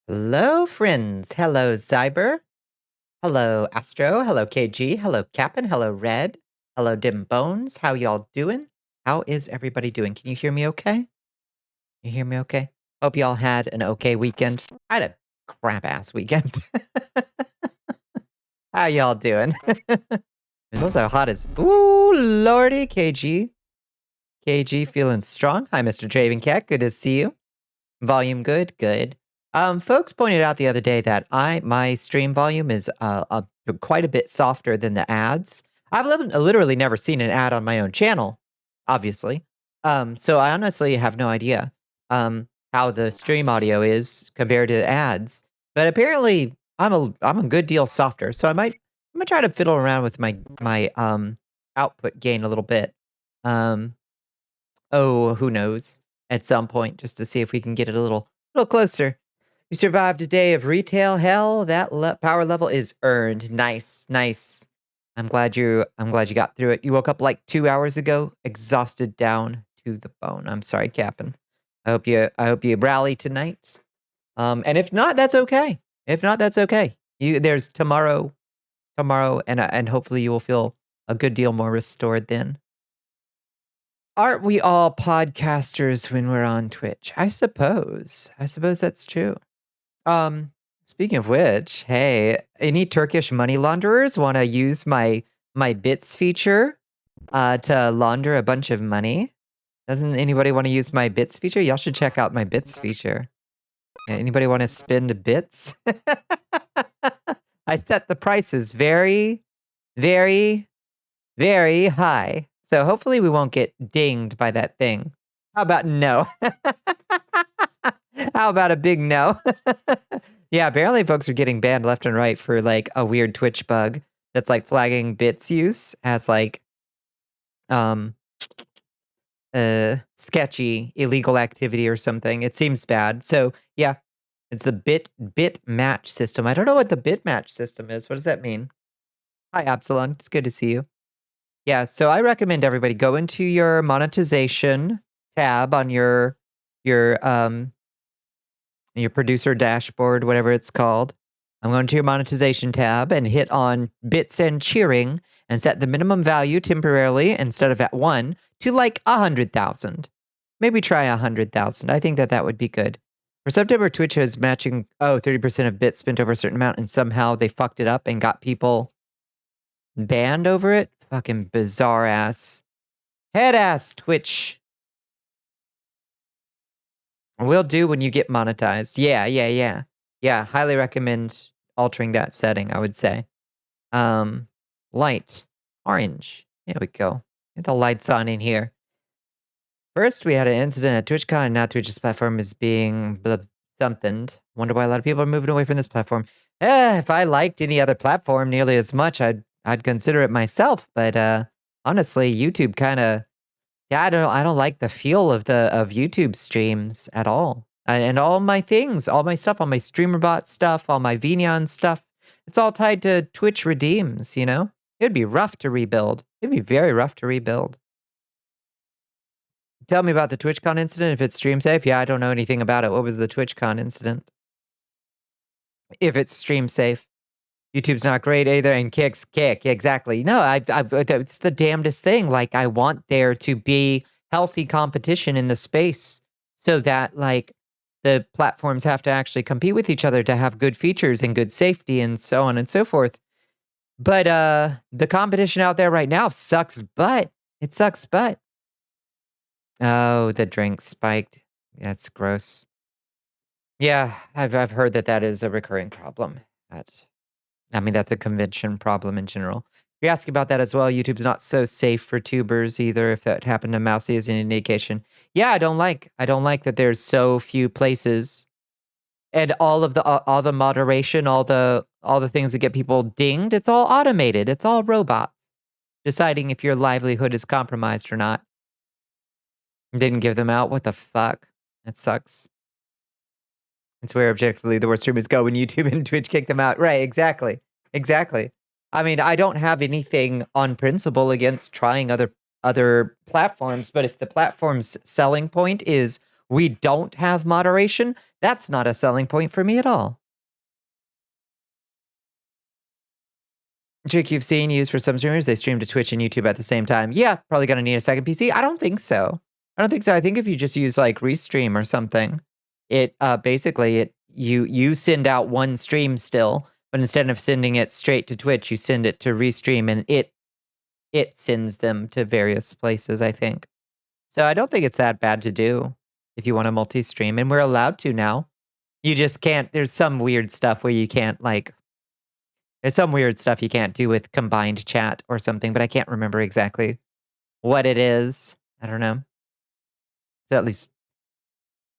Hello, friends. Hello, Zyber. Hello, Astro. Hello, KG. Hello, Cap'n. Hello, Red. Hello, Dim Bones. How y'all doing? How is everybody doing? Can you hear me okay? You hear me okay? Hope y'all had an okay weekend. I had a crap-ass weekend. How y'all doing? It's also hot as... Ooh, lordy, KG. KG feeling strong. Hi, Mr. Draven Cat. Good to see you. Volume good? Good. Folks pointed out the other day that my stream volume is quite a bit softer than the ads. I've literally never seen an ad on my own channel, obviously. So I honestly have no idea how the stream audio is compared to ads. But apparently I'm a good deal softer. So I'm gonna try to fiddle around with my output gain a little bit. Um, Oh, who knows? At some point, just to see if we can get it a little closer. You survived a day of retail hell. That power level is earned. Nice, nice. I'm glad you got through it. You woke up like 2 hours ago, exhausted down to the bone. I'm sorry, Captain. I hope you rally tonight. And if not, that's okay. If not, that's okay. There's tomorrow, and hopefully you will feel a good deal more restored then. Aren't we all podcasters when we're on Twitch? I suppose. I suppose that's true. Um, Speaking of which, hey, any Turkish money launderers want to use my bits feature to launder a bunch of money? Doesn't anybody want to use my bits feature? Y'all should check out my bits feature. Anybody want to spend bits? I set the prices very, very, very high. So hopefully we won't get dinged by that thing. How about no? How about a big no? Yeah, apparently folks are getting banned left and right for like a weird Twitch bug that's like flagging bits use as like um sketchy illegal activity or something. It seems bad. So yeah, it's the bit match system. I don't know what the bit match system is. What does that mean? Hi Absalon, it's good to see you. Yeah, so I recommend everybody go into your monetization tab on your producer dashboard, whatever it's called. I'm going to your monetization tab and hit on bits and cheering and set the minimum value temporarily instead of at 1 to like 100,000. Maybe try 100,000. I think that would be good. For September, Twitch is matching 30% of bits spent over a certain amount, and somehow they fucked it up and got people banned over it. Fucking bizarre ass. Head ass Twitch. Will do when you get monetized. Yeah. Yeah, highly recommend altering that setting, I would say. Light. Orange. There we go. Get the lights on in here. First, we had an incident at TwitchCon, and now Twitch's platform is being something. Wonder why a lot of people are moving away from this platform. If I liked any other platform nearly as much, I'd consider it myself. But honestly, YouTube kind of... Yeah, I don't like the feel of YouTube streams at all. And all my things, all my stuff, all my StreamerBot stuff, all my Vneon stuff, it's all tied to Twitch redeems, you know? It'd be rough to rebuild. It'd be very rough to rebuild. Tell me about the TwitchCon incident, if it's stream safe. Yeah, I don't know anything about it. What was the TwitchCon incident? If it's stream safe. YouTube's not great either, and kick, exactly. No, it's the damnedest thing. Like, I want there to be healthy competition in the space so that, like, the platforms have to actually compete with each other to have good features and good safety and so on and so forth. But the competition out there right now sucks butt. It sucks butt. Oh, the drink spiked. That's gross. Yeah, I've heard that is a recurring problem. I mean, that's a convention problem in general. If you ask about that as well, YouTube's not so safe for tubers either, if that happened to Mousy as an indication. Yeah, I don't like that there's so few places and all the moderation, all the things that get people dinged, it's all automated. It's all robots deciding if your livelihood is compromised or not. Didn't give them out. What the fuck? That sucks. It's where objectively the worst streamers go when YouTube and Twitch kick them out. Right, exactly. Exactly. I mean, I don't have anything on principle against trying other platforms, but if the platform's selling point is we don't have moderation, that's not a selling point for me at all. Trick you've seen used for some streamers, they stream to Twitch and YouTube at the same time. Yeah, probably gonna need a second PC. I don't think so. I don't think so. I think if you just use like Restream or something, it basically you send out one stream still, but instead of sending it straight to Twitch, you send it to Restream and it sends them to various places, I think. So I don't think it's that bad to do if you want to multi-stream, and we're allowed to now. You just can't, there's some weird stuff where you can't like, there's some weird stuff you can't do with combined chat or something, but I can't remember exactly what it is. I don't know. So at least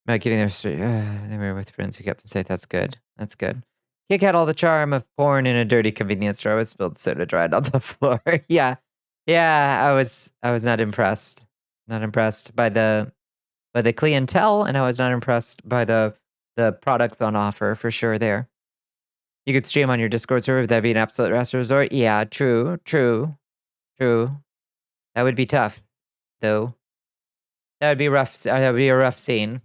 about getting there straight. They were with friends who kept saying that's good. That's good. Kick had all the charm of porn in a dirty convenience store with spilled soda dried on the floor. Yeah. Yeah, I was not impressed. Not impressed by the clientele, and I was not impressed by the products on offer for sure there. You could stream on your Discord server, that'd be an absolute last resort. Yeah, true. That would be tough, though. That would be rough. That would be a rough scene.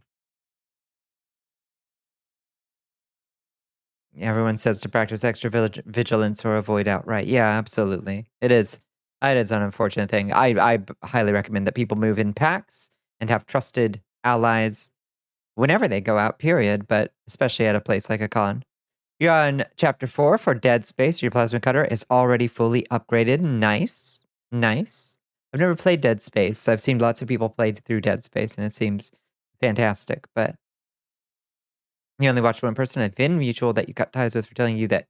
Everyone says to practice extra vigilance or avoid outright. Yeah, absolutely. It is. It is an unfortunate thing. I highly recommend that people move in packs and have trusted allies whenever they go out, period, but especially at a place like a con. You're on chapter 4 for Dead Space. Your plasma cutter is already fully upgraded. Nice. Nice. I've never played Dead Space. I've seen lots of people play through Dead Space, and it seems fantastic, but you only watched one person. It's been mutual that you cut ties with for telling you that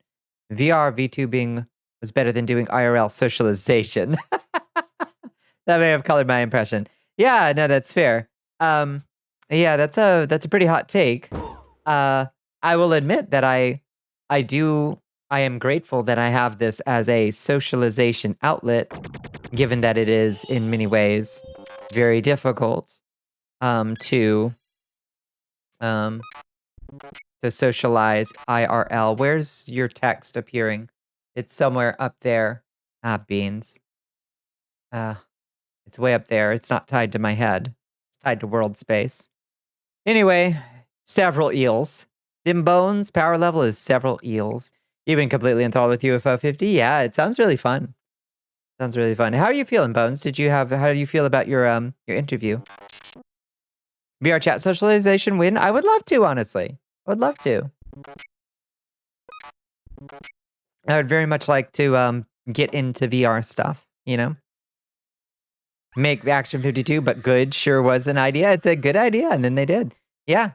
VR VTubing was better than doing IRL socialization. That may have colored my impression. Yeah, no, that's fair. Yeah, that's a pretty hot take. I will admit that I am grateful that I have this as a socialization outlet, given that it is in many ways very difficult to socialize IRL. Where's your text appearing? It's somewhere up there. Ah, beans. It's way up there. It's not tied to my head. It's tied to world space. Anyway, several eels. Dim Bones, power level is several eels. You've been completely enthralled with UFO 50? Yeah, it sounds really fun. Sounds really fun. How are you feeling, Bones? How do you feel about your interview? VR chat socialization win? I would love to, honestly. I would love to. I would very much like to get into VR stuff, you know? Make Action 52, but good sure was an idea. It's a good idea, and then they did. Yeah.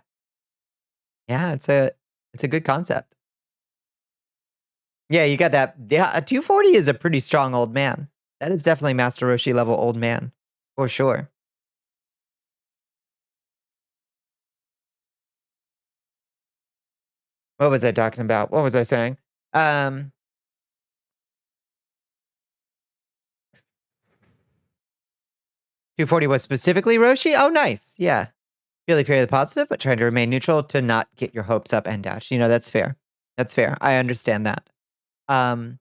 Yeah, it's a good concept. Yeah, you got that. Yeah, a 240 is a pretty strong old man. That is definitely Master Roshi level old man. For sure. What was I talking about? What was I saying? 240 was specifically Roshi? Oh, nice. Yeah. Really fairly positive, but trying to remain neutral to not get your hopes up and dash. You know, that's fair. That's fair. I understand that. Um,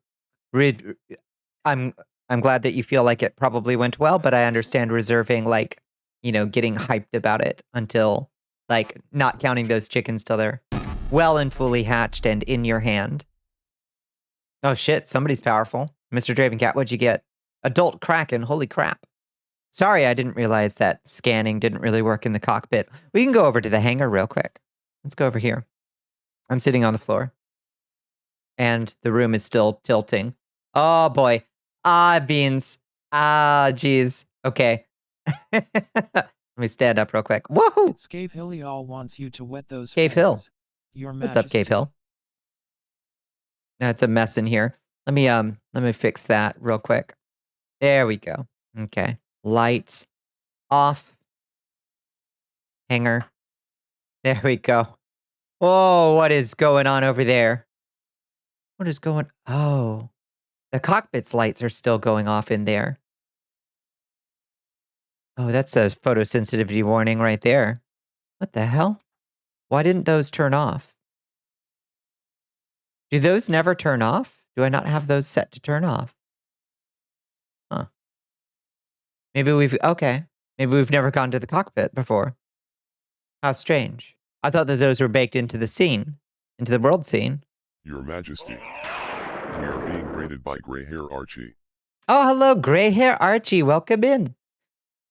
I'm glad that you feel like it probably went well, but I understand reserving like, you know, getting hyped about it until like not counting those chickens till they're well and fully hatched and in your hand. Oh shit, somebody's powerful. Mr. Dravencat, what'd you get? Adult Kraken, holy crap. Sorry, I didn't realize that scanning didn't really work in the cockpit. We can go over to the hangar real quick. Let's go over here. I'm sitting on the floor. And the room is still tilting. Oh boy. Ah, beans. Ah, geez. Okay. Let me stand up real quick. Woohoo! It's Cave Hill. Y'all wants you to wet those Cave Hill. fangs. Your What's up, Cave Hill? That's a mess in here. Let me fix that real quick. There we go. Okay. Light off. Hanger. There we go. Whoa, what is going on over there? What is going... Oh. The cockpit's lights are still going off in there. Oh, that's a photosensitivity warning right there. What the hell? Why didn't those turn off? Do those never turn off? Do I not have those set to turn off? Huh. Maybe we've... Okay. Maybe we've never gone to the cockpit before. How strange. I thought that those were baked into the scene, into the world scene. Your Majesty, we are being raided by Gray Hair Archie. Oh, hello, gray hair Archie. Welcome in.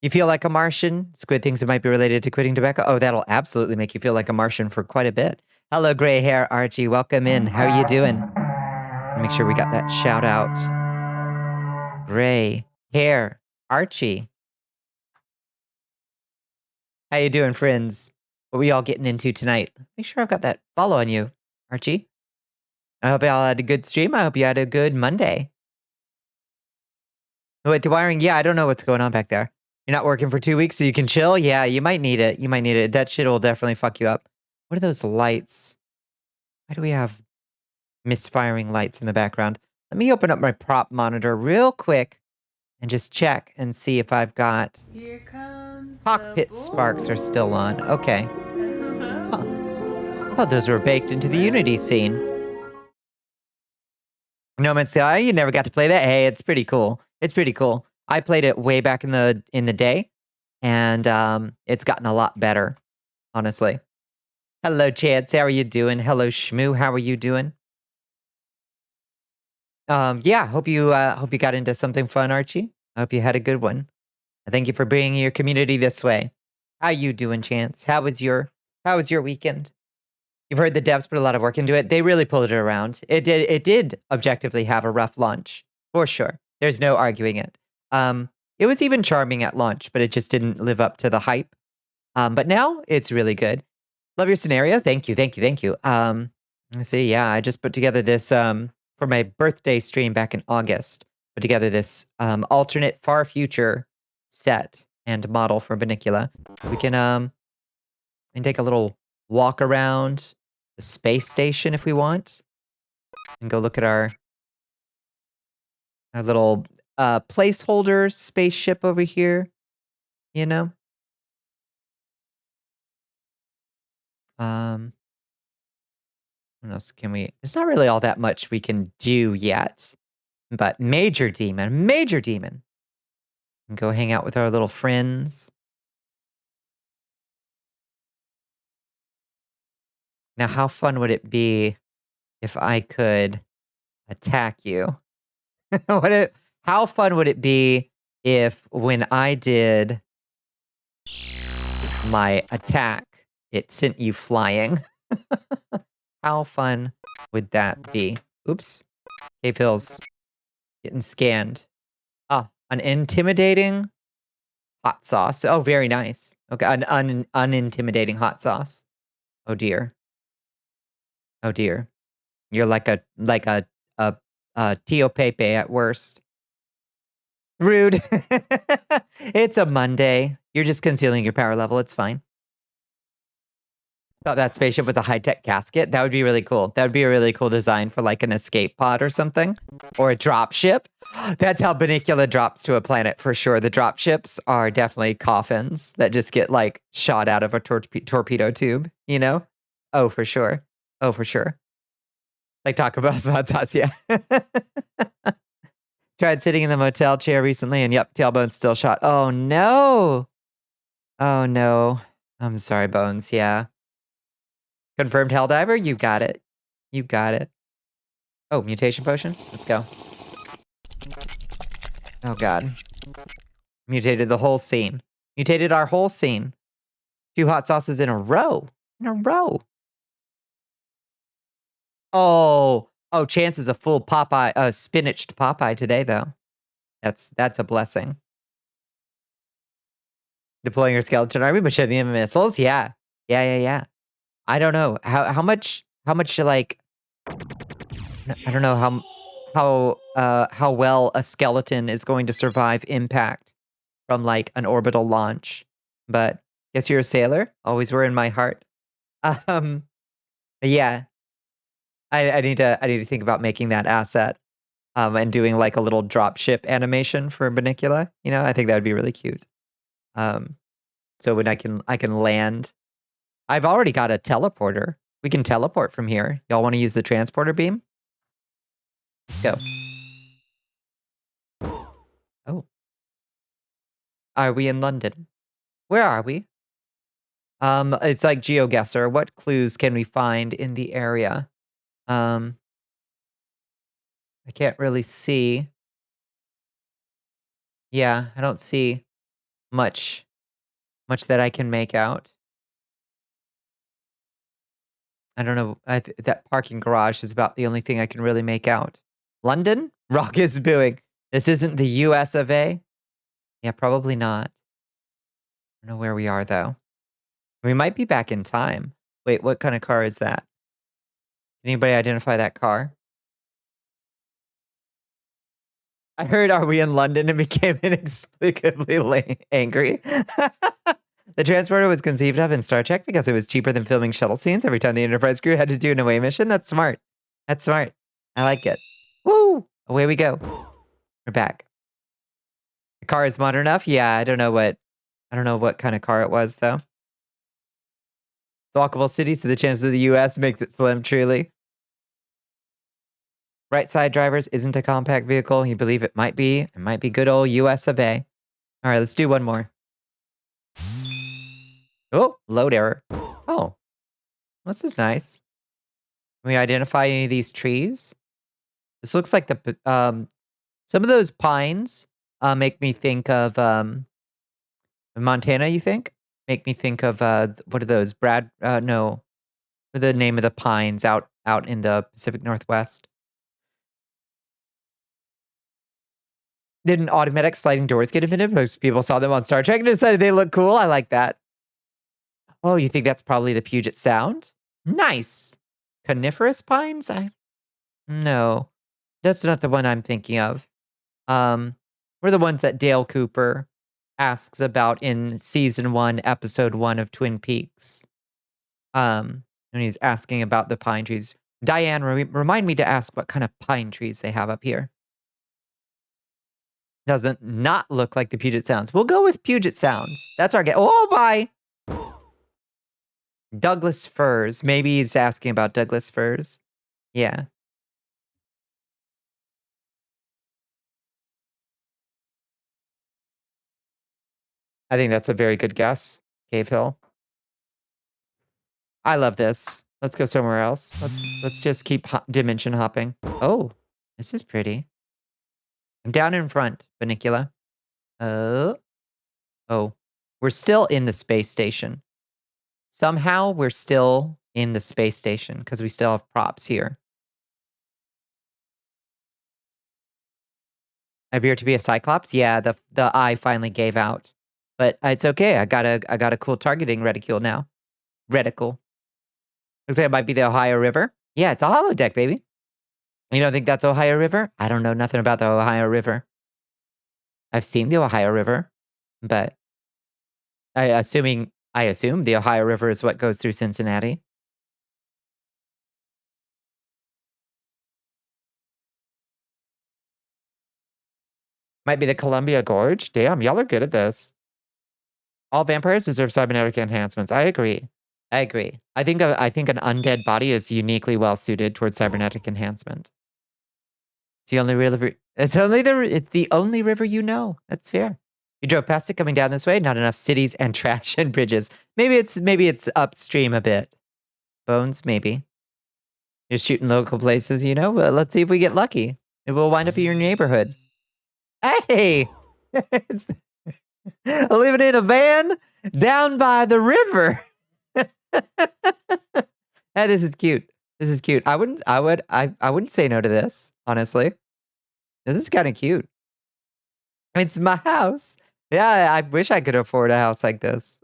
You feel like a Martian? Squid thinks it might be related to quitting tobacco. Oh, that'll absolutely make you feel like a Martian for quite a bit. Hello, gray hair Archie. Welcome in. How are you doing? Make sure we got that shout out. Gray hair Archie. How you doing, friends? What are we all getting into tonight? Make sure I've got that follow on you, Archie. I hope y'all had a good stream. I hope you had a good Monday. Wait, the wiring? Yeah, I don't know what's going on back there. You're not working for 2 weeks, so you can chill? Yeah, you might need it. You might need it. That shit will definitely fuck you up. What are those lights? Why do we have misfiring lights in the background? Let me open up my prop monitor real quick and just check and see if I've got... Here comes Cockpit sparks are still on. Okay. Huh. I thought those were baked into the Unity scene. No Man's Sky, you never got to play that? Hey, it's pretty cool. It's pretty cool. I played it way back in the day, and it's gotten a lot better, honestly. Hello, Chance. How are you doing? Hello, Shmoo. How are you doing? Yeah, hope you got into something fun, Archie. I hope you had a good one. Thank you for bringing your community this way. How you doing, Chance? How was your weekend? You've heard the devs put a lot of work into it. They really pulled it around. It did objectively have a rough launch, for sure. There's no arguing it. It was even charming at launch, but it just didn't live up to the hype. But now it's really good. Love your scenario. Thank you, thank you, thank you. Let's see. Yeah, I just put together this for my birthday stream back in August. Put together this alternate far future set and model for Bonnicula. We can take a little walk around the space station if we want, and go look at our little placeholder spaceship over here. You know. What else can we? There's not really all that much we can do yet, but major demon. And go hang out with our little friends. Now, how fun would it be if I could attack you? How fun would it be if when I did my attack, it sent you flying? How fun would that be? Oops. K-Pills getting scanned. Ah, an intimidating hot sauce. Oh, very nice. Okay, an unintimidating hot sauce. Oh dear. Oh dear. You're like a Tio Pepe at worst. Rude. It's a Monday. You're just concealing your power level. It's fine. Thought that spaceship was a high-tech casket. That would be really cool. That would be a really cool design for like an escape pod or something. Or a drop ship. That's how Bonnicula drops to a planet for sure. The drop ships are definitely coffins that just get like shot out of a torpedo tube, you know? Oh, for sure. Oh, for sure. Like Taco Bell's hot sauce, yeah. Tried sitting in the motel chair recently, and yep, tailbone's still shot. Oh, no. Oh, no. I'm sorry, Bones, yeah. Confirmed Helldiver? You got it. You got it. Oh, mutation potion? Let's go. Oh, God. Mutated the whole scene. Mutated our whole scene. 2 hot sauces in a row. In a row. Oh, Chance is a full Popeye, spinached Popeye today, though. That's a blessing. Deploying your skeleton army, but shooting them missiles? Yeah. Yeah. I don't know. How much like, I don't know how well a skeleton is going to survive impact from like an orbital launch. But guess you're a sailor. Always were in my heart. Yeah. I need to think about making that asset, and doing like a little drop ship animation for Bonnicula. You know, I think that would be really cute. So when I can land, I've already got a teleporter. We can teleport from here. Y'all want to use the transporter beam? Let's go. Oh, are we in London? Where are we? It's like GeoGuessr. What clues can we find in the area? I can't really see. Yeah, I don't see much that I can make out. I don't know. That parking garage is about the only thing I can really make out. London? Rock is booing. This isn't the US of A? Yeah, probably not. I don't know where we are, though. We might be back in time. Wait, what kind of car is that? Anybody identify that car? I heard, are we in London, and became inexplicably angry. The transporter was conceived of in Star Trek because it was cheaper than filming shuttle scenes every time the Enterprise crew had to do an away mission. That's smart. That's smart. I like it. Woo! Away we go. We're back. The car is modern enough? Yeah, I don't know what kind of car it was, though. It's walkable city, so the chance of the US makes it slim, truly. Right side drivers isn't a compact vehicle. You believe it might be. It might be good old US of A. All right, let's do one more. Oh, load error. Oh, this is nice. Can we identify any of these trees? This looks like some of those pines make me think of Montana, you think? Make me think of what are those? No. What are the name of the pines out in the Pacific Northwest? Didn't automatic sliding doors get invented? Most people saw them on Star Trek and decided they look cool. I like that. Oh, you think that's probably the Puget Sound? Nice. Coniferous pines? No. That's not the one I'm thinking of. We're the ones that Dale Cooper asks about in season 1, episode 1 of Twin Peaks. When he's asking about the pine trees. Diane, remind me to ask what kind of pine trees they have up here. Doesn't not look like the Puget Sounds. We'll go with Puget Sounds. That's our guess. Oh, bye. Douglas firs. Maybe he's asking about Douglas firs. Yeah. I think that's a very good guess. Cave Hill. I love this. Let's go somewhere else. Let's just keep dimension hopping. Oh, this is pretty. I'm down in front, Bonnicula. Oh. We're still in the space station. Somehow we're still in the space station because we still have props here. I appear to be a Cyclops. Yeah, the eye finally gave out, but it's okay. I got a cool targeting reticule now. Reticle. Looks like it might be the Ohio River. Yeah, it's a holodeck, baby. You don't think that's Ohio River? I don't know nothing about the Ohio River. I've seen the Ohio River, but I assume the Ohio River is what goes through Cincinnati. Might be the Columbia Gorge. Damn, y'all are good at this. All vampires deserve cybernetic enhancements. I agree. I think an undead body is uniquely well suited towards cybernetic enhancement. It's the only river. It's the only river you know. That's fair. You drove past it coming down this way. Not enough cities and trash and bridges. Maybe it's upstream a bit. Bones, maybe. You're shooting local places, you know. Well, let's see if we get lucky. Maybe we'll wind up in your neighborhood. Hey, living in a van down by the river. Hey, this is cute. This is cute. I wouldn't say no to this, honestly. This is kind of cute. It's my house. Yeah, I wish I could afford a house like this.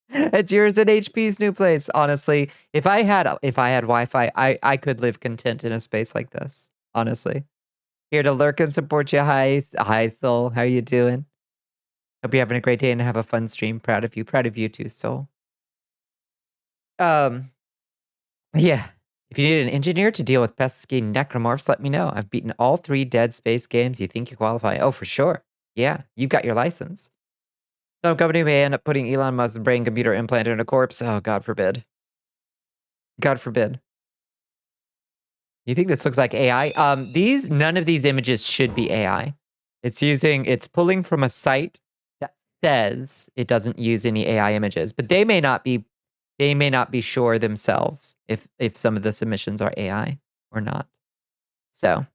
It's yours and HP's new place. Honestly, if I had Wi-Fi, I could live content in a space like this. Honestly, here to lurk and support you. Hi, Soul. How you doing? Hope you're having a great day and have a fun stream. Proud of you. Proud of you too, Soul. Yeah. If you need an engineer to deal with pesky necromorphs, let me know. I've beaten all 3 Dead Space games. You think you qualify? Oh, for sure. Yeah, you've got your license. Some company may end up putting Elon Musk's brain computer implant in a corpse. Oh, God forbid. God forbid. You think this looks like AI? None of these images should be AI. It's pulling from a site says it doesn't use any AI images, but they may not be sure themselves if some of the submissions are AI or not. So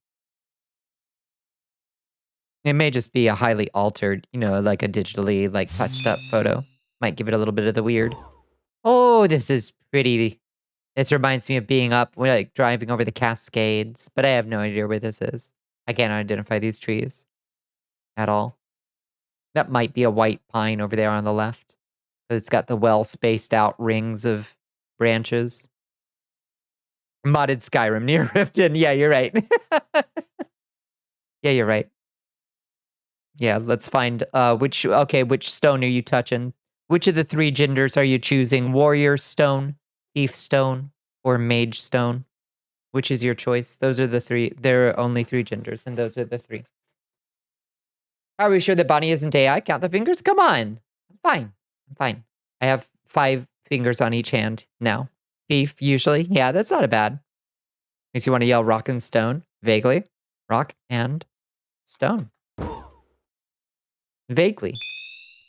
it may just be a highly altered, like a digitally touched up photo. Might give it a little bit of the weird. Oh, this is pretty. This reminds me of being up, driving over the Cascades, but I have no idea where this is. I can't identify these trees at all. That might be a white pine over there on the left. It's got the well spaced out rings of branches. Modded Skyrim near Riften. Yeah, you're right. Yeah, you're right. Yeah, let's find which stone are you touching? Which of the 3 genders are you choosing? Warrior stone, thief stone, or mage stone? Which is your choice? Those are the 3. There are only 3 genders, and those are the 3. Are we sure that Bonnie isn't AI? Count the fingers? Come on. I'm fine. I'm fine. I have 5 fingers on each hand now. Thief, usually. Yeah, that's not a bad. Makes you want to yell rock and stone. Vaguely. Rock and stone. Vaguely.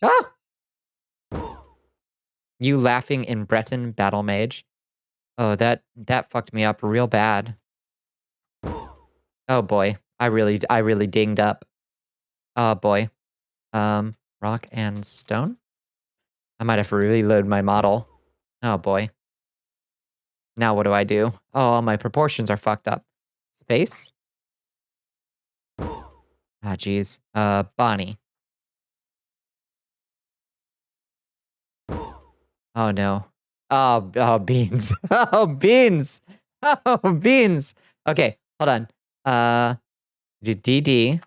Ah! You laughing in Breton battle mage. Oh, that fucked me up real bad. Oh boy. I really dinged up. Oh boy. Rock and stone? I might have to reload my model. Oh boy. Now what do I do? Oh, my proportions are fucked up. Space? Ah, geez. Bonnie. Oh no. Oh, beans. Oh, beans. Oh, beans. Okay, hold on. Do DD.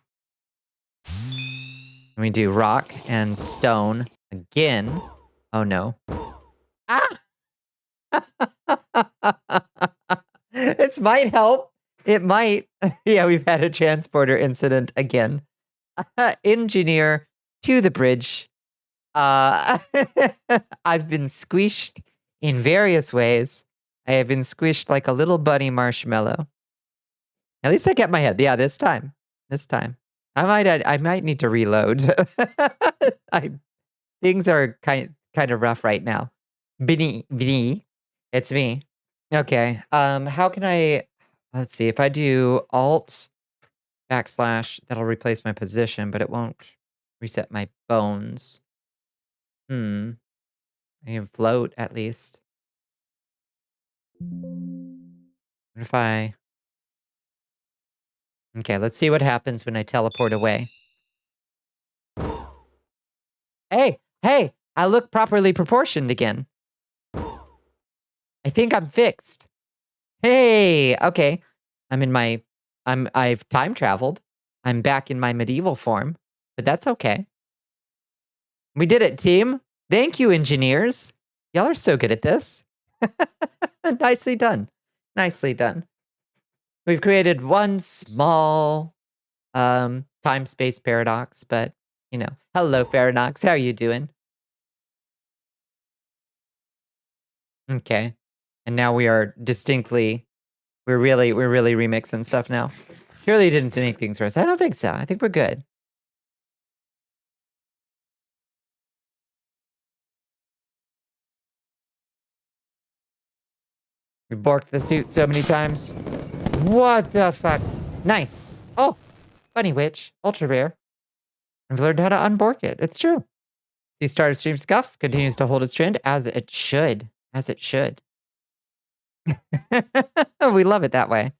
We do rock and stone again. Oh no. Ah! This might help. It might. Yeah, we've had a transporter incident again. Engineer to the bridge. I've been squished in various ways. I have been squished like a little bunny marshmallow. At least I kept my head. Yeah, this time. This time. I might need to reload. Things are kind of rough right now. Bini. It's me. Okay. How can I let's see, if I do alt / that'll replace my position, but it won't reset my bones. I can float at least. What if I Okay, let's see what happens when I teleport away. Hey, I look properly proportioned again. I think I'm fixed. Hey, okay. I've time traveled. I'm back in my medieval form, but that's okay. We did it, team. Thank you, engineers. Y'all are so good at this. Nicely done. Nicely done. We've created one small time-space paradox, but, hello, Paradox. How are you doing? Okay. And now we are distinctly, we're really remixing stuff now. Surely you didn't make things worse. I don't think so. I think we're good. We've borked the suit so many times. What the fuck? Nice. Oh, funny witch. Ultra rare. I've learned how to unbork it. It's true. See, start of stream scuff continues to hold its trend as it should. As it should. We love it that way.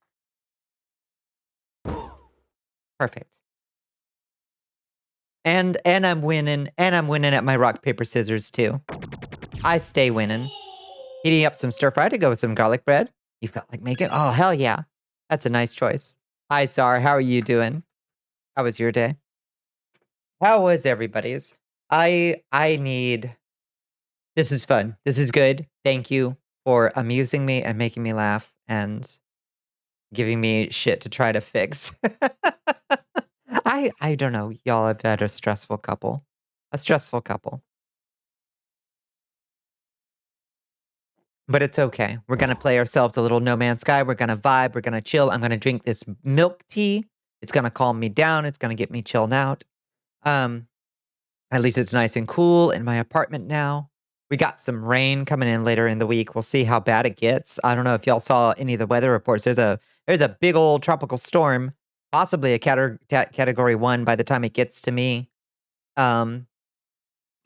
Perfect. And I'm winning. And I'm winning at my rock, paper, scissors too. I stay winning. Heating up some stir fry to go with some garlic bread. You felt like making? Oh, hell yeah. That's a nice choice. Hi, Sar. How are you doing? How was your day? How was everybody's? I need... This is fun. This is good. Thank you for amusing me and making me laugh and giving me shit to try to fix. I don't know. Y'all have had a stressful couple. A stressful couple. But it's okay. We're going to play ourselves a little No Man's Sky. We're going to vibe. We're going to chill. I'm going to drink this milk tea. It's going to calm me down. It's going to get me chilled out. At least it's nice and cool in my apartment now. We got some rain coming in later in the week. We'll see how bad it gets. I don't know if y'all saw any of the weather reports. There's a big old tropical storm, possibly a category 1 by the time it gets to me. Heading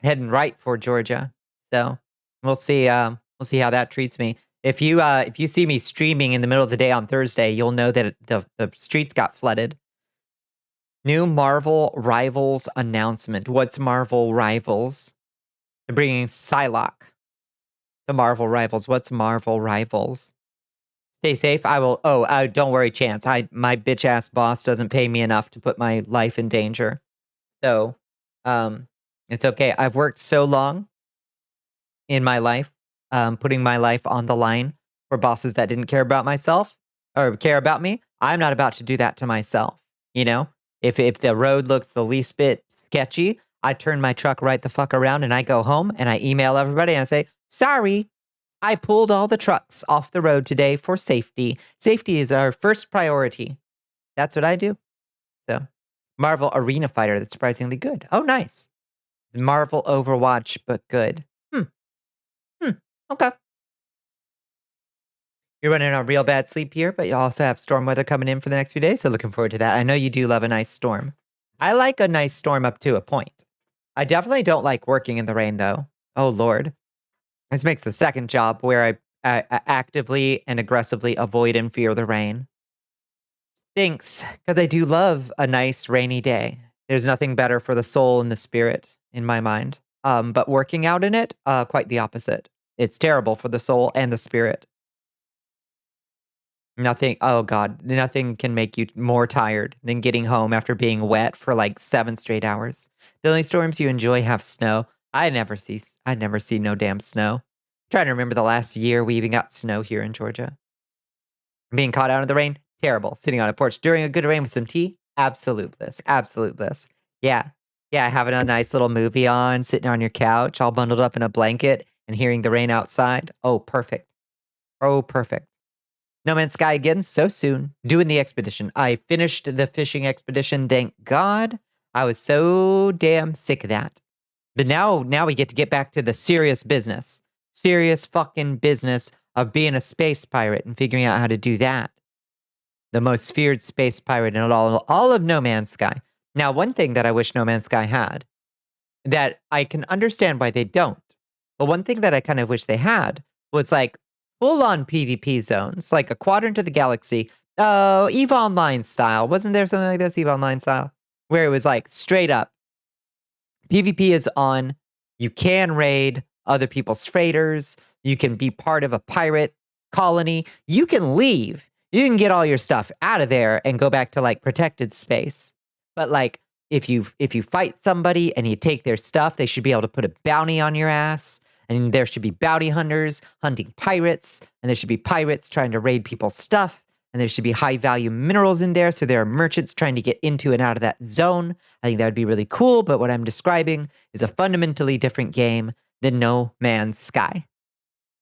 right for Georgia. So we'll see how that treats me. If you see me streaming in the middle of the day on Thursday, you'll know that the streets got flooded. New Marvel Rivals announcement. What's Marvel Rivals? They're bringing Psylocke to Marvel Rivals. What's Marvel Rivals? Stay safe. I will. Oh, don't worry, Chance. My bitch ass boss doesn't pay me enough to put my life in danger. So, it's okay. I've worked so long in my life, putting my life on the line for bosses that didn't care about myself or care about me. I'm not about to do that to myself. You know, if the road looks the least bit sketchy, I turn my truck right the fuck around and I go home and I email everybody and I say, sorry, I pulled all the trucks off the road today for safety. Safety is our first priority. That's what I do. So, Marvel Arena Fighter, that's surprisingly good. Oh, nice. Marvel Overwatch, but good. Okay. You're running on real bad sleep here, but you also have storm weather coming in for the next few days, so looking forward to that. I know you do love a nice storm. I like a nice storm up to a point. I definitely don't like working in the rain, though. Oh, Lord. This makes the second job where I actively and aggressively avoid and fear the rain. Stinks, because I do love a nice rainy day. There's nothing better for the soul and the spirit in my mind. But working out in it, quite the opposite. It's terrible for the soul and the spirit. Nothing, oh God, nothing can make you more tired than getting home after being wet for like 7 straight hours. The only storms you enjoy have snow. I never see no damn snow. Trying to remember the last year we even got snow here in Georgia. Being caught out in the rain, terrible. Sitting on a porch during a good rain with some tea, absolute bliss, absolute bliss. Yeah, yeah, having a nice little movie on, sitting on your couch, all bundled up in a blanket and hearing the rain outside. Oh, perfect. Oh, perfect. No Man's Sky again so soon. Doing the expedition. I finished the fishing expedition, thank God. I was so damn sick of that. But now we get to get back to the serious business. Serious fucking business of being a space pirate and figuring out how to do that. The most feared space pirate in all of No Man's Sky. Now, one thing that I wish No Man's Sky had, that I can understand why they don't, but one thing that I kind of wish they had was like full-on PvP zones, like a quadrant of the galaxy. Oh, EVE Online style. Wasn't there something like this, EVE Online style? Where it was like straight up. PvP is on. You can raid other people's freighters. You can be part of a pirate colony. You can leave. You can get all your stuff out of there and go back to like protected space. But like if you fight somebody and you take their stuff, they should be able to put a bounty on your ass. And there should be bounty hunters hunting pirates, and there should be pirates trying to raid people's stuff, and there should be high value minerals in there, so there are merchants trying to get into and out of that zone. I think that would be really cool, but what I'm describing is a fundamentally different game than No Man's Sky.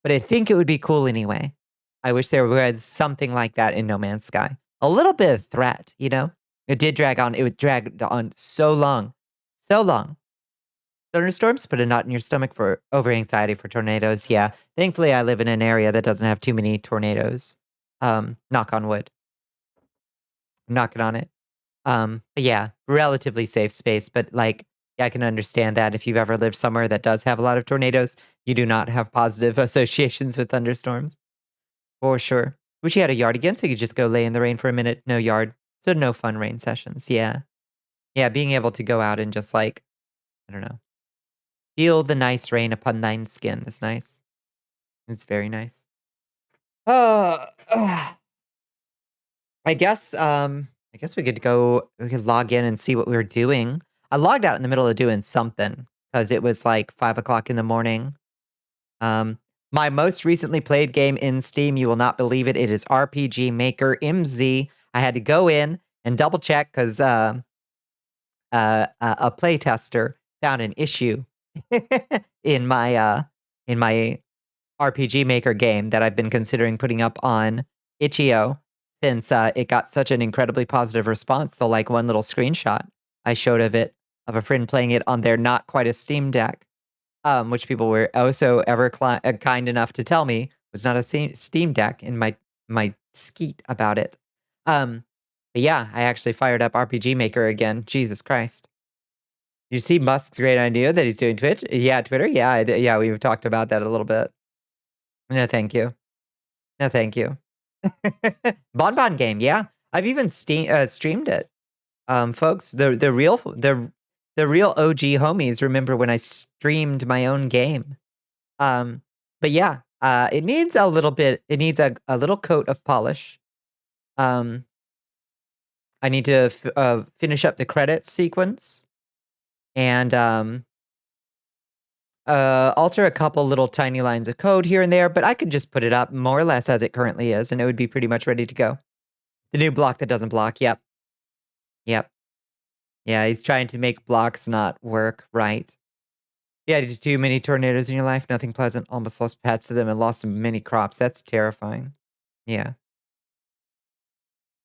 But I think it would be cool anyway. I wish there was something like that in No Man's Sky. A little bit of threat, you know? It would drag on so long. So long. Thunderstorms put a knot in your stomach for over anxiety for tornadoes. Yeah. Thankfully, I live in an area that doesn't have too many tornadoes. Knock on wood. I'm knocking on it. But yeah, relatively safe space. But like, yeah, I can understand that if you've ever lived somewhere that does have a lot of tornadoes, you do not have positive associations with thunderstorms. For sure. Wish you had a yard again so you could just go lay in the rain for a minute. No yard. So no fun rain sessions. Yeah. Yeah, being able to go out and just like, I don't know. Feel the nice rain upon thine skin is nice. It's very nice. I guess we could log in and see what we were doing. I logged out in the middle of doing something because it was like 5 o'clock in the morning. My most recently played game in Steam, you will not believe it. It is RPG Maker MZ. I had to go in and double check because a playtester found an issue in my RPG Maker game that I've been considering putting up on itch.io since it got such an incredibly positive response. The like one little screenshot I showed of it of a friend playing it on their not quite a Steam Deck, which people were also ever kind enough to tell me was not a Steam Deck, in my skeet about it. But yeah, I actually fired up RPG Maker again. Jesus Christ. You see Musk's great idea that he's doing Twitch? Yeah, Twitter? Yeah, yeah, we've talked about that a little bit. No, thank you. No, thank you. Bonbon game, yeah. I've even streamed it. Folks, the real OG homies remember when I streamed my own game. But yeah, it needs a little bit. It needs a little coat of polish. I need to finish up the credits sequence, and alter a couple little tiny lines of code here and there. But I could just put it up more or less as it currently is, and it would be pretty much ready to go. The new block that doesn't block. Yep. Yep. Yeah, he's trying to make blocks not work right. Yeah, did too many tornadoes in your life? Nothing pleasant. Almost lost pets to them and lost many crops. That's terrifying. Yeah.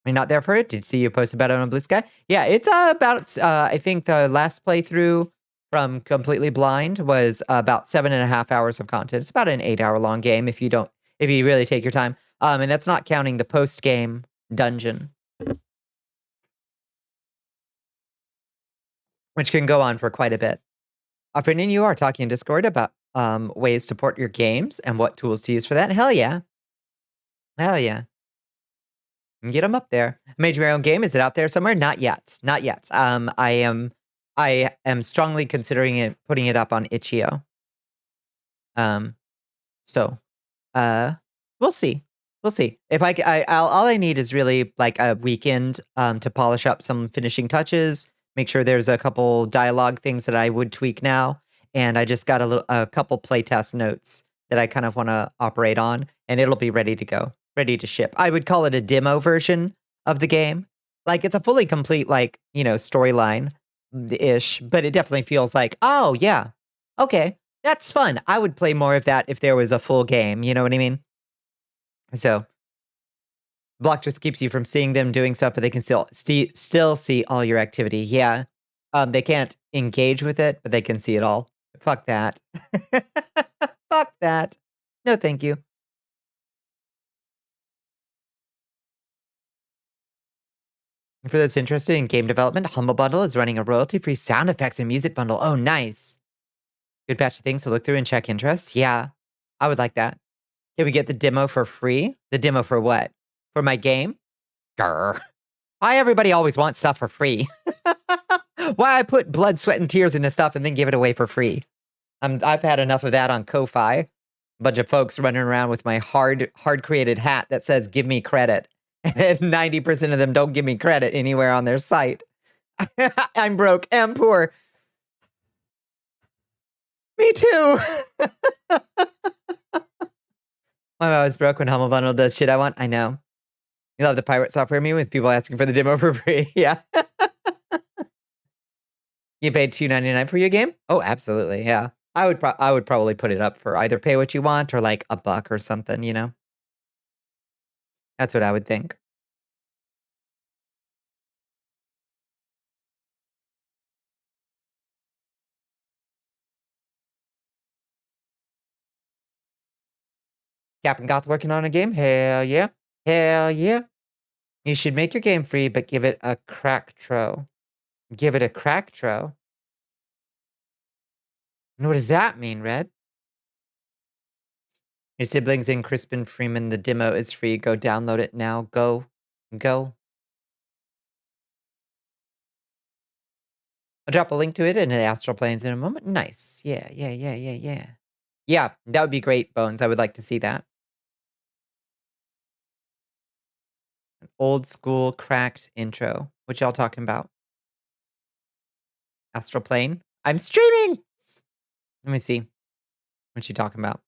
You're not there for it? Did see you post about it on Blue Sky? Yeah, it's about, I think the last playthrough from Completely Blind was about 7.5 hours of content. It's about an 8-hour long game if you really take your time. And that's not counting the post-game dungeon, which can go on for quite a bit. A friend and you are talking in Discord about ways to port your games and what tools to use for that. Hell yeah. Hell yeah. Get them up there. Made my own game. Is it out there somewhere? Not yet. Not yet. I am strongly considering putting it up on itch.io. So, we'll see. We'll see. If all I need is really like a weekend to polish up some finishing touches, make sure there's a couple dialogue things that I would tweak now, and I just got a couple playtest notes that I kind of want to operate on, and it'll be ready to go, ready to ship. I would call it a demo version of the game. Like it's a fully complete, like, storyline ish, but it definitely feels like, oh yeah, okay, that's fun. I would play more of that if there was a full game. You know what I mean? So block just keeps you from seeing them doing stuff, but they can still see all your activity. Yeah. They can't engage with it, but they can see it all. Fuck that. Fuck that. No, thank you. For those interested in game development, Humble Bundle is running a royalty-free sound effects and music bundle. Oh, nice. Good batch of things to look through and check interests. Yeah, I would like that. Can we get the demo for free? The demo for what? For my game? Grr. Why everybody always wants stuff for free? Why I put blood, sweat, and tears into stuff and then give it away for free? I've had enough of that on Ko-Fi. A bunch of folks running around with my hard created hat that says "Give me credit," and 90% of them don't give me credit anywhere on their site. I'm broke and poor. Me too. I'm always broke when Humble Bundle does shit I want. I know. You love the pirate software meme with people asking for the demo for free. Yeah. You paid $2.99 for your game? Oh, absolutely. Yeah. I would probably put it up for either pay what you want or like $1 or something, That's what I would think. Captain Goth working on a game? Hell yeah. Hell yeah. You should make your game free, but give it a cracktro. Give it a cracktro. What does that mean, Red? Your siblings in Crispin Freeman, the demo is free. Go download it now. Go. Go. I'll drop a link to it in the Astral Planes in a moment. Nice. Yeah. Yeah, that would be great, Bones. I would like to see that. An old school cracked intro. What y'all talking about? Astral Plane? I'm streaming! Let me see. What you talking about?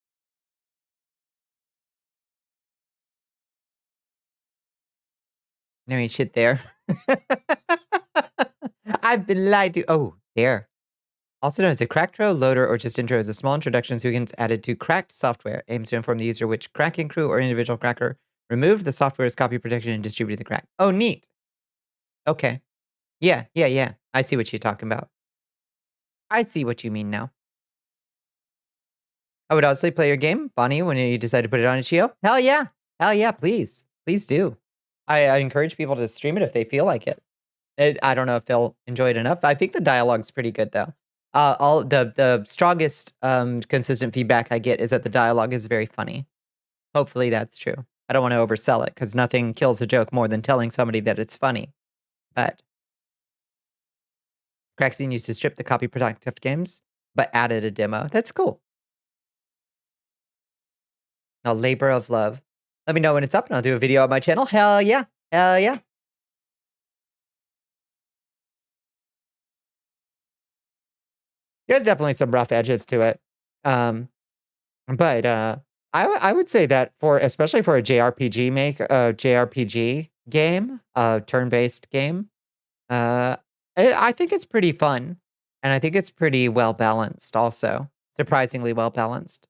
No ain't shit there. I've been lied to. Oh, there. Also known as a cracktro, loader, or just intro is a small introduction sequence added to cracked software. Aims to inform the user which cracking crew or individual cracker removed the software's copy protection and distributed the crack. Oh, neat. Okay. Yeah. I see what you're talking about. I see what you mean now. I would honestly play your game, Bonnie, when you decide to put it on Itch.io. Hell yeah. Hell yeah, please. Please do. I encourage people to stream it if they feel like it. I don't know if they'll enjoy it enough. I think the dialogue's pretty good though. All the strongest consistent feedback I get is that the dialogue is very funny. Hopefully that's true. I don't want to oversell it because nothing kills a joke more than telling somebody that it's funny. But Craxine used to strip the copy protective games, but added a demo. That's cool. A labor of love. Let me know when it's up and I'll do a video on my channel. Hell yeah. Hell yeah. There's definitely some rough edges to it. But I would say that especially for a JRPG game, a turn-based game, I think it's pretty fun. And I think it's pretty well balanced also. Surprisingly well balanced.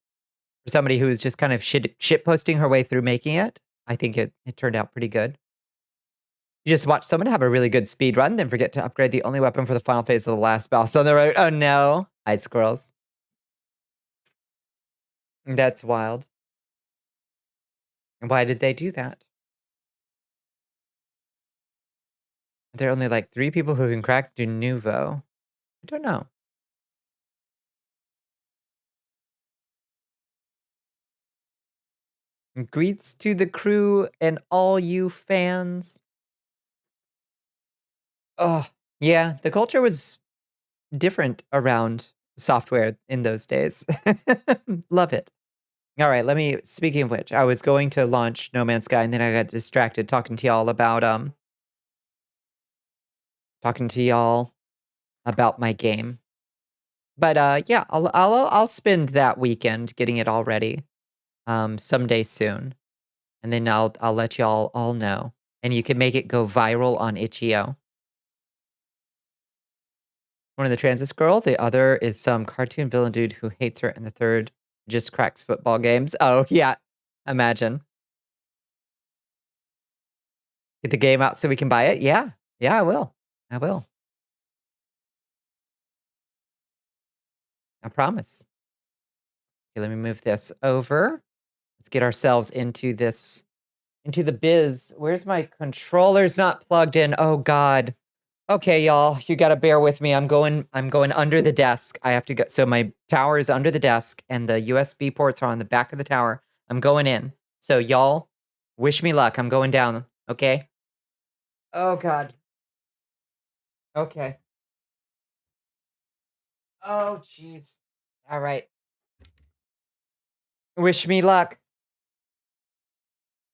For somebody who's just kind of shit posting her way through making it, I think it turned out pretty good. You just watch someone have a really good speed run, then forget to upgrade the only weapon for the final phase of the last boss on the road. Oh no. Ice squirrels. That's wild. And why did they do that? There are only like 3 people who can crack de novo. I don't know. Greets to the crew and all you fans. Oh, yeah, the culture was different around software in those days. Love it. All right, speaking of which, I was going to launch No Man's Sky and then I got distracted talking to y'all about my game. But yeah, I'll spend that weekend getting it all ready. Someday soon. And then I'll let y'all all know. And you can make it go viral on Itch.io. One of the trans girl, the other is some cartoon villain dude who hates her, and the third just cracks football games. Oh, yeah. Imagine. Get the game out so we can buy it? Yeah. Yeah, I will. I will. I promise. Okay, let me move this over. Let's get ourselves into the biz. Where's my controller's not plugged in? Oh, God. Okay, y'all, you gotta bear with me. I'm going under the desk. I have to go. So my tower is under the desk and the USB ports are on the back of the tower. I'm going in. So y'all, wish me luck. I'm going down. Okay. Oh God. Okay. Oh jeez. All right. Wish me luck.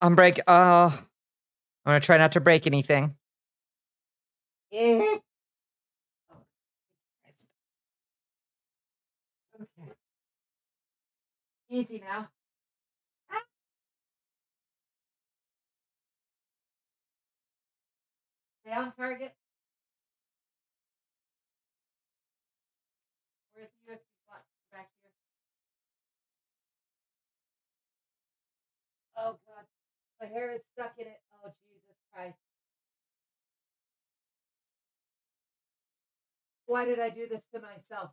I'm gonna try not to break anything. Eh. Oh, Christ. Okay. Easy now. Ah. Stay on target. Where's the USB slot? Back here. Oh God. My hair is stuck in it. Oh Jesus Christ. Why did I do this to myself?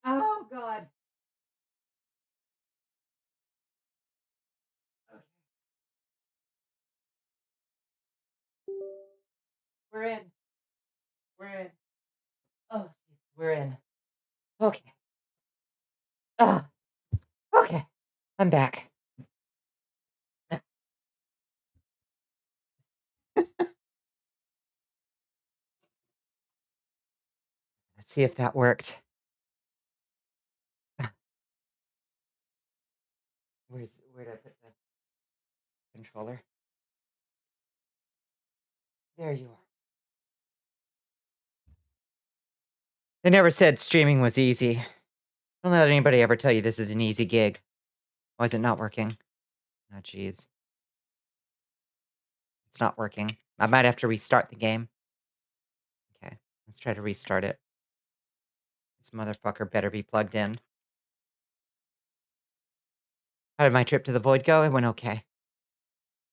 Oh God. Okay. We're in. We're in. Oh, we're in. Okay. Oh, okay. I'm back. Let's see if that worked. Where did I put the controller? There you are. They never said streaming was easy. Don't let anybody ever tell you this is an easy gig. Why is it not working? Oh, jeez. It's not working. I might have to restart the game. Okay, let's try to restart it. This motherfucker better be plugged in. How did my trip to the void go? It went okay.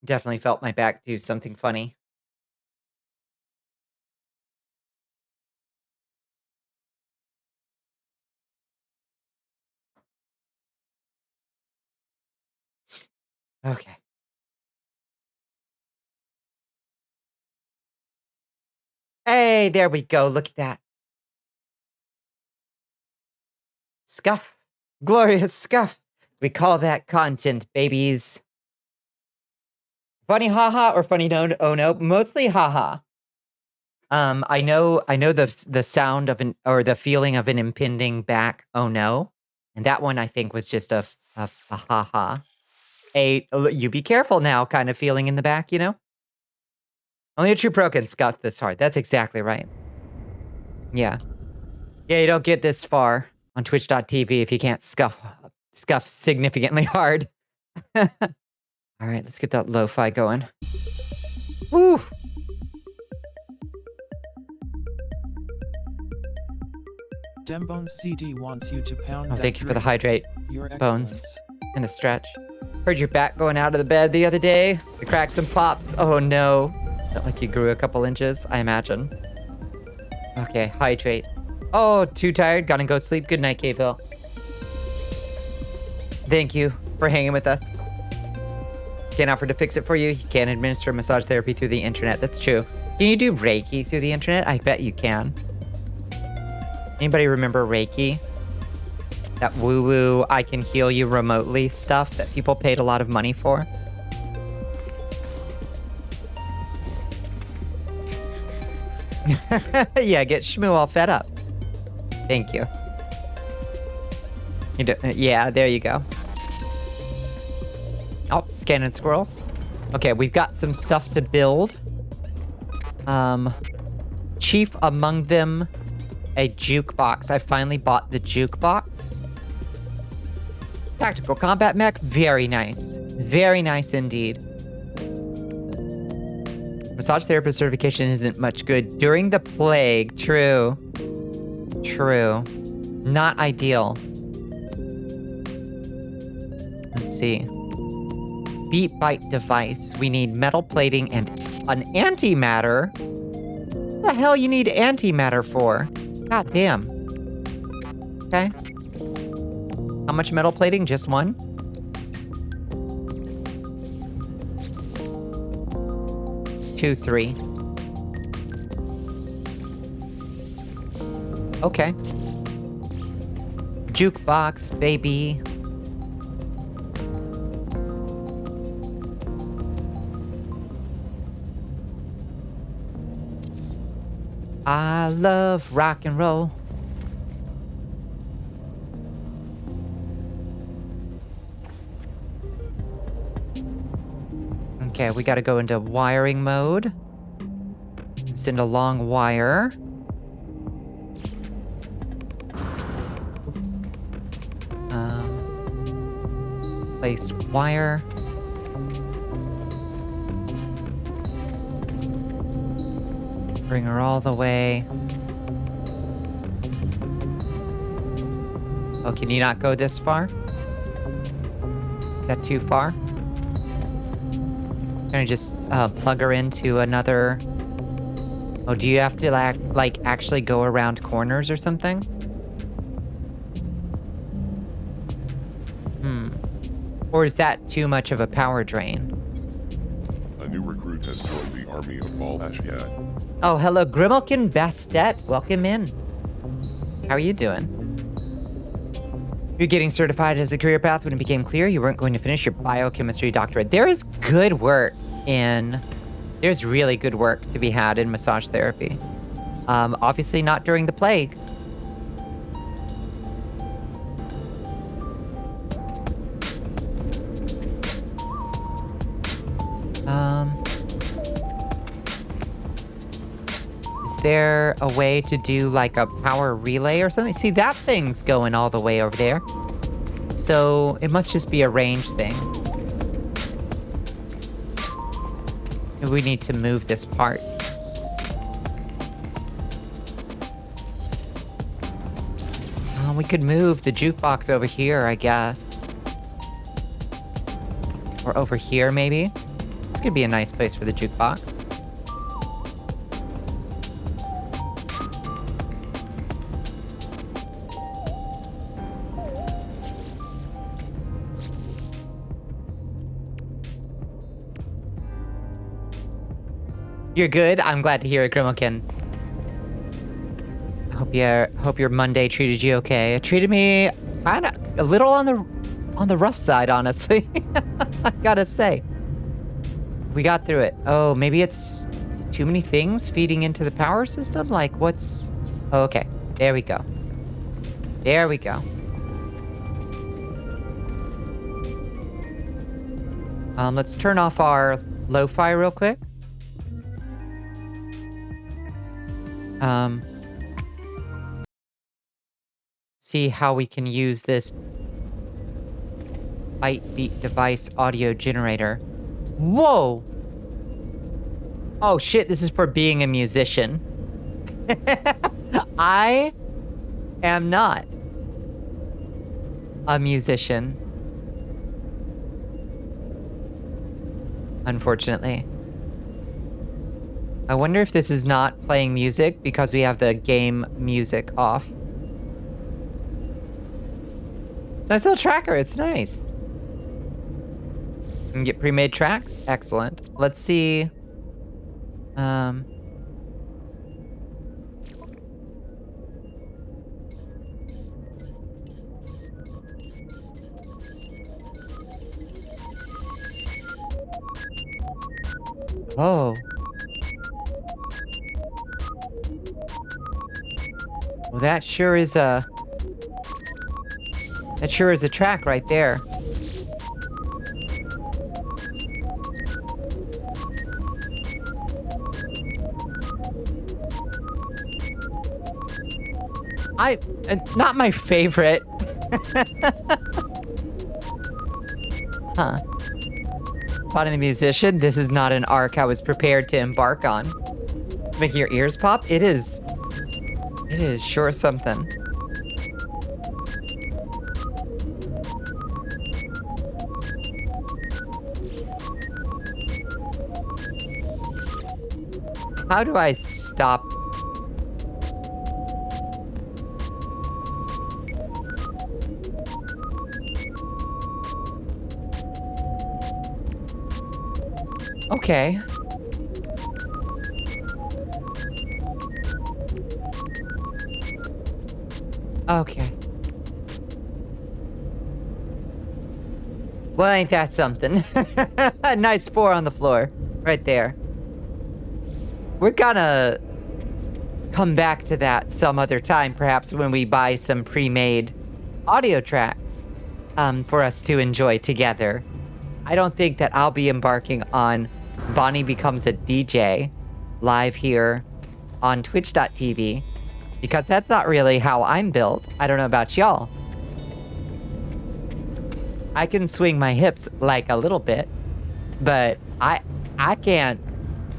Definitely felt my back do something funny. Okay. Hey, there we go. Look at that. Scuff. Glorious scuff. We call that content, babies. Funny haha or funny no oh no? Mostly haha. I know the sound of or the feeling of an impending back oh no. And that one I think was just a haha. You be careful now kind of feeling in the back, you know? Only a true pro can scuff this hard. That's exactly right. Yeah. Yeah, you don't get this far on twitch.tv if you can't scuff significantly hard. All right, let's get that lo-fi going. Woo! Dembones CD wants you to pound Oh, that thank you for the drink. hydrate, Your Bones, excellence. and the stretch. Heard your back going out of the bed the other day. The cracks and pops. Oh no. Felt like you grew a couple inches, I imagine. Okay, hydrate. Oh, too tired? Gotta go sleep. Good night, K-Phil. Thank you for hanging with us. Can't offer to fix it for you. You can't administer massage therapy through the internet. That's true. Can you do Reiki through the internet? I bet you can. Anybody remember Reiki? That woo-woo, I can heal you remotely stuff that people paid a lot of money for? Yeah, get Shmoo all fed up. Thank you. Yeah, there you go. Oh, scanning squirrels. Okay, we've got some stuff to build. Chief among them, a jukebox. I finally bought the jukebox. Tactical combat mech, very nice. Very nice indeed. Massage therapist certification isn't much good during the plague. True. True. Not ideal. Let's see. Beat bite device. We need metal plating and an antimatter. What the hell you need antimatter for? God damn. Okay. How much metal plating? Just one? Two, three. Okay. Jukebox, baby. I love rock and roll. Okay, we gotta go into wiring mode. Send a long wire. Oops. Place wire. Bring her all the way. Oh, can you not go this far? Is that too far? Can I just plug her into another... Oh, do you have to like actually go around corners or something? Or is that too much of a power drain? A new recruit has joined the army of Bal Ashiad. Oh, hello, Grimalkin Bastet. Welcome in. How are you doing? You're getting certified as a career path when it became clear you weren't going to finish your biochemistry doctorate. There is good work in... There's really good work to be had in massage therapy. Obviously not during the plague. Is there a way to do like a power relay or something? See, that thing's going all the way over there. So it must just be a range thing. We need to move this part. We could move the jukebox over here, I guess. Or over here, maybe. This could be a nice place for the jukebox. You're good? I'm glad to hear it, Grimokin. Hope your Monday treated you okay. It treated me kinda a little on the rough side, honestly. I gotta say. We got through it. Oh, maybe it's too many things feeding into the power system? Like, what's... Oh, okay. There we go. There we go. Let's turn off our lo-fi real quick. See how we can use this Byte device audio generator. Whoa! Oh shit, this is for being a musician. I am not a musician. Unfortunately. I wonder if this is not playing music because we have the game music off. It's a nice little tracker, it's nice. You can get pre-made tracks? Excellent. Let's see. Oh. Well, that sure is a track right there. Not my favorite. Huh. Finding the musician, this is not an arc I was prepared to embark on. Making your ears pop? It is sure something. How do I stop? Okay. Okay. Well, ain't that something? A nice spore on the floor. Right there. We're gonna come back to that some other time, perhaps when we buy some pre-made audio tracks for us to enjoy together. I don't think that I'll be embarking on Bonnie Becomes a DJ live here on twitch.tv because that's not really how I'm built. I don't know about y'all. I can swing my hips like a little bit, but I can't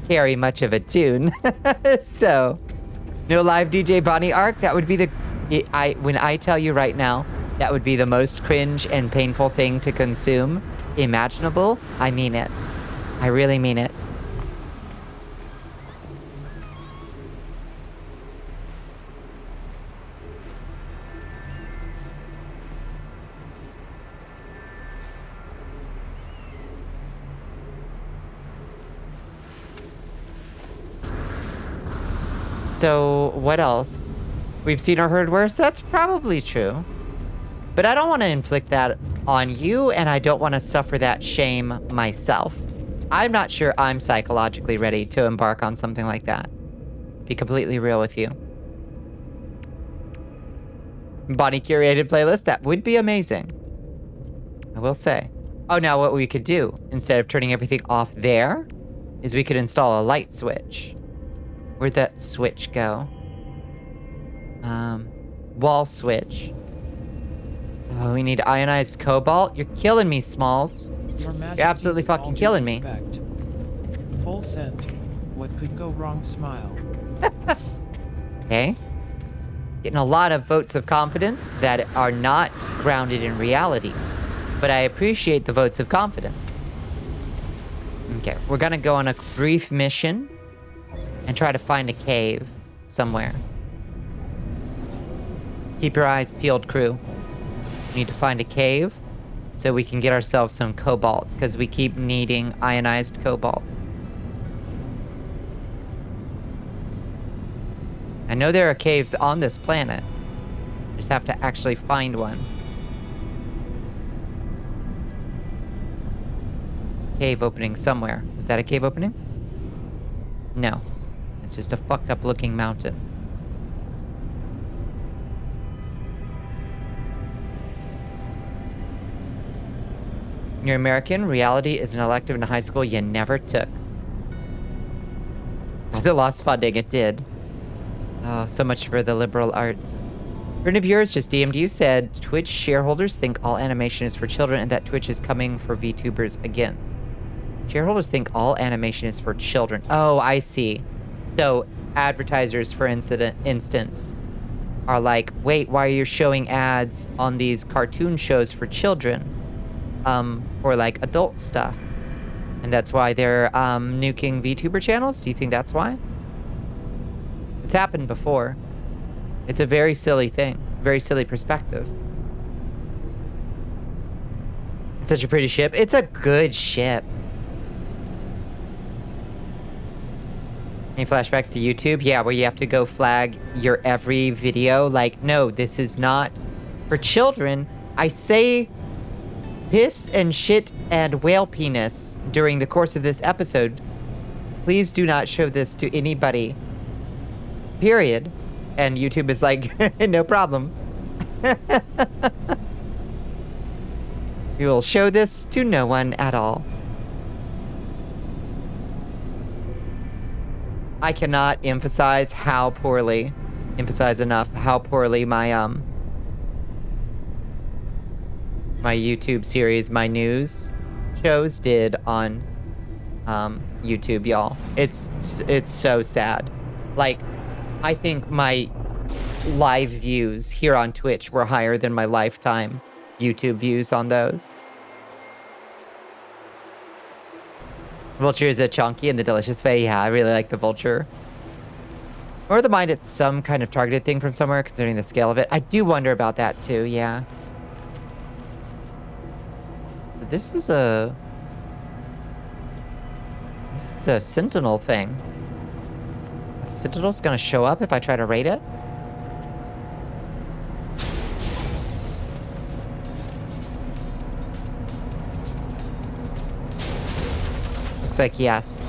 carry much of a tune. So, no live DJ Bonnie arc. That would be when I tell you right now, that would be the most cringe and painful thing to consume imaginable. I mean it. I really mean it. So, what else? We've seen or heard worse? That's probably true. But I don't want to inflict that on you, and I don't want to suffer that shame myself. I'm not sure I'm psychologically ready to embark on something like that. Be completely real with you. Bonnie curated playlist, that would be amazing. I will say. Oh, now what we could do, instead of turning everything off there, is we could install a light switch. Where'd that switch go? Wall switch. Oh, we need ionized cobalt. You're killing me, Smalls. You're absolutely fucking killing me. Full send. What could go wrong? Smile. Okay. Getting a lot of votes of confidence that are not grounded in reality. But I appreciate the votes of confidence. Okay, we're gonna go on a brief mission and try to find a cave somewhere. Keep your eyes peeled, crew. We need to find a cave so we can get ourselves some cobalt because we keep needing ionized cobalt. I know there are caves on this planet. Just have to actually find one. Cave opening somewhere. Is that a cave opening? No. It's just a fucked up looking mountain. You're American. Reality is an elective in high school you never took. It lost funding. It did. Oh, so much for the liberal arts. A friend of yours just DM'd you, said Twitch shareholders think all animation is for children and that Twitch is coming for VTubers again. Shareholders think all animation is for children. Oh, I see. So advertisers, for instance, are like, wait, why are you showing ads on these cartoon shows for children? Or like adult stuff. And that's why they're nuking VTuber channels? Do you think that's why? It's happened before. It's a very silly thing. Very silly perspective. It's such a pretty ship. It's a good ship. Any flashbacks to YouTube? Yeah, where you have to go flag your every video. Like, no, this is not for children. I say piss and shit and whale penis during the course of this episode. Please do not show this to anybody. Period. And YouTube is like, no problem. We will show this to no one at all. I cannot emphasize enough how poorly my my YouTube series, my news shows did on YouTube, y'all. It's so sad. Like, I think my live views here on Twitch were higher than my lifetime YouTube views on those. Vulture is a chunky and the delicious face. Yeah, I really like the vulture. Or the mind, it's some kind of targeted thing from somewhere, considering the scale of it. I do wonder about that too, yeah. This is a sentinel thing. Are the sentinels gonna show up if I try to raid it? Looks like yes.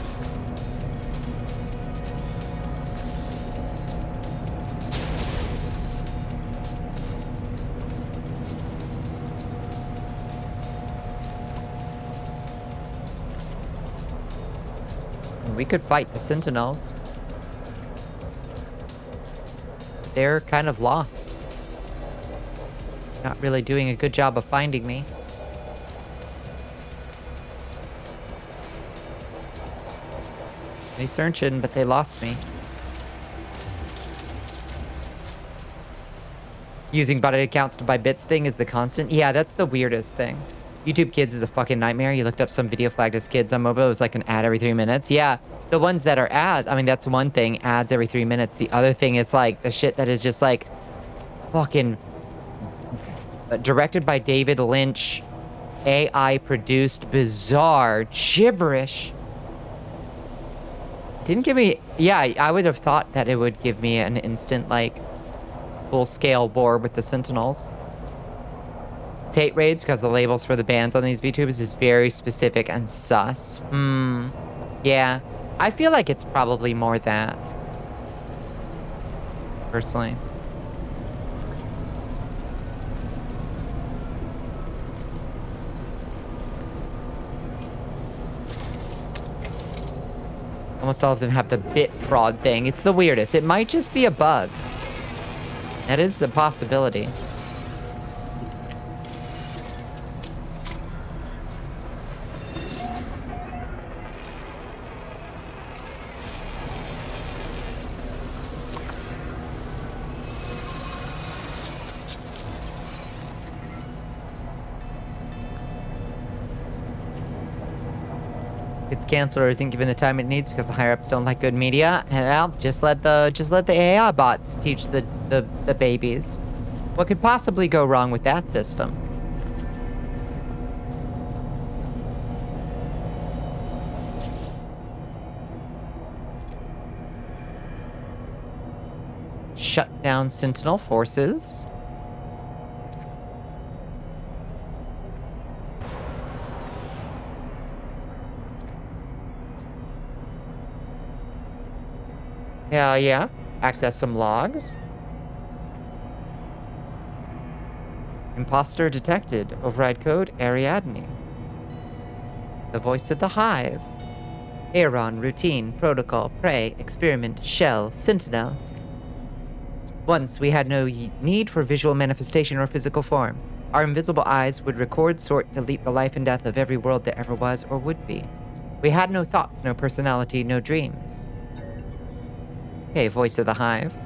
We could fight the sentinels. They're kind of lost. Not really doing a good job of finding me. They searching, but they lost me. Using botted accounts to buy bits thing is the constant. Yeah, that's the weirdest thing. YouTube Kids is a fucking nightmare. You looked up some video flagged as kids on mobile. It was like an ad every 3 minutes. Yeah, the ones that are ads. I mean, that's one thing. Ads every 3 minutes. The other thing is like the shit that is just like fucking directed by David Lynch, AI produced, bizarre gibberish. Didn't give me. Yeah, I would have thought that it would give me an instant like full scale bore with the sentinels. Hate raids because the labels for the bands on these VTubers is very specific and sus. Yeah. I feel like it's probably more that. Personally. Almost all of them have the bit fraud thing. It's the weirdest. It might just be a bug. That is a possibility. It's canceled or isn't given the time it needs because the higher ups don't like good media. And well, just let the AI bots teach the babies. What could possibly go wrong with that system? shut down Sentinel forces. Hell yeah. Access some logs. Imposter detected. Override code Ariadne. The voice of the hive. Aaron, routine, protocol, prey, experiment, shell, sentinel. Once we had no need for visual manifestation or physical form. Our invisible eyes would record, sort, delete the life and death of every world that ever was or would be. We had no thoughts, no personality, no dreams. Okay, voice of the hive.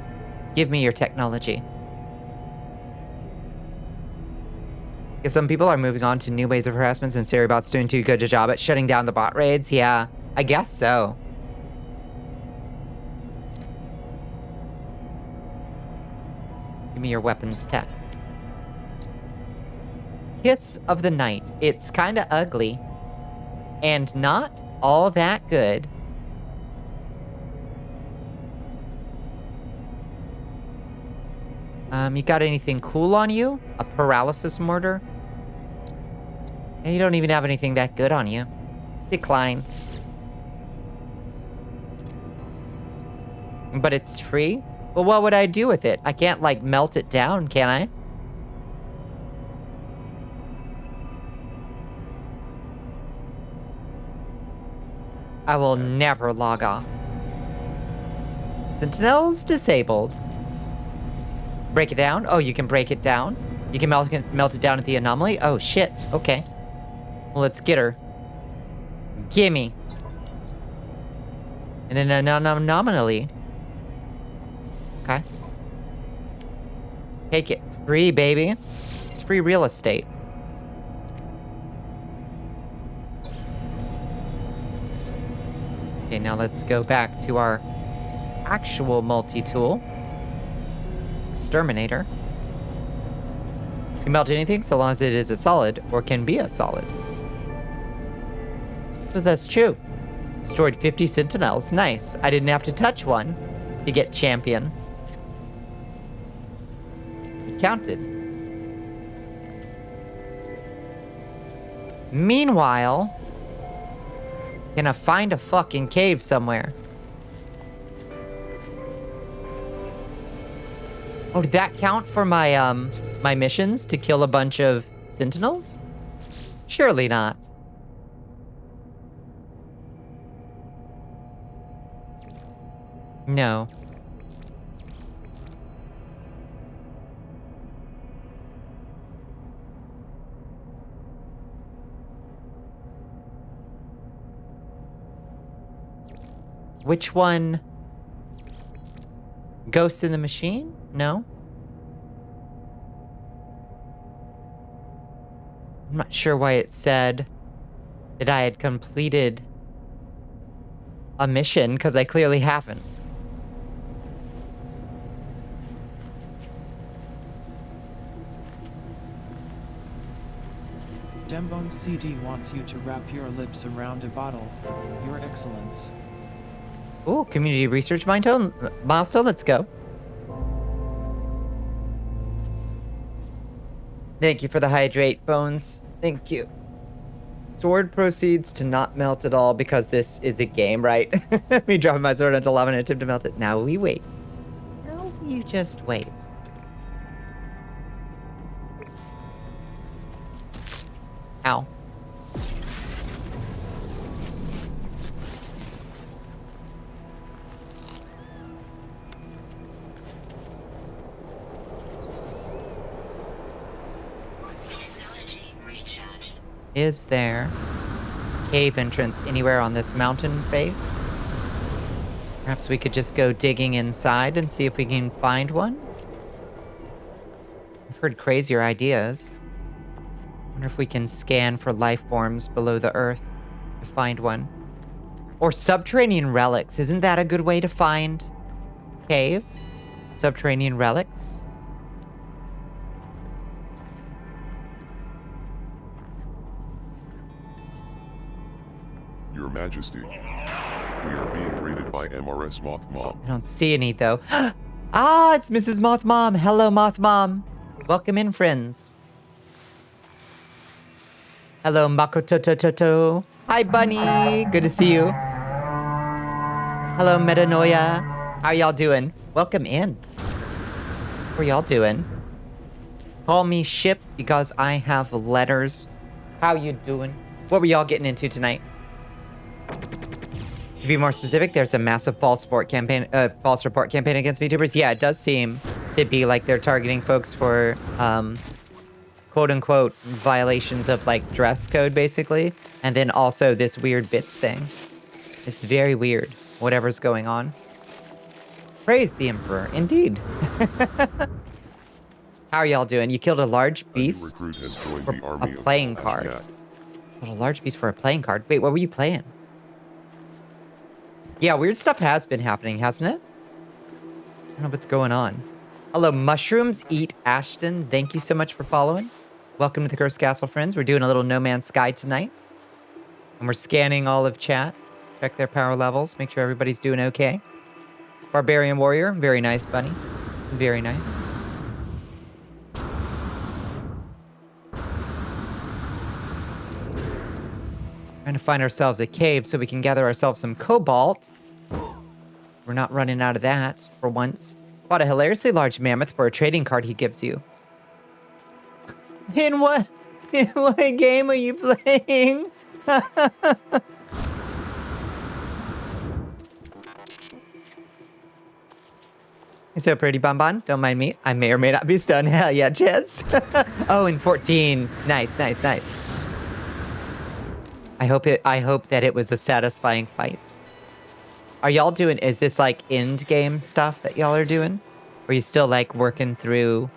Give me your technology. Because some people are moving on to new ways of harassment since Seribot's doing too good a job at shutting down the bot raids. Yeah, I guess so. Give me your weapons tech. Kiss of the Night. It's kind of ugly. And not all that good. You got anything cool on you? A paralysis mortar? And you don't even have anything that good on you. Decline. But it's free? Well, what would I do with it? I can't, like, melt it down, can I? I will never log off. Sentinels disabled. Break it down? Oh, you can break it down? You can melt it down at the anomaly? Oh, shit. Okay. Well, let's get her. Gimme. And then nominally. Okay. Take it. Free, baby. It's free real estate. Okay, now let's go back to our actual multi-tool. Exterminator. You can melt anything so long as it is a solid or can be a solid. So that's true. Destroyed 50 sentinels. Nice. I didn't have to touch one to get champion. It counted. Meanwhile, gonna find a fucking cave somewhere. Oh, did that count for my my missions to kill a bunch of sentinels? Surely not. No. Which one? Ghost in the Machine? No? I'm not sure why it said that I had completed a mission, because I clearly haven't. Dembone CD wants you to wrap your lips around a bottle. Your Excellence. Ooh, community research milestone. Let's go. Thank you for the hydrate, Bones. Thank you. Sword proceeds to not melt at all because this is a game, right? Me dropping my sword into lava and attempt to melt it. Now we wait. Now you just wait. Ow. Is there cave entrance anywhere on this mountain face? Perhaps we could just go digging inside and see if we can find one? I've heard crazier ideas. Wonder if we can scan for life forms below the earth to find one. Or subterranean relics. Isn't that a good way to find caves? Subterranean relics? Your Majesty, we are being raided by MRS Moth Mob. I don't see any, though. Ah, it's Mrs. Moth Mom. Hello, Moth Mom. Welcome in, friends. Hello, Makototototo. Hi, Bunny. Good to see you. Hello, Metanoia. How y'all doing? Welcome in. How are y'all doing? Call me Ship because I have letters. How you doing? What were y'all getting into tonight? To be more specific, there's a massive false report campaign against VTubers. Yeah, it does seem to be like they're targeting folks for quote-unquote violations of like dress code, basically, and then also this weird bits thing. It's very weird, whatever's going on. Praise the Emperor, indeed. How are y'all doing? You killed a large beast A new recruit has joined for the army a of playing Ball card. Ashgat. Killed a large beast for a playing card. Wait, what were you playing? Yeah, weird stuff has been happening, hasn't it? I don't know what's going on. Hello, Mushrooms Eat Ashton. Thank you so much for following. Welcome to the Cursed Castle, friends. We're doing a little No Man's Sky tonight. And we're scanning all of chat. Check their power levels. Make sure everybody's doing okay. Barbarian Warrior. Very nice, Bunny. Very nice. Trying to find ourselves a cave so we can gather ourselves some cobalt. We're not running out of that for once. Bought a hilariously large mammoth for a trading card he gives you. In what game are you playing? So pretty, Bonbon. Don't mind me. I may or may not be stunned. Hell yeah, Jets. Oh, and 14. Nice, nice, nice. I hope that it was a satisfying fight. Are y'all doing, is this like end game stuff that y'all are doing? Or are you still like working through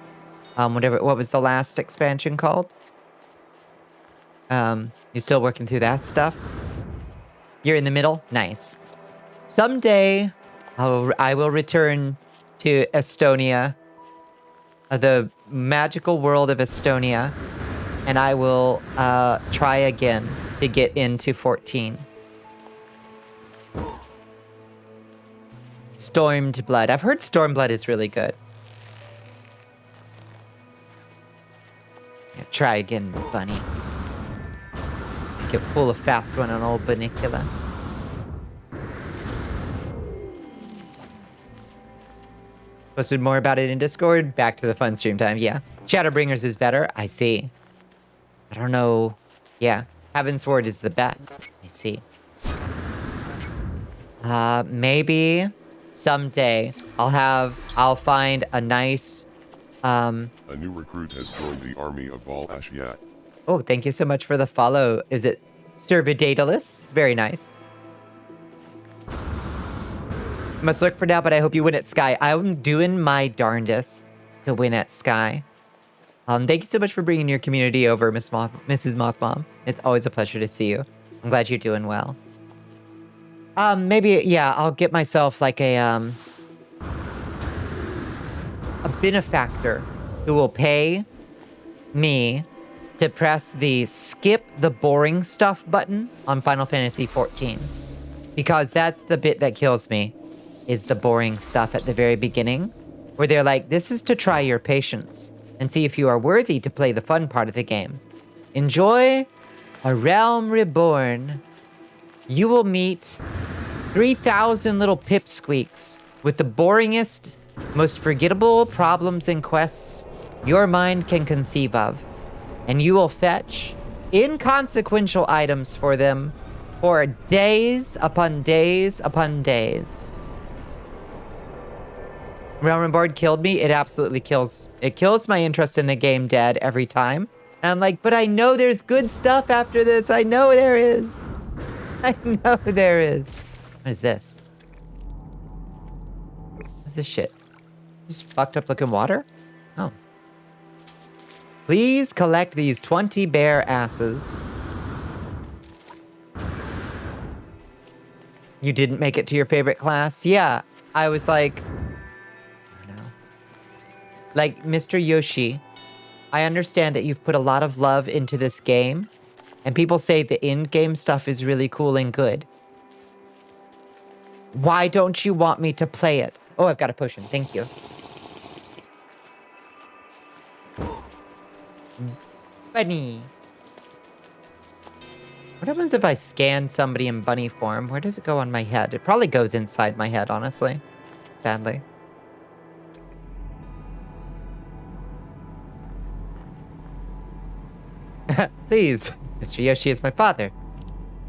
what was the last expansion called? You still working through that stuff? You're in the middle? Nice. Someday I will return to Estonia, the magical world of Estonia, and I will try again to get into 14. Stormed Blood. I've heard Stormed Blood is really good. Yeah, try again, Bunny. Get pull a fast one on old Bonnicula. Posted more about it in Discord. Back to the fun stream time. Yeah. Shadowbringers is better. I see. I don't know. Yeah. Heavensward is the best. I see. Maybe someday I'll find a nice, A new recruit has joined the army of Ball Ashgat. Oh, thank you so much for the follow. Is it Servidatalis? Very nice. Must look for now, but I hope you win at Sky. I'm doing my darndest to win at Sky. Thank you so much for bringing your community over, Mrs. Mothbomb. It's always a pleasure to see you. I'm glad you're doing well. Maybe, yeah, I'll get myself like a benefactor who will pay me to press the skip the boring stuff button on Final Fantasy XIV. Because that's the bit that kills me, is the boring stuff at the very beginning, where they're like, this is to try your patience and see if you are worthy to play the fun part of the game. Enjoy A Realm Reborn. You will meet 3,000 little pipsqueaks with the boringest, most forgettable problems and quests your mind can conceive of. And you will fetch inconsequential items for them for days upon days upon days. Realm Reborn killed me. It absolutely kills. It kills my interest in the game dead every time. And I'm like, but I know there's good stuff after this. I know there is. I know there is. What is this? What's this shit? Just fucked up looking water? Oh. Please collect these 20 bear asses. You didn't make it to your favorite class? Yeah. I was like, like, Mr. Yoshi, I understand that you've put a lot of love into this game, and people say the in-game stuff is really cool and good. Why don't you want me to play it? Oh, I've got a potion. Thank you. Bunny. What happens if I scan somebody in bunny form? Where does it go on my head? It probably goes inside my head, honestly. Sadly. Please, Mr. Yoshi is my father.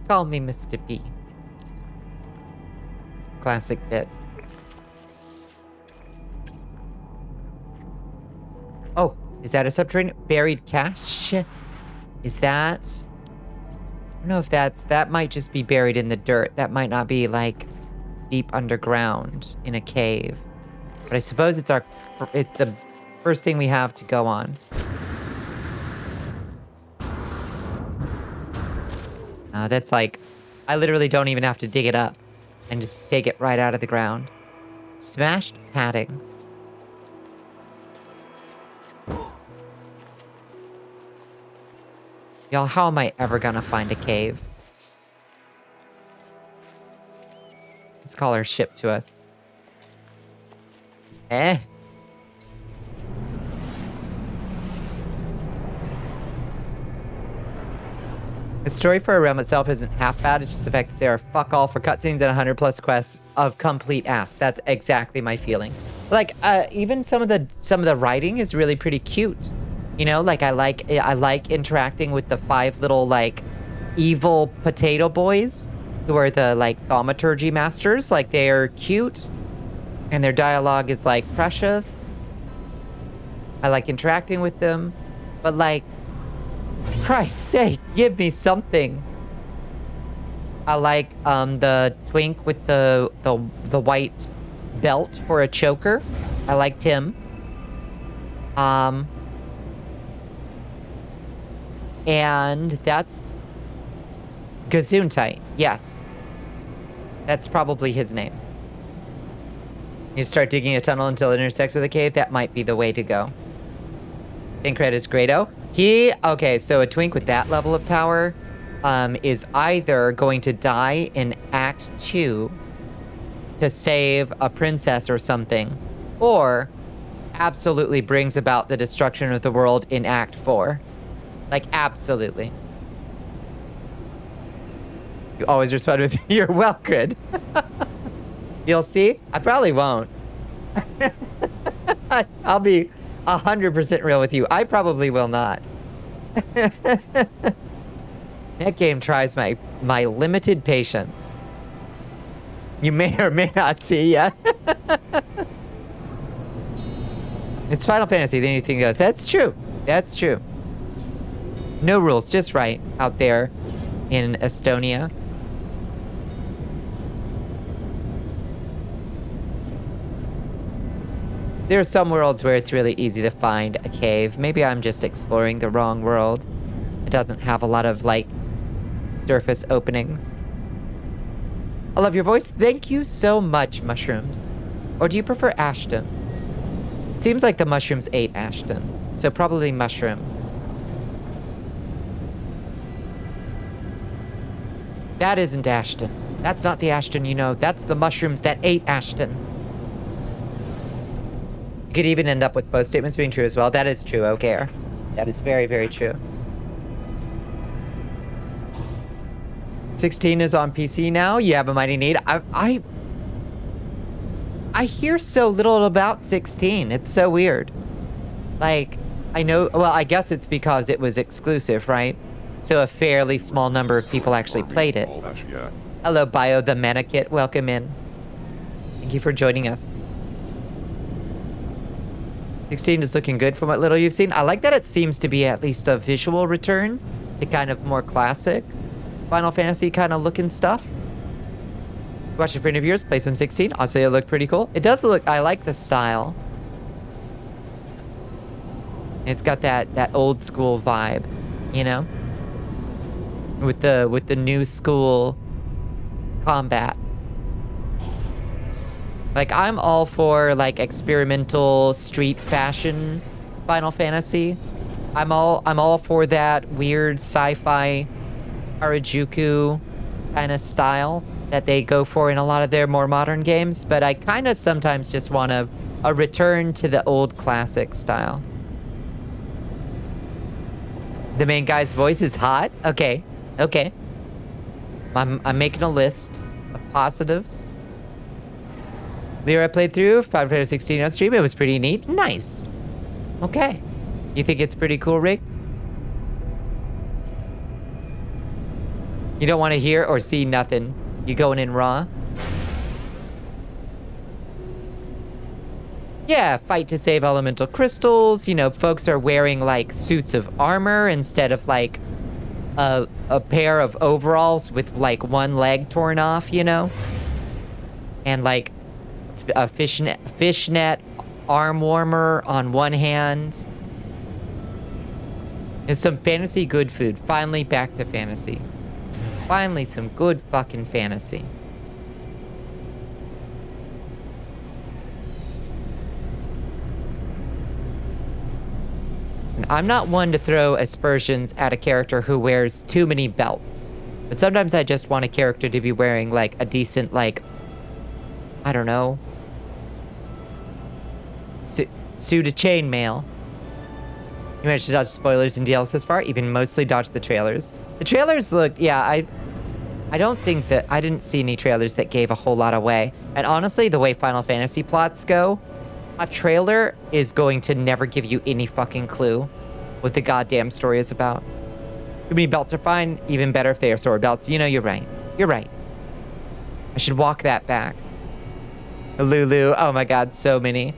Call me Mr. B. Classic bit. Oh, is that a subterranean buried cache? Is that... I don't know if that might just be buried in the dirt. That might not be like deep underground in a cave. But I suppose it's the first thing we have to go on. That's like, I literally don't even have to dig it up and just take it right out of the ground. Smashed padding. Y'all, how am I ever gonna find a cave? Let's call our ship to us. Eh? The story for a realm itself isn't half bad, it's just the fact that there are fuck all for cutscenes and 100 plus quests of complete ass. That's exactly my feeling. Like, even some of the writing is really pretty cute. You know, like I like interacting with the 5 little like evil potato boys who are the like thaumaturgy masters. Like they're cute and their dialogue is like precious. I like interacting with them, but like, for Christ's sake, give me something. I like the twink with the white belt for a choker. I liked him. And that's Gesundheit. Yes. That's probably his name. You start digging a tunnel until it intersects with a cave. That might be the way to go. Incred is Grado. Okay, so a twink with that level of power is either going to die in Act 2 to save a princess or something, or absolutely brings about the destruction of the world in Act 4. Like, absolutely. You always respond with, you're welcome. You'll see? I probably won't. I'll be 100% real with you. I probably will not. That game tries my limited patience. You may or may not see yet. It's Final Fantasy, then anything goes. That's true. That's true. No rules, just right out there in Estonia. There are some worlds where it's really easy to find a cave. Maybe I'm just exploring the wrong world. It doesn't have a lot of, like, surface openings. I love your voice. Thank you so much, Mushrooms. Or do you prefer Ashton? It seems like the mushrooms ate Ashton, so probably Mushrooms. That isn't Ashton. That's not the Ashton you know. That's the mushrooms that ate Ashton. You could even end up with both statements being true as well. That is true, okay. That is very, very true. 16 is on PC now. You have a mighty need. I hear so little about 16. It's so weird. Like, I know, well, I guess it's because it was exclusive, right? So a fairly small number of people actually played it. Hello, Bio the Manakit. Welcome in. Thank you for joining us. 16 is looking good from what little you've seen. I like that it seems to be at least a visual return to kind of more classic Final Fantasy kind of looking stuff. Watch a friend of yours play some 16. I'll say it looked pretty cool. It does look, I like the style. It's got that old school vibe, you know? With the new school combat. Like, I'm all for, like, experimental street fashion Final Fantasy. I'm all for that weird sci-fi Harajuku kind of style. that they go for in a lot of their more modern games, but I kind of sometimes just want a return to the old classic style. The main guy's voice is hot? Okay. Okay. I'm making a list of positives. Lyra played through 516 on stream. It was pretty neat. Nice. Okay. You think it's pretty cool, Rick? You don't want to hear or see nothing. You going in raw? Yeah, fight to save elemental crystals. You know, folks are wearing like suits of armor instead of like a pair of overalls with like one leg torn off, you know? And like a fishnet arm warmer on one hand. And some fantasy good food. Finally back to fantasy. Finally some good fucking fantasy. I'm not one to throw aspersions at a character who wears too many belts. But sometimes I just want a character to be wearing, like, a decent, like, I don't know, suit of chainmail. You managed to dodge spoilers and DLs this far, even mostly dodged the trailers. The trailers look, yeah, I don't think that, I didn't see any trailers that gave a whole lot away. And honestly, the way Final Fantasy plots go, a trailer is going to never give you any fucking clue what the goddamn story is about. Too many belts are fine, even better if they are sword belts. You know, you're right. You're right. I should walk that back. Lulu, oh my god, so many.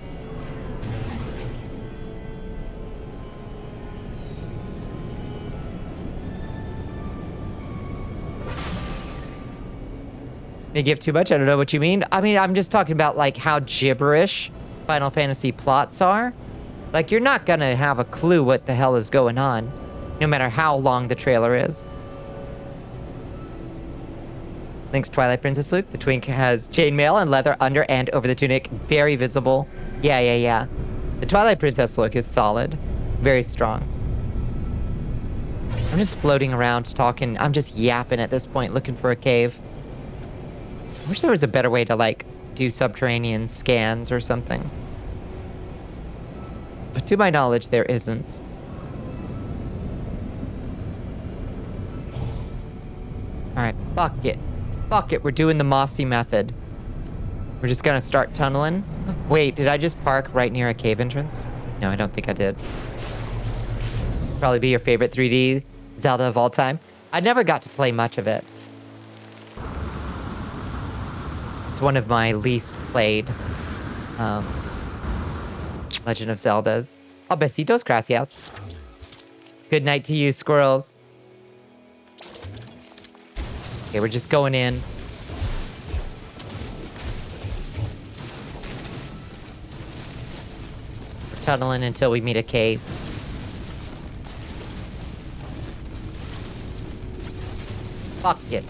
They give too much? I don't know what you mean. I mean, I'm just talking about like how gibberish Final Fantasy plots are. Like, you're not gonna have a clue what the hell is going on, no matter how long the trailer is. Thanks, Twilight Princess Luke. The twink has chainmail and leather under and over the tunic. Very visible. Yeah. The Twilight Princess look is solid. Very strong. I'm just floating around talking. I'm just yapping at this point, looking for a cave. I wish there was a better way to, like, do subterranean scans or something. But to my knowledge, there isn't. Alright, fuck it. Fuck it, we're doing the Mossy method. We're just gonna start tunneling. Wait, did I just park right near a cave entrance? No, I don't think I did. Probably be your favorite 3D Zelda of all time. I never got to play much of it. It's one of my least played Legend of Zeldas. Oh, besitos, gracias. Good night to you, squirrels. Okay, we're just going in. We're tunneling until we meet a cave. Fuck it.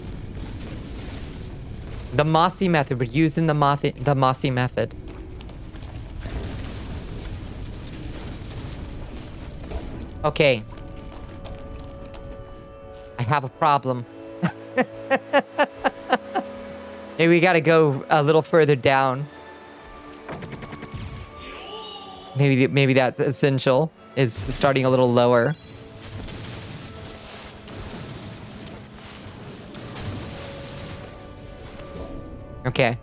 The Mossy method. We're using the Mossy method. Okay. I have a problem. Maybe we gotta go a little further down. Maybe that's essential. Is starting a little lower. Okay.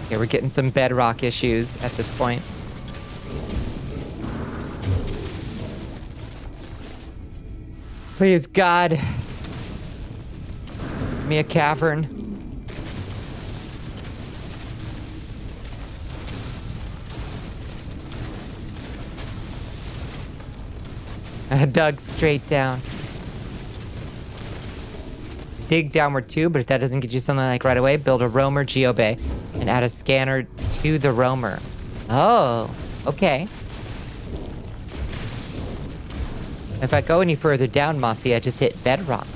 Okay, we're getting some bedrock issues at this point. Please, God. Give me a cavern. I dug straight down. Dig downward too, but if that doesn't get you something like right away, build a roamer geobay and add a scanner to the roamer. Oh, okay. If I go any further down, Mossy, I just hit bedrock.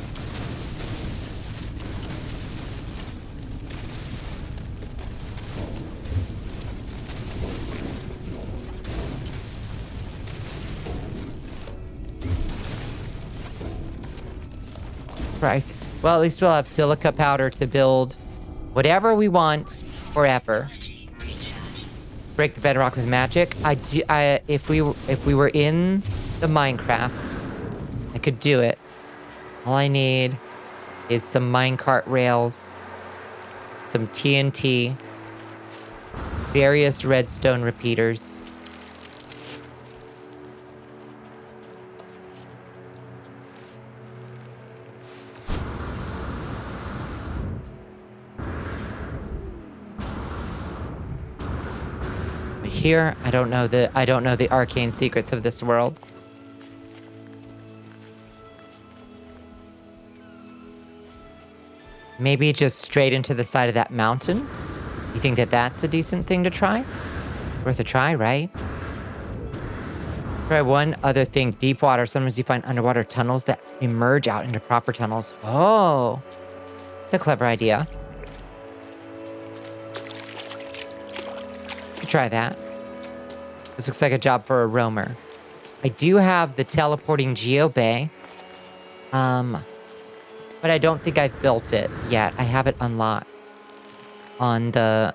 Christ. Well, at least we'll have silica powder to build whatever we want forever. Break the bedrock with magic. If we were in the Minecraft, I could do it. All I need is some minecart rails, some TNT, various redstone repeaters. But here, I don't know the arcane secrets of this world. Maybe just straight into the side of that mountain? You think that that's a decent thing to try? Worth a try, right? Try one other thing. Deep water. Sometimes you find underwater tunnels that emerge out into proper tunnels. Oh. It's a clever idea. Could try that. This looks like a job for a roamer. I do have the teleporting geobay. But I don't think I've built it yet. I have it unlocked on the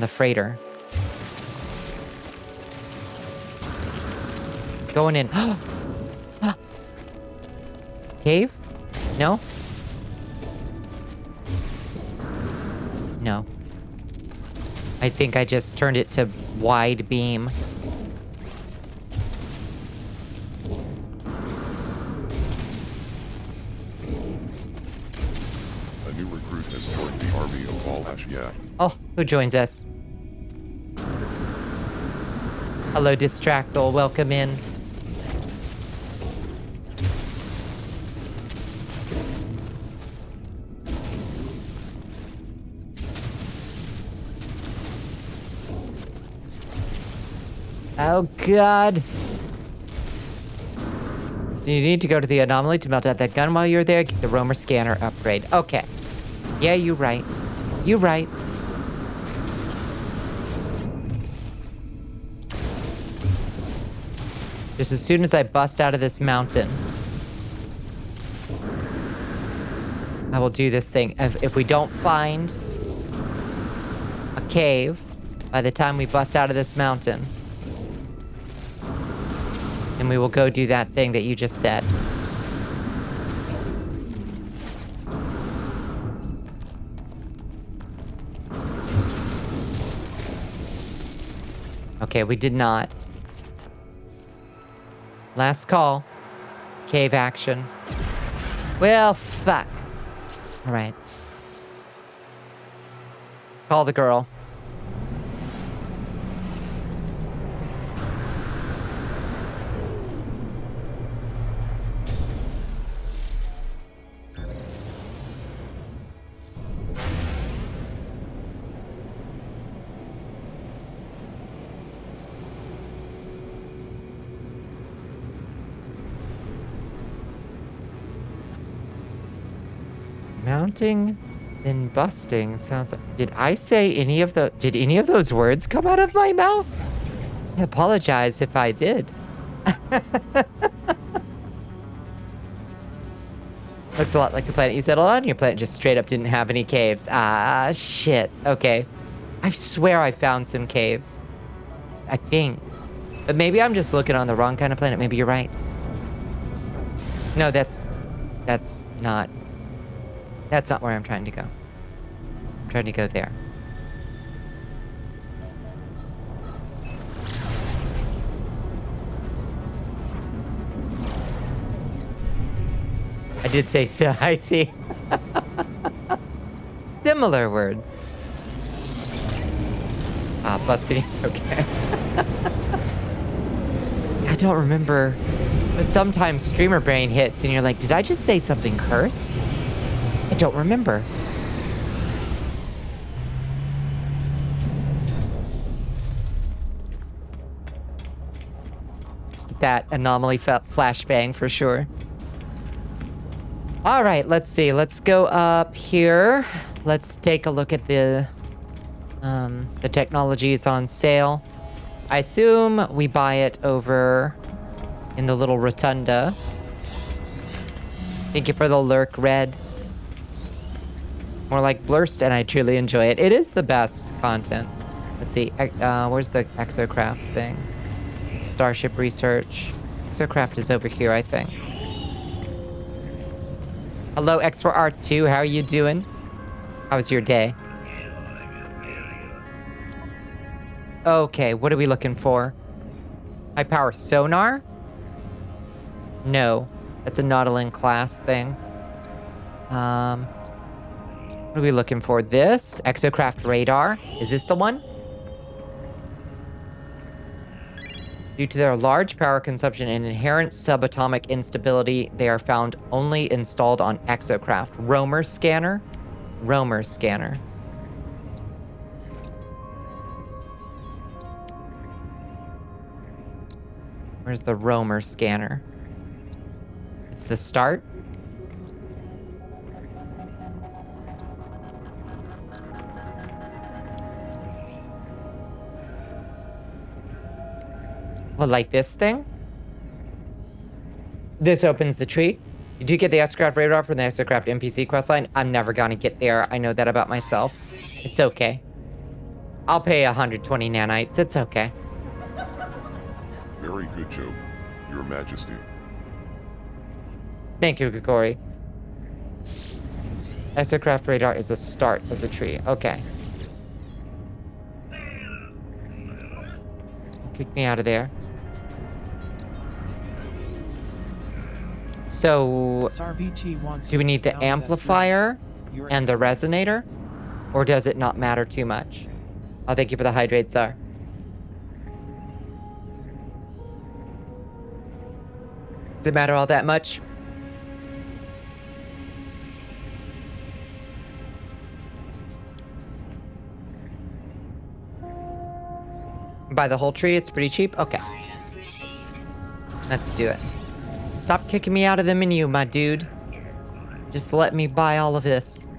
freighter. Going in. Cave? No? No. I think I just turned it to wide beam. A new recruit has joined the army of Valhashia. Oh, who joins us? Hello, Distractal. Welcome in. Oh, God. You need to go to the anomaly to melt out that gun while you're there. Get the roamer scanner upgrade. Okay. Yeah, you're right. You're right. Just as soon as I bust out of this mountain, I will do this thing. If we don't find a cave by the time we bust out of this mountain, then we will go do that thing that you just said. Okay, we did not. Last call. Cave action. Well, fuck. All right. Call the girl. Mounting, then busting sounds like... Did any of those words come out of my mouth? I apologize if I did. Looks a lot like the planet you settled on. Your planet just straight up didn't have any caves. Ah, shit. Okay. I swear I found some caves. I think. But maybe I'm just looking on the wrong kind of planet. Maybe you're right. No, that's not... That's not where I'm trying to go. I'm trying to go there. I did say so. I see. Similar words. Ah, busting. Okay. I don't remember. But sometimes streamer brain hits and you're like, did I just say something cursed? I don't remember. That anomaly flashbang for sure. All right, let's see. Let's go up here. Let's take a look at the technology is on sale. I assume we buy it over in the little rotunda. Thank you for the lurk, Red. More like Blurst, and I truly enjoy it. It is the best content. Let's see. Where's the exocraft thing? Starship research. Exocraft is over here, I think. Hello, X4R2. How are you doing? How was your day? Okay, what are we looking for? High power sonar? No, that's a Nautilin class thing. What are we looking for? This? Exocraft radar? Is this the one? Due to their large power consumption and inherent subatomic instability, they are found only installed on exocraft. Roamer scanner? Roamer scanner. Where's the roamer scanner? It's the start? Well, like this thing? This opens the tree. You do get the exocraft radar from the exocraft NPC questline. I'm never gonna get there. I know that about myself. It's okay. I'll pay 120 nanites. It's okay. Very good joke, Your Majesty. Thank you, Grigori. Exocraft radar is the start of the tree. Okay. Kick me out of there. So, SRVT wants do we need the you to know that amplifier you're and the resonator? Or does it not matter too much? Oh, thank you for the hydrate, Tsar. Does it matter all that much? Buy the whole tree, it's pretty cheap? Okay. Let's do it. Stop kicking me out of the menu, my dude. Just let me buy all of this.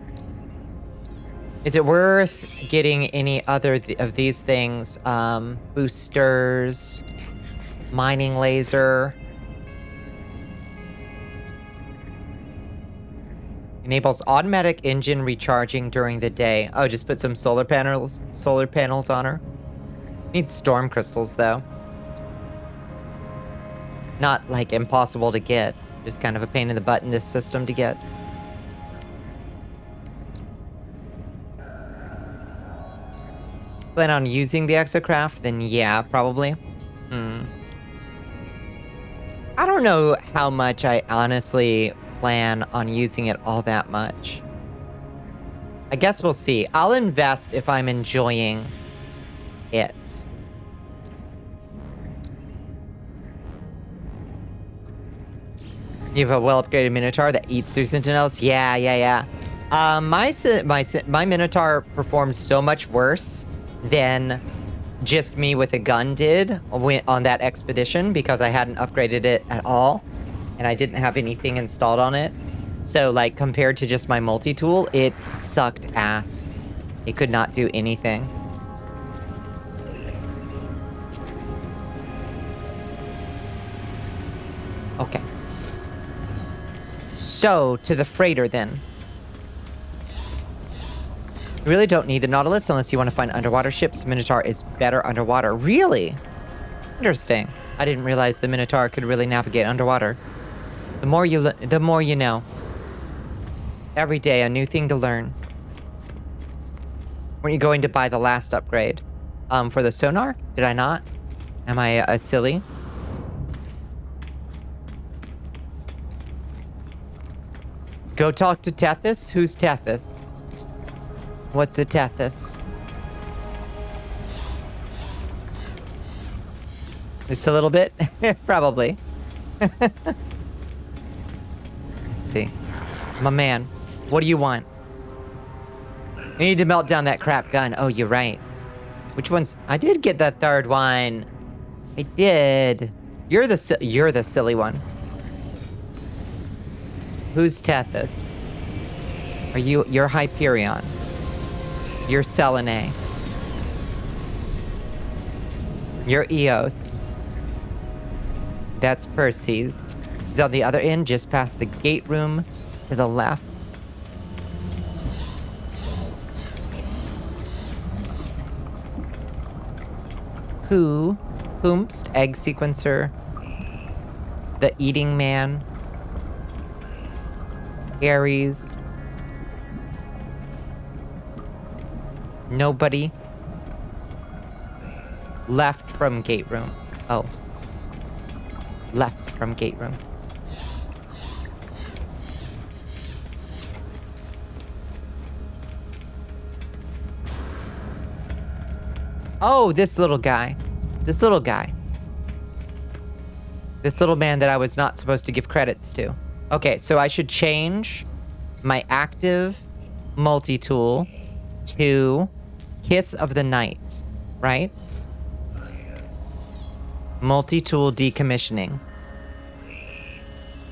Is it worth getting any other of these things? Boosters, mining laser. Enables automatic engine recharging during the day. Oh, just put some solar panels on her. Need storm crystals though. Not like impossible to get, just kind of a pain in the butt in this system to get. Plan on using the exocraft? Then yeah, probably. I don't know how much I honestly plan on using it all that much. I guess we'll see. I'll invest if I'm enjoying it. You have a well-upgraded Minotaur that eats through Sentinels? Yeah. My Minotaur performed so much worse than just me with a gun did on that expedition because I hadn't upgraded it at all and I didn't have anything installed on it. So, like, compared to just my multi-tool, it sucked ass. It could not do anything. Okay. So, to the freighter then. You really don't need the Nautilus unless you want to find underwater ships. Minotaur is better underwater. Really? Interesting. I didn't realize the Minotaur could really navigate underwater. The more you know. Every day, a new thing to learn. Weren't you going to buy the last upgrade? For the sonar? Did I not? Am I silly? Go talk to Tethys? Who's Tethys? What's a Tethys? Just a little bit? Probably. Let's see. My man, what do you want? I need to melt down that crap gun. Oh, you're right. Which one's... I did get the third one. I did. You're the silly one. Who's Tethys? You're Hyperion. You're Selene. You're Eos. That's Perseus. He's on the other end, just past the gate room to the left. Whomst, egg sequencer, the eating man, Aries, nobody, left from gate room. Oh, left from gate room. Oh, this little guy. This little guy. This little man that I was not supposed to give credits to. Okay, so I should change my active multi-tool to Kiss of the Night, right? Multi-tool decommissioning.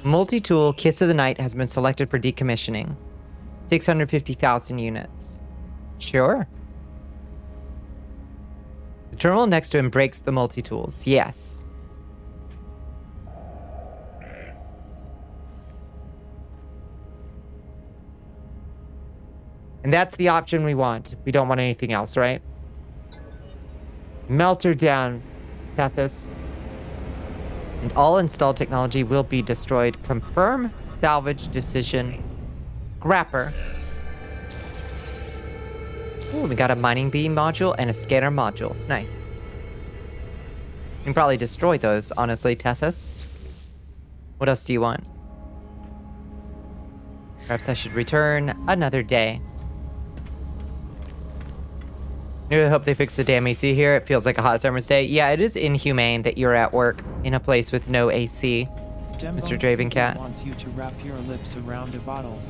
Multi-tool Kiss of the Night has been selected for decommissioning. 650,000 units. Sure. The terminal next to him breaks the multi-tools. Yes. And that's the option we want. We don't want anything else, right? Melt her down, Tethys. And all installed technology will be destroyed. Confirm salvage decision. Scrapper. Ooh, we got a mining beam module and a scanner module. Nice. You can probably destroy those, honestly, Tethys. What else do you want? Perhaps I should return another day. I really hope they fix the damn AC here. It feels like a hot summer's day. Yeah, it is inhumane that you're at work in a place with no AC, Mr. Draven Cat. Wants you to wrap your lips around a bottle.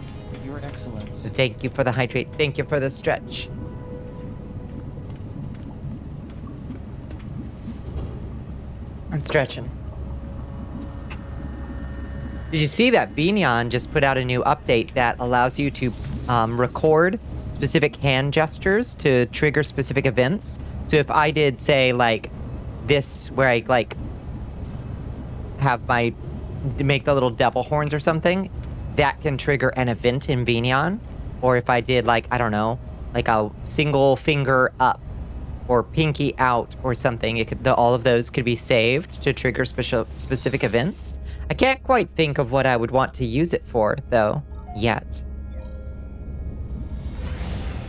Your Excellence. Thank you for the hydrate. Thank you for the stretch. I'm stretching. Did you see that Vignon just put out a new update that allows you to record specific hand gestures to trigger specific events? So if I did, say, like, this, where I, like, have my, make the little devil horns or something, that can trigger an event in Vignon. Or if I did, like, I don't know, like a single finger up or pinky out or something, it could, all of those could be saved to trigger specific events. I can't quite think of what I would want to use it for, though, yet.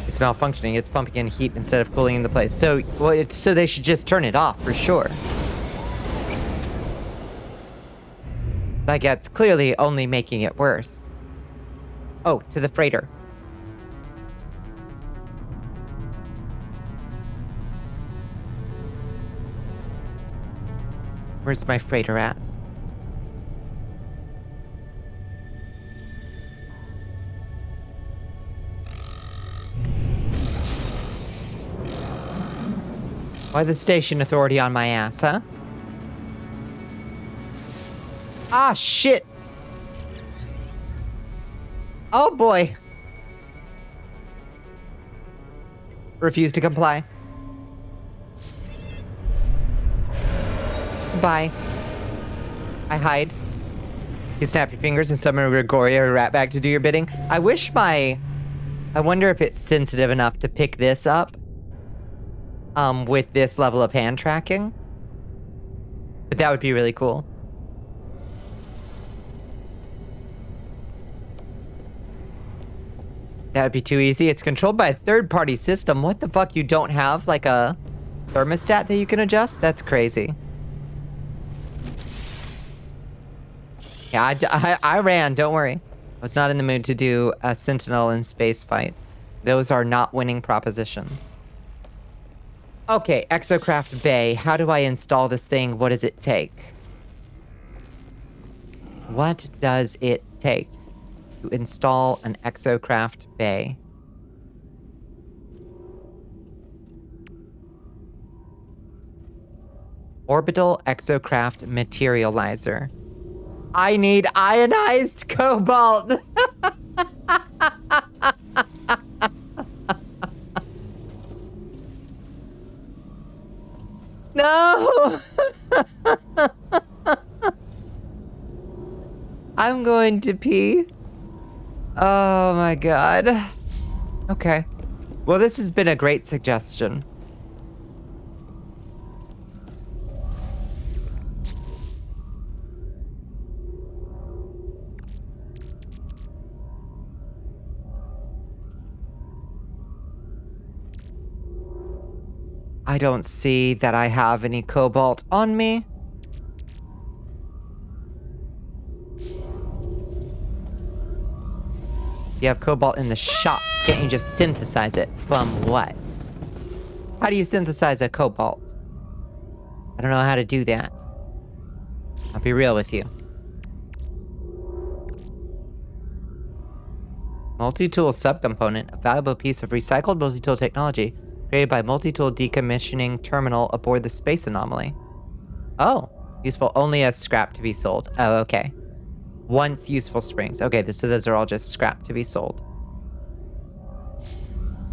It's malfunctioning. It's pumping in heat instead of cooling in the place. So, well, so they should just turn it off for sure. Like, it's clearly only making it worse. Oh, to the freighter. Where's my freighter at? Why the station authority on my ass, huh? Ah, shit! Oh, boy. Refuse to comply. Bye. I hide. You snap your fingers and summon Gregoria or Ratbag to do your bidding. I wish my... I wonder if it's sensitive enough to pick this up. With this level of hand tracking. But that would be really cool. That would be too easy. It's controlled by a third-party system. What the fuck? You don't have, like, a thermostat that you can adjust? That's crazy. Yeah, I ran. Don't worry. I was not in the mood to do a Sentinel in space fight. Those are not winning propositions. Okay, Exocraft Bay. How do I install this thing? What does it take? What does it take to install an Exocraft Bay? Orbital Exocraft Materializer. I need ionized cobalt! No! going to pee. Oh my god. Okay. Well, this has been a great suggestion. I don't see that I have any cobalt on me. You have cobalt in the shops. Can't you just synthesize it from what? How do you synthesize a cobalt? I don't know how to do that. I'll be real with you. Multi-tool subcomponent, a valuable piece of recycled multi-tool technology created by multi-tool decommissioning terminal aboard the space anomaly. Oh, useful only as scrap to be sold. Oh, okay. Once useful springs. Okay, so those are all just scrap to be sold.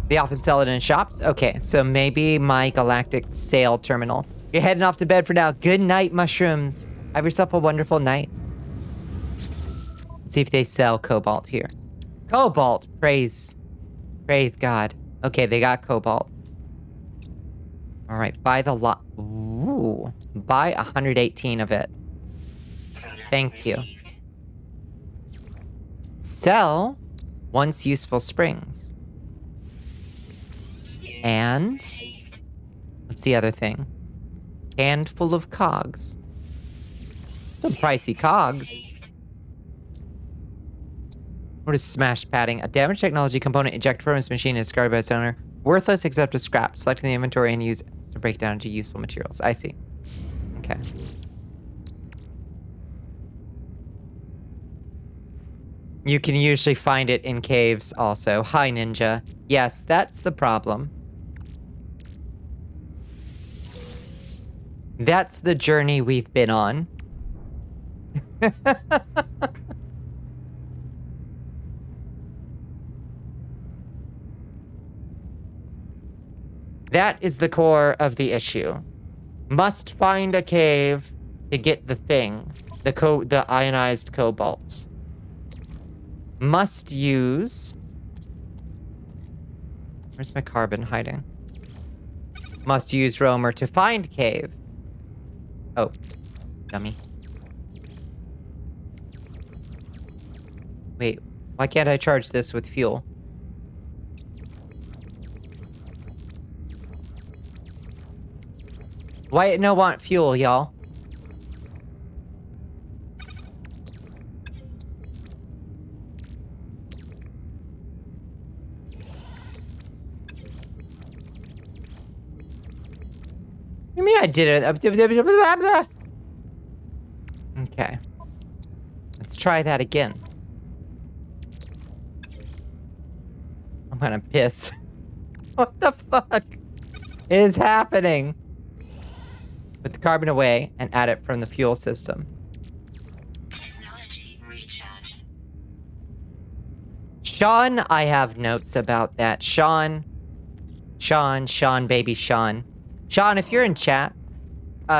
They often sell it in shops? Okay, so maybe my galactic sale terminal. You're heading off to bed for now. Good night, mushrooms. Have yourself a wonderful night. Let's see if they sell cobalt here. Cobalt! Praise God. Okay, they got cobalt. Alright, buy the lot. Ooh. Buy 118 of it. Thank you. Sell once useful springs. And what's the other thing? Handful of cogs. Some pricey cogs. What is smash padding? A damaged technology component ejected from its machine is discarded by its owner. Worthless except as scrap. Select the inventory and use to break down into useful materials. I see. Okay. You can usually find it in caves also. Hi, Ninja. Yes, that's the problem. That's the journey we've been on. That is the core of the issue. Must find a cave to get the thing. The ionized cobalt. Must use... Where's my carbon hiding? Must use roamer to find cave. Oh, dummy. Wait, why can't I charge this with fuel? Why it no want fuel, y'all? I mean, I did it. Okay. Let's try that again. I'm gonna piss. What the fuck is happening? Put the carbon away and add it from the fuel system. Technology recharge. Sean, I have notes about that. Sean, baby Sean. Sean, if you're in chat,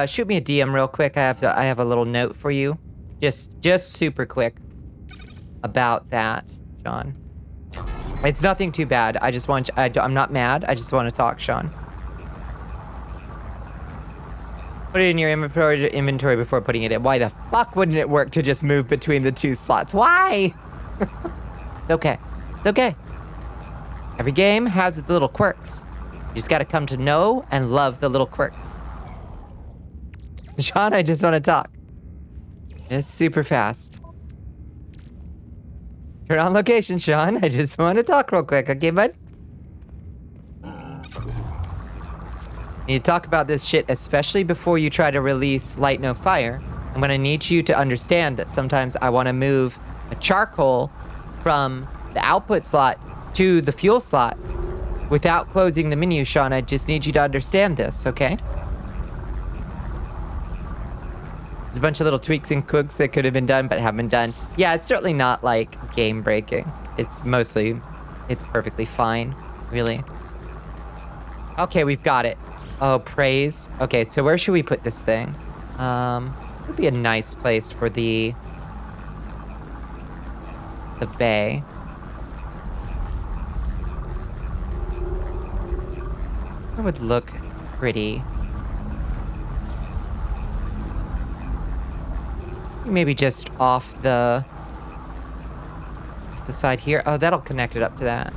shoot me a DM real quick. I have a little note for you. Just super quick about that, Sean. It's nothing too bad. I just want I'm not mad. I just want to talk, Sean. Put it in your inventory before putting it in. Why the fuck wouldn't it work to just move between the two slots? Why? It's okay. It's okay. Every game has its little quirks. You just gotta come to know and love the little quirks. Sean, I just want to talk. It's super fast. Turn on location, Sean. I just want to talk real quick. Okay, bud? Need to talk about this shit, especially before you try to release Light No Fire. I'm gonna need you to understand that sometimes I want to move a charcoal from the output slot to the fuel slot without closing the menu, Sean. I just need you to understand this, okay? There's a bunch of little tweaks and quirks that could have been done but haven't been done. Yeah, it's certainly not like game breaking. It's perfectly fine, really. Okay, we've got it. Oh, praise. Okay, so where should we put this thing? Would be a nice place for the the bay. It would look pretty. Maybe just off the side here. Oh, that'll connect it up to that.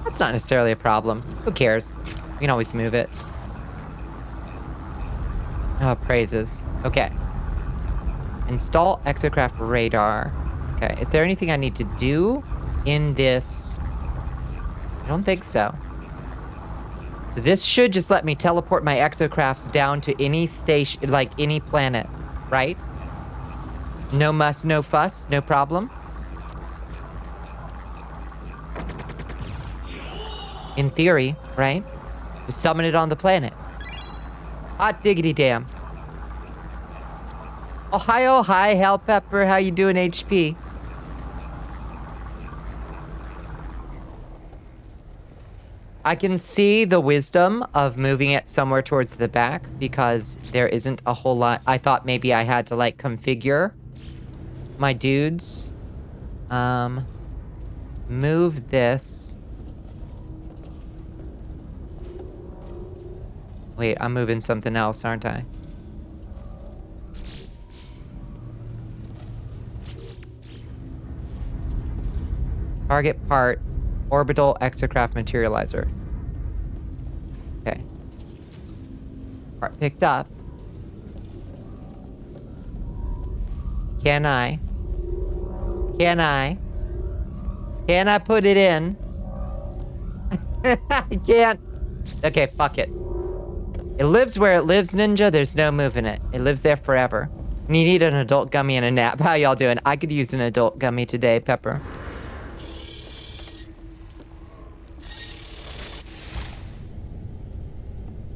That's not necessarily a problem. Who cares? We can always move it. Oh, praises. Okay. Install exocraft radar. Okay, is there anything I need to do in this? I don't think so. So this should just let me teleport my exocrafts down to any station, like any planet, right? No muss, no fuss, no problem. In theory, right? Just summon it on the planet. Hot diggity damn. Oh hi, Hal Pepper. How you doing, HP? I can see the wisdom of moving it somewhere towards the back because there isn't a whole lot. I thought maybe I had to like configure my dudes. Move this. Wait, I'm moving something else, aren't I? Target part, orbital exocraft materializer. Okay. Part picked up. Can I put it in? I can't. Okay, fuck it. It lives where it lives, Ninja. There's no moving it. It lives there forever. You need an adult gummy and a nap. How y'all doing? I could use an adult gummy today, Pepper.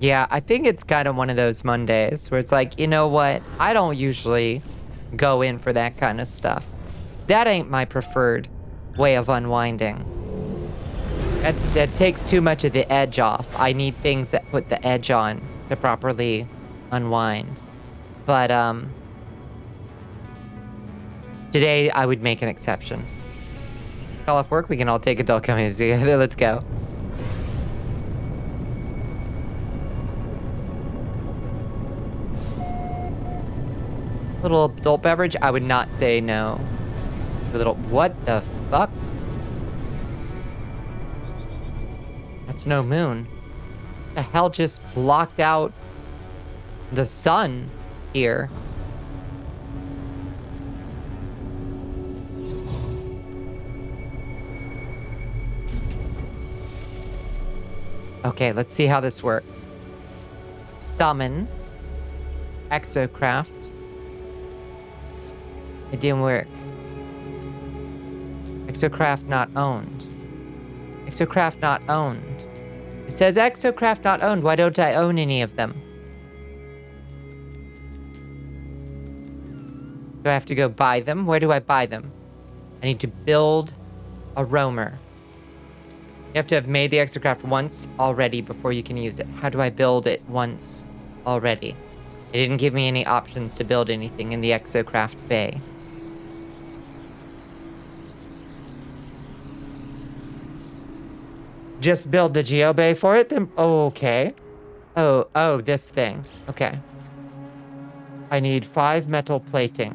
Yeah, I think it's kind of one of those Mondays where it's like, you know what? I don't usually go in for that kind of stuff. That ain't my preferred way of unwinding. That takes too much of the edge off. I need things that put the edge on to properly unwind. But, today I would make an exception. Call off work, we can all take adult gummies together. Let's go. Little adult beverage, I would not say no. A little, what the fuck? That's no moon. The hell just blocked out the sun here? Okay, let's see how this works. Summon. Exocraft. It didn't work. Exocraft not owned. Exocraft not owned. It says exocraft not owned. Why don't I own any of them? Do I have to go buy them? Where do I buy them? I need to build a roamer. You have to have made the exocraft once already before you can use it. How do I build it once already? It didn't give me any options to build anything in the exocraft bay. Just build the geobay for it? Then, oh, okay. Oh, this thing. Okay. I need 5 metal plating.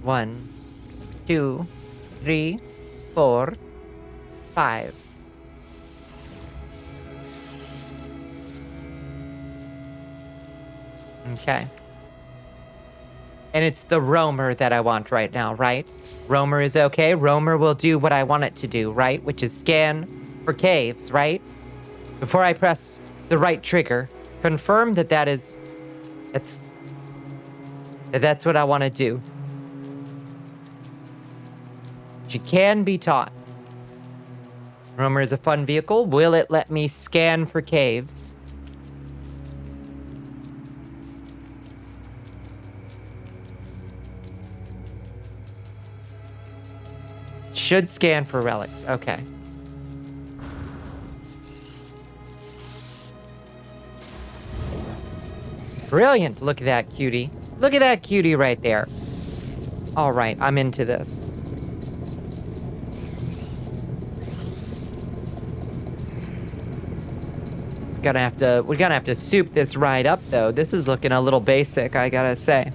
One, 2, 3, 4, 5. Okay. And it's the roamer that I want right now, right? Roamer is okay. Roamer will do what I want it to do, right? Which is scan for caves, right? Before I press the right trigger, confirm that that's what I want to do. She can be taught. Roamer is a fun vehicle. Will it let me scan for caves? Should scan for relics. Okay. Brilliant. Look at that cutie. Look at that cutie right there. All right, I'm into this. We're gonna have to soup this right up though. This is looking a little basic, I gotta say.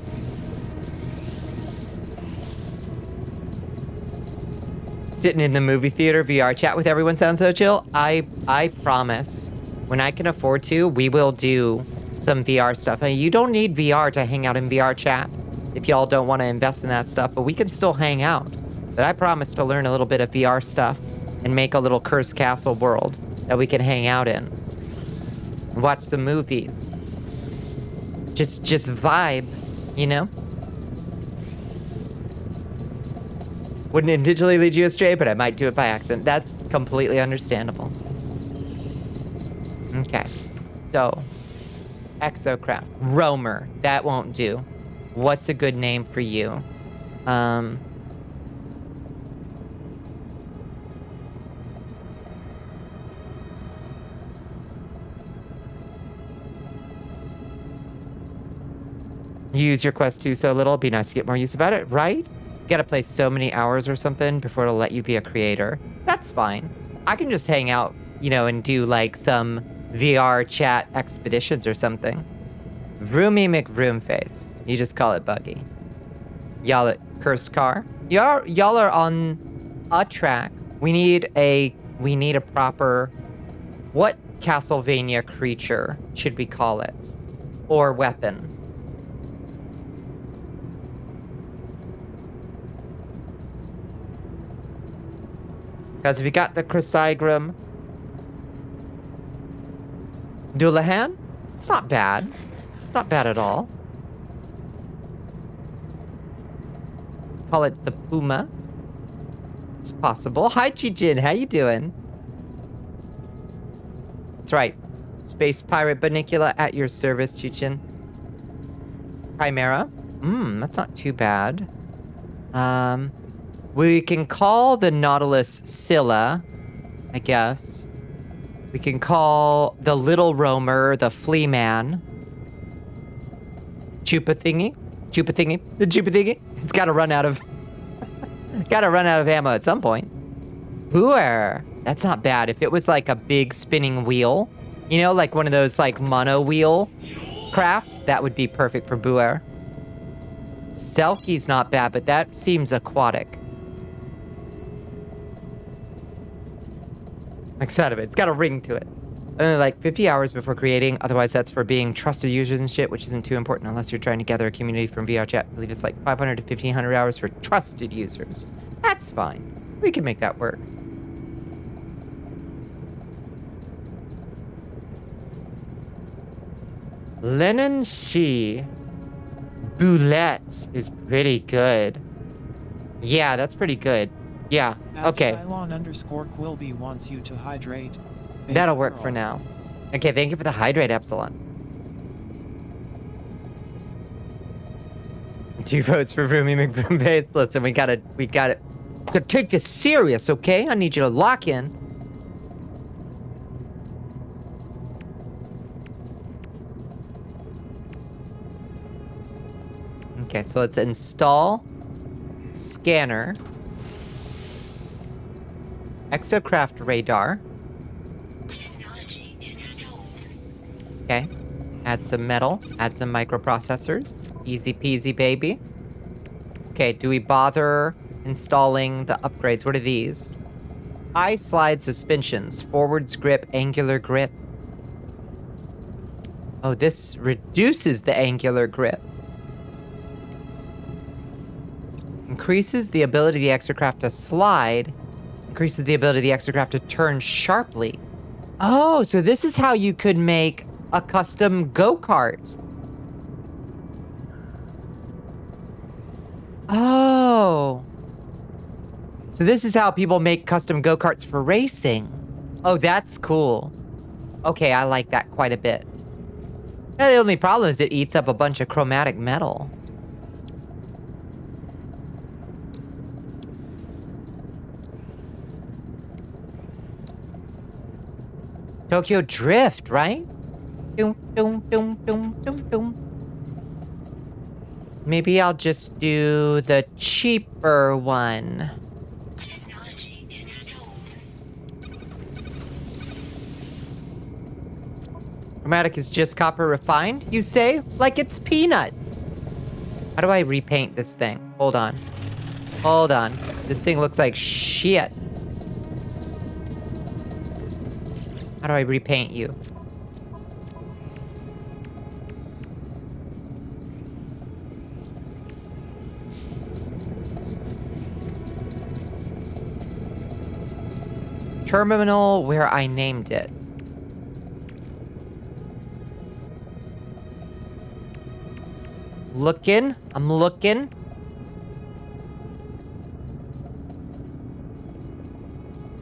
Sitting in the movie theater, VR chat with everyone sounds so chill. I promise, when I can afford to, we will do some VR stuff. I mean, you don't need VR to hang out in VR chat if y'all don't want to invest in that stuff, but we can still hang out. But I promise to learn a little bit of VR stuff and make a little cursed castle world that we can hang out in. Watch some movies. Just vibe, you know? Wouldn't intentionally lead you astray, but I might do it by accident. That's completely understandable. Okay. So, exocraft. Roamer. That won't do. What's a good name for you? You use your Quest 2 so little, it'd be nice to get more use about it, right? You gotta play so many hours or something before it'll let you be a creator. That's fine. I can just hang out, you know, and do like some VR chat expeditions or something. Roomy McRoomface. You just call it Buggy. Y'all at Cursed Car. Y'all are on a track. We need a proper, what Castlevania creature should we call it? Or weapon? Because we got the Chrysaegrim. Dullahan? It's not bad. It's not bad at all. Call it the Puma. It's possible. Hi, Chijin. How you doing? That's right. Space Pirate Bonnicula at your service, Chijin. Chimera. That's not too bad. We can call the Nautilus Scylla, I guess. We can call the Little Roamer the Flea Man. Chupa Thingy. The Chupa Thingy. It's gotta run out of... gotta run out of ammo at some point. Booer. That's not bad. If it was like a big spinning wheel, you know, like one of those like mono wheel crafts, that would be perfect for Booer. Selkie's not bad, but that seems aquatic. Excited of it. It's got a ring to it. Like 50 hours before creating. Otherwise, that's for being trusted users and shit, which isn't too important unless you're trying to gather a community from VR chat. I believe it's like 500 to 1500 hours for trusted users. That's fine. We can make that work. Lennon Shi. Boulette is pretty good. Yeah, that's pretty good. Yeah, okay. @Cylon_Quilby wants you to hydrate. That'll work for now. Okay, thank you for the hydrate, Epsilon. 2 votes for Roomy McBroomface. Listen, we gotta take this serious, okay? I need you to lock in. Okay, so let's install scanner. Exocraft radar. Okay. Add some metal. Add some microprocessors. Easy peasy, baby. Okay, do we bother installing the upgrades? What are these? High slide suspensions. Forwards grip, angular grip. Oh, this reduces the angular grip. Increases the ability of the exocraft to slide. Increases the ability of the exocraft to turn sharply. Oh, so this is how you could make a custom go-kart. Oh. So this is how people make custom go-karts for racing. Oh, that's cool. Okay, I like that quite a bit. Now, the only problem is it eats up a bunch of chromatic metal. Tokyo Drift, right? Doom, doom, doom, doom, doom, doom. Maybe I'll just do the cheaper one. Chromatic is just copper refined, you say? Like it's peanuts. How do I repaint this thing? Hold on. Hold on. This thing looks like shit. How do I repaint you? Terminal where I named it. Looking. I'm looking.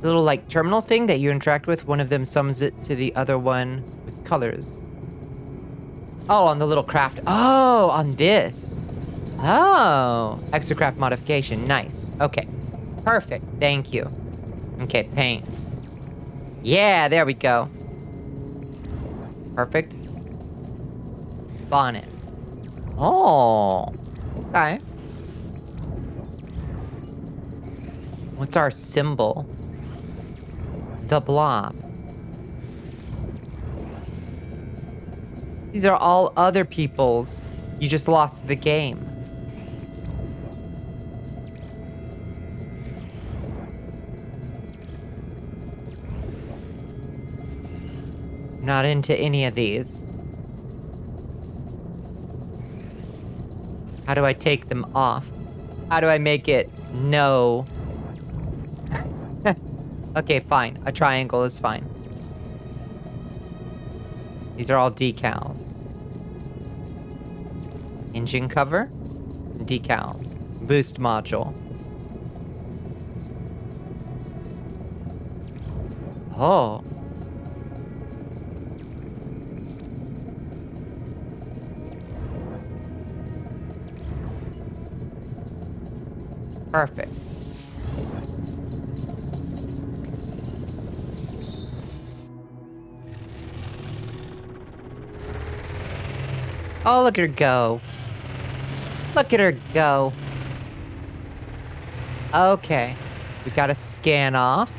The little, like, terminal thing that you interact with, one of them summons it to the other one with colors. Oh, on the little craft. Oh, on this. Oh. Extra craft modification. Nice. Okay. Perfect. Thank you. Okay, paint. Yeah, there we go. Perfect. Bonnet. Oh. Okay. What's our symbol? The blob. These are all other people's. You just lost the game. Not into any of these. How do I take them off? How do I make it no? Okay, fine. A triangle is fine. These are all decals. Engine cover. Decals. Boost module. Oh. Perfect. Oh, look at her go. Look at her go. Okay. We gotta scan off.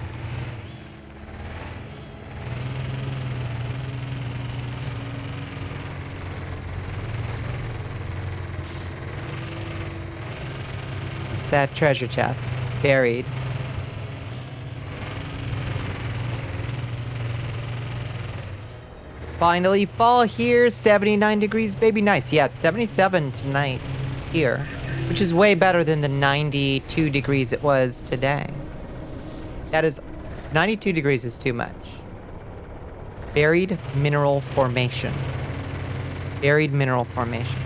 It's that treasure chest. Buried. Finally fall here, 79 degrees, baby, nice. Yeah, it's 77 tonight here, which is way better than the 92 degrees it was today. That is, 92 degrees is too much. Buried mineral formation. Buried mineral formation.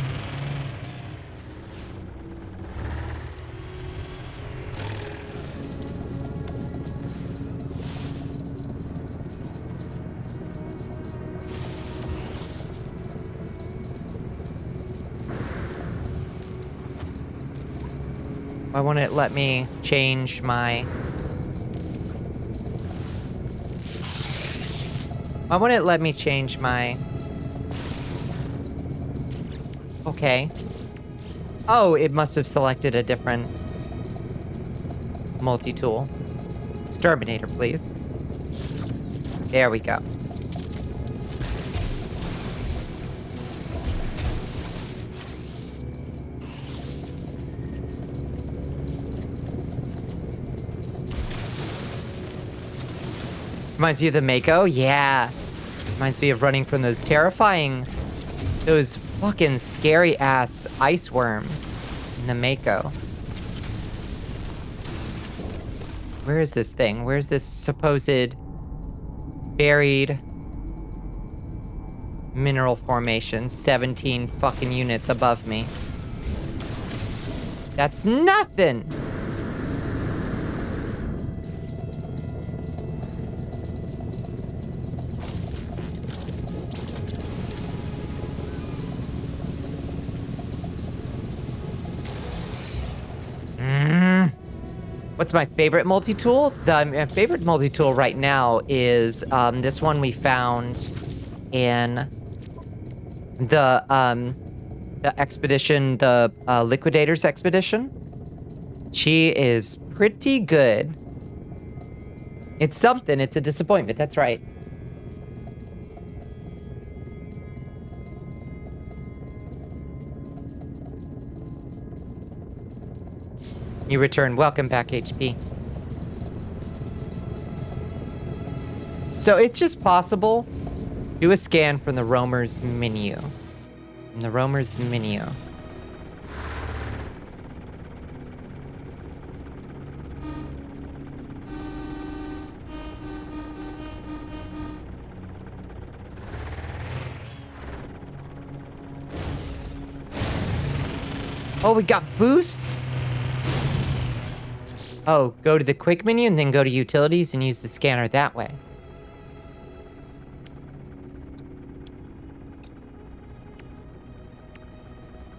Why won't it let me change my... Why won't it let me change my... Okay. Oh, it must have selected a different multi-tool. Exterminator, please. There we go. Reminds you of the Mako? Yeah. Reminds me of running from those those fucking scary ass ice worms in the Mako. Where is this thing? Where's this supposed buried mineral formation? 17 fucking units above me. That's nothing! What's my favorite multi-tool? My favorite multi-tool right now is this one we found in the the expedition, the Liquidators expedition. She is pretty good. It's something. It's a disappointment. That's right. You return. Welcome back, HP. So it's just possible. Do a scan from the roamer's menu. From the roamer's menu. Oh, we got boosts? Oh, go to the quick menu and then go to utilities and use the scanner that way.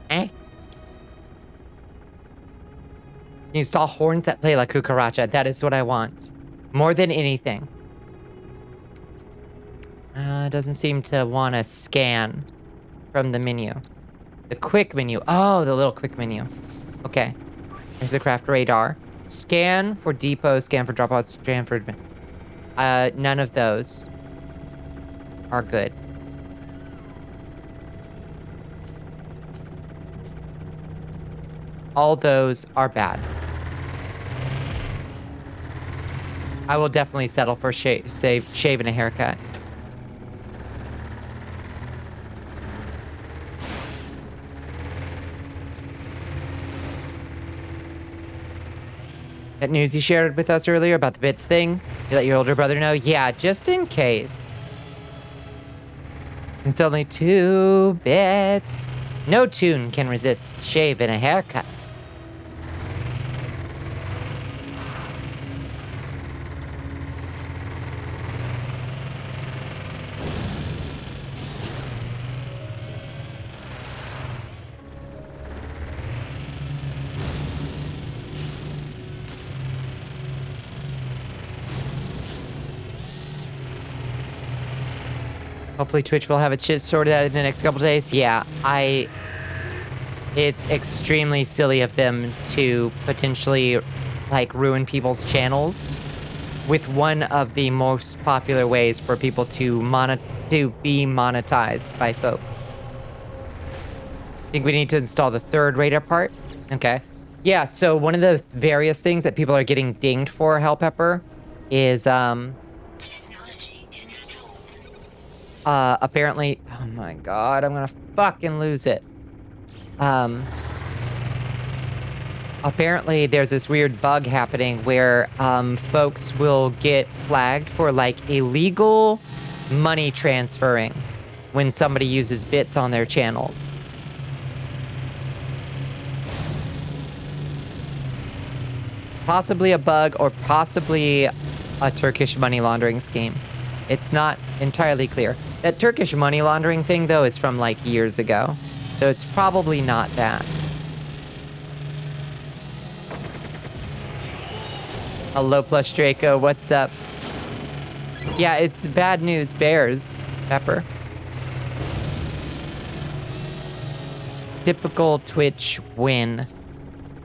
Eh? Install horns that play like cucaracha. That is what I want. More than anything. Doesn't seem to want to scan from the menu. The quick menu. Oh, the little quick menu. Okay. There's the craft radar. Scan for depot, scan for dropouts, scan for... none of those are good. All those are bad. I will definitely settle for shave and a haircut. That news you shared with us earlier about the bits thing, you let your older brother know? Yeah, just in case. It's only 2 bits. No tune can resist shave and a haircut. Hopefully Twitch will have its shit sorted out in the next couple days. Yeah, it's extremely silly of them to potentially, like, ruin people's channels with one of the most popular ways for people to be monetized by folks. I think we need to install the 3rd radar part. Okay. Yeah, so one of the various things that people are getting dinged for, Hellpepper, is, apparently, oh my god, I'm gonna fucking lose it. Apparently there's this weird bug happening where, folks will get flagged for, like, illegal money transferring when somebody uses bits on their channels. Possibly a bug or possibly a Turkish money laundering scheme. It's not entirely clear. That Turkish money laundering thing, though, is from, like, years ago. So it's probably not that. Hello, Plush Draco. What's up? Yeah, it's bad news bears, Pepper. Typical Twitch win.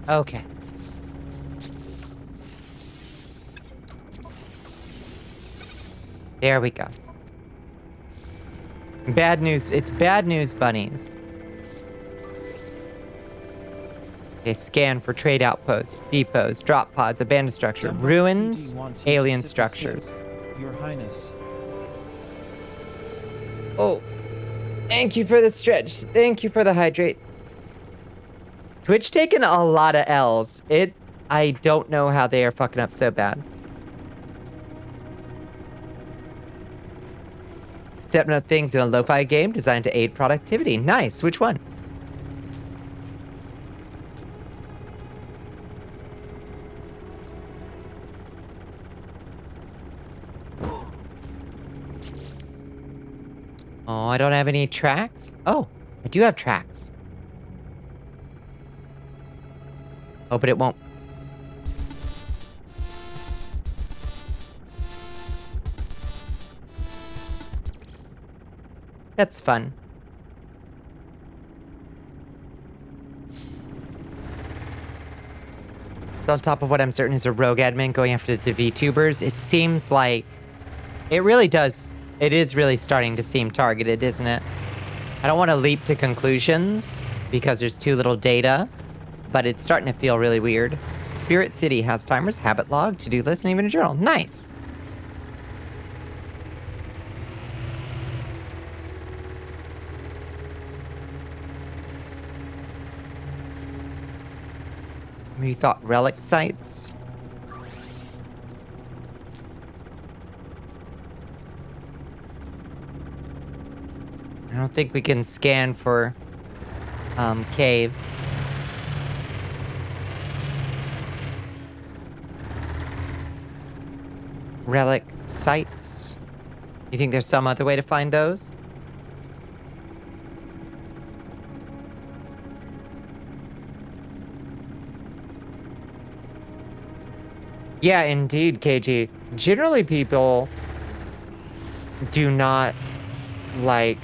Okay. There we go. Bad news. It's bad news, bunnies. Okay, scan for trade outposts, depots, drop pods, abandoned structure, ruins, alien structures. Your Highness. Oh, thank you for the stretch. Thank you for the hydrate. Twitch taking a lot of L's. I don't know how they are fucking up so bad. Setting up things in a lo-fi game designed to aid productivity. Nice. Which one? Oh, I don't have any tracks? Oh, I do have tracks. Oh, but it won't. That's fun. On top of what I'm certain is a rogue admin going after the VTubers, it seems like it really does. It is really starting to seem targeted, isn't it? I don't want to leap to conclusions because there's too little data, but it's starting to feel really weird. Spirit City has timers, habit log, to-do list, and even a journal. Nice. You thought relic sites? I don't think we can scan for caves. Relic sites? You think there's some other way to find those? Yeah, indeed, KG. Generally, people do not like,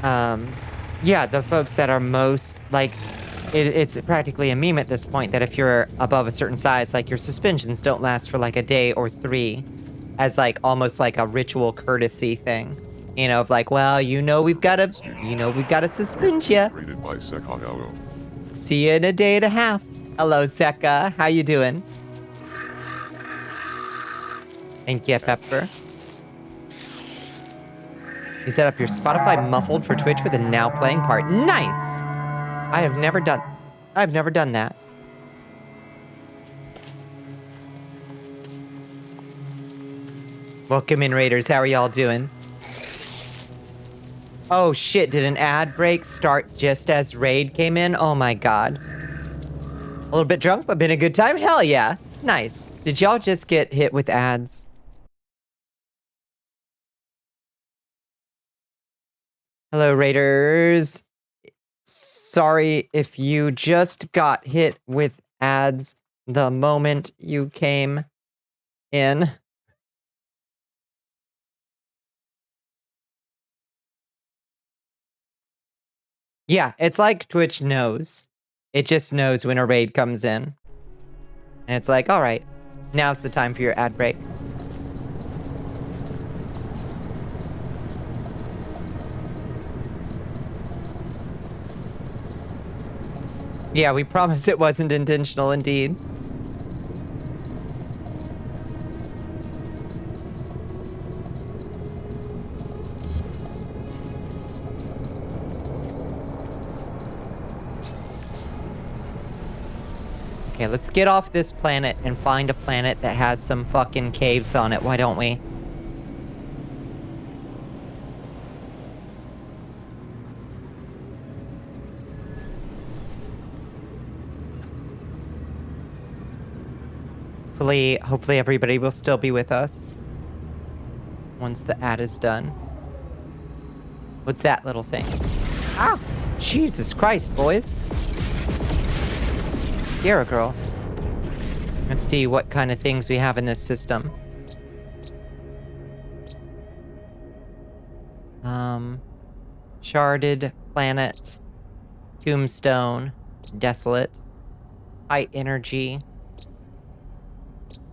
yeah, the folks that are most, like, it's practically a meme at this point that if you're above a certain size, like, your suspensions don't last for, like, a day or 3 as, like, almost like a ritual courtesy thing. You know, of like, well, we've got to suspend you. Rated by Sekao. See you in a day and a half. Hello, Seka. How you doing? Thank you, Pepper. You set up your Spotify muffled for Twitch with a now playing part. Nice! I've never done that. Welcome in, Raiders. How are y'all doing? Oh shit, did an ad break start just as Raid came in? Oh my god. A little bit drunk, but been a good time? Hell yeah. Nice. Did y'all just get hit with ads? Hello, Raiders. Sorry if you just got hit with ads the moment you came in. Yeah, it's like Twitch knows. It just knows when a raid comes in. And it's like, all right, now's the time for your ad break. Yeah, we promise it wasn't intentional indeed. Okay, let's get off this planet and find a planet that has some fucking caves on it. Why don't we? Hopefully everybody will still be with us once the ad is done. What's that little thing? Ah! Jesus Christ, boys. Scare a girl. Let's see what kind of things we have in this system. Sharded planet, tombstone, desolate, high energy,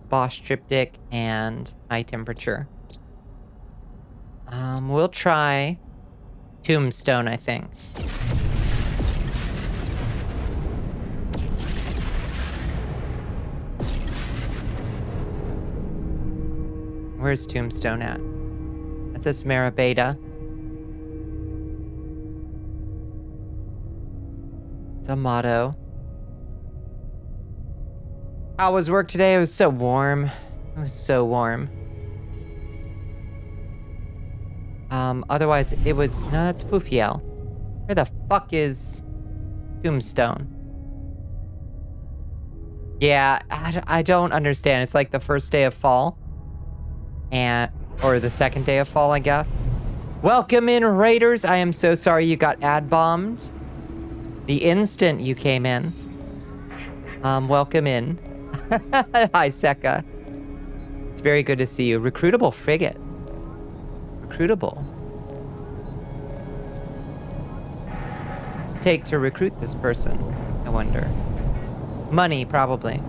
boss triptych, and high temperature. We'll try tombstone, I think. Where's tombstone at? That says Mara Beta. It's a motto. How was work today? It was so warm. It was so warm. Otherwise it was... No, that's Fufiel. Where the fuck is tombstone? Yeah, I don't understand. It's like the first day of fall. Or the second day of fall, I guess. Welcome in, Raiders. I am so sorry you got ad bombed. The instant you came in. Welcome in. Hi, Seka. It's very good to see you. Recruitable frigate. Recruitable. What's it take to recruit this person, I wonder? Money, probably.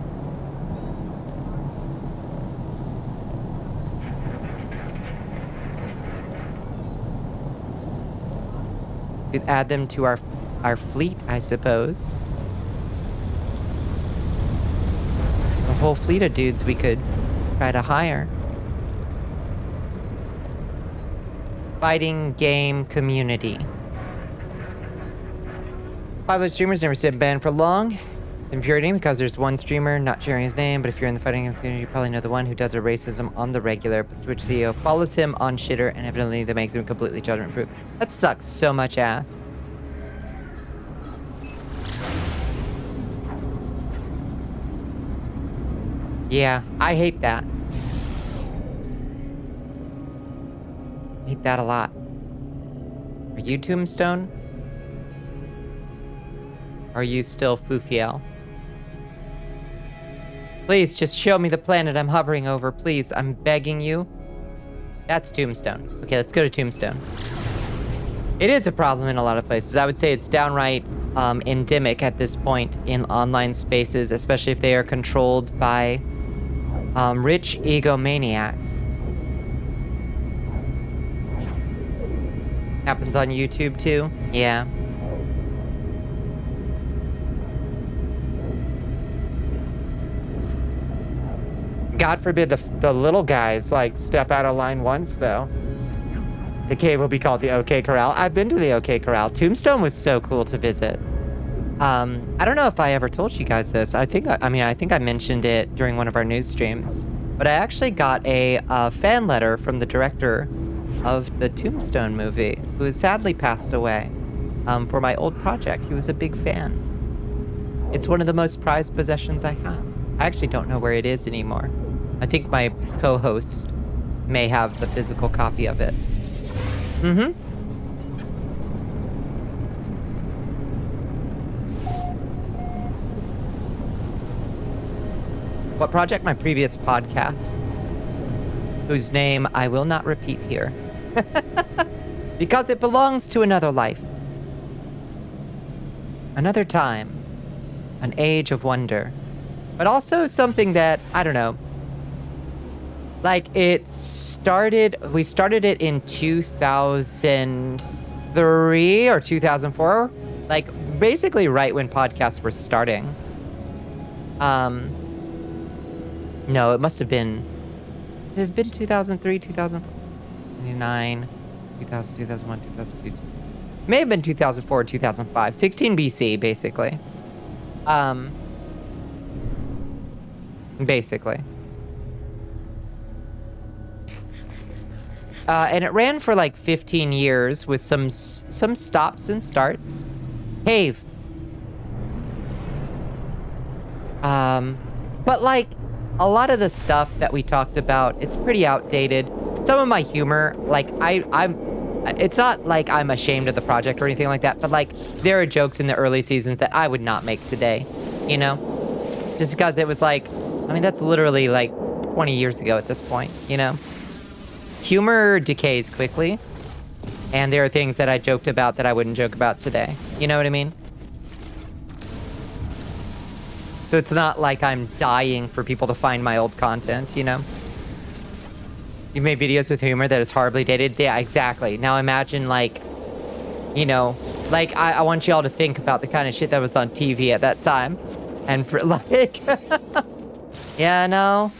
Could add them to our fleet, I suppose. A whole fleet of dudes we could try to hire. Fighting game community. Popular streamers never sit banned for long. It's infuriating because there's one streamer not sharing his name, but if you're in the fighting game community, you probably know the one who does a racism on the regular, but Twitch CEO follows him on shitter, and evidently that makes him completely judgment-proof. That sucks so much ass. Yeah, I hate that. I hate that a lot. Are you Tombstone? Are you still Fufiel? Please, just show me the planet I'm hovering over, please. I'm begging you. That's Tombstone. Okay, let's go to Tombstone. It is a problem in a lot of places. I would say it's downright endemic at this point in online spaces, especially if they are controlled by rich egomaniacs. Happens on YouTube too? Yeah. God forbid the little guys, like, step out of line once, though. The cave will be called the OK Corral. I've been to the OK Corral. Tombstone was so cool to visit. I don't know if I ever told you guys this. I think I mentioned it during one of our news streams. But I actually got a fan letter from the director of the Tombstone movie, who has sadly passed away, for my old project. He was a big fan. It's one of the most prized possessions I have. I actually don't know where it is anymore. I think my co-host may have the physical copy of it. Mm-hmm. What project? My previous podcast, whose name I will not repeat here. Because it belongs to another life. Another time. An age of wonder. But also something that, I don't know. Like, we started it in 2003 or 2004. Like, basically right when podcasts were starting. No, it must have been... It have been 2003, 2004, 2009, 2000, 2001, 2002. May have been 2004 or 2005. 16 BC, basically. Basically. And it ran for like 15 years with some stops and starts. Cave. But like, a lot of the stuff that we talked about, it's pretty outdated. Some of my humor, like, it's not like I'm ashamed of the project or anything like that, but like, there are jokes in the early seasons that I would not make today, you know? Just because it was like, I mean, that's literally like 20 years ago at this point, you know? Humor decays quickly, and there are things that I joked about that I wouldn't joke about today. You know what I mean? So it's not like I'm dying for people to find my old content, you know? You've made videos with humor that is horribly dated? Yeah, exactly. Now imagine, like, you know, like, I want y'all to think about the kind of shit that was on TV at that time. And for, like... yeah, no.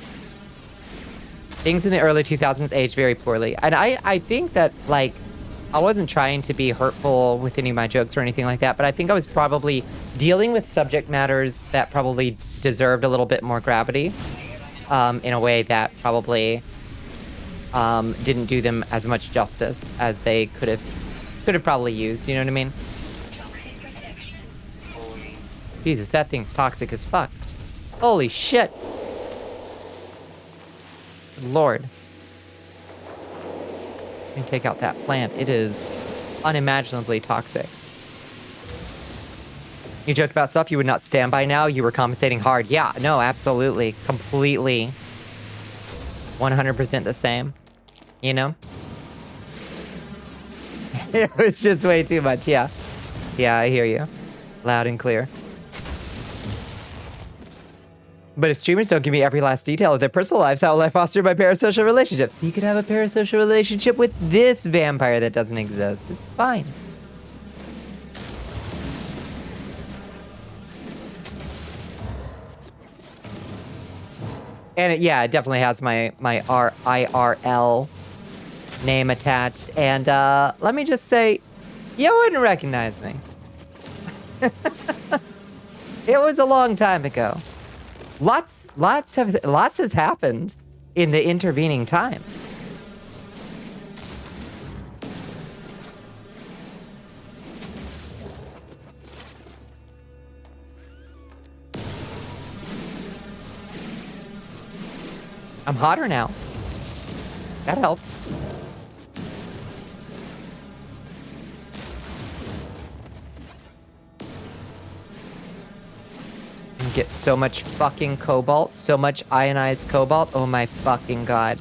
Things in the early 2000s aged very poorly. And I think that, like, I wasn't trying to be hurtful with any of my jokes or anything like that, but I think I was probably dealing with subject matters that probably deserved a little bit more gravity, in a way that probably didn't do them as much justice as they could have probably used. You know what I mean? Jesus, that thing's toxic as fuck. Holy shit. Lord. Let me take out that plant. It is unimaginably toxic. You joked about stuff you would not stand by now. You were compensating hard. Yeah, no, absolutely. Completely. 100% the same. You know? It was just way too much, yeah. Yeah, I hear you. Loud and clear. But if streamers don't give me every last detail of their personal lives, how will I foster my parasocial relationships? You could have a parasocial relationship with this vampire that doesn't exist. It's fine. And it definitely has my IRL name attached. And let me just say, you wouldn't recognize me. It was a long time ago. Lots has happened in the intervening time. I'm hotter now. That helps. Get so much fucking cobalt, so much ionized cobalt. Oh my fucking god.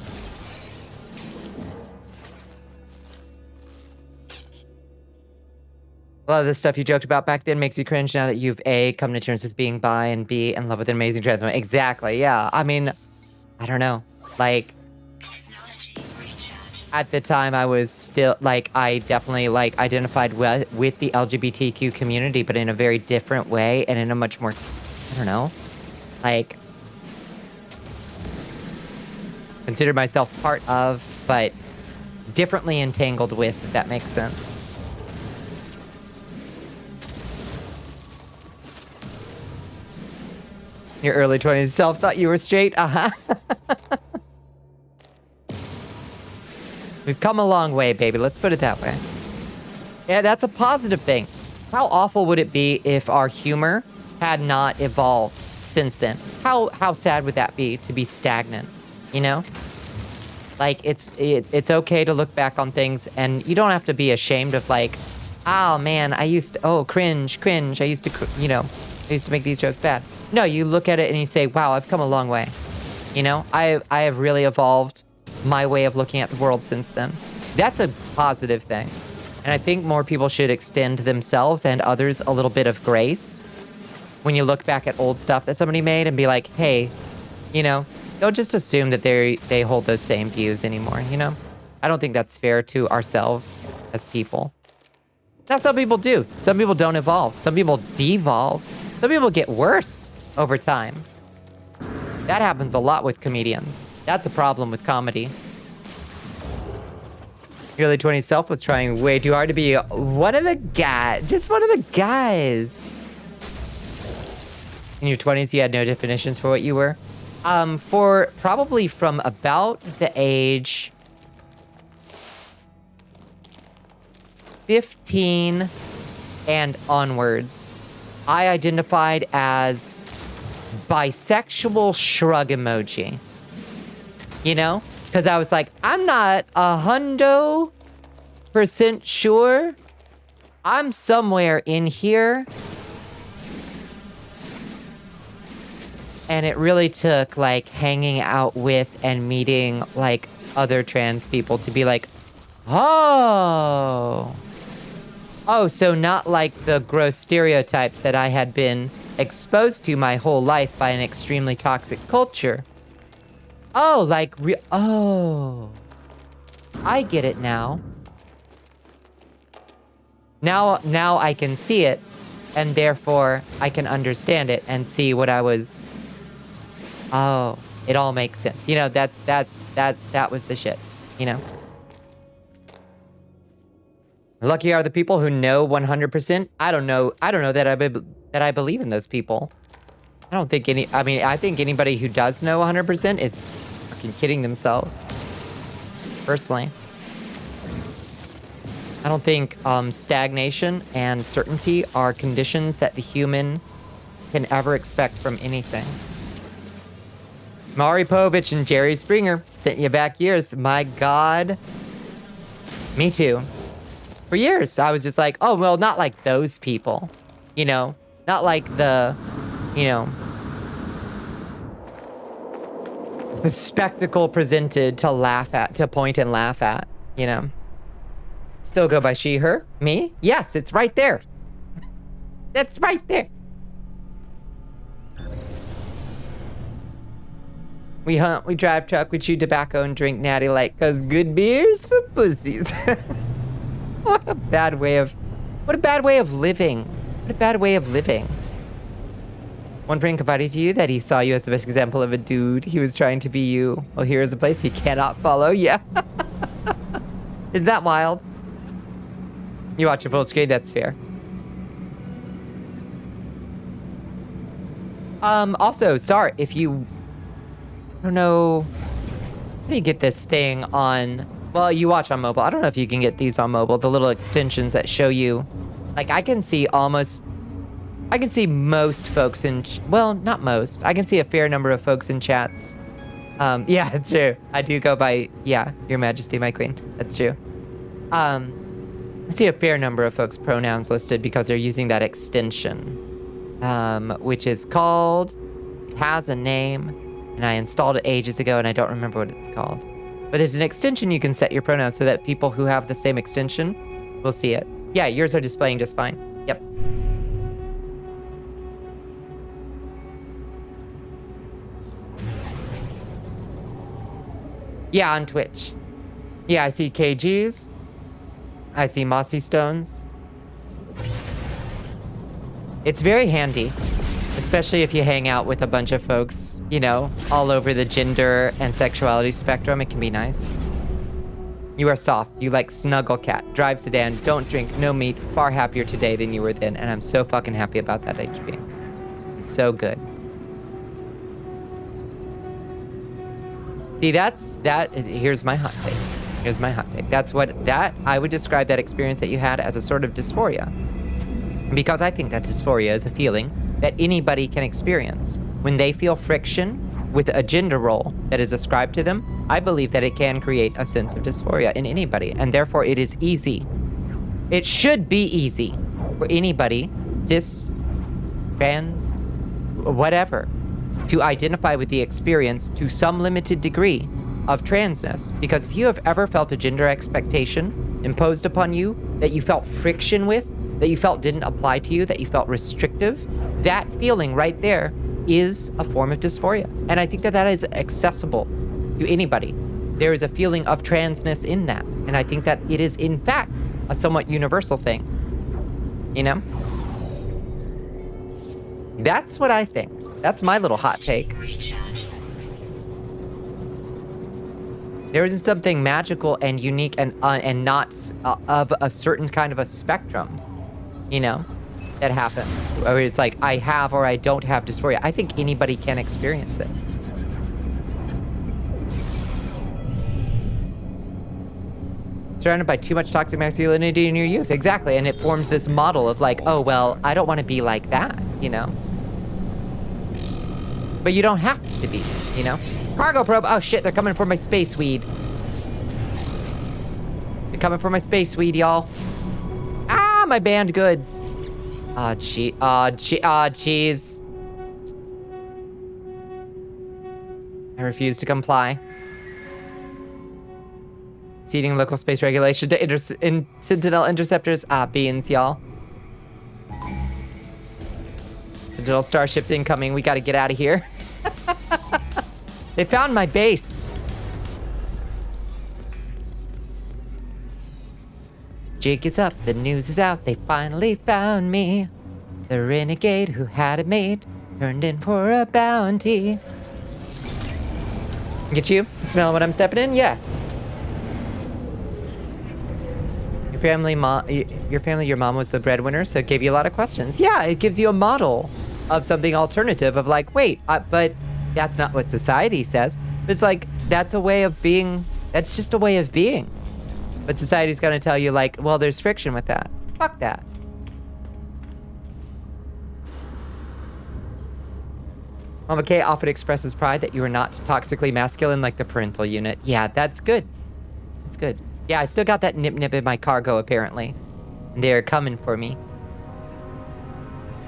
A lot of the stuff you joked about back then makes you cringe now that you've A, come to terms with being bi, and B, in love with an amazing trans woman. Exactly, yeah. I mean, I don't know. Like, at the time I was still, like, I definitely, like, identified with the LGBTQ community, but in a very different way and in a much more, I don't know, like, considered myself part of, but differently entangled with, if that makes sense. Your early 20s self thought you were straight? Uh-huh. We've come a long way, baby. Let's put it that way. Yeah, that's a positive thing. How awful would it be if our humor had not evolved since then? How sad would that be to be stagnant, you know? Like, it's okay to look back on things, and you don't have to be ashamed of, like, oh man, I used to, oh, cringe, I used to, you know, I used to make these jokes bad. No, you look at it and you say, wow, I've come a long way. You know, I have really evolved my way of looking at the world since then. That's a positive thing. And I think more people should extend themselves and others a little bit of grace when you look back at old stuff that somebody made and be like, hey, you know, don't just assume that they hold those same views anymore, you know? I don't think that's fair to ourselves as people. Now, some people do. Some people don't evolve. Some people devolve. Some people get worse over time. That happens a lot with comedians. That's a problem with comedy. Your early 20s self was trying way too hard to be one of the guys. Just one of the guys. In your 20s, you had no definitions for what you were? For probably from about the age 15 and onwards, I identified as bisexual shrug emoji. You know? Because I was like, I'm not 100% sure. I'm somewhere in here. And it really took, like, hanging out with and meeting, like, other trans people to be like, oh, so not like the gross stereotypes that I had been exposed to my whole life by an extremely toxic culture. Oh, like, oh, I get it now. Now I can see it, and therefore I can understand it and see what I was. Oh, it all makes sense. You know, that was the shit, you know? Lucky are the people who know 100%. I don't know that I believe in those people. I don't think I think anybody who does know 100% is fucking kidding themselves. Personally. I don't think stagnation and certainty are conditions that the human can ever expect from anything. Maury Povich and Jerry Springer sent you back years. My God. Me too. For years, I was just like, oh, well, not like those people. You know? Not like the, you know, the spectacle presented to laugh at, to point and laugh at, you know? Still go by she, her, me? Yes, it's right there. That's right there. We hunt, we drive truck, we chew tobacco, and drink natty light, cause good beer's for pussies. What a bad way of living. What a bad way of living. One friend confided to you that he saw you as the best example of a dude. He was trying to be you. Well, here is a place he cannot follow. Yeah. Isn't that wild? You watch a full screen, that's fair. Also, sorry, if you... I don't know... How do you get this thing on... Well, you watch on mobile. I don't know if you can get these on mobile. The little extensions that show you... Like, I can see most folks in... Well, not most. I can see a fair number of folks in chats. Yeah, it's true. I do go by... Yeah, Your Majesty, my queen. That's true. I see a fair number of folks' pronouns listed because they're using that extension. Which is called... It has a name. And I installed it ages ago, and I don't remember what it's called. But there's an extension you can set your pronouns so that people who have the same extension will see it. Yeah, yours are displaying just fine. Yep. Yeah, on Twitch. Yeah, I see KGs. I see Mossy Stones. It's very handy. Especially if you hang out with a bunch of folks, you know, all over the gender and sexuality spectrum, it can be nice. You are soft. You like snuggle cat. Drive sedan. Don't drink. No meat. Far happier today than you were then. And I'm so fucking happy about that, HB. It's so good. See, here's my hot take. Here's my hot take. I would describe that experience that you had as a sort of dysphoria. Because I think that dysphoria is a feeling that anybody can experience. When they feel friction with a gender role that is ascribed to them, I believe that it can create a sense of dysphoria in anybody, and therefore it is easy. It should be easy for anybody, cis, trans, whatever, to identify with the experience to some limited degree of transness. Because if you have ever felt a gender expectation imposed upon you that you felt friction with, that you felt didn't apply to you, that you felt restrictive, that feeling right there is a form of dysphoria. And I think that that is accessible to anybody. There is a feeling of transness in that. And I think that it is, in fact, a somewhat universal thing. You know? That's what I think. That's my little hot take. There isn't something magical and unique and not of a certain kind of a spectrum, you know, that happens. Or it's like, I have or I don't have dysphoria. I think anybody can experience it. Surrounded by too much toxic masculinity in your youth. Exactly. And it forms this model of like, oh, well, I don't want to be like that, you know? But you don't have to be, you know? Cargo probe. Oh, shit. They're coming for my space weed. They're coming for my space weed, y'all. Ah, my banned goods. Aw, jeez. I refuse to comply. Ceding local space regulation to Sentinel interceptors. Ah, beans, y'all. Sentinel starships incoming. We gotta get out of here. They found my base. Jig is up, the news is out, they finally found me. The renegade who had it made, turned in for a bounty. Get you? Smelling what I'm stepping in? Yeah. Your mom was the breadwinner, so it gave you a lot of questions. Yeah, it gives you a model of something alternative of like, wait, but that's not what society says. But it's like, that's a way of being, that's just a way of being. But society's gonna tell you like, well, there's friction with that. Fuck that. Mama K often expresses pride that you are not toxically masculine like the parental unit. Yeah, that's good. That's good. Yeah, I still got that nip-nip in my cargo, apparently. And they're coming for me.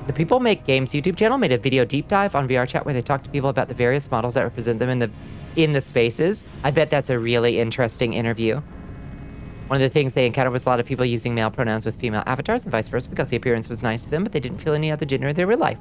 The People Make Games YouTube channel made a video deep dive on VR chat where they talked to people about the various models that represent them in the spaces. I bet that's a really interesting interview. One of the things they encountered was a lot of people using male pronouns with female avatars and vice versa because the appearance was nice to them, but they didn't feel any other gender in their real life.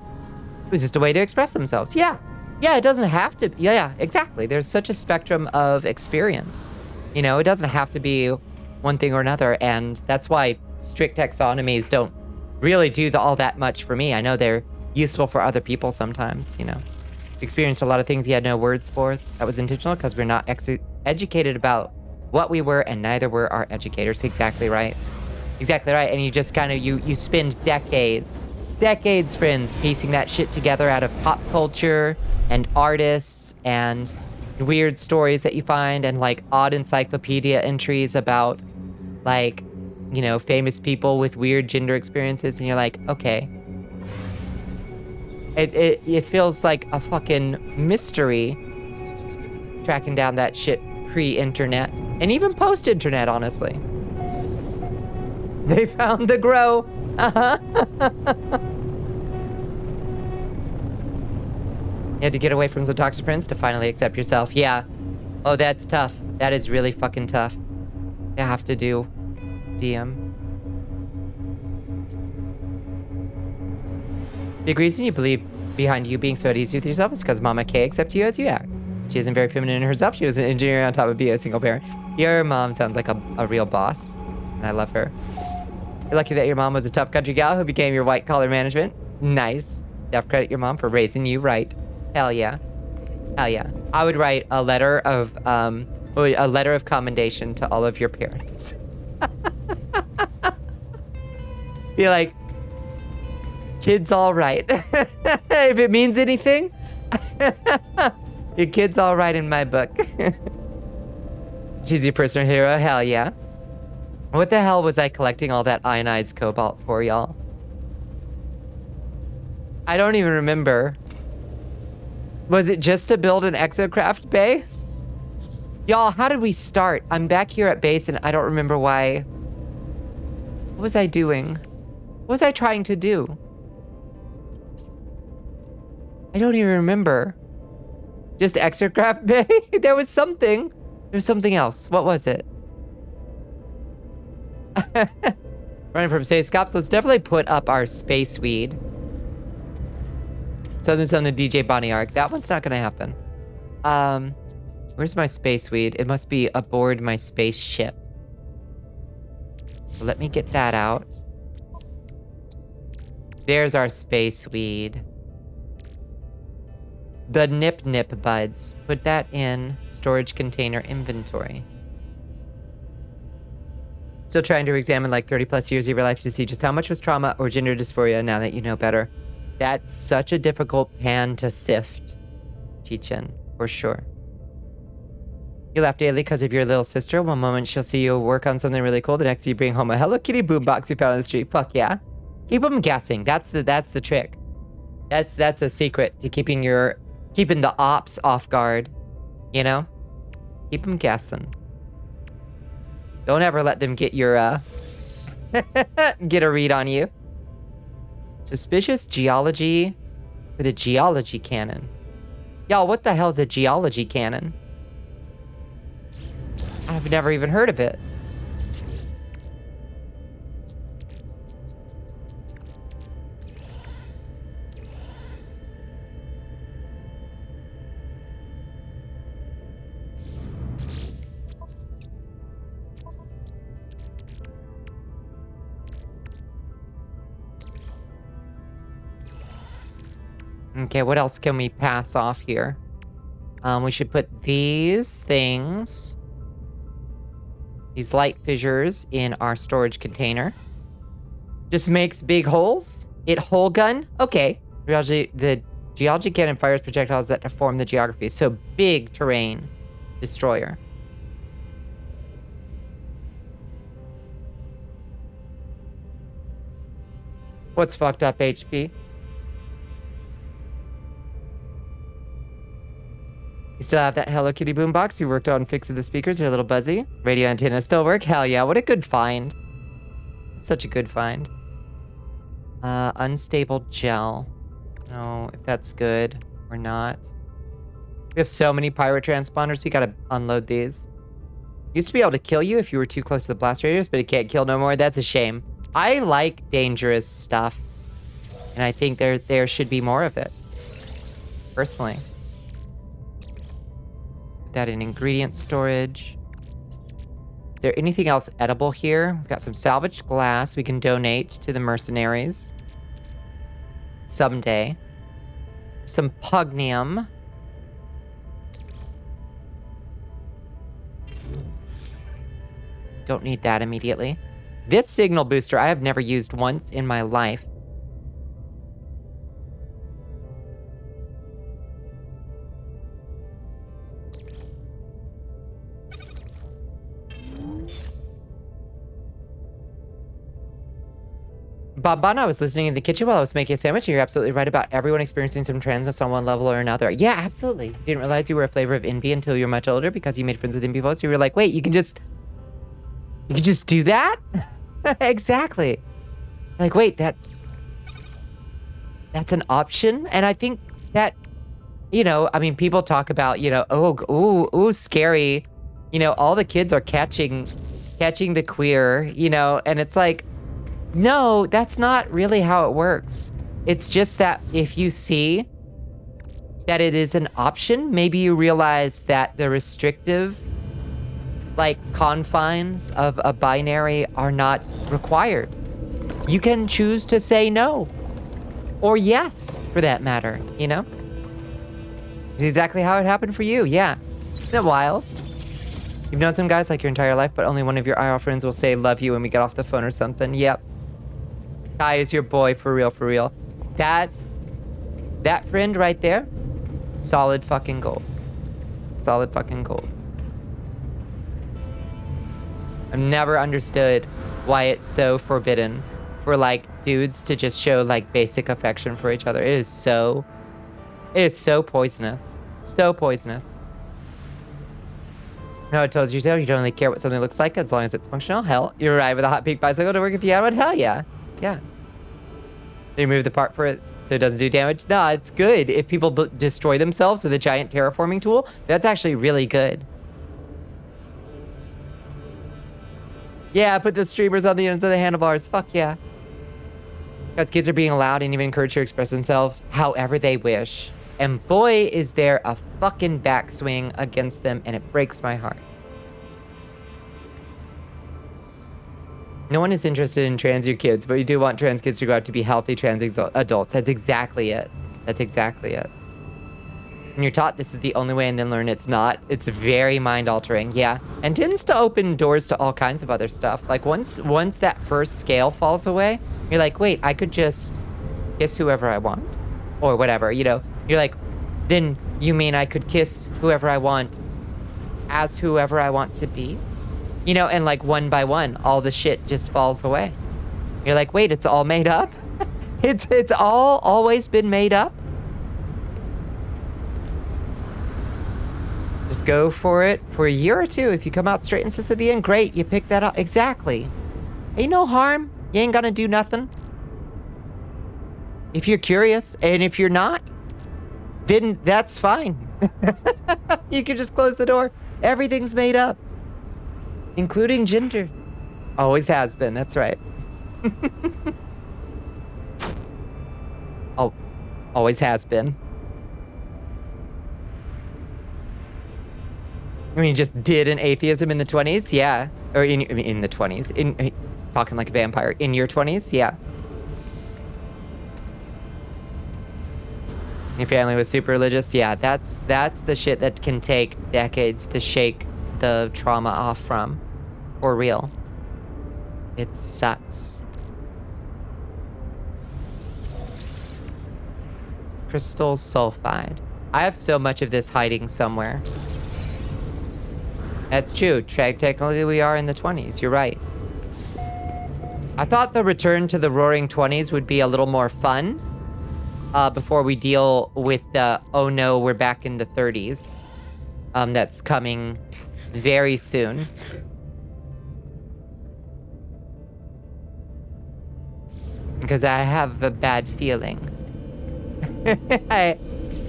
It was just a way to express themselves. Yeah. Yeah, it doesn't have to. Yeah, exactly. There's such a spectrum of experience. You know, it doesn't have to be one thing or another. And that's why strict taxonomies don't really do all that much for me. I know they're useful for other people sometimes, you know. Experienced a lot of things he had no words for. That was intentional because we're not educated about what we were, and neither were our educators. Exactly right. Exactly right. And you just kind of, you spend decades, friends, piecing that shit together out of pop culture and artists and weird stories that you find and like odd encyclopedia entries about like, you know, famous people with weird gender experiences. And you're like, okay. It feels like a fucking mystery tracking down that shit pre-internet and even post-internet, honestly. They found the grow. Uh-huh. You had to get away from some toxic friends to finally accept yourself. Yeah. Oh, that's tough. That is really fucking tough. You have to do DM. Big reason you believe behind you being so at ease with yourself is because Mama K accepts you as you act. She isn't very feminine in herself. She was an engineer on top of being a single parent. Your mom sounds like a real boss, and I love her. You're lucky that your mom was a tough country gal who became your white collar management. Nice. You have to credit your mom for raising you right. Hell yeah. Hell yeah. I would write a letter of commendation to all of your parents. Be like, kid's all right. If it means anything, your kid's all right in my book. She's your personal hero. Hell yeah. What the hell was I collecting all that ionized cobalt for, y'all? I don't even remember. Was it just to build an exocraft bay? Y'all, how did we start? I'm back here at base and I don't remember why. What was I doing? What was I trying to do? I don't even remember. Just exocraft bay? There was something. There was something else. What was it? Running from space cops. Let's definitely put up our space weed. Something's on the DJ Bonnie arc. That one's not gonna happen. Where's my space weed? It must be aboard my spaceship. So let me get that out. There's our space weed. The nip nip buds. Put that in storage container inventory. Still trying to examine like 30 plus years of your life to see just how much was trauma or gender dysphoria now that you know better. That's such a difficult pan to sift, Chichin, for sure. You laugh daily because of your little sister. One moment she'll see you work on something really cool. The next you bring home a Hello Kitty boombox you found on the street. Fuck yeah. Keep them guessing. That's the trick. That's a secret to keeping the ops off guard. You know? Keep them guessing. Don't ever let them get your get a read on you. Suspicious geology for the geology cannon. Y'all, what the hell's a geology cannon? I've never even heard of it. Okay, what else can we pass off here? We should put these things, these light fissures, in our storage container. Just makes big holes? It hole gun? Okay. The geology cannon fires projectiles that deform the geography. So big terrain destroyer. What's fucked up, HP? You still have that Hello Kitty boombox you worked on fixing the speakers? They're a little buzzy. Radio antenna still work? Hell yeah, what a good find. Such a good find. Unstable gel. I don't know if that's good or not. We have so many pirate transponders, we gotta unload these. Used to be able to kill you if you were too close to the blast radius, but it can't kill no more. That's a shame. I like dangerous stuff. And I think there should be more of it. Personally. that in ingredient storage. Is there anything else edible here? We've got some salvaged glass we can donate to the mercenaries. Someday. Some pugnium. Don't need that immediately. This signal booster I have never used once in my life. Bonbon, I was listening in the kitchen while I was making a sandwich, and you're absolutely right about everyone experiencing some transness on one level or another. Yeah, absolutely. Didn't realize you were a flavor of Inby until you were much older because you made friends with Inby votes. You were like, wait, you can just do that? Exactly. Like, wait, that's an option? And I think that, you know, I mean, people talk about, you know, ooh, scary. You know, all the kids are catching the queer, you know, and it's like, no, that's not really how it works. It's just that if you see that it is an option, maybe you realize that the restrictive, like, confines of a binary are not required. You can choose to say no. Or yes, for that matter, you know? It's exactly how it happened for you, yeah. Isn't it wild? You've known some guys like your entire life, but only one of your IRL friends will say love you when we get off the phone or something. Yep. Kai is your boy, for real, for real. That friend right there, solid fucking gold. Solid fucking gold. I've never understood why it's so forbidden for, like, dudes to just show, like, basic affection for each other. It is so poisonous. So poisonous. No, I told you so. You don't really care what something looks like as long as it's functional. Hell, you're right with a hot pink bicycle to work if you had one. Hell yeah. Yeah. They remove the part for it so it doesn't do damage. No, it's good. If people destroy themselves with a giant terraforming tool, that's actually really good. Yeah, put the streamers on the ends of the handlebars. Fuck yeah. Because kids are being allowed and even encouraged to express themselves however they wish. And boy, is there a fucking backswing against them, and it breaks my heart. No one is interested in trans your kids, but you do want trans kids to grow up to be healthy trans adults. That's exactly it. That's exactly it. When you're taught this is the only way and then learn it's not, it's very mind-altering, yeah. And tends to open doors to all kinds of other stuff. Like, once that first scale falls away, you're like, wait, I could just kiss whoever I want? Or whatever, you know? You're like, then you mean I could kiss whoever I want as whoever I want to be? You know, and like one by one, all the shit just falls away. You're like, wait, it's all made up? It's all always been made up? Just go for it for a year or two. If you come out straight and cis at the end, great, you pick that up. Exactly. Ain't no harm. You ain't gonna do nothing. If you're curious, and if you're not, then that's fine. You can just close the door. Everything's made up. Including gender. Always has been, that's right. Oh, always has been. I mean, you just did an atheism in the 20s? Yeah. Or in the 20s. Talking like a vampire. In your 20s? Yeah. Your family was super religious? Yeah, that's the shit that can take decades to shake the trauma off from. For real. It sucks. Crystal sulfide. I have so much of this hiding somewhere. That's true. Technically, we are in the 20s. You're right. I thought the return to the roaring 20s would be a little more fun before we deal with the, oh no, we're back in the 30s. That's coming very soon. Because I have a bad feeling.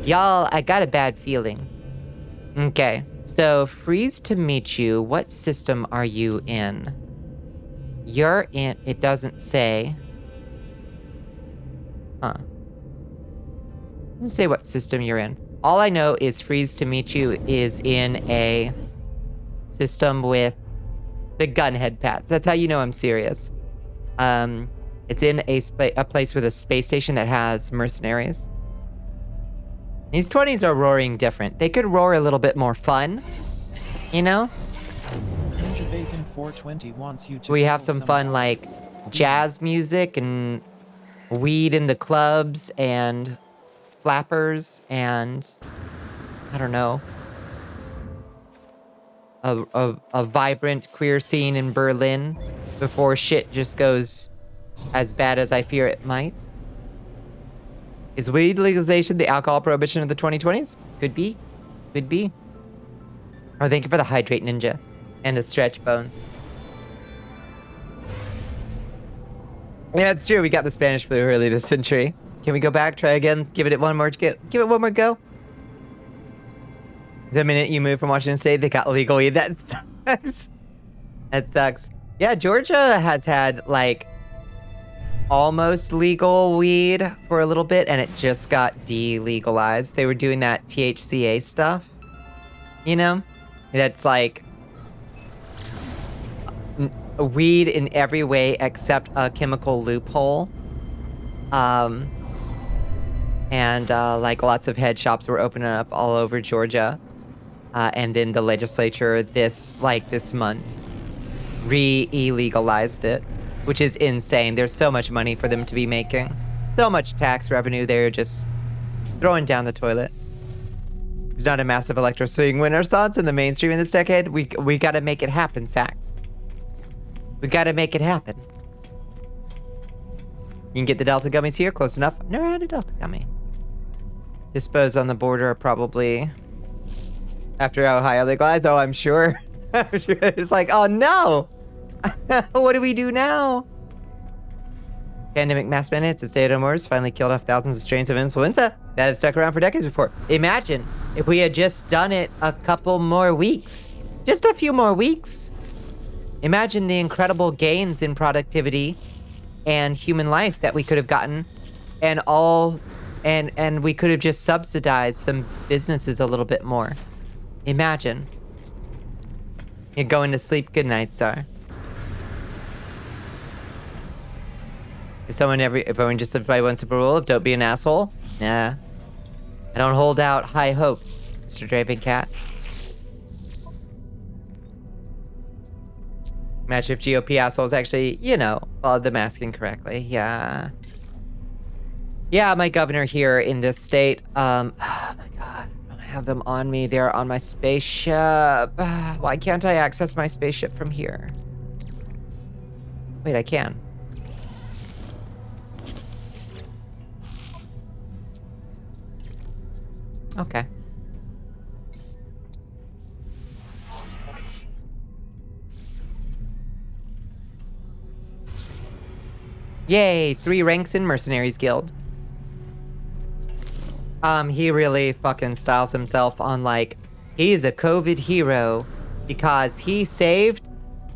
Y'all, I got a bad feeling. Okay, so freeze to meet you. What system are you in? You're in, it doesn't say. Huh. Doesn't say what system you're in. All I know is Freeze to Meet You is in a system with the gunhead pads. That's how you know I'm serious. It's in a place with a space station that has mercenaries. These 20s are roaring different. They could roar a little bit more fun, you know? Ninja Bacon 420 wants you to We have tickle some fun, water. like, jazz music and weed in the clubs and flappers and, I don't know, a vibrant queer scene in Berlin before shit just goes as bad as I fear it might. Is weed legalization the alcohol prohibition of the 2020s? Could be. Could be. Oh, thank you for the hydrate ninja and the stretch bones. Yeah, it's true. We got the Spanish flu early this century. Can we go back? Try again? Give it one more go. The minute you move from Washington State, they got legal weed. That sucks. That sucks. Yeah, Georgia has had like almost legal weed for a little bit, and it just got delegalized. They were doing that THCA stuff, you know? That's like weed in every way except a chemical loophole. And like lots of head shops were opening up all over Georgia. And then the legislature this month re-illegalized it, which is insane. There's so much money for them to be making. So much tax revenue they're just throwing down the toilet. There's not a massive electricity renaissance in the mainstream in this decade. We gotta make it happen, Sax. We gotta make it happen. You can get the Delta gummies here, close enough. I've never had a Delta gummy. Dispose on the border probably after Ohio legalized. Oh, I'm sure. I'm sure it's like, oh no! What do we do now? Pandemic mass mandates and stay-at-home orders finally killed off thousands of strains of influenza that have stuck around for decades before. Imagine if we had just done it a couple more weeks. Just a few more weeks. Imagine the incredible gains in productivity and human life that we could have gotten, and we could have just subsidized some businesses a little bit more. Imagine. You're going to sleep. Good night, sir. If everyone just lived by one simple rule of don't be an asshole? Nah. I don't hold out high hopes, Mr. Draven Cat. Imagine if GOP assholes actually, you know, followed the masking correctly. Yeah. Yeah, my governor here in this state, oh my god, I don't have them on me. They're on my spaceship. Why can't I access my spaceship from here? Wait, I can. Okay. Yay, 3 ranks in Mercenaries Guild. He really fucking styles himself on like, he's a COVID hero because he saved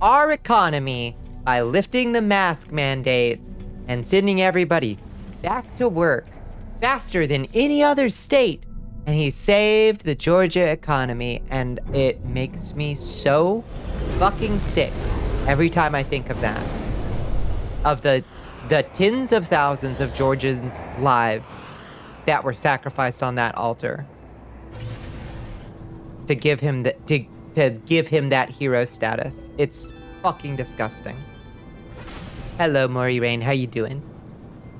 our economy by lifting the mask mandates and sending everybody back to work faster than any other state. And he saved the Georgia economy, and it makes me so fucking sick every time I think of that. Of the tens of thousands of Georgians' lives that were sacrificed on that altar to give him that hero status. It's fucking disgusting. Hello, Maury Rain. How you doing?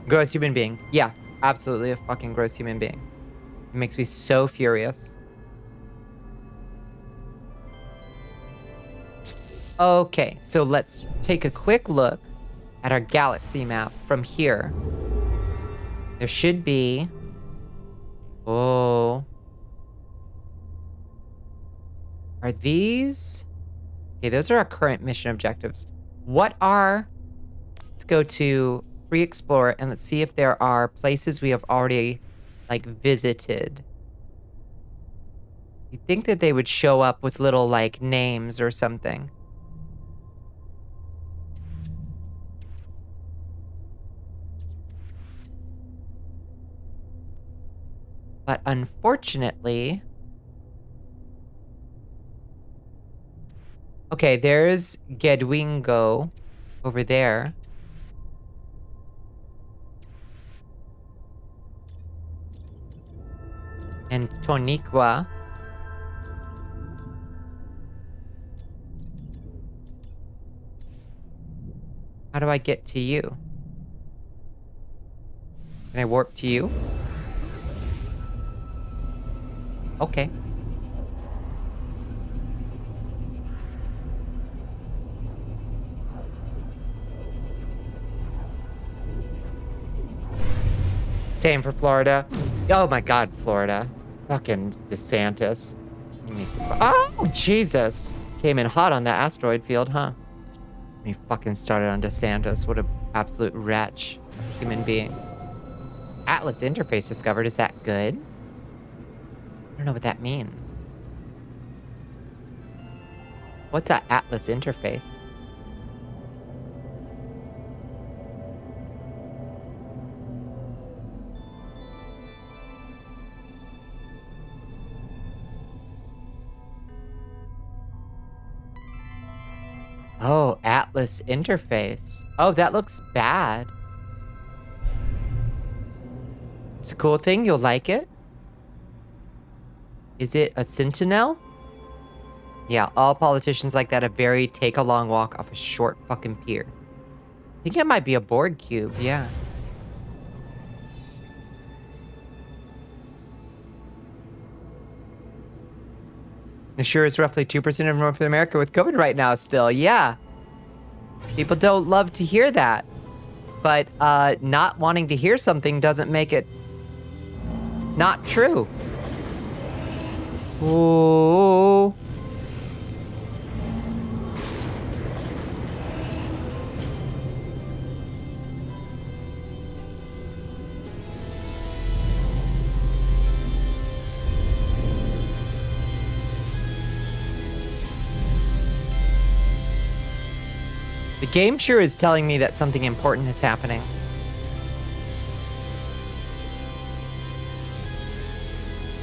Gross human being. Yeah, absolutely a fucking gross human being. It makes me so furious. Okay, so let's take a quick look at our galaxy map from here. There should be... Oh. Are these... Okay, those are our current mission objectives. What are... Let's go to Free Explorer and let's see if there are places we have already, like, visited. You'd think that they would show up with little, like, names or something. But unfortunately... Okay, there's Gedwingo over there. And Toniqua. How do I get to you? Can I warp to you? Okay. Same for Florida. Oh my god, Florida. Fucking DeSantis. Oh, Jesus. Came in hot on that asteroid field, huh? He fucking started on DeSantis. What an absolute wretch of a human being. Atlas interface discovered. Is that good? I don't know what that means. What's that Atlas interface? Oh, Atlas interface. Oh, that looks bad. It's a cool thing. You'll like it. Is it a sentinel? Yeah, all politicians like that. A very take a long walk off a short fucking pier. I think it might be a Borg cube. Yeah. It sure is roughly 2% of North America with COVID right now still. Yeah. People don't love to hear that. But not wanting to hear something doesn't make it not true. Ooh. The game sure is telling me that something important is happening.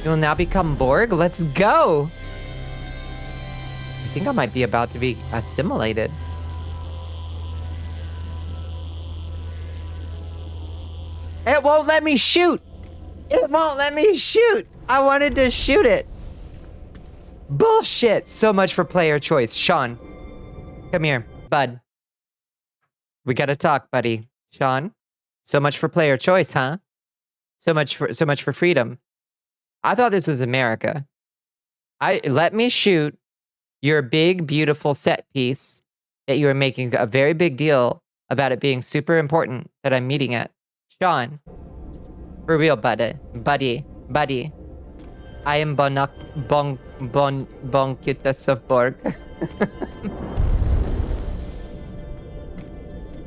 You will now become Borg? Let's go! I think I might be about to be assimilated. It won't let me shoot! It won't let me shoot! I wanted to shoot it! Bullshit! So much for player choice. Sean, come here, bud. We gotta talk, buddy. Sean, so much for player choice, huh? So much for freedom. I thought this was America. Let me shoot your big, beautiful set piece that you are making a very big deal about it being super important that I'm meeting it. Sean, for real, buddy. I am Bonnicula of Borg.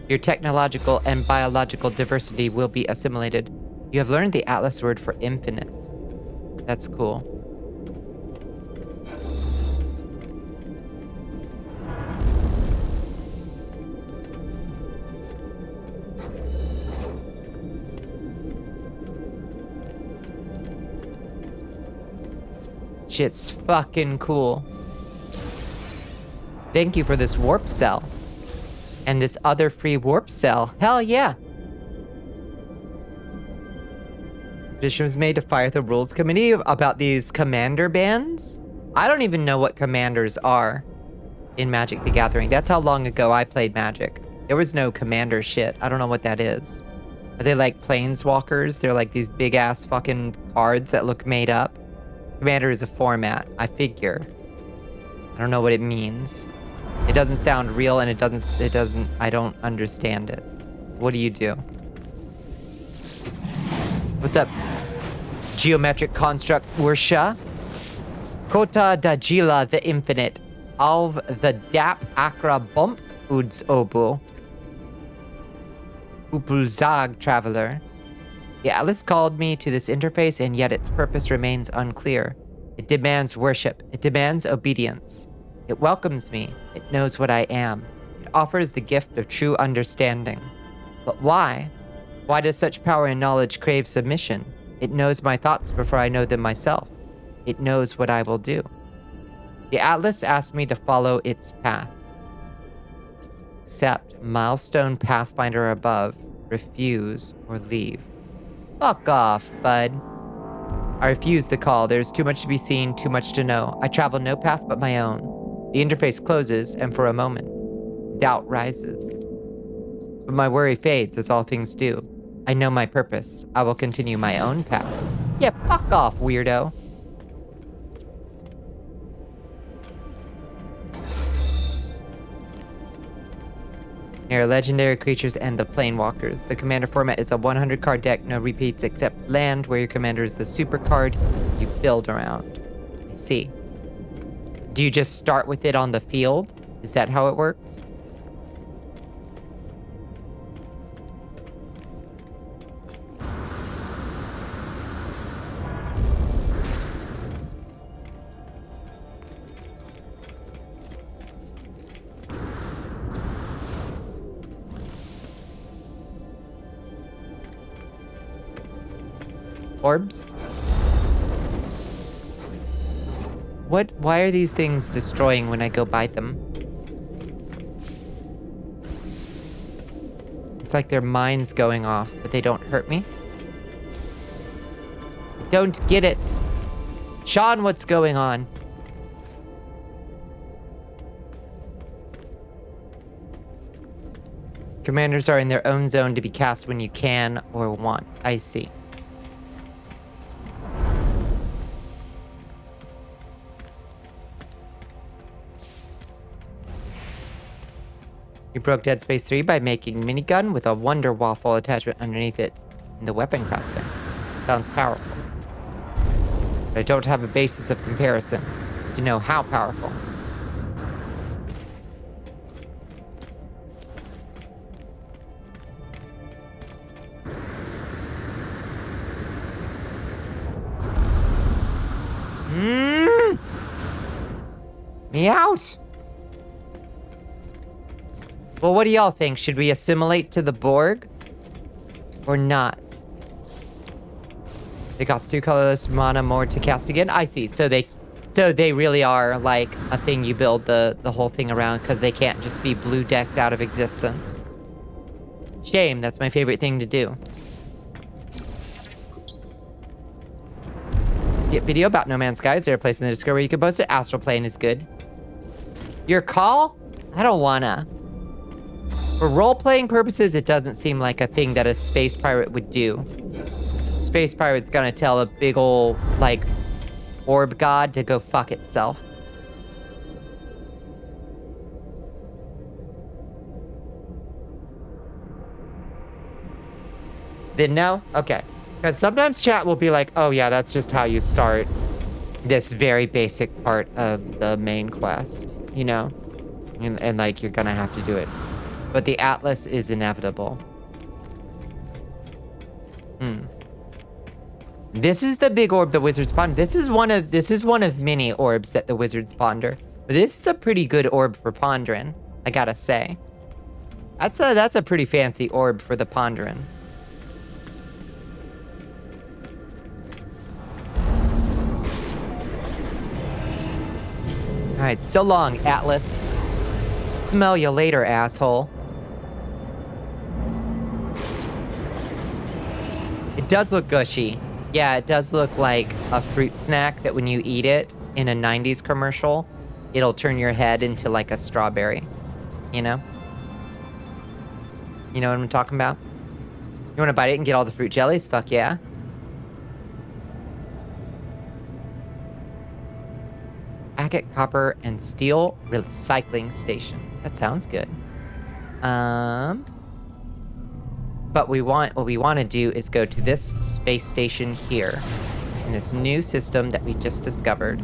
Your technological and biological diversity will be assimilated. You have learned the Atlas word for infinite. That's cool. Shit's fucking cool. Thank you for this warp cell. And this other free warp cell. Hell yeah. Petition was made to fire the rules committee about these commander bans. I don't even know what commanders are in Magic the Gathering. That's how long ago I played Magic. There was no commander shit. I don't know what that is. Are they like planeswalkers? They're like these big ass fucking cards that look made up. Commander is a format, I figure. I don't know what it means. It doesn't sound real and I don't understand it. What do you do? What's up? Geometric construct Ursha? Kota Dajila the Infinite. Alv the Dap Akra Bump Uds Obu. Upulzag Traveler. The Atlas called me to this interface and yet its purpose remains unclear. It demands worship. It demands obedience. It welcomes me. It knows what I am. It offers the gift of true understanding. But why? Why does such power and knowledge crave submission? It knows my thoughts before I know them myself. It knows what I will do. The Atlas asked me to follow its path. Accept milestone pathfinder above. Refuse or leave. Fuck off, bud. I refuse the call. There's too much to be seen, too much to know. I travel no path but my own. The interface closes, and for a moment, doubt rises. But my worry fades, as all things do. I know my purpose. I will continue my own path. Yeah, fuck off, weirdo. Here are legendary creatures and the planewalkers. The commander format is a 100 card deck, no repeats except land, where your commander is the super card you build around. I see. Do you just start with it on the field? Is that how it works? Orbs? Why are these things destroying when I go by them? It's like their mind's going off, but they don't hurt me. Don't get it. Sean, what's going on? Commanders are in their own zone to be cast when you can or want. I see. You broke Dead Space 3 by making minigun with a Wonder Waffle attachment underneath it in the weapon crafting. Sounds powerful. But I don't have a basis of comparison to know how powerful. Me out! Well, what do y'all think? Should we assimilate to the Borg? Or not? They cost 2 colorless mana more to cast again? I see. So they really are like a thing you build the whole thing around, because they can't just be blue decked out of existence. Shame, that's my favorite thing to do. Let's get video about No Man's Sky. Is there a place in the Discord where you can post it? Astral Plane is good. Your call? I don't wanna. For role-playing purposes, it doesn't seem like a thing that a space pirate would do. Space pirate's gonna tell a big ol', like, orb god to go fuck itself. Then no? Okay. Because sometimes chat will be like, oh yeah, that's just how you start this very basic part of the main quest, you know? And like, you're gonna have to do it. But the Atlas is inevitable. This is the big orb the wizards ponder. This is one of many orbs that the wizards ponder. But this is a pretty good orb for pondering, I gotta say. That's a pretty fancy orb for the pondering. Alright, so long, Atlas. Smell you later, asshole. It does look gushy. Yeah, it does look like a fruit snack that when you eat it in a 90s commercial, it'll turn your head into like a strawberry. You know? You know what I'm talking about? You wanna bite it and get all the fruit jellies? Fuck yeah. Agate, copper, and steel recycling station. That sounds good. But what we want to do is go to this space station here, in this new system that we just discovered.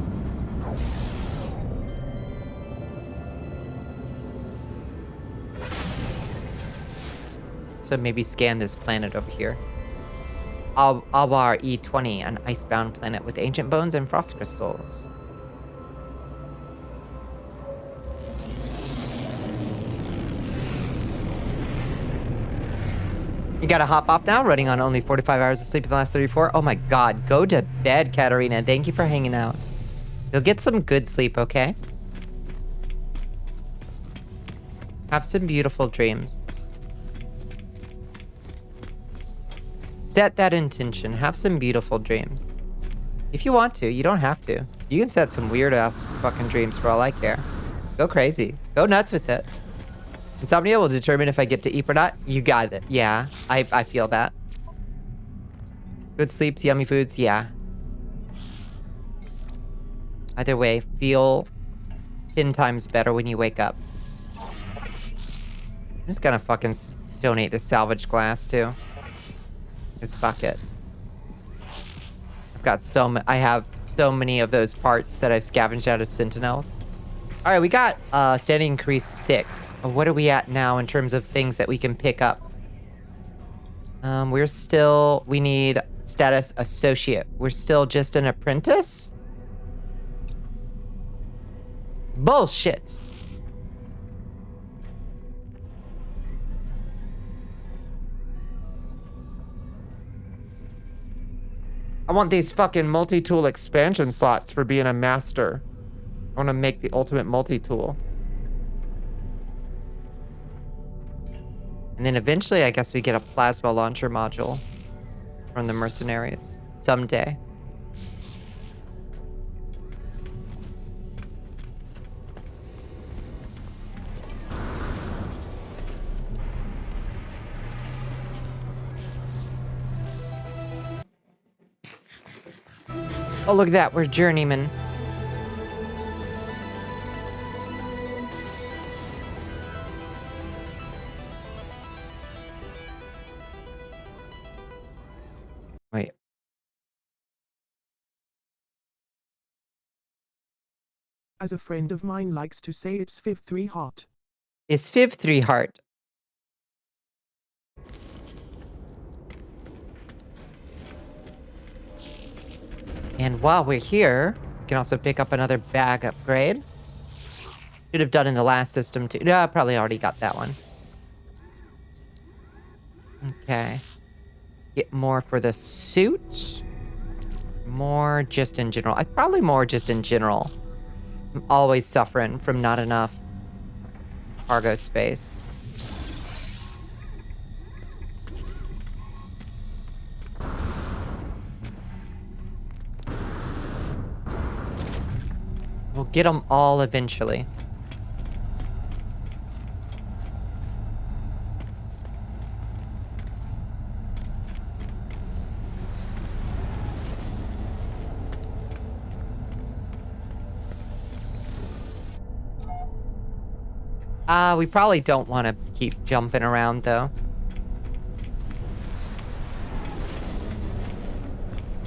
So maybe scan this planet over here. Awar E20, an icebound planet with ancient bones and frost crystals. You gotta hop off now, running on only 45 hours of sleep in the last 34. Oh my god, go to bed, Katarina. Thank you for hanging out. You'll get some good sleep, okay? Have some beautiful dreams. Set that intention. Have some beautiful dreams. If you want to, you don't have to. You can set some weird-ass fucking dreams for all I care. Go crazy. Go nuts with it. Insomnia will determine if I get to eat or not. You got it. Yeah, I feel that. Good sleeps, yummy foods, yeah. Either way, feel 10 times better when you wake up. I'm just gonna fucking donate this salvage glass too. Just fuck it. I've got I have so many of those parts that I've scavenged out of Sentinels. All right, we got standing increase 6. What are we at now in terms of things that we can pick up? We need status associate. We're still just an apprentice? Bullshit. I want these fucking multi-tool expansion slots for being a master. I want to make the ultimate multi-tool. And then eventually, I guess we get a plasma launcher module from the mercenaries someday. Oh, look at that. We're journeymen. Wait. As a friend of mine likes to say, it's Fiv 3 hot. Is Fiv 3 hard? And while we're here, we can also pick up another bag upgrade. Should have done in the last system too. Yeah, I probably already got that one. Okay. Get more for the suit. More just in general. Probably more just in general. I'm always suffering from not enough cargo space. We'll get them all eventually. We probably don't want to keep jumping around, though.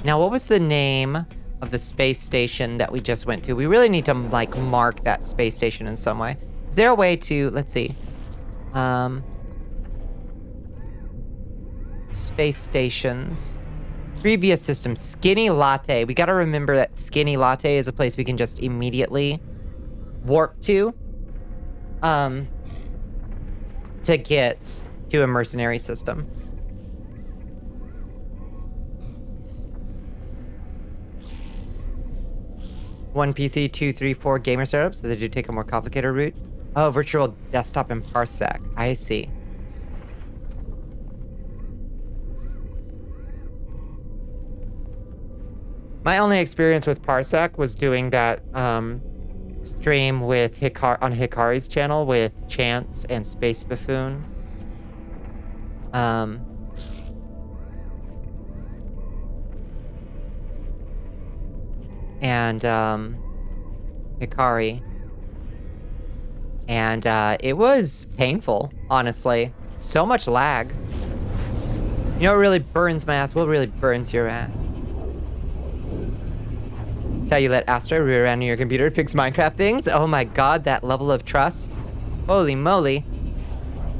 Now, what was the name of the space station that we just went to? We really need to, like, mark that space station in some way. Is there a way to... Let's see. Space stations. Previous system. Skinny Latte. We gotta remember that Skinny Latte is a place we can just immediately warp to get to a mercenary system. One PC, 2, 3, 4 gamer setups, so they do take a more complicated route. Oh, virtual desktop and parsec. I see. My only experience with parsec was doing that stream with on Hikari's channel with Chance and Space Buffoon. And Hikari. And it was painful, honestly. So much lag. You know what really burns my ass? What really burns your ass? It's how you let Astra rear around your computer to fix Minecraft things? Oh my god, that level of trust. Holy moly.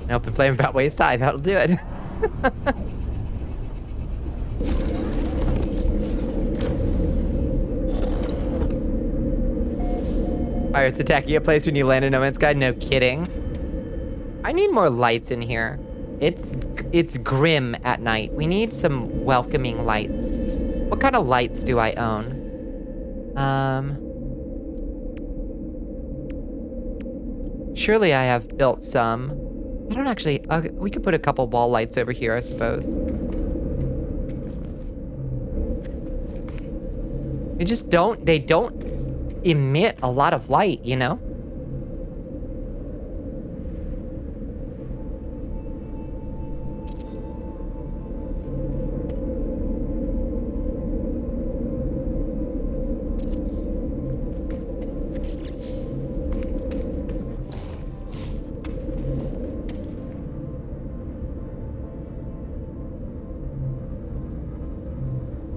An open flame about waist high, that'll do it. Pirates attacking a place when you land in No Man's Sky? No kidding. I need more lights in here. It's it's grim at night. We need some welcoming lights. What kind of lights do I own? Surely I have built some. I don't actually, we could put a couple wall lights over here, I suppose. They don't emit a lot of light, you know?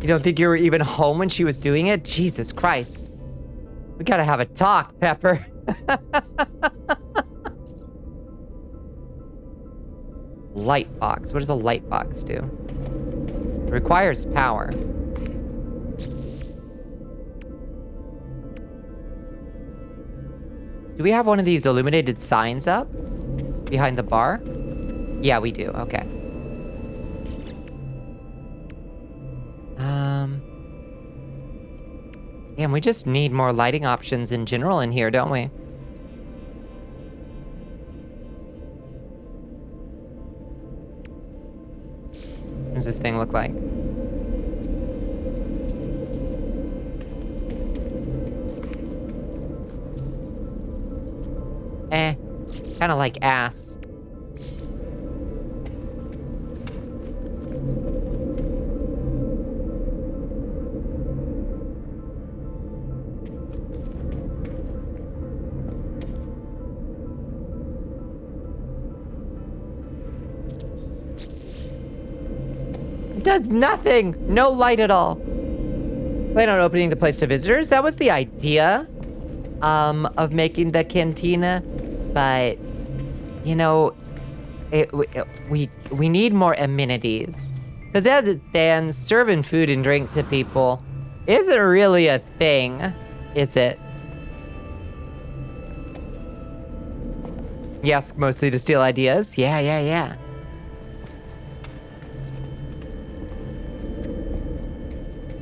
You don't think you were even home when she was doing it? Jesus Christ. We gotta have a talk, Pepper. Light box. What does a light box do? It requires power. Do we have one of these illuminated signs up behind the bar? Yeah, we do. Okay. Yeah, we just need more lighting options in general in here, don't we? What does this thing look like? Kind of like ass. Does nothing. No light at all. Plan on opening the place to visitors. That was the idea of making the cantina, but you know, we need more amenities, because as it stands, serving food and drink to people isn't really a thing, is it? Yes, mostly to steal ideas. Yeah.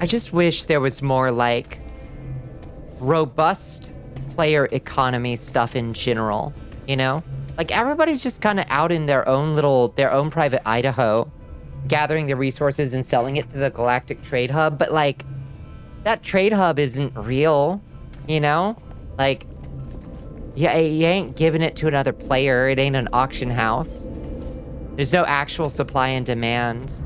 I just wish there was more, like, robust player economy stuff in general, you know? Like, everybody's just kind of out in their own private Idaho, gathering the resources and selling it to the Galactic Trade Hub, but, like, that trade hub isn't real, you know? Like, yeah, you ain't giving it to another player. It ain't an auction house. There's no actual supply and demand.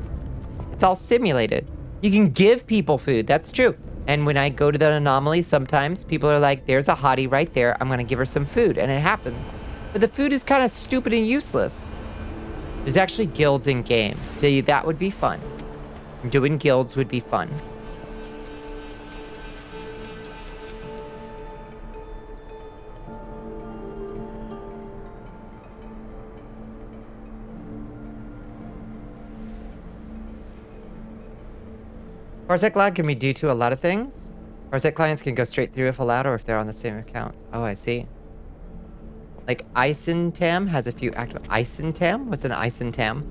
It's all simulated. You can give people food, that's true. And when I go to the anomaly, sometimes people are like, there's a hottie right there, I'm gonna give her some food, and it happens. But the food is kind of stupid and useless. There's actually guilds in games. See, that would be fun. Doing guilds would be fun. Parsec lag can be due to a lot of things. Parsec clients can go straight through if allowed or if they're on the same account. Oh, I see. Like Isentam has a few active... Isentam? What's an Isentam?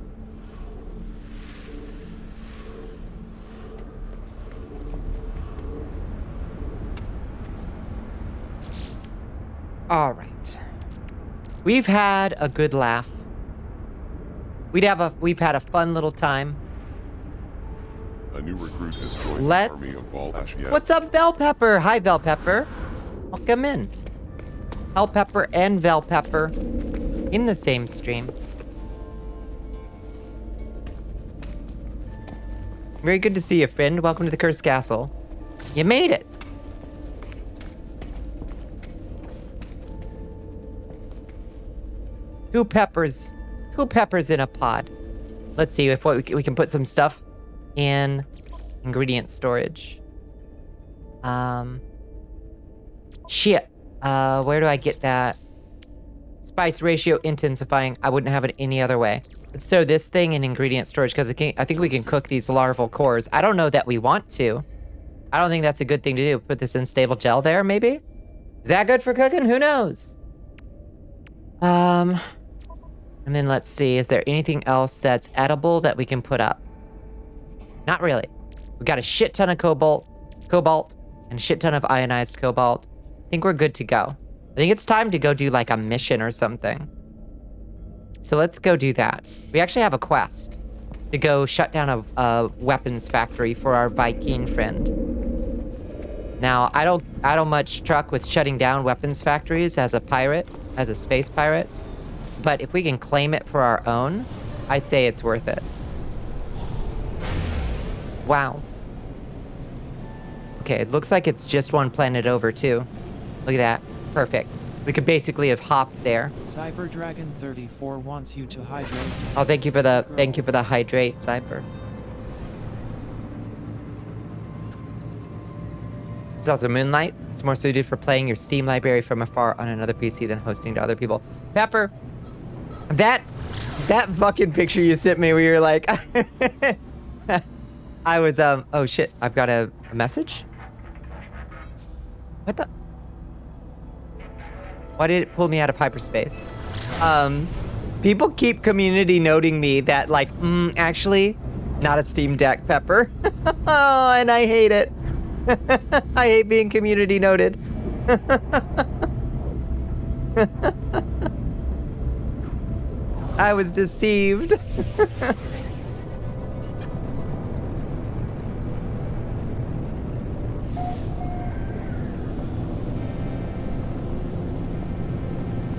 All right. We've had a good laugh. We've had a fun little time. A new recruit has joined Let's... the army of Ball Ash yet. What's up, Velpepper? Hi, Velpepper. Welcome in. Hellpepper and Velpepper in the same stream. Very good to see you, friend. Welcome to the Cursed Castle. You made it. Two peppers in a pod. Let's see if we can put some stuff in ingredient storage. Shit. Where do I get that? Spice ratio intensifying. I wouldn't have it any other way. Let's throw this thing in ingredient storage because I think we can cook these larval cores. I don't know that we want to. I don't think that's a good thing to do. Put this in stable gel there, maybe? Is that good for cooking? Who knows? And then let's see, is there anything else that's edible that we can put up? Not really. We got a shit ton of cobalt, and a shit ton of ionized cobalt. I think we're good to go. I think it's time to go do like a mission or something. So let's go do that. We actually have a quest to go shut down a weapons factory for our Viking friend. Now, I don't much truck with shutting down weapons factories as a pirate, as a space pirate. But if we can claim it for our own, I say it's worth it. Wow. Okay, it looks like it's just one planet over too. Look at that. Perfect. We could basically have hopped there. Cyber Dragon 34 wants you to hydrate. Oh, thank you for the hydrate, Cyber. There's also Moonlight. It's more suited for playing your Steam library from afar on another PC than hosting to other people. Pepper, that fucking picture you sent me where you're like, I was, oh shit, I've got a message? What the? Why did it pull me out of hyperspace? People keep community noting me that like, actually, not a Steam Deck, Pepper. Oh, and I hate it. I hate being community noted. I was deceived.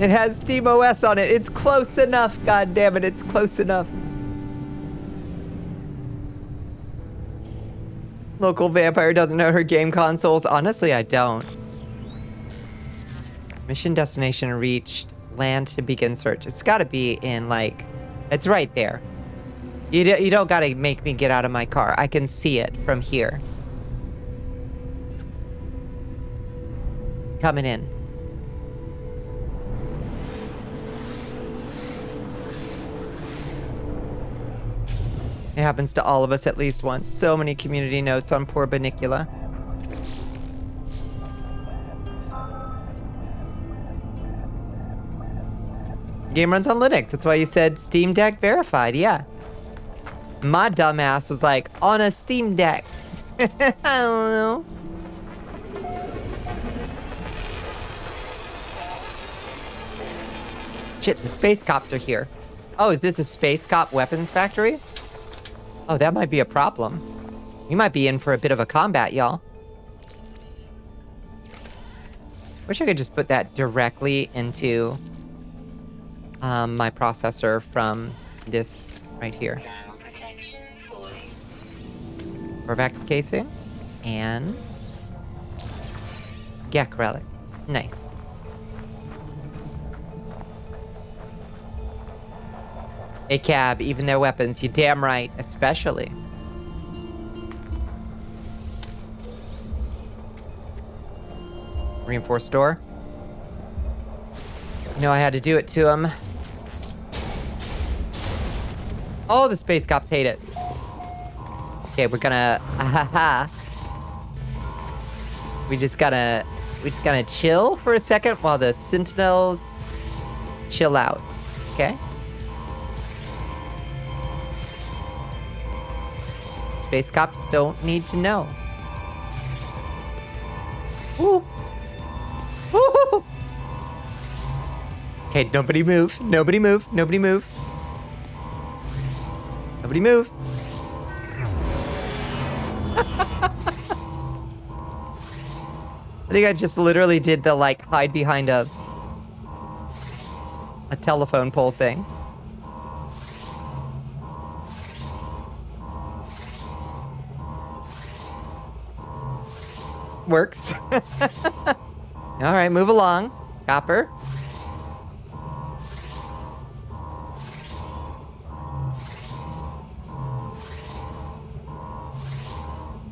It has SteamOS on it. It's close enough. God damn it, it's close enough. Local vampire doesn't know her game consoles. Honestly, I don't. Mission destination reached. Land to begin search. It's got to be in like, it's right there. You don't got to make me get out of my car. I can see it from here. Coming in. It happens to all of us at least once. So many community notes on poor Bonnicula. Game runs on Linux. That's why you said Steam Deck verified. Yeah. My dumbass was like, on a Steam Deck. I don't know. Shit, the space cops are here. Oh, is this a space cop weapons factory? Oh, that might be a problem. You might be in for a bit of a combat, y'all. Wish I could just put that directly into my processor from this right here. Corvax casing and Gek relic. Nice. A cab, even their weapons. You damn right, especially. Reinforced door. No, I had to do it to him. Oh, the space cops hate it. Okay, we're gonna we just gotta chill for a second while the sentinels chill out. Okay? Space cops don't need to know. Woo. Woo. Okay, nobody move. Nobody move. Nobody move. Nobody move. I think I just literally did the like hide behind a telephone pole thing. Works. All right, move along, Copper.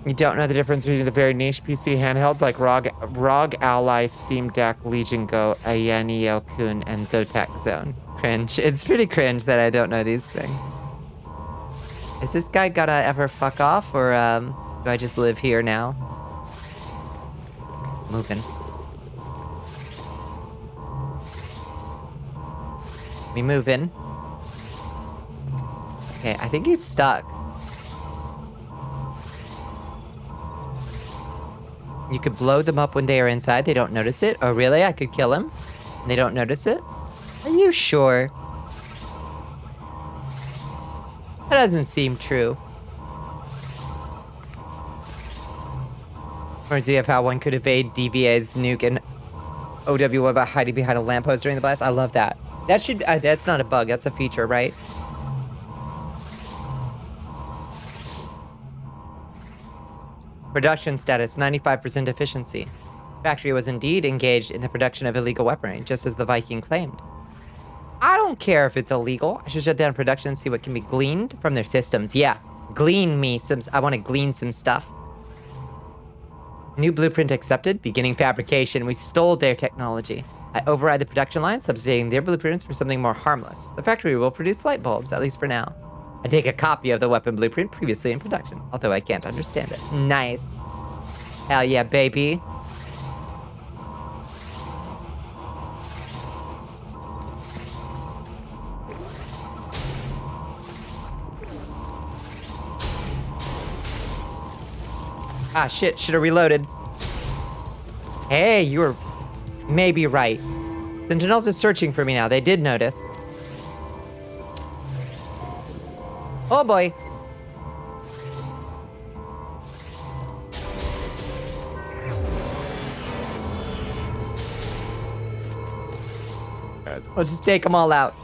You don't know the difference between the very niche PC handhelds like ROG Ally, Steam Deck, Legion Go, Ayanio Kun, and Zotac Zone. Cringe. It's pretty cringe that I don't know these things. Is this guy gonna ever fuck off, or do I just live here now? Moving. Me moving. Okay, I think he's stuck. You could blow them up when they are inside. They don't notice it. Oh, really? I could kill him? And they don't notice it? Are you sure? That doesn't seem true. Reminds me of how one could evade DVA's nuke and OW about hiding behind a lamppost during the blast. I love that. That should, that's not a bug. That's a feature, right? Production status, 95% efficiency. Factory was indeed engaged in the production of illegal weaponry, just as the Viking claimed. I don't care if it's illegal. I should shut down production and see what can be gleaned from their systems. Yeah, glean me some, I want to glean some stuff. New blueprint accepted, beginning fabrication. We stole their technology. I override the production line, substituting their blueprints for something more harmless. The factory will produce light bulbs, at least for now. I take a copy of the weapon blueprint previously in production, although I can't understand it. Nice. Hell yeah, baby. Ah, shit, should have reloaded. Hey, you were maybe right. Sentinels are searching for me now. They did notice. Oh boy. I'll just take them all out.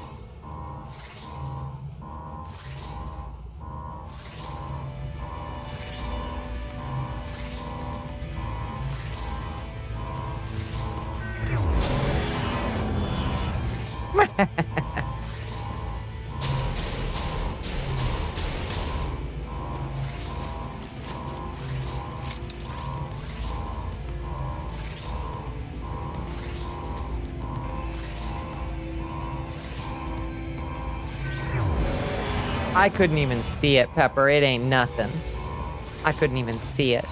I couldn't even see it, Pepper. It ain't nothing. I couldn't even see it.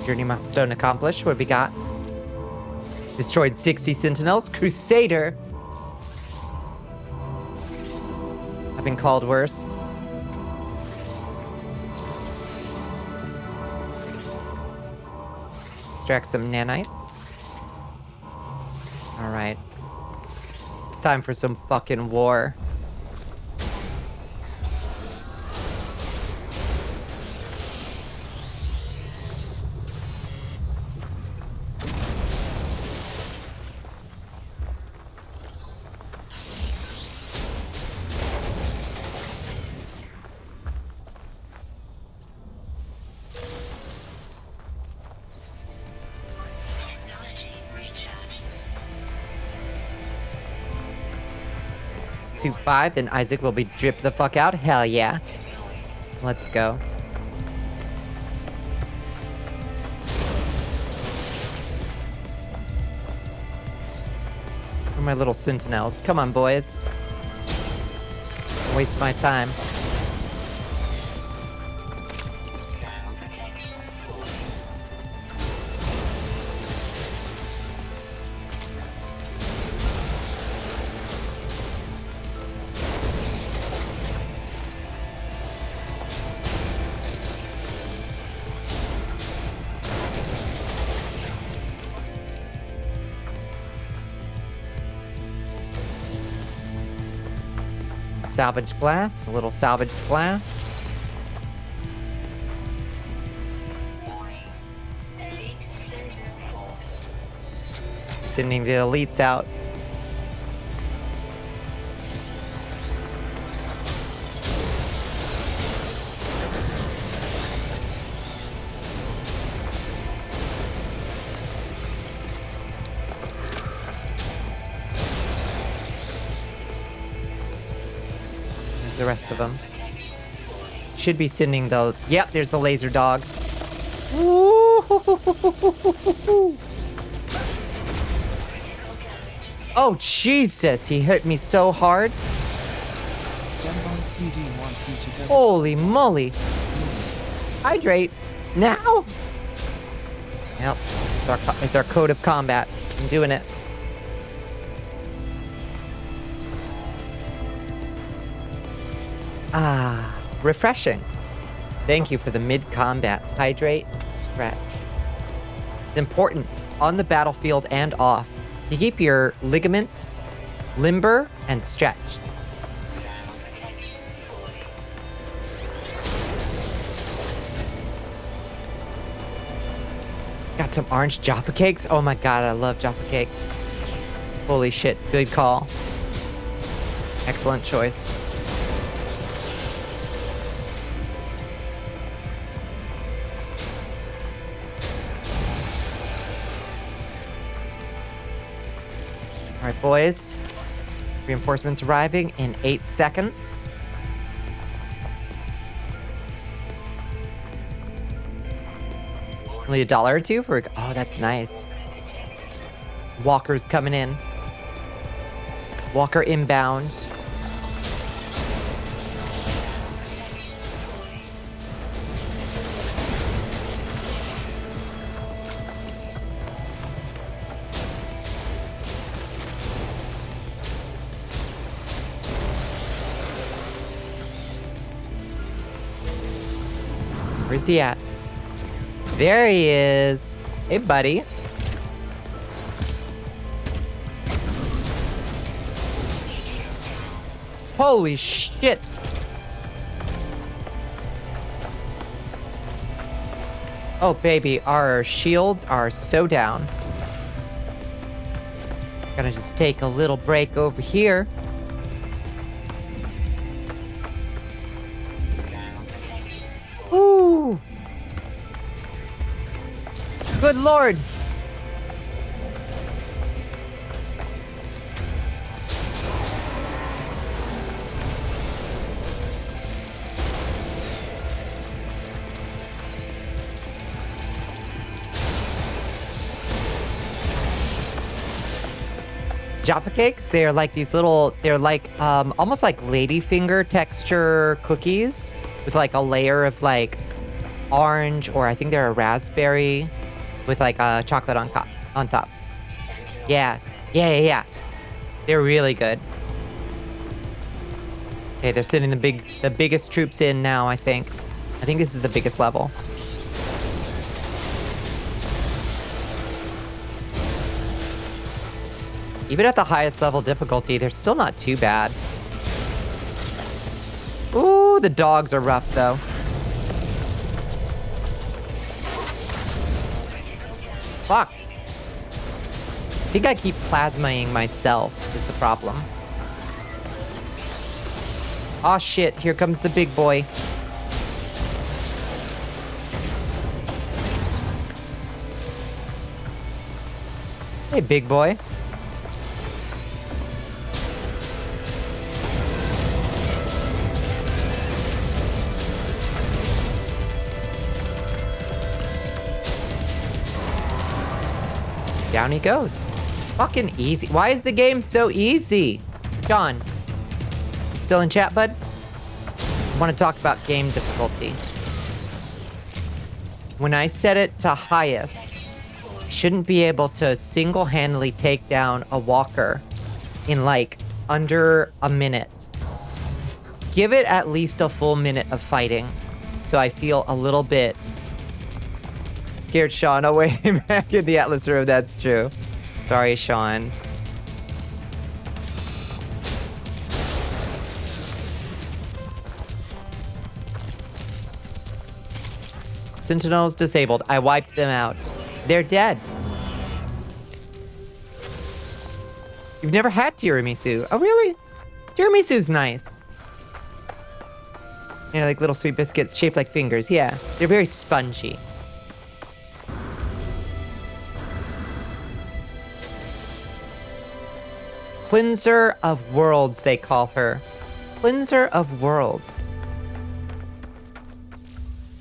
Journey milestone accomplished. What have we got? Destroyed 60 sentinels. Crusader. I've been called worse. Extract some nanites. Alright. It's time for some fucking war. To 5, then Isaac will be dripped the fuck out. Hell yeah. Let's go. Where are my little sentinels? Come on, boys. Don't waste my time. Salvage glass, a little salvage glass. Sending the elites out. The rest of them. Should be sending the... Yep, there's the laser dog. Oh, Jesus! He hit me so hard. Holy moly. Hydrate. Now? Yep. It's our code of combat. I'm doing it. Ah, refreshing. Thank you for the mid-combat. Hydrate, stretch. It's important on the battlefield and off to keep your ligaments limber and stretched. Got some orange Jaffa cakes. Oh my god, I love Jaffa cakes. Holy shit, good call. Excellent choice. All right, boys. Reinforcements arriving in 8 seconds. Only $1 or $2 for... Oh, that's nice. Walker's coming in. Walker inbound. Where's he at? There he is. Hey, buddy. Holy shit. Oh, baby, our shields are so down. Gonna just take a little break over here. Ooh. Good lord. Jaffa cakes, they're like these little, they're like almost like ladyfinger texture cookies with like a layer of like orange, or I think they're a raspberry with like a chocolate on top. Yeah. They're really good. Okay, they're sending the biggest troops in now, I think. I think this is the biggest level. Even at the highest level difficulty, they're still not too bad. Ooh, the dogs are rough, though. Fuck. I think I keep plasmaing myself, is the problem. Aw, shit. Here comes the big boy. Hey, big boy. Down he goes. Fucking easy. Why is the game so easy? John, you still in chat, bud? I want to talk about game difficulty. When I set it to highest, I shouldn't be able to single-handedly take down a walker in like under a minute. Give it at least a full minute of fighting so I feel a little bit scared Sean away back in the Atlas room. That's true. Sorry, Sean. Sentinels disabled. I wiped them out. They're dead. You've never had tiramisu. Oh, really? Tiramisu's nice. Yeah, like little sweet biscuits shaped like fingers. Yeah, they're very spongy. Cleanser of Worlds, they call her. Cleanser of Worlds.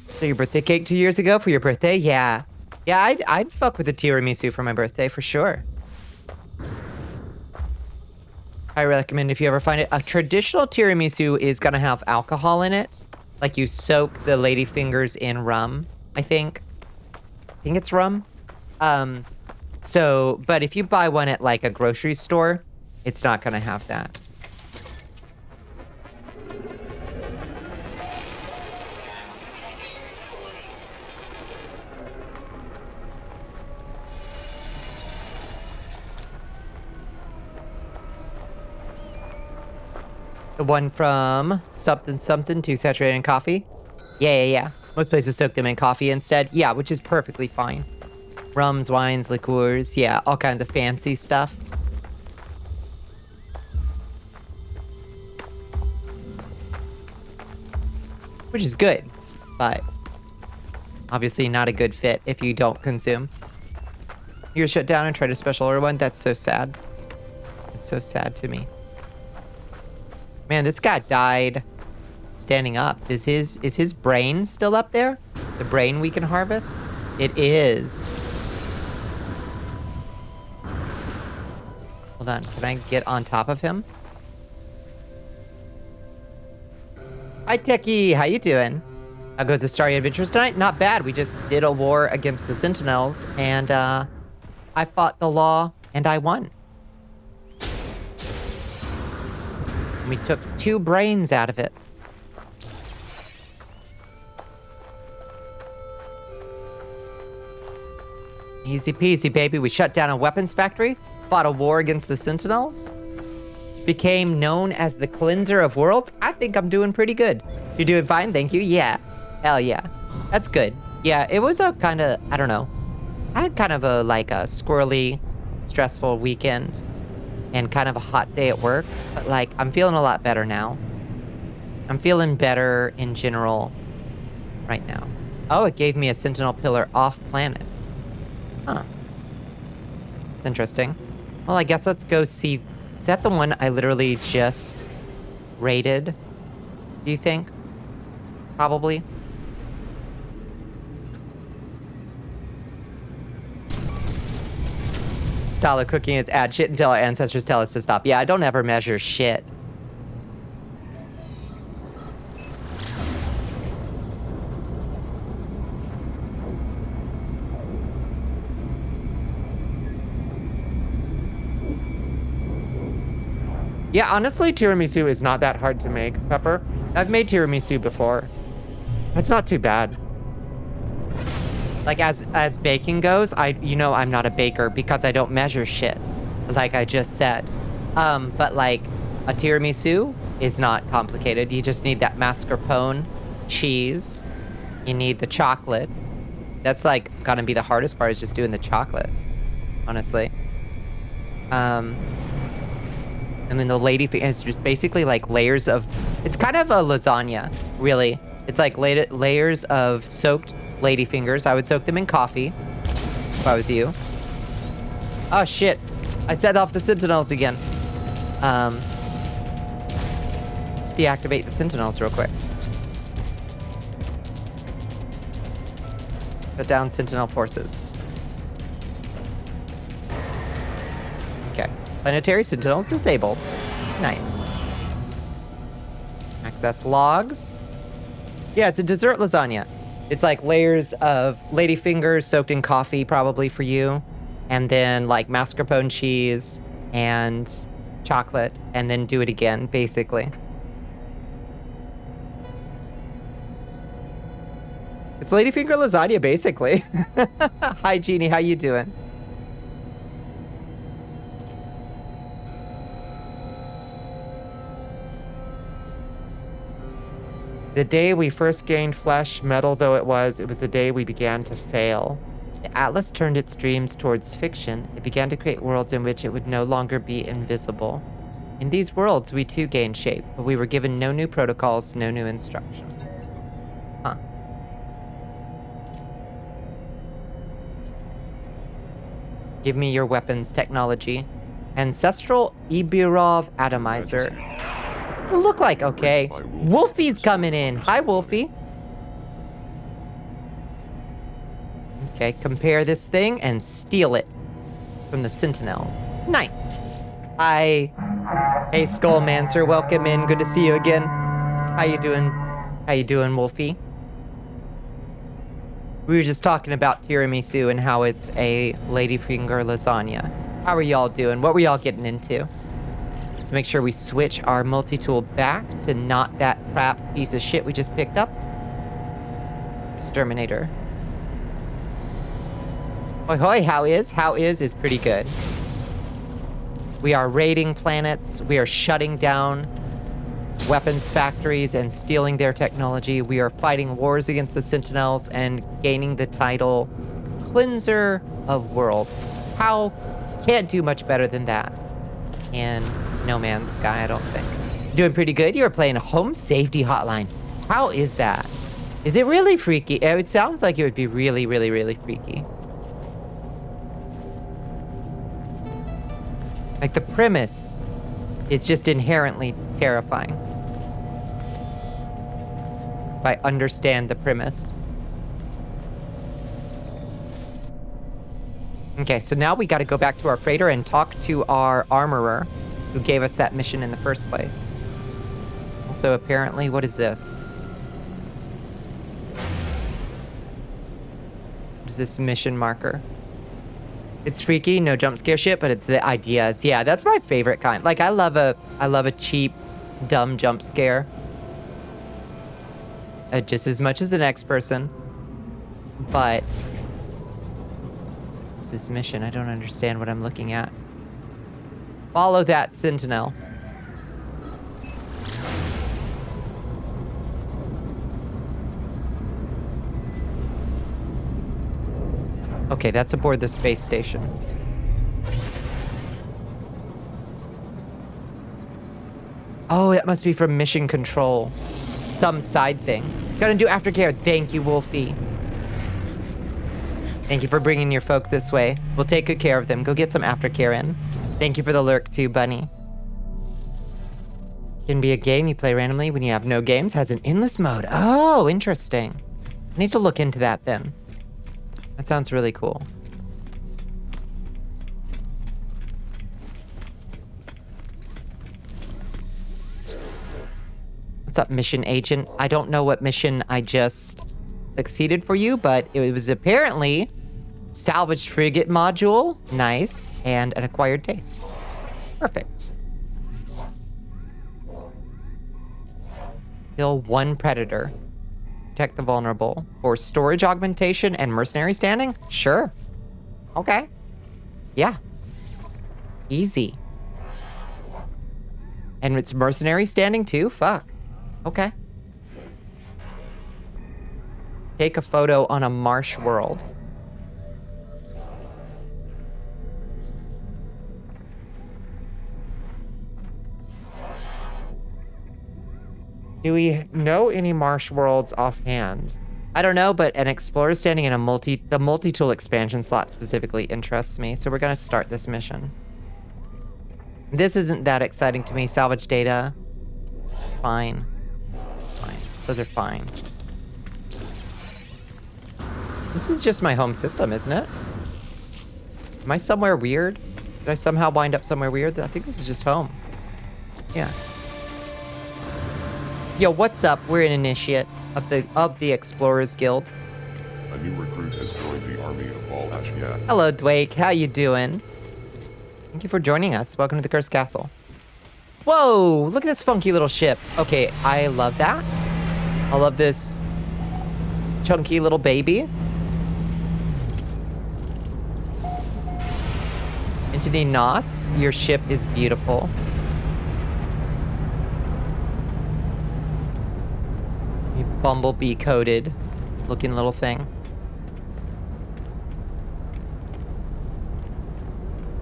So your birthday cake 2 years ago for your birthday? Yeah. Yeah, I'd fuck with a tiramisu for my birthday, for sure. I recommend if you ever find it. A traditional tiramisu is gonna have alcohol in it. Like you soak the ladyfingers in rum, I think. I think it's rum. But if you buy one at like a grocery store, it's not gonna have that. The one from something something to saturated in coffee. Yeah. Most places soak them in coffee instead. Yeah, which is perfectly fine. Rums, wines, liqueurs. Yeah, all kinds of fancy stuff. Which is good, but obviously not a good fit if you don't consume. You're shut down and try to special order one? That's so sad. It's so sad to me. Man, this guy died standing up. Is his brain still up there? The brain we can harvest? It is. Hold on, can I get on top of him? Hi, Techie, how you doing? How goes the Starry Adventures tonight? Not bad. We just did a war against the Sentinels, and I fought the law, and I won. We took 2 brains out of it. Easy peasy, baby. We shut down a weapons factory, fought a war against the Sentinels, became known as the cleanser of worlds. I think I'm doing pretty good. You're doing fine, thank you. Yeah, hell yeah, that's good. Yeah, it was a kind of, I don't know. I had kind of a squirrely, stressful weekend and kind of a hot day at work, but like I'm feeling a lot better now. I'm feeling better in general right now. Oh, it gave me a Sentinel pillar off planet. Huh. It's interesting. Well, I guess let's go see. Is that the one I literally just raided? Do you think? Probably. Style of cooking is add shit until our ancestors tell us to stop. Yeah, I don't ever measure shit. Yeah, honestly, tiramisu is not that hard to make, Pepper. I've made tiramisu before. It's not too bad. Like, as baking goes, I'm not a baker because I don't measure shit, like I just said. But like, a tiramisu is not complicated. You just need that mascarpone cheese. You need the chocolate. That's like gonna be the hardest part, is just doing the chocolate, honestly. And then the it's just basically like layers of, it's kind of a lasagna, really. It's like layers of soaked ladyfingers. I would soak them in coffee if I was you. Oh shit, I set off the Sentinels again. Let's deactivate the Sentinels real quick. Put down Sentinel forces. Okay. Planetary Sentinels disabled. Nice. Access logs. Yeah, it's a dessert lasagna. It's like layers of ladyfingers soaked in coffee, probably for you. And then like mascarpone cheese and chocolate. And then do it again, basically. It's ladyfinger lasagna, basically. Hi, Jeannie. How you doing? The day we first gained flesh, metal though it was the day we began to fail. The Atlas turned its dreams towards fiction. It began to create worlds in which it would no longer be invisible. In these worlds, we too gained shape, but we were given no new protocols, no new instructions. Huh. Give me your weapons technology. Ancestral Ibirov atomizer. Look like okay. Wolfie's coming in. Hi, Wolfie. Okay, compare this thing and steal it from the Sentinels. Nice. Hi. Hey, Skullmancer. Welcome in. Good to see you again. How you doing? How you doing, Wolfie? We were just talking about tiramisu and how it's a ladyfinger lasagna. How are y'all doing? What were y'all getting into? Let's make sure we switch our multi-tool back to not that crap piece of shit we just picked up. Exterminator. Hoi hoi, how is pretty good. We are raiding planets. We are shutting down weapons factories and stealing their technology. We are fighting wars against the Sentinels and gaining the title Cleanser of Worlds. How can't do much better than that in No Man's Sky, I don't think. Doing pretty good. You're playing Home Safety Hotline. How is that? Is it really freaky? It sounds like it would be really, really, really freaky. Like the premise is just inherently terrifying. If I understand the premise. Okay, so now we got to go back to our freighter and talk to our armorer who gave us that mission in the first place. Also, apparently, what is this? What is this mission marker? It's freaky, no jump scare shit, but it's the ideas. Yeah, that's my favorite kind. Like, I love a cheap, dumb jump scare. Just as much as the next person. But what's this mission? I don't understand what I'm looking at. Follow that sentinel. Okay, that's aboard the space station. Oh, that must be from mission control. Some side thing. Gonna do aftercare. Thank you, Wolfie. Thank you for bringing your folks this way. We'll take good care of them. Go get some aftercare in. Thank you for the lurk too, Bunny. Can be a game you play randomly when you have no games. Has an endless mode. Oh, interesting. I need to look into that then. That sounds really cool. What's up, mission agent? I don't know what mission I just succeeded for you, but it was apparently salvaged frigate module. Nice. And an acquired taste. Perfect. Kill one predator. Protect the vulnerable. For storage augmentation and mercenary standing? Sure. Okay. Yeah. Easy. And it's mercenary standing too? Fuck. Okay. Take a photo on a marsh world. Do we know any marsh worlds offhand? I don't know, but an explorer standing in the multi-tool expansion slot specifically interests me, so we're gonna start this mission. This isn't that exciting to me. Salvage data. Fine. It's fine. Those are fine. This is just my home system, isn't it? Am I somewhere weird? Did I somehow wind up somewhere weird? I think this is just home. Yeah. Yo, what's up? We're an initiate of the Explorers Guild. A new recruit has joined the army of Balash. Hello, Dwake. How you doing? Thank you for joining us. Welcome to the Cursed Castle. Whoa! Look at this funky little ship. Okay, I love that. I love this chunky little baby. Entity Nos, your ship is beautiful. You bumblebee coated looking little thing.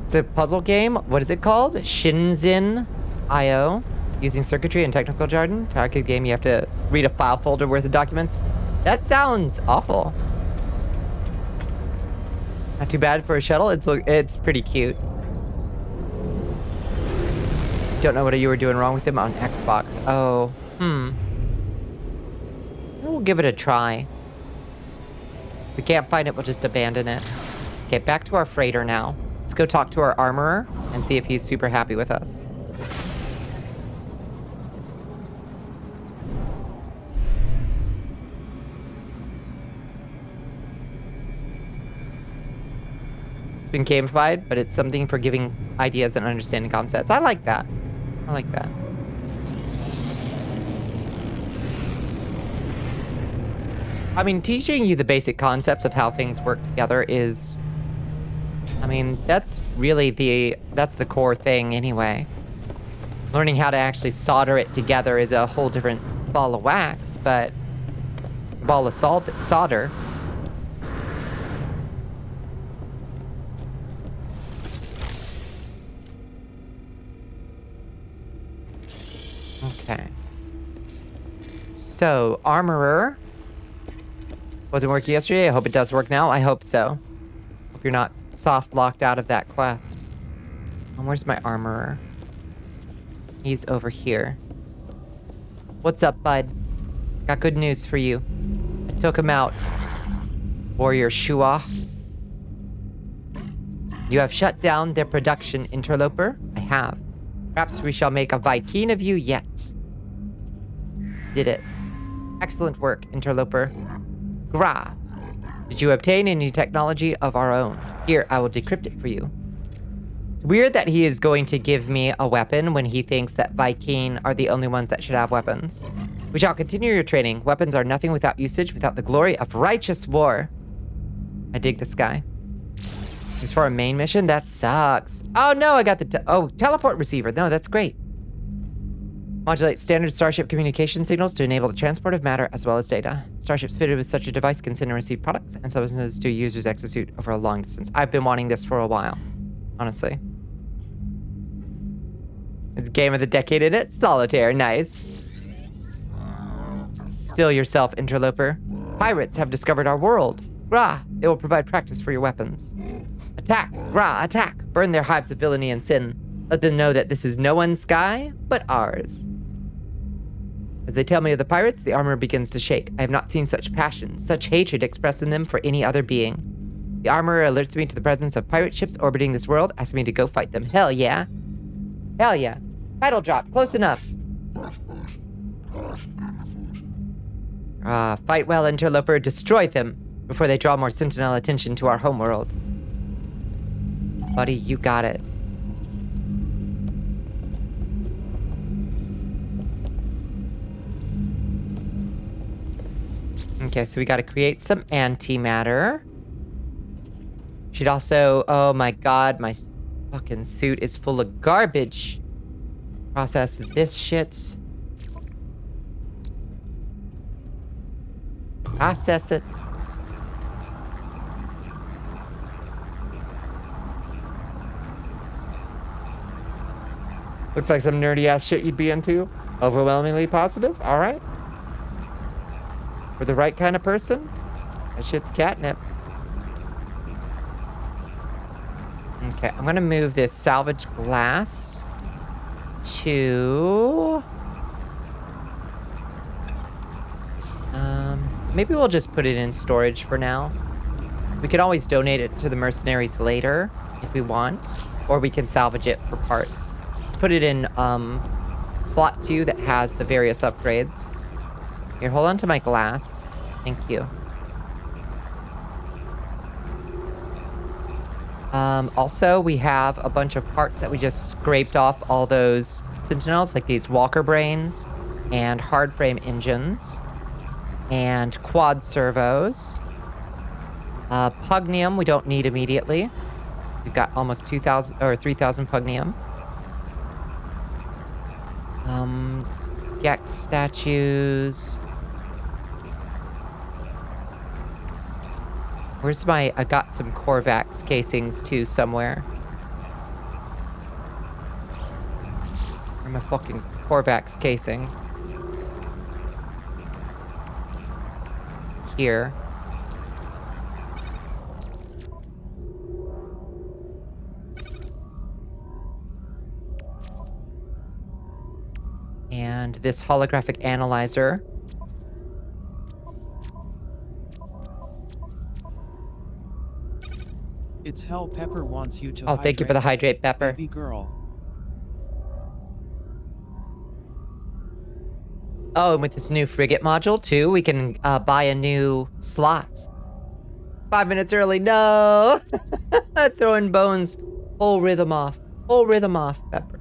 It's a puzzle game. What is it called? Shinzin IO. Using circuitry and technical jargon. Target game, you have to read a file folder worth of documents. That sounds awful. Not too bad for a shuttle. It's pretty cute. Don't know what you were doing wrong with him on Xbox. Oh, We'll give it a try. If we can't find it, we'll just abandon it. Okay, back to our freighter now. Let's go talk to our armorer and see if he's super happy with us. It's been gamified, but it's something for giving ideas and understanding concepts. I like that. I like that. I mean, teaching you the basic concepts of how things work together is... I mean, that's really that's the core thing anyway. Learning how to actually solder it together is a whole different ball of wax, but ball of solder. Okay. So, armorer. Wasn't working yesterday. I hope it does work now. I hope so. Hope you're not soft locked out of that quest. And where's my armorer? He's over here. What's up, bud? Got good news for you. I took him out. Warrior Shua. You have shut down their production, interloper. I have. Perhaps we shall make a Viking of you yet. Did it. Excellent work, interloper. Gra. Did you obtain any technology of our own? Here, I will decrypt it for you. It's weird that he is going to give me a weapon when he thinks that Viking are the only ones that should have weapons. We shall continue your training. Weapons are nothing without usage, without the glory of righteous war. I dig this guy. It's for a main mission? That sucks. Oh no, I got the teleport receiver. No, that's great. Modulate standard Starship communication signals to enable the transport of matter as well as data. Starships fitted with such a device can send and receive products and substances to a user's exosuit over a long distance. I've been wanting this for a while, honestly. It's game of the decade in it. Solitaire, nice. Steel yourself, interloper. Pirates have discovered our world. Gra, they will provide practice for your weapons. Attack, Gra, attack. Burn their hives of villainy and sin. Let them know that this is no one's sky, but ours. As they tell me of the pirates, the armor begins to shake. I have not seen such passion, such hatred expressed in them for any other being. The armorer alerts me to the presence of pirate ships orbiting this world, asks me to go fight them. Hell yeah. Hell yeah. Title drop, close enough. Fight well, interloper. Destroy them before they draw more sentinel attention to our homeworld. Buddy, you got it. Okay, so we gotta create some antimatter. Should also, oh my god, my fucking suit is full of garbage. Process this shit. Process it. Looks like some nerdy ass shit you'd be into. Overwhelmingly positive, alright. For the right kind of person, that shit's catnip. Okay, I'm gonna move this salvage glass to... maybe we'll just put it in storage for now. We can always donate it to the mercenaries later if we want, or we can salvage it for parts. Let's put it in slot 2 that has the various upgrades. Here, hold on to my glass. Thank you. Also, we have a bunch of parts that we just scraped off all those sentinels, like these walker brains and hard frame engines and quad servos. Pugnium we don't need immediately. We've got almost 2,000 or 3,000 pugnium. Gex statues. Where's my... I got some Korvax casings too somewhere. Where are my fucking Korvax casings? Here. And this holographic analyzer. It's hell. Pepper wants you to. Oh, thank you for the hydrate, Pepper. Baby girl. Oh, and with this new frigate module too, we can buy a new slot. 5 minutes early, no! Throwing bones. Whole rhythm off. Whole rhythm off, Pepper.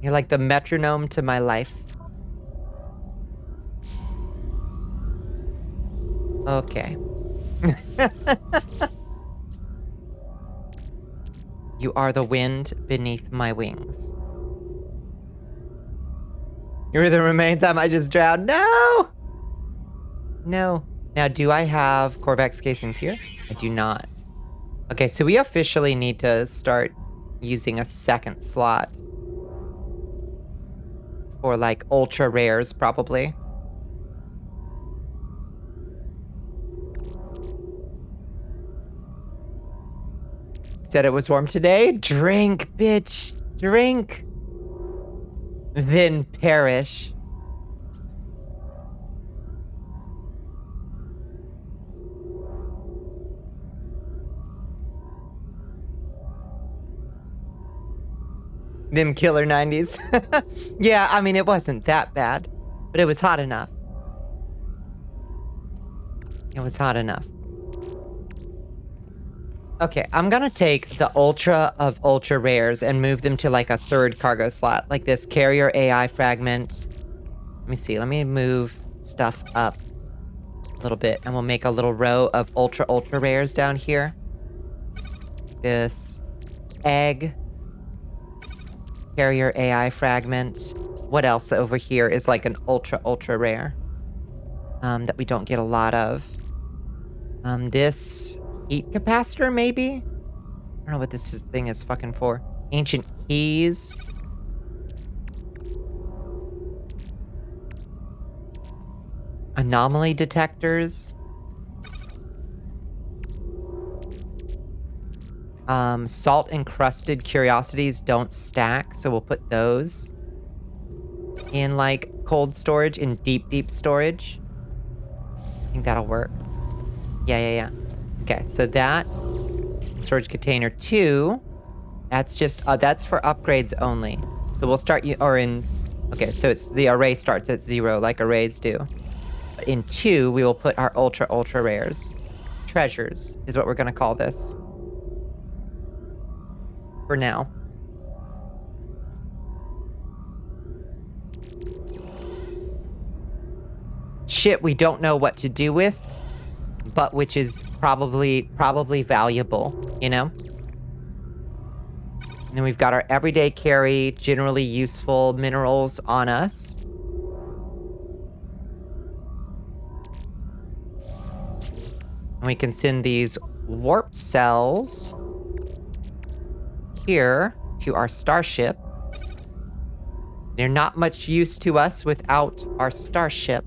You're like the metronome to my life. Okay. You are the wind beneath my wings. You're the remains. I might just drown. No! No. Now, do I have Corvex casings here? I do not. Okay, so we officially need to start using a second slot. For, like, ultra rares, probably. Said it was warm today? Drink, bitch. Drink. Then perish. Them killer 90s. Yeah, I mean, it wasn't that bad, but it was hot enough. It was hot enough. Okay, I'm gonna take the ultra of ultra rares and move them to like a third cargo slot, like this carrier AI fragment. Let me see, let me move stuff up a little bit and we'll make a little row of ultra rares down here. This egg. Carrier AI fragment. What else over here is like an ultra rare? That we don't get a lot of. This heat capacitor, maybe? I don't know what this thing is fucking for. Ancient keys. Anomaly detectors. Salt encrusted curiosities don't stack, so we'll put those in like cold storage, in deep storage. I think that'll work. Yeah. Okay, so that storage container 2, that's just that's for upgrades only. So we'll start okay, so it's the array starts at 0 like arrays do. But in 2, we will put our ultra rares. Treasures is what we're gonna call this. For now. Shit we don't know what to do with, but which is probably valuable, you know? And then we've got our everyday carry, generally useful minerals on us. And we can send these warp cells here to our starship. They're not much use to us without our starship.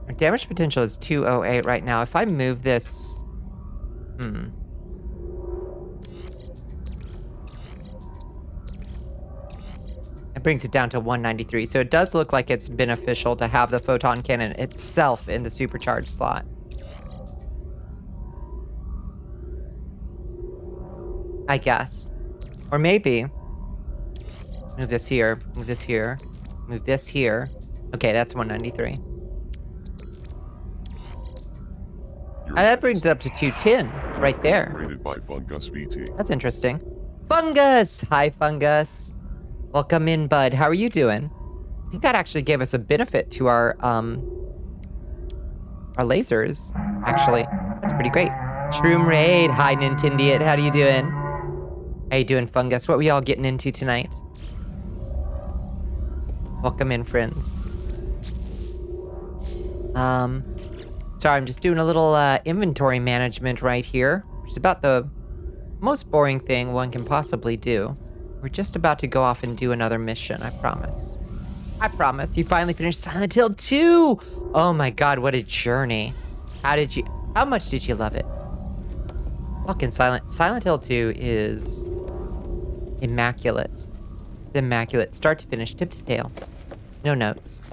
Our damage potential is 208 right now. If I move this... It brings it down to 193. So it does look like it's beneficial to have the photon cannon itself in the supercharged slot. I guess. Or maybe... Move this here. Move this here. Move this here. Okay, that's 193. That brings it up to 210 right there. Rated by Fungus VT. That's interesting. Fungus! Hi, Fungus. Welcome in, bud. How are you doing? I think that actually gave us a benefit to our lasers, actually. That's pretty great. Shroom Raid. Hi, Nintendiot. How are you doing? How you doing, Fungus? What were y'all getting into tonight? Welcome in, friends. Sorry, I'm just doing a little inventory management right here, which is about the most boring thing one can possibly do. We're just about to go off and do another mission, I promise. I promise. You finally finished Silent Hill 2! Oh my god, what a journey. How much did you love it? Fucking Silent Hill 2 is immaculate. It's immaculate, start to finish, tip to tail. No notes.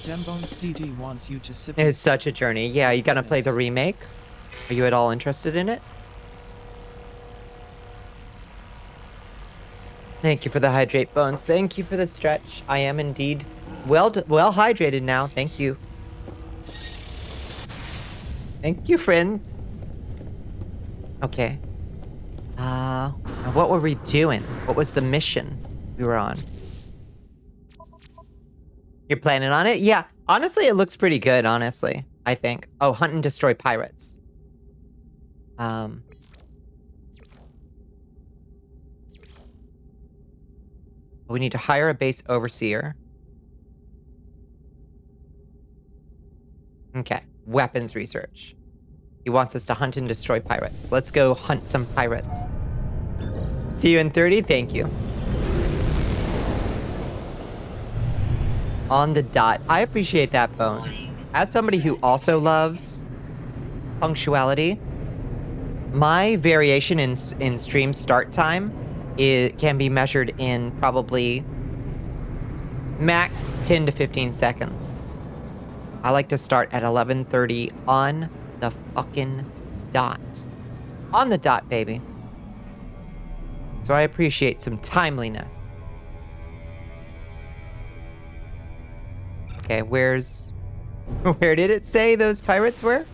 Dembone CD wants you to sip. It's such a journey. Yeah, you gonna play the remake? Are you at all interested in it? Thank you for the hydrate, Bones. Thank you for the stretch. I am indeed well hydrated now. Thank you. Thank you, friends. Okay. what were we doing? What was the mission we were on? You're planning on it? Yeah. Honestly, it looks pretty good, honestly. I think. Oh, hunt and destroy pirates. We need to hire a base overseer. Okay. Weapons research. He wants us to hunt and destroy pirates. Let's go hunt some pirates. See you in 30. Thank you. On the dot. I appreciate that, Bones. As somebody who also loves punctuality, my variation in stream start time can be measured in probably max 10 to 15 seconds. I like to start at 11:30 on the fucking dot. On the dot, baby. So I appreciate some timeliness. Okay, where did it say those pirates were?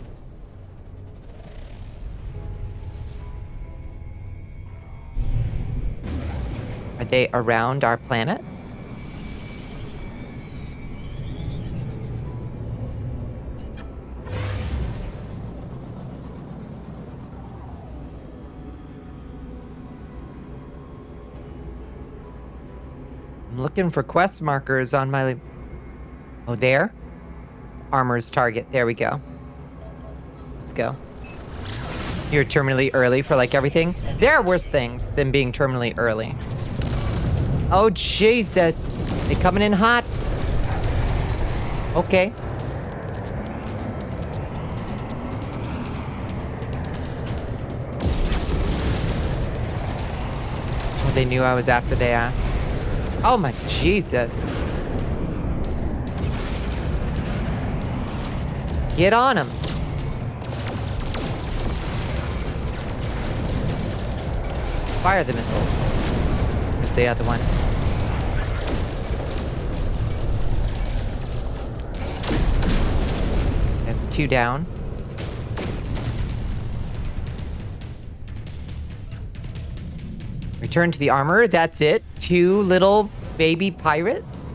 Are they around our planet? I'm looking for quest markers on my... Oh, there? Armor's target. There we go. Let's go. You're terminally early for, like, everything? There are worse things than being terminally early. Oh, Jesus. They coming in hot. Okay. Oh, they knew I was after they asked. Oh, my Jesus. Get on him. Fire the missiles. There's the other one. That's 2 down. Return to the armor. That's it. 2 little baby pirates?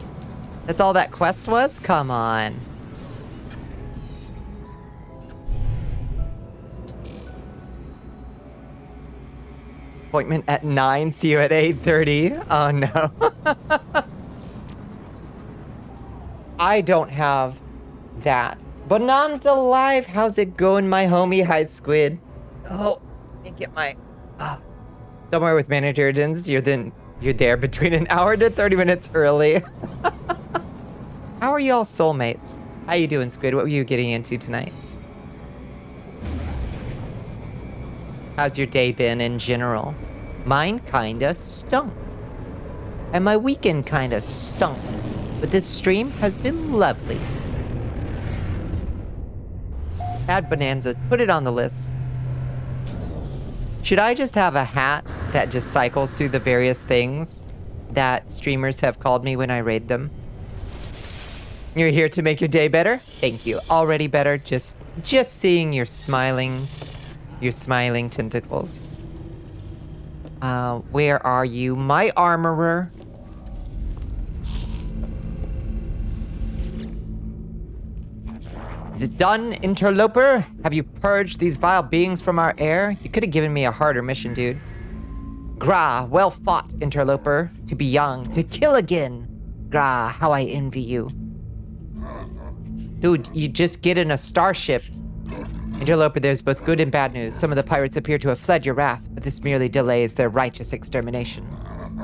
That's all that quest was? Come on. Appointment at 9, see you at 8:30. Oh no. I don't have that. Bonanza Live, how's it going, my homie? Hi, Squid. Oh, let me get my... somewhere with manager agents, you're there between an hour to 30 minutes early. How are y'all soulmates? How you doing, Squid? What were you getting into tonight? How's your day been in general? Mine kinda stunk. And my weekend kinda stunk. But this stream has been lovely. Add Bonanza. Put it on the list. Should I just have a hat that just cycles through the various things that streamers have called me when I raid them? You're here to make your day better? Thank you. Already better. Just seeing your smiling tentacles. Where are you, my armorer? Is it done, interloper? Have you purged these vile beings from our air? You could have given me a harder mission, dude. Gra, well fought, interloper. To be young, to kill again. Gra, how I envy you. Dude, you just get in a starship. Interloper, there's both good and bad news. Some of the pirates appear to have fled your wrath, but this merely delays their righteous extermination.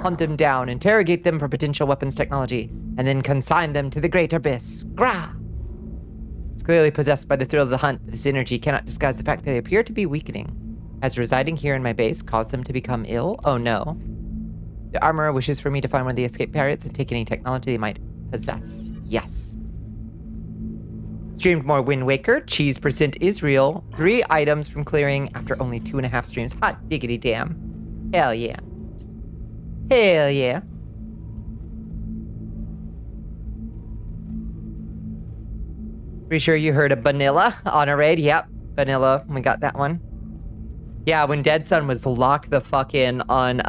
Hunt them down, interrogate them for potential weapons technology, and then consign them to the great abyss. Gra! It's clearly possessed by the thrill of the hunt, but this energy cannot disguise the fact that they appear to be weakening. Has residing here in my base caused them to become ill? Oh no. The armorer wishes for me to find one of the escaped pirates and take any technology they might possess. Yes. Streamed more Wind Waker, cheese % Israel, 3 items from clearing after only 2.5 streams. Hot diggity damn. Hell yeah. Hell yeah. Pretty sure you heard of Bonnicula on a raid. Yep, Bonnicula. We got that one. Yeah, when Dead Sun was locked the fuck in on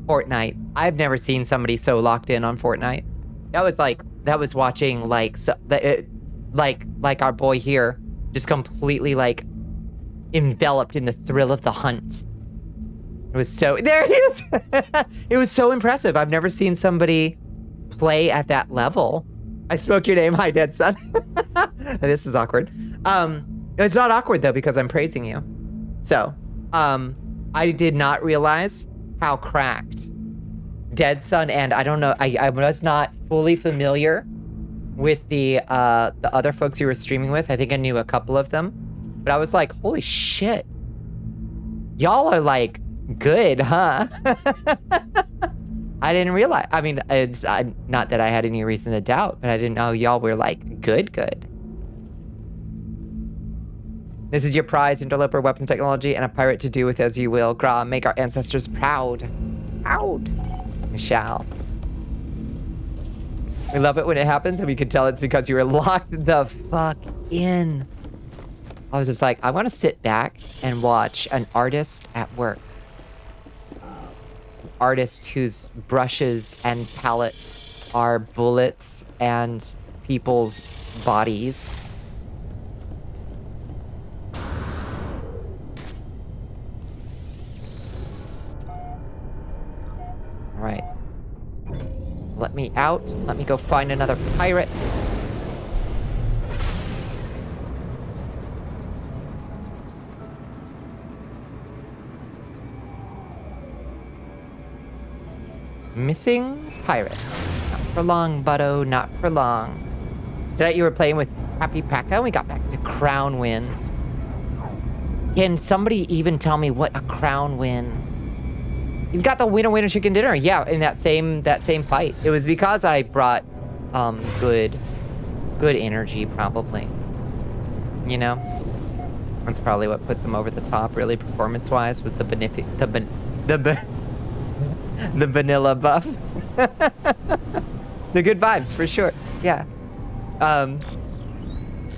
Fortnite. I've never seen somebody so locked in on Fortnite. That was watching like like our boy here just completely like enveloped in the thrill of the hunt. It was so there he is. It was so impressive. I've never seen somebody play at that level. I spoke your name. Hi, Dead Sun. This is awkward. It's not awkward though because I'm praising you. So, I did not realize how cracked Dead Sun and I don't know. I was not fully familiar with the other folks you were streaming with. I think I knew a couple of them, but I was like, holy shit, y'all are like good, huh? I didn't realize. I mean, it's not that I had any reason to doubt, but I didn't know y'all were like good. This is your prize, interloper, weapons technology, and a pirate to do with as you will. Gra, make our ancestors proud. Proud. We shall. We love it when it happens, and we can tell it's because you were locked the fuck in. I was just like, I want to sit back and watch an artist at work. An artist whose brushes and palette are bullets and people's bodies. All right. Let me out. Let me go find another pirate. Missing pirate. Not for long, buddo. Not for long. Tonight you were playing with Happy Pekka and we got back to crown wins. Can somebody even tell me what a crown win? You've got the winner chicken dinner. Yeah, in that same fight. It was because I brought good energy probably. You know? That's probably what put them over the top really performance-wise was the vanilla buff. The good vibes for sure. Yeah. All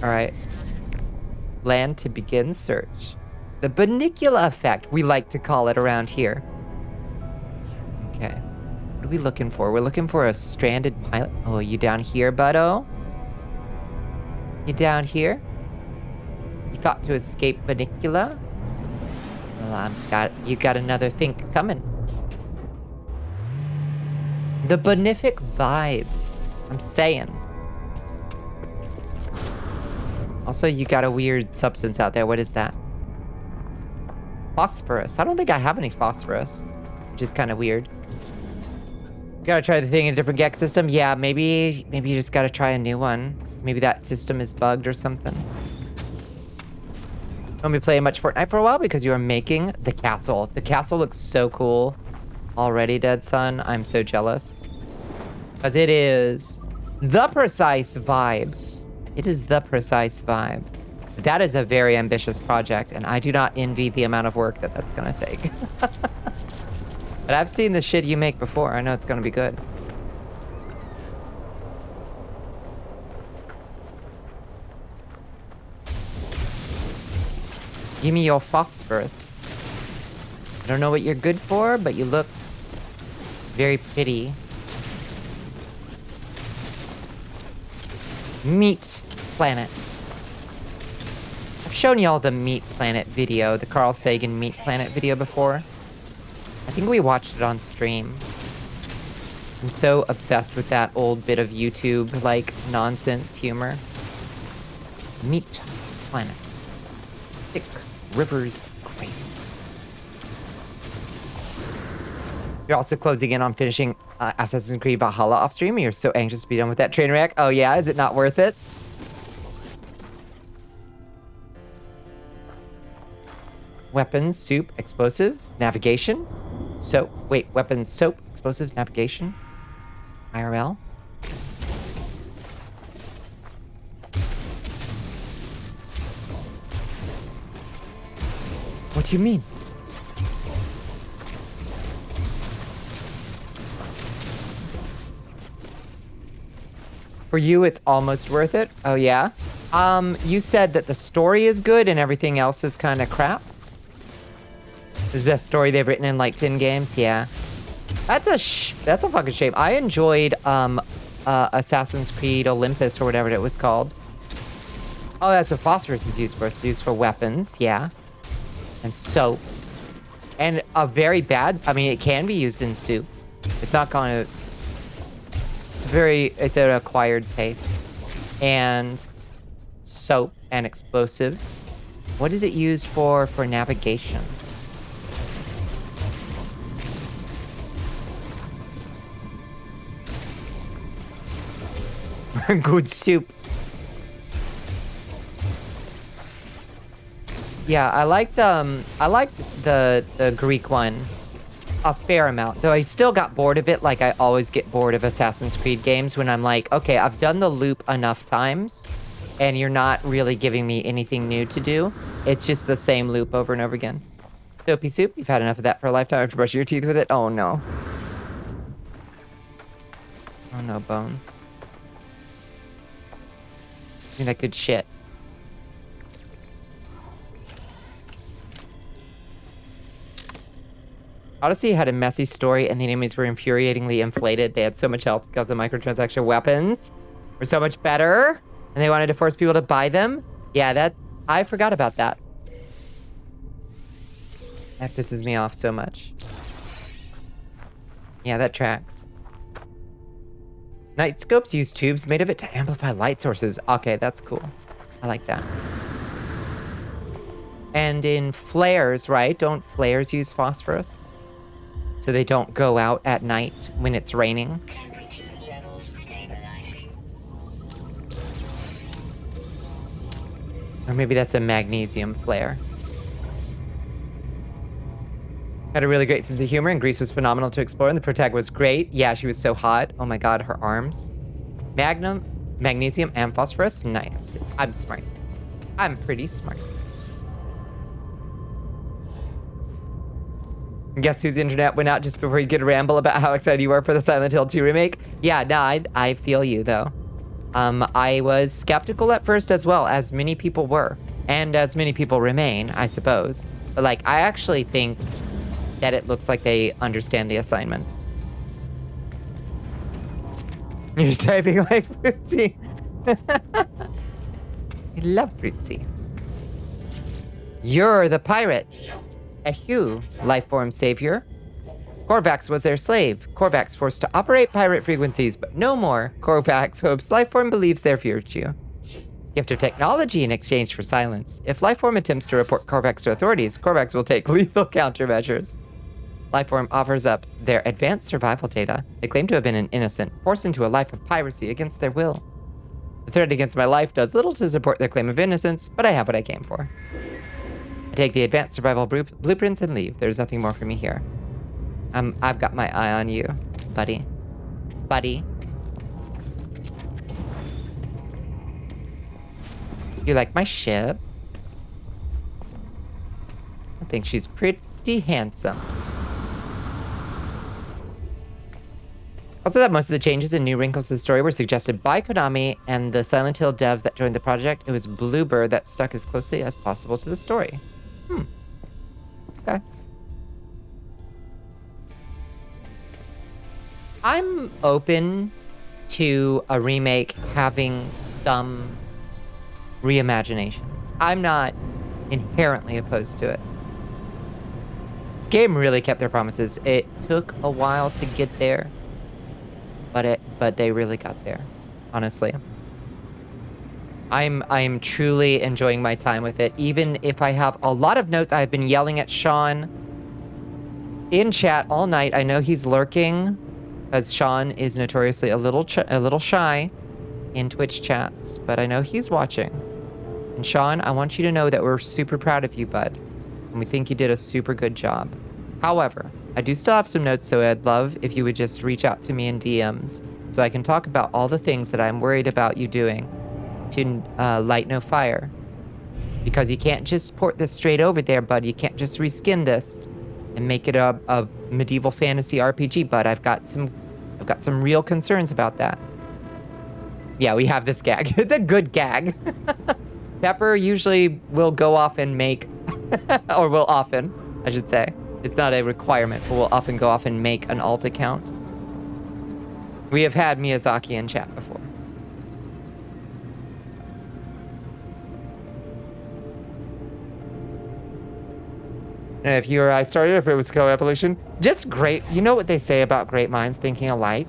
right. Land to begin search. The Bonnicula effect, we like to call it around here. Okay. What are we looking for? We're looking for a stranded pilot. Oh, you down here, buddo? You down here? You thought to escape Bonnicula? Well, you got another think coming. The benefic vibes. I'm saying. Also, you got a weird substance out there. What is that? Phosphorus. I don't think I have any phosphorus, which is kind of weird. Gotta try the thing in a different Gex system. Yeah, maybe you just gotta try a new one. Maybe that system is bugged or something. Won't be playing much Fortnite for a while because you are making the castle. The castle looks so cool already, Dead Sun. I'm so jealous. Because it is the precise vibe. It is the precise vibe. That is a very ambitious project, and I do not envy the amount of work that that's gonna take. But I've seen the shit you make before. I know it's gonna be good. Give me your phosphorus. I don't know what you're good for, but you look very pretty. Meat Planet. I've shown y'all the Meat Planet video, the Carl Sagan Meat Planet video before. I think we watched it on stream. I'm so obsessed with that old bit of YouTube, like, nonsense humor. Meat Planet. Thick rivers gravy. You're also closing in on finishing Assassin's Creed Valhalla off stream. You're so anxious to be done with that train wreck. Oh yeah, is it not worth it? Weapons, soup, explosives, navigation. Soap. Wait, weapons, soap, explosives, navigation. IRL. What do you mean? For you, it's almost worth it? Oh, yeah? You said that the story is good and everything else is kind of crap. It's the best story they've written in like 10 games. Yeah, that's a fucking shame. I enjoyed Assassin's Creed Olympus or whatever it was called. Oh, that's what phosphorus is used for. It's used for weapons. Yeah, and soap, and a very bad. I mean, it can be used in soup. It's not gonna. It's an acquired taste, and soap and explosives. What is it used for navigation? Good soup. Yeah, I liked the Greek one a fair amount, though I still got bored of it. Like I always get bored of Assassin's Creed games when I'm like, okay, I've done the loop enough times and you're not really giving me anything new to do. It's just the same loop over and over again. Soapy soup, you've had enough of that for a lifetime after brushing your teeth with it. Oh no. Oh no, Bones. I mean, that good shit. Odyssey had a messy story and the enemies were infuriatingly inflated. They had so much health because the microtransaction weapons were so much better and they wanted to force people to buy them. Yeah, I forgot about that. That pisses me off so much. Yeah, that tracks. Night scopes use tubes made of it to amplify light sources. Okay, that's cool. I like that. And in flares, right? Don't flares use phosphorus? So they don't go out at night when it's raining. Temperature levels stabilizing. Or maybe that's a magnesium flare. Had a really great sense of humor, and Greece was phenomenal to explore, and the protagonist was great. Yeah, she was so hot. Oh my god, her arms. Magnesium, and phosphorus? Nice. I'm smart. I'm pretty smart. Guess whose internet went out just before you could ramble about how excited you were for the Silent Hill 2 remake? Yeah, no, I feel you, though. I was skeptical at first as well, as many people were. And as many people remain, I suppose. But, like, I actually think that it looks like they understand the assignment. You're typing like Fruitsy. I love Fruitsy. You're the pirate. Ehu, lifeform savior. Korvax was their slave. Korvax forced to operate pirate frequencies, but no more. Korvax hopes lifeform believes their virtue. Gift of technology in exchange for silence. If lifeform attempts to report Korvax to authorities, Korvax will take lethal countermeasures. Lifeform offers up their advanced survival data. They claim to have been an innocent, forced into a life of piracy against their will. The threat against my life does little to support their claim of innocence, but I have what I came for. I take the advanced survival blueprints and leave. There's nothing more for me here. I've got my eye on you, buddy. Buddy. You like my ship? I think she's pretty handsome. Also, that most of the changes and new wrinkles to the story were suggested by Konami and the Silent Hill devs that joined the project. It was Bloober that stuck as closely as possible to the story. Okay. I'm open to a remake having some reimaginations. I'm not inherently opposed to it. This game really kept their promises. It took a while to get there, but they really got there, honestly. I'm truly enjoying my time with it, even if I have a lot of notes. I've been yelling at Sean in chat all night. I know he's lurking, because Sean is notoriously a little shy in Twitch chats, but I know he's watching. And Sean, I want you to know that we're super proud of you, bud, and we think you did a super good job. However, I do still have some notes, so I'd love if you would just reach out to me in DMs so I can talk about all the things that I'm worried about you doing to light no fire. Because you can't just port this straight over there, bud. You can't just reskin this and make it a medieval fantasy RPG, bud. I've got some real concerns about that. Yeah, we have this gag. It's a good gag. Pepper usually will go off and make, or will often, I should say. It's not a requirement, but will often go off and make an alt account. We have had Miyazaki in chat before. And if you or I started, if it was co-evolution, just great. You know what they say about great minds thinking alike?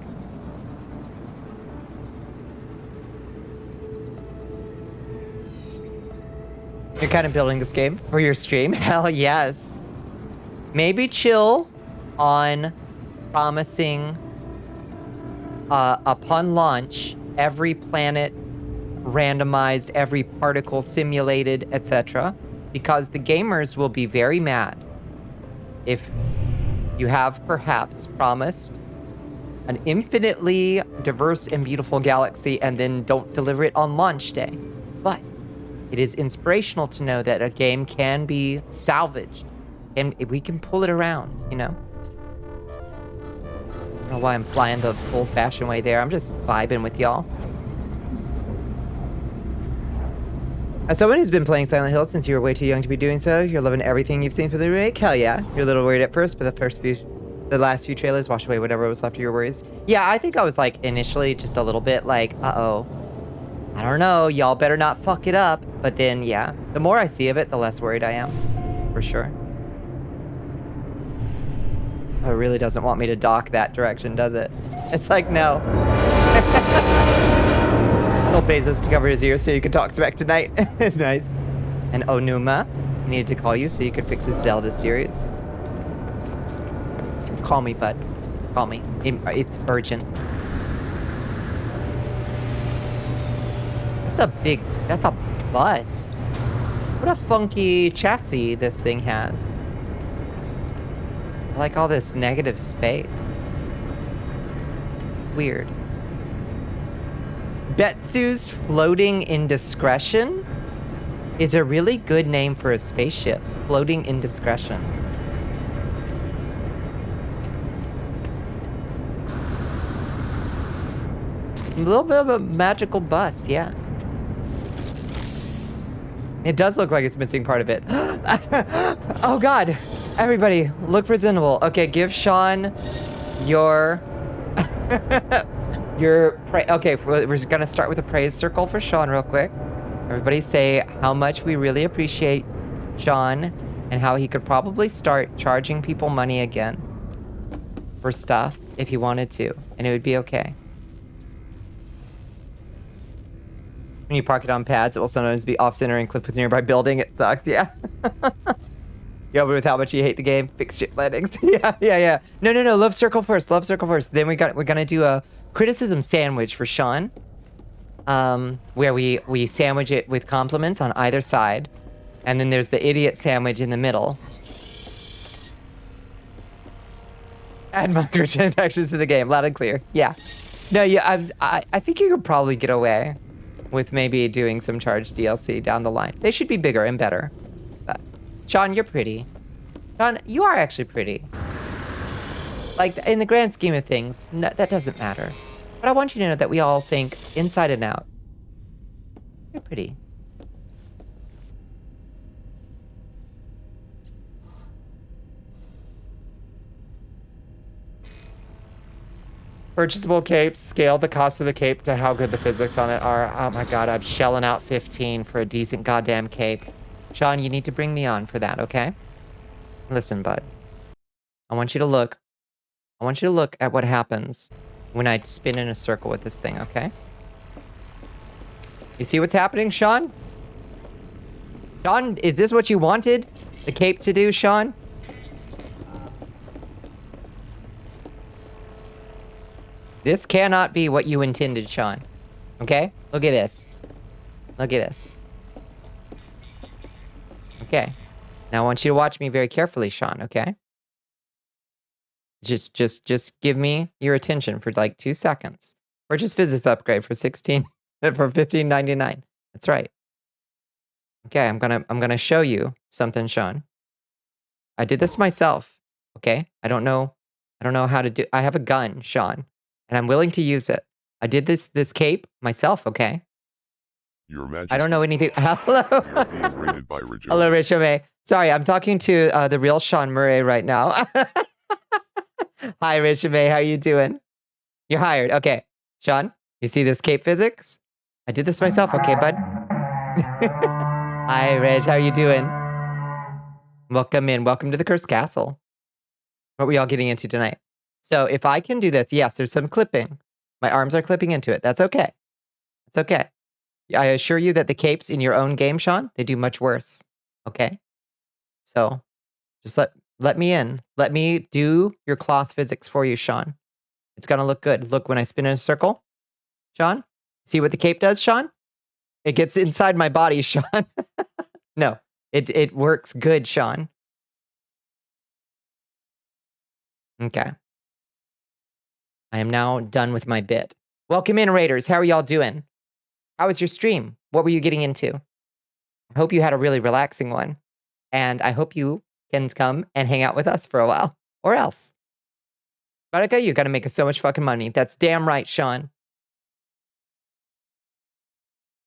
You're kind of building this game for your stream? Hell yes. Maybe chill on promising upon launch every planet randomized, every particle simulated, etc. Because the gamers will be very mad if you have perhaps promised an infinitely diverse and beautiful galaxy and then don't deliver it on launch day. But it is inspirational to know that a game can be salvaged and we can pull it around, you know? I don't know why I'm flying the old-fashioned way there. I'm just vibing with y'all. As someone who's been playing Silent Hill since you were way too young to be doing so, you're loving everything you've seen for the remake? Hell yeah. You're a little worried at first, but the last few trailers washed away whatever was left of your worries. Yeah, I think I was like initially just a little bit like, uh-oh. I don't know, y'all better not fuck it up. But then, yeah, the more I see of it, the less worried I am. For sure. Oh, it really doesn't want me to dock that direction, does it? It's like, no. Told Bezos to cover his ears so you could talk smack tonight. It's nice. And Onuma needed to call you so you could fix his Zelda series. Call me, bud. Call me. It's urgent. That's a bus. What a funky chassis this thing has. I like all this negative space. Weird. Betsu's Floating Indiscretion is a really good name for a spaceship. Floating Indiscretion. A little bit of a magical bus, yeah. It does look like it's missing part of it. Oh god! Everybody, look presentable. Okay, give Sean your... Okay, we're just gonna start with a praise circle for Sean real quick. Everybody say how much we really appreciate Sean and how he could probably start charging people money again for stuff if he wanted to, and it would be okay. When you park it on pads, it will sometimes be off-center and clip with a nearby building. It sucks, yeah. Yeah, but with how much you hate the game, fix shit landings. Yeah. No, love circle first, Then we're gonna do a criticism sandwich for Sean. Where we sandwich it with compliments on either side. And then there's the idiot sandwich in the middle. Add microtransactions to the game, loud and clear. Yeah. No, yeah, I think you could probably get away with maybe doing some charged DLC down the line. They should be bigger and better. But Sean, you're pretty. Sean, you are actually pretty. Like, in the grand scheme of things, that doesn't matter. But I want you to know that we all think inside and out. You're pretty. Purchasable capes, scale the cost of the cape to how good the physics on it are. Oh my god, I'm shelling out 15 for a decent goddamn cape. Sean, you need to bring me on for that, okay? Listen, bud. I want you to look at what happens when I spin in a circle with this thing, okay? You see what's happening, Sean? Sean, is this what you wanted the cape to do, Sean? This cannot be what you intended, Sean. Okay? Look at this. Look at this. Okay. Now I want you to watch me very carefully, Sean, okay? Just give me your attention for like 2 seconds. Purchase physics upgrade for $15.99. That's right. Okay, I'm gonna show you something, Sean. I did this myself. Okay? I don't know how to do. I have a gun, Sean, and I'm willing to use it. I did this cape myself, okay? Your Majesty. I don't know anything. Hello. We are being raided by Rajoy. Hello, Rachel May. Sorry, I'm talking to the real Sean Murray right now. Hi, Rachel May. How you doing? You're hired. Okay. Sean, you see this cape physics? I did this myself. Okay, bud. Hi, Rach. How you doing? Welcome in. Welcome to the Cursed Castle. What were y'all getting into tonight? So if I can do this, yes, there's some clipping. My arms are clipping into it. That's okay. It's okay. I assure you that the capes in your own game, Sean, they do much worse. Okay? So just let me in. Let me do your cloth physics for you, Sean. It's gonna look good. Look, when I spin in a circle, Sean, see what the cape does, Sean? It gets inside my body, Sean. No, it works good, Sean. Okay. I am now done with my bit. Welcome in, Raiders. How are y'all doing? How was your stream? What were you getting into? I hope you had a really relaxing one. And I hope you can come and hang out with us for a while. Or else. Monica, you gotta make us so much fucking money. That's damn right, Sean.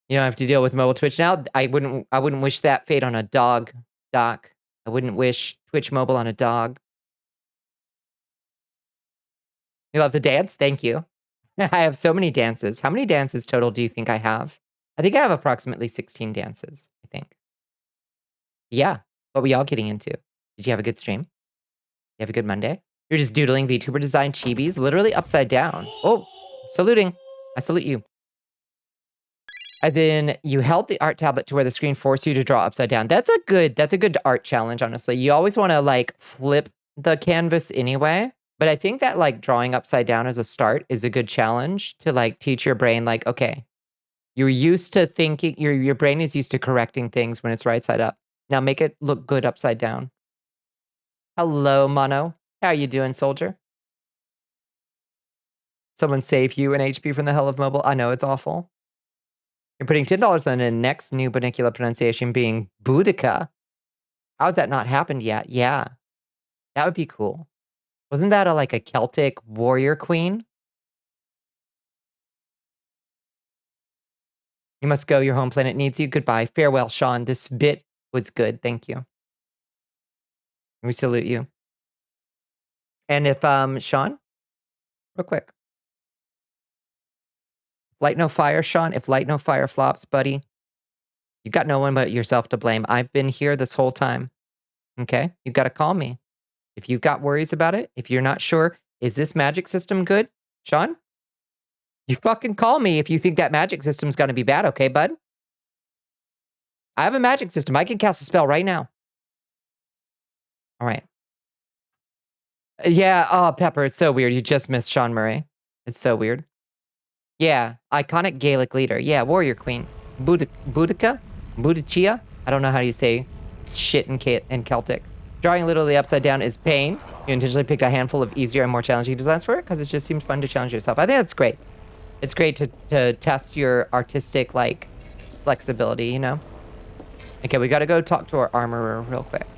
You don't have to deal with mobile Twitch now. I wouldn't wish that fate on a dog, Doc. I wouldn't wish Twitch mobile on a dog. You love the dance? Thank you. I have so many dances. How many dances total do you think I have? I think I have approximately 16 dances, I think. Yeah. What were y'all getting into? Did you have a good stream? You have a good Monday? You're just doodling VTuber design chibis, literally upside down. Oh, saluting. I salute you. As in, you held the art tablet to where the screen forced you to draw upside down. That's a good art challenge, honestly. You always want to like flip the canvas anyway. But I think that like drawing upside down as a start is a good challenge to like teach your brain like, okay, you're used to thinking, your brain is used to correcting things when it's right side up. Now make it look good upside down. Hello, Mono. How you doing, soldier? Someone save you an HP from the hell of mobile. I know, it's awful. You're putting $10 on the next new Bonnicula pronunciation being Boudica. How's that not happened yet? Yeah. That would be cool. Wasn't that like a Celtic warrior queen? You must go. Your home planet needs you. Goodbye. Farewell, Sean. This bit was good. Thank you. We salute you. And if, Sean, real quick. Light no fire, Sean. If light no fire flops, buddy, you got no one but yourself to blame. I've been here this whole time. Okay? You got to call me. If you've got worries about it, if you're not sure, is this magic system good? Sean? You fucking call me if you think that magic system's gonna be bad, okay, bud? I have a magic system. I can cast a spell right now. All right. Yeah, oh, Pepper, it's so weird. You just missed Sean Murray. It's so weird. Yeah, iconic Gaelic leader. Yeah, warrior queen. Boudica? Boudicca? I don't know how you say shit in Celtic. Drawing literally upside down is pain. You intentionally picked a handful of easier and more challenging designs for it because it just seems fun to challenge yourself. I think that's great. It's great to test your artistic, like, flexibility, you know? Okay, we gotta go talk to our armorer real quick.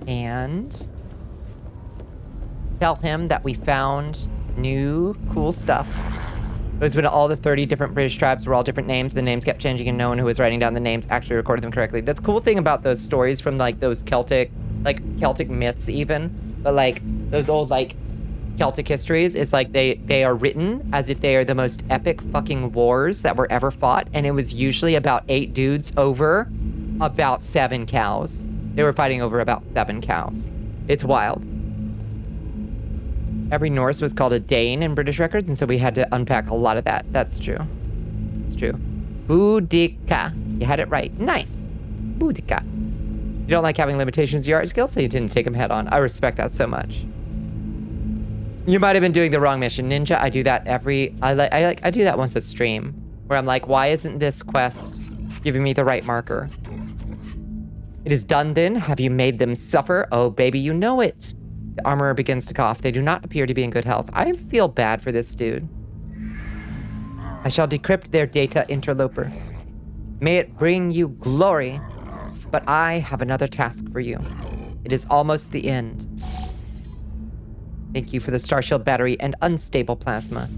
And tell him that we found new cool stuff. It was when all the 30 different British tribes were all different names. The names kept changing and no one who was writing down the names actually recorded them correctly. That's the cool thing about those stories from like those Celtic myths even. But like those old like Celtic histories is like they are written as if they are the most epic fucking wars that were ever fought. And it was usually about 8 dudes over about 7 cows. They were fighting over about 7 cows. It's wild. Every Norse was called a Dane in British records, and so we had to unpack a lot of that. That's true. It's true. Boudica. You had it right. Nice. Boudica. You don't like having limitations in your art skills, so you didn't take them head on. I respect that so much. You might have been doing the wrong mission. Ninja, I do that I do that once a stream, where I'm like, why isn't this quest giving me the right marker? It is done then. Have you made them suffer? Oh, baby, you know it. The armorer begins to cough. They do not appear to be in good health. I feel bad for this dude. I shall decrypt their data, interloper. May it bring you glory. But I have another task for you. It is almost the end. Thank you for the Star Shield battery and unstable plasma.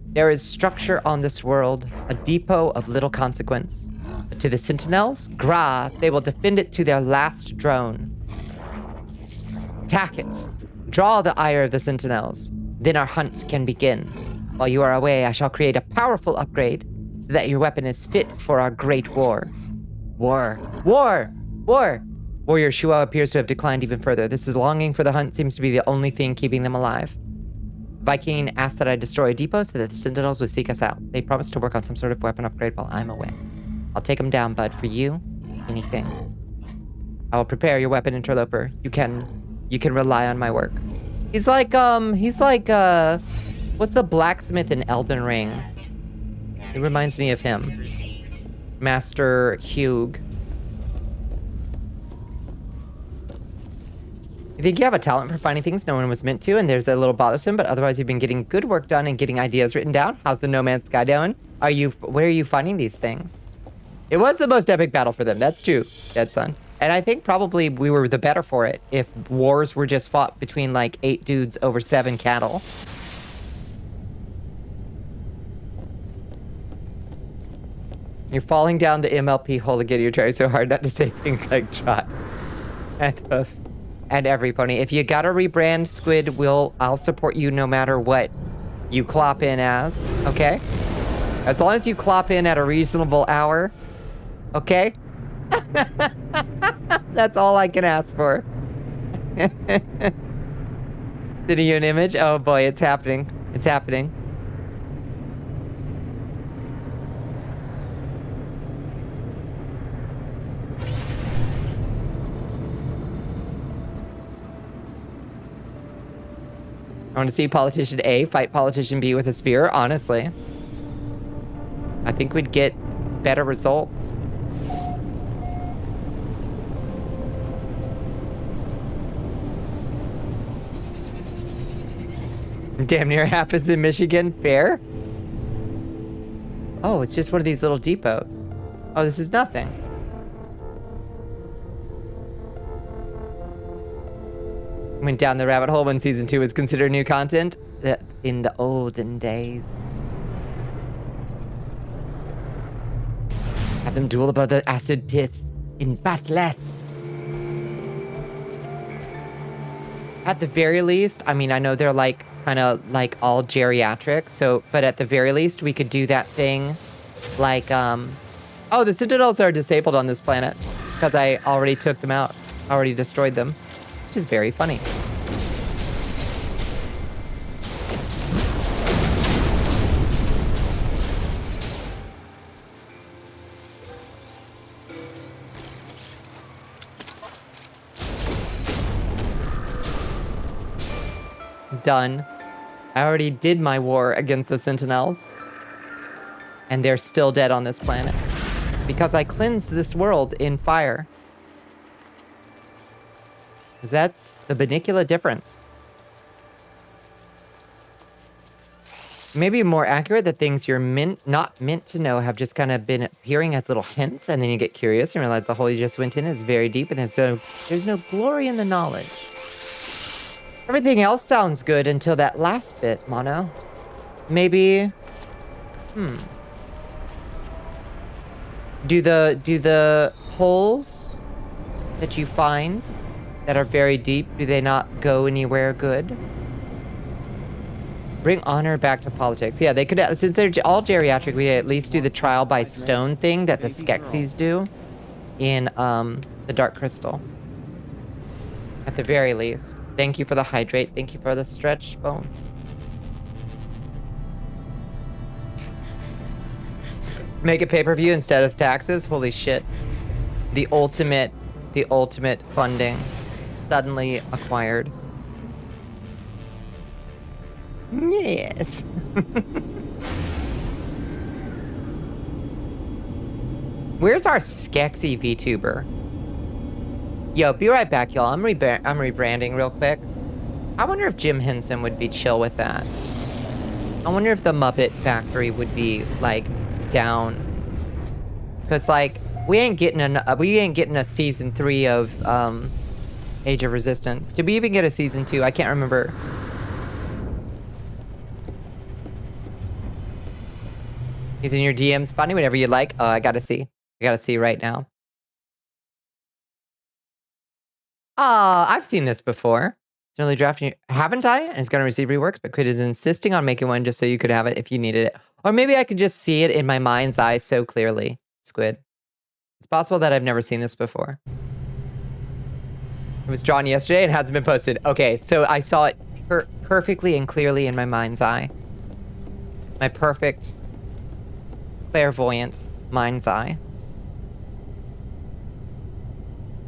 There is structure on this world, a depot of little consequence. But to the Sentinels, Gra, they will defend it to their last drone. Attack it. Draw the ire of the Sentinels. Then our hunt can begin. While you are away, I shall create a powerful upgrade so that your weapon is fit for our great war. War. War! War! Warrior Shua appears to have declined even further. This is longing for the hunt seems to be the only thing keeping them alive. Viking asked that I destroy a depot so that the Sentinels would seek us out. They promised to work on some sort of weapon upgrade while I'm away. I'll take them down, bud. For you, anything. I will prepare your weapon, interloper. You can rely on my work. He's like, what's the blacksmith in Elden Ring? It reminds me of him. Master Hugh. You think you have a talent for finding things no one was meant to, and there's a little bothersome, but otherwise you've been getting good work done and getting ideas written down. How's the No Man's Sky doing? Where are you finding these things? It was the most epic battle for them. That's true, Dead Son. And I think probably we were the better for it if wars were just fought between like 8 dudes over 7 cattle. You're falling down the MLP hole again. You're trying so hard not to say things like trot and hoof and every pony. If you gotta rebrand Squid, I'll support you no matter what you clop in as, okay? As long as you clop in at a reasonable hour, okay? That's all I can ask for. Sending you an image? Oh boy, it's happening. It's happening. I want to see politician A fight politician B with a spear, honestly. I think we'd get better results. Damn near happens in Michigan. Fair? Oh, it's just one of these little depots. Oh, this is nothing. Went down the rabbit hole when season 2 was considered new content in the olden days. Have them duel above the acid pits in Batleth. At the very least, I mean, I know they're like kind of like all geriatric, so, but at the very least, we could do that thing like, oh, the Citadels are disabled on this planet because I already took them out, already destroyed them. Which is very funny. Done. I already did my war against the Sentinels. And they're still dead on this planet. Because I cleansed this world in fire. Because that's the Bonnicula difference. Maybe more accurate, the things you're not meant to know have just kind of been appearing as little hints, and then you get curious and realize the hole you just went in is very deep, and there's no glory in the knowledge. Everything else sounds good until that last bit, Mono. Maybe... Do the holes that you find that are very deep, do they not go anywhere good? Bring honor back to politics. Yeah, they could, since they're all geriatric, we at least do the trial by stone thing that the Skeksis do in the Dark Crystal. At the very least. Thank you for the hydrate. Thank you for the stretched bones. Make it pay-per-view instead of taxes? Holy shit. The ultimate funding suddenly acquired. Yes. Where's our Skeksy VTuber? Yo, be right back, y'all. I'm rebranding real quick. I wonder if Jim Henson would be chill with that. I wonder if the Muppet Factory would be, like, down. Because, like, we ain't getting a season 3 of Age of Resistance. Did we even get a season 2? I can't remember. He's in your DMs, Bonnie, whenever you like. Oh, I gotta see. I gotta see right now. I've seen this before. It's early drafting. Haven't I? And it's gonna receive reworks, but Quid is insisting on making one just so you could have it if you needed it. Or maybe I could just see it in my mind's eye so clearly, Squid. It's possible that I've never seen this before. It was drawn yesterday and hasn't been posted. Okay, so I saw it perfectly and clearly in my mind's eye. My perfect, clairvoyant mind's eye.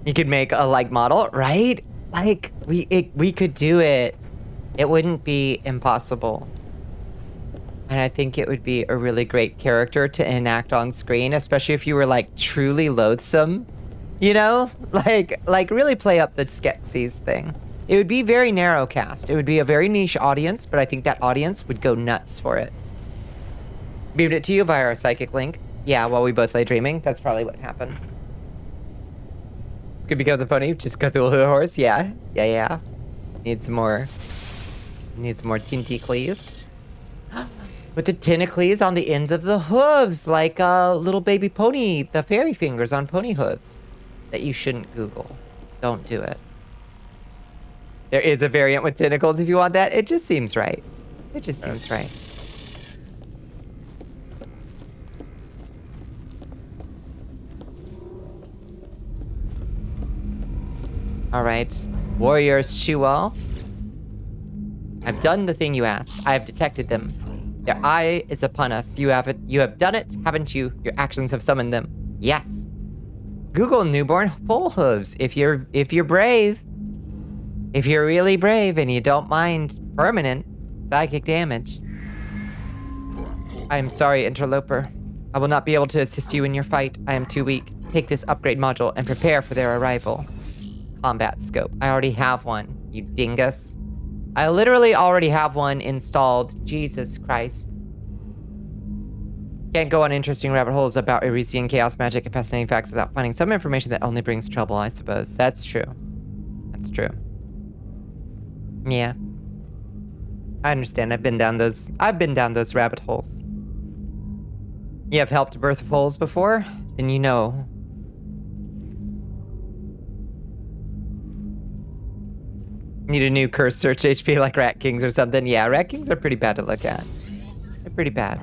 You could make a like model, right? Like we could do it. It wouldn't be impossible. And I think it would be a really great character to enact on screen, especially if you were like truly loathsome, you know? Like really play up the Skeksis thing. It would be very narrow cast. It would be a very niche audience, but I think that audience would go nuts for it. Beamed it to you via our psychic link. Yeah, while we both lay dreaming. That's probably what happened. Could be because of pony, just Cthulhu horse. Yeah. Needs more tentacles. With the tentacles on the ends of the hooves, like a little baby pony, the fairy fingers on pony hooves. That you shouldn't Google. Don't do it. There is a variant with tentacles if you want that. It just seems right. It just seems right. All right, Warrior Shual. I've done the thing you asked. I have detected them. Their eye is upon us. You have done it, haven't you? Your actions have summoned them. Yes. Google newborn full hooves if you're brave. If you're really brave and you don't mind permanent psychic damage. I am sorry, interloper. I will not be able to assist you in your fight. I am too weak. Take this upgrade module and prepare for their arrival. Combat scope. I already have one, you dingus. I literally already have one installed. Jesus Christ. Can't go on interesting rabbit holes about Irisian chaos magic and fascinating facts without finding some information that only brings trouble, I suppose. That's true. That's true. Yeah. I understand. I've been down those rabbit holes. You have helped birth holes before? Then you know. Need a new curse search HP like Rat Kings or something. Yeah, Rat Kings are pretty bad to look at. They're pretty bad.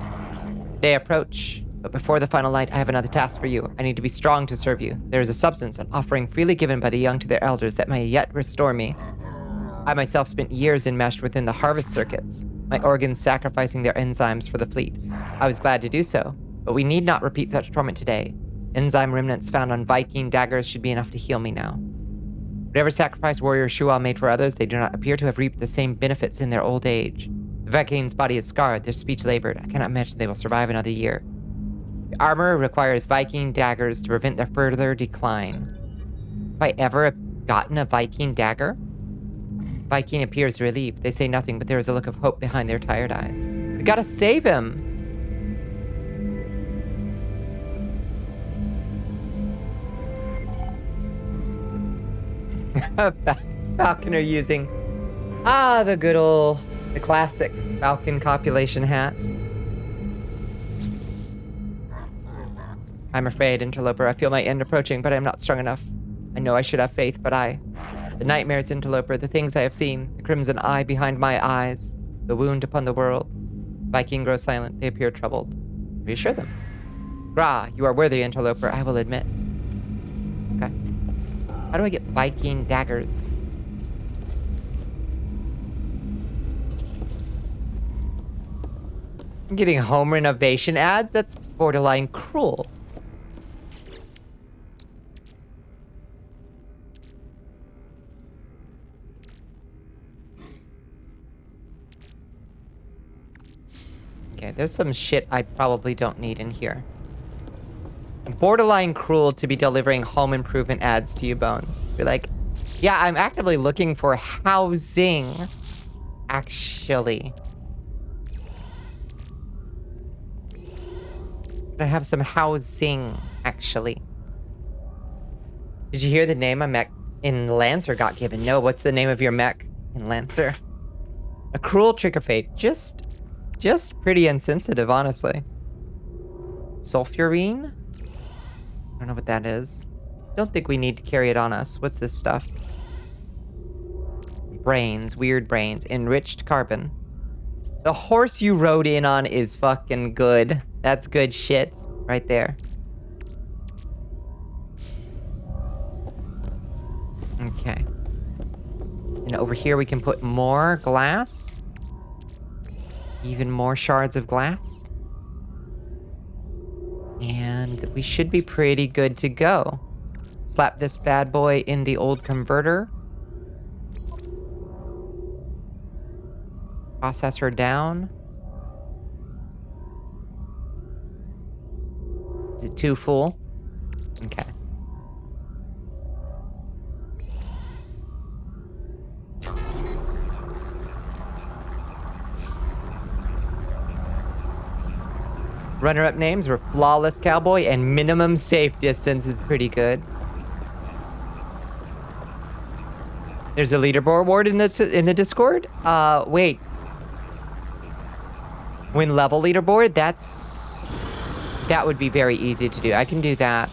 They approach, but before the final light, I have another task for you. I need to be strong to serve you. There is a substance, an offering freely given by the young to their elders that may yet restore me. I myself spent years enmeshed within the harvest circuits, my organs sacrificing their enzymes for the fleet. I was glad to do so, but we need not repeat such torment today. Enzyme remnants found on Viking daggers should be enough to heal me now. Whatever sacrifice Warrior Shual made for others, they do not appear to have reaped the same benefits in their old age. The Viking's body is scarred, their speech labored. I cannot imagine they will survive another year. The armor requires Viking daggers to prevent their further decline. Have I ever gotten a Viking dagger? Viking appears relieved. They say nothing, but there is a look of hope behind their tired eyes. We gotta save him! Falconer using the classic Falcon copulation hat. I'm afraid, interloper. I feel my end approaching, but I am not strong enough. I know I should have faith, but the nightmares, interloper, the things I have seen, the crimson eye behind my eyes, the wound upon the world. Viking grows silent. They appear troubled. Reassure them. Gra, you are worthy, interloper, I will admit. Okay. How do I get Viking daggers? I'm getting home renovation ads? That's borderline cruel. Okay, there's some shit I probably don't need in here. Borderline cruel to be delivering home improvement ads to you, Bones. Be like, yeah, I'm actively looking for housing. Actually. I have some housing, actually. Did you hear the name? I'm In Lancer got given. No, what's the name of your mech in Lancer? A cruel trick or fate. Just pretty insensitive, honestly. Sulfurine? I don't know what that is. Don't think we need to carry it on us. What's this stuff? Brains, weird brains, enriched carbon. The horse you rode in on is fucking good. That's good shit right there. Okay. And over here we can put more glass. Even more shards of glass. And we should be pretty good to go. Slap this bad boy in the old converter. Processor down. Is it too full? Okay. Runner-up names were Flawless Cowboy and Minimum Safe Distance is pretty good. There's a leaderboard in the Discord? Wait. Win level leaderboard? That would be very easy to do. I can do that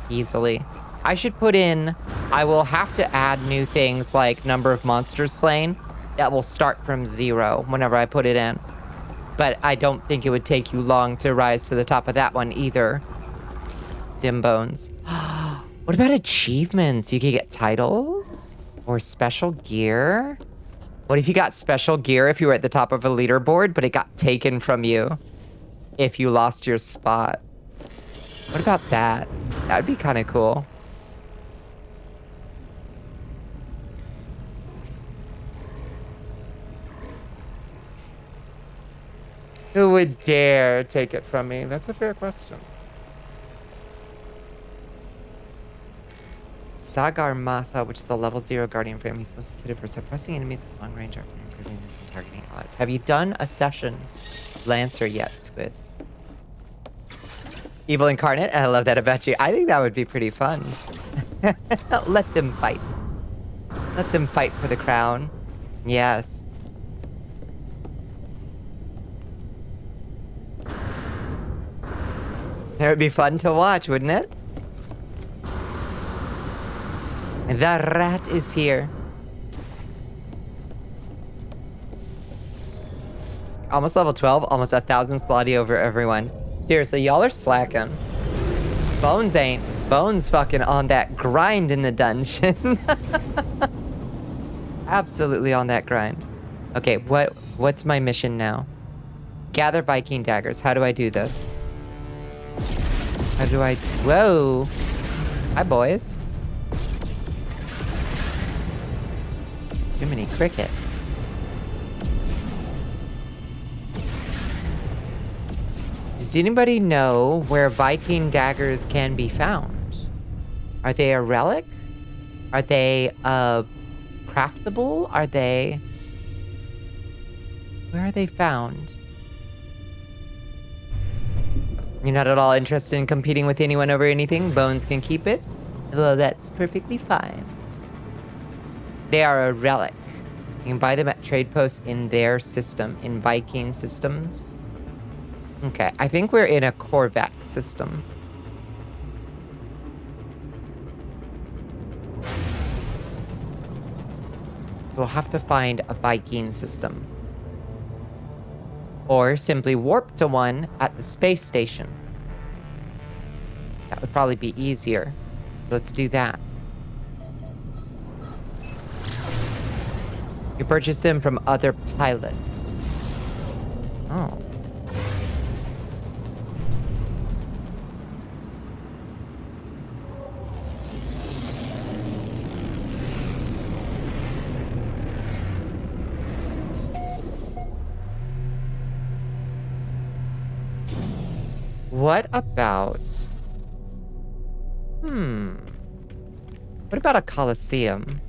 easily. I should put in, I will have to add new things like number of monsters slain. That will start from 0 whenever I put it in. But I don't think it would take you long to rise to the top of that one either. Dim bones. What about achievements? You could get titles? Or special gear? What if you got special gear if you were at the top of a leaderboard, but it got taken from you if you lost your spot? What about that? That would be kind of cool. Who would dare take it from me? That's a fair question. Sagar Matha, which is the level 0 guardian frame. He's supposed to be kitted for suppressing enemies at long range after improving and targeting allies. Have you done a session Lancer yet, Squid? Evil Incarnate? I love that about you. I think that would be pretty fun. Let them fight. Let them fight for the crown. Yes. It would be fun to watch, wouldn't it? The rat is here. Almost level 12, almost 1,000 slotty over everyone. Seriously, y'all are slacking. Bones ain't. Bones fucking on that grind in the dungeon. Absolutely on that grind. Okay, what's my mission now? Gather Viking daggers. How do I do this? How do I... Whoa. Hi, boys. Jiminy Cricket. Does anybody know where Viking daggers can be found? Are they a relic? Are they craftable? Are they... Where are they found? You're not at all interested in competing with anyone over anything? Bones can keep it? Well, that's perfectly fine. They are a relic. You can buy them at trade posts in their system, in Viking systems. Okay, I think we're in a Korvax system. So we'll have to find a Viking system. Or simply warp to one at the space station. That would probably be easier. So let's do that. You purchase them from other pilots. Oh. What about... What about a Colosseum?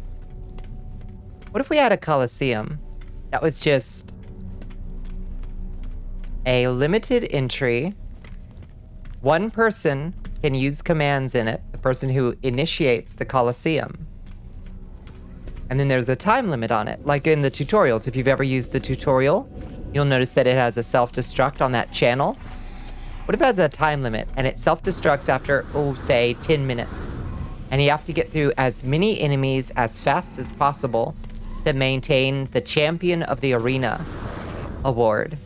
What if we had a Colosseum that was just a limited entry? One person can use commands in it, the person who initiates the Colosseum. And then there's a time limit on it. Like in the tutorials, if you've ever used the tutorial, you'll notice that it has a self-destruct on that channel. What if it has a time limit and it self-destructs after, oh, say 10 minutes? And you have to get through as many enemies as fast as possible to maintain the Champion of the Arena award.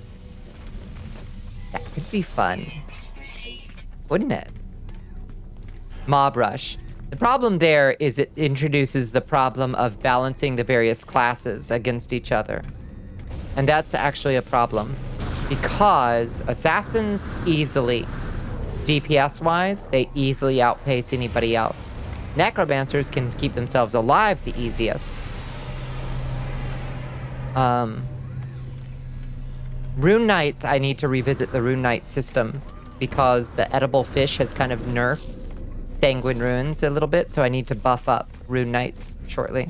That could be fun, wouldn't it? Mob Rush. The problem there is it introduces the problem of balancing the various classes against each other. And that's actually a problem because assassins easily, DPS-wise, they easily outpace anybody else. Necromancers can keep themselves alive the easiest. Rune Knights, I need to revisit the Rune Knight system because the edible fish has kind of nerfed Sanguine Runes a little bit, so I need to buff up Rune Knights shortly.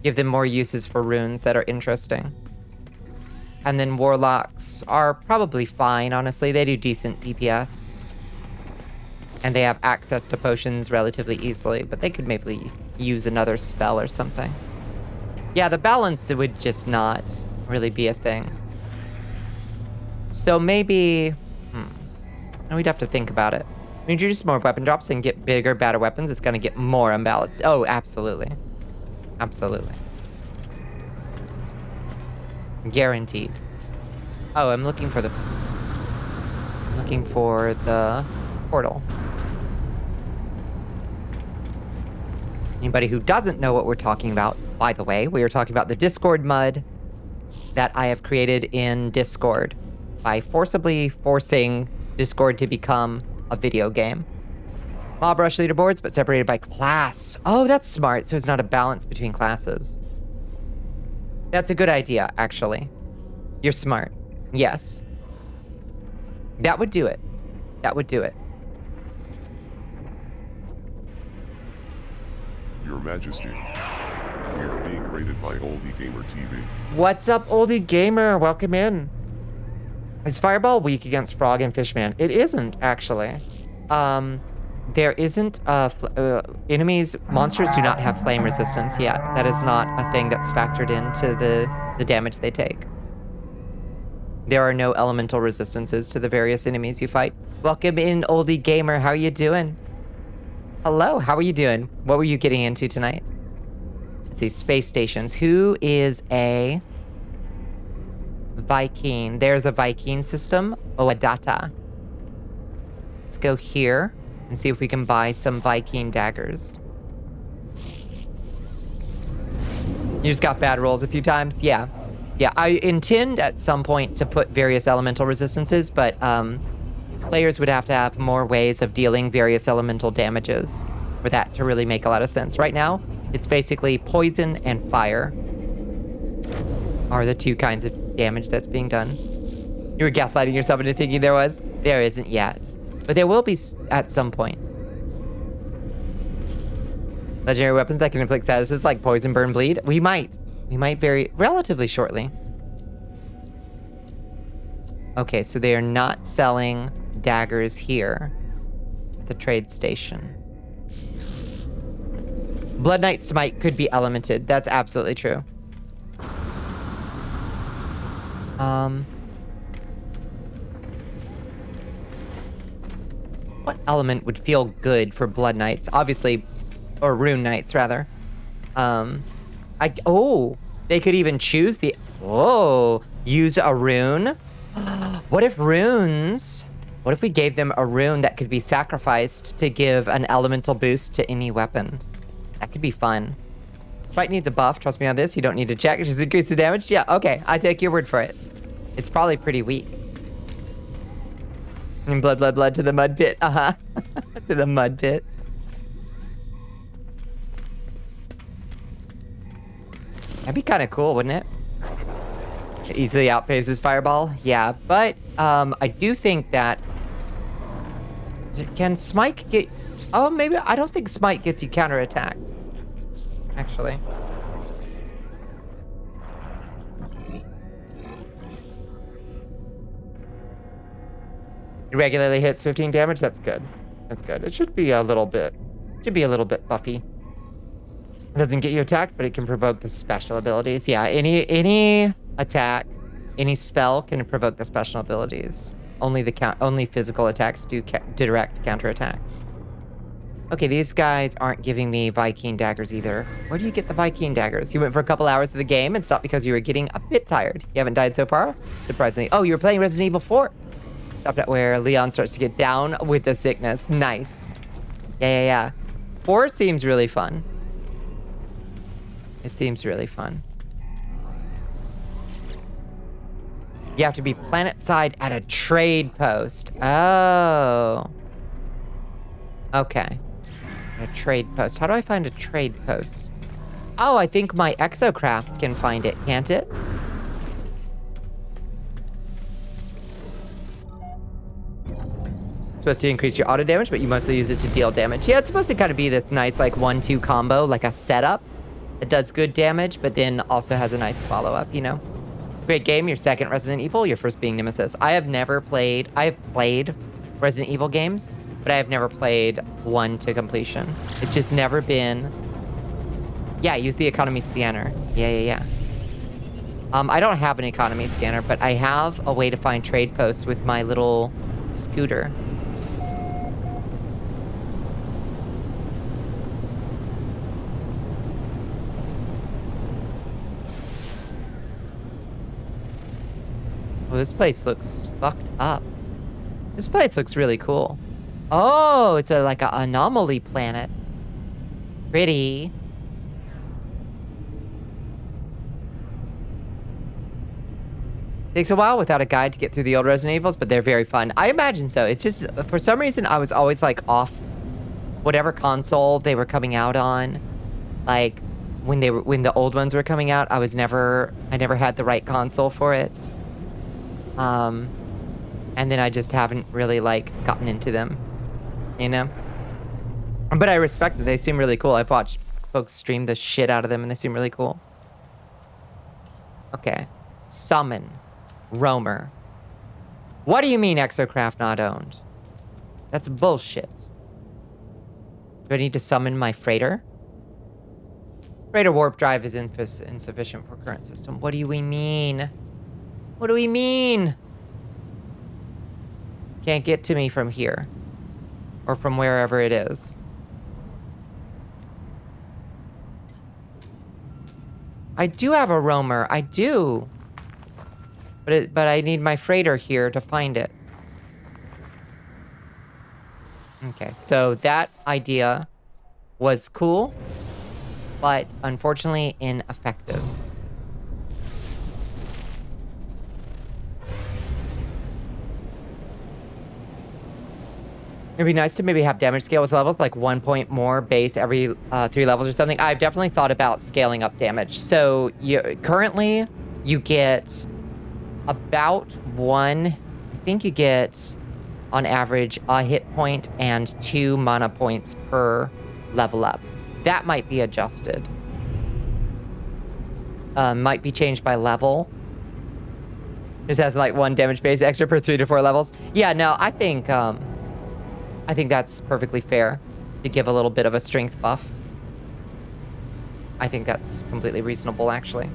Give them more uses for runes that are interesting. And then Warlocks are probably fine, honestly. They do decent DPS. And they have access to potions relatively easily, but they could maybe use another spell or something. Yeah, the balance would just not really be a thing. So maybe... we'd have to think about it. When you introduce more weapon drops and get bigger, badder weapons, it's gonna get more unbalanced. Oh, absolutely. Absolutely. Guaranteed. Oh, I'm looking for the portal. Anybody who doesn't know what we're talking about, by the way, we are talking about the Discord mud that I have created in Discord by forcibly forcing Discord to become a video game. Mob Rush leaderboards, but separated by class. Oh, that's smart, so it's not a balance between classes. That's a good idea, actually. You're smart. Yes. That would do it. That would do it. Your Majesty, we are being rated by Oldie Gamer TV. What's up, Oldie Gamer? Welcome in. Is Fireball weak against Frog and Fishman? It isn't, actually. There isn't, monsters do not have flame resistance yet. That is not a thing that's factored into the damage they take. There are no elemental resistances to the various enemies you fight. Welcome in, Oldie Gamer. How are you doing? Hello, how are you doing? What were you getting into tonight? Let's see, space stations. Who is a Viking? There's a Viking system. Oadata. Let's go here and see if we can buy some Viking daggers. You just got bad rolls a few times? Yeah. Yeah, I intend at some point to put various elemental resistances, but players would have to have more ways of dealing various elemental damages for that to really make a lot of sense. Right now, it's basically poison and fire are the two kinds of damage that's being done. You were gaslighting yourself into thinking there was? There isn't yet. But there will be at some point. Legendary weapons that can inflict statuses like poison, burn, bleed? We might. We might very relatively shortly. Okay, so they are not selling daggers here at the trade station. Blood Knight Smite could be elemented. That's absolutely true. What element would feel good for Blood Knights? Obviously, or Rune Knights, rather. They could even choose the... Whoa, use a rune? What if runes... What if we gave them a rune that could be sacrificed to give an elemental boost to any weapon? That could be fun. Fight needs a buff, trust me on this. You don't need to check, just increase the damage. Yeah, okay, I take your word for it. It's probably pretty weak. And blood, blood, blood to the mud pit. To the mud pit. That'd be kind of cool, wouldn't it? It easily outpaces Fireball. Yeah, but I do think that... Can Smite get... Oh, maybe... I don't think Smite gets you counterattacked. Actually. It regularly hits 15 damage? That's good. That's good. It should be a little bit... Should be a little bit buffy. It doesn't get you attacked, but it can provoke the special abilities. Yeah, any attack, any spell can provoke the special abilities. Only physical attacks do direct counterattacks. Okay, these guys aren't giving me Viking daggers either. Where do you get the Viking daggers? You went for a couple hours of the game and stopped because you were getting a bit tired. You haven't died so far? Surprisingly. Oh, you were playing Resident Evil 4. Stopped at where Leon starts to get down with the sickness. Nice. Yeah. 4 seems really fun. It seems really fun. You have to be planet side at a trade post. Oh. Okay. A trade post. How do I find a trade post? Oh, I think my exocraft can find it, can't it? It's supposed to increase your auto damage, but you mostly use it to deal damage. Yeah, it's supposed to kind of be this nice, like, 1-2 combo, like a setup. It does good damage, but then also has a nice follow-up, you know? Great game, your second Resident Evil, your first being Nemesis. I have played Resident Evil games, but I have never played one to completion. It's just never been... Yeah, use the economy scanner. Yeah. I don't have an economy scanner, but I have a way to find trade posts with my little scooter. Well, this place looks fucked up. This place looks really cool. Oh, it's like an anomaly planet. Pretty. Takes a while without a guide to get through the old Resident Evils, but they're very fun. I imagine so. It's just, for some reason, I was always like off whatever console they were coming out on. Like when the old ones were coming out, I never had the right console for it. And then I just haven't really like gotten into them, you know? But I respect them. They seem really cool. I've watched folks stream the shit out of them and they seem really cool. Okay. Summon. Roamer. What do you mean exocraft not owned? That's bullshit. Do I need to summon my freighter? Freighter warp drive is insufficient for current system. What do we mean? What do we mean? Can't get to me from here. Or from wherever it is. I do have a roamer. I do. But I need my freighter here to find it. Okay, so that idea was cool, but unfortunately ineffective. It'd be nice to maybe have damage scale with levels, like 1 point more base every 3 levels or something. I've definitely thought about scaling up damage. So currently you get about I think you get on average a hit point and 2 mana points per level up. That might be adjusted. Might be changed by level. Just has like 1 damage base extra per 3 to 4 levels. Yeah, no, I think that's perfectly fair to give a little bit of a strength buff. I think that's completely reasonable, actually.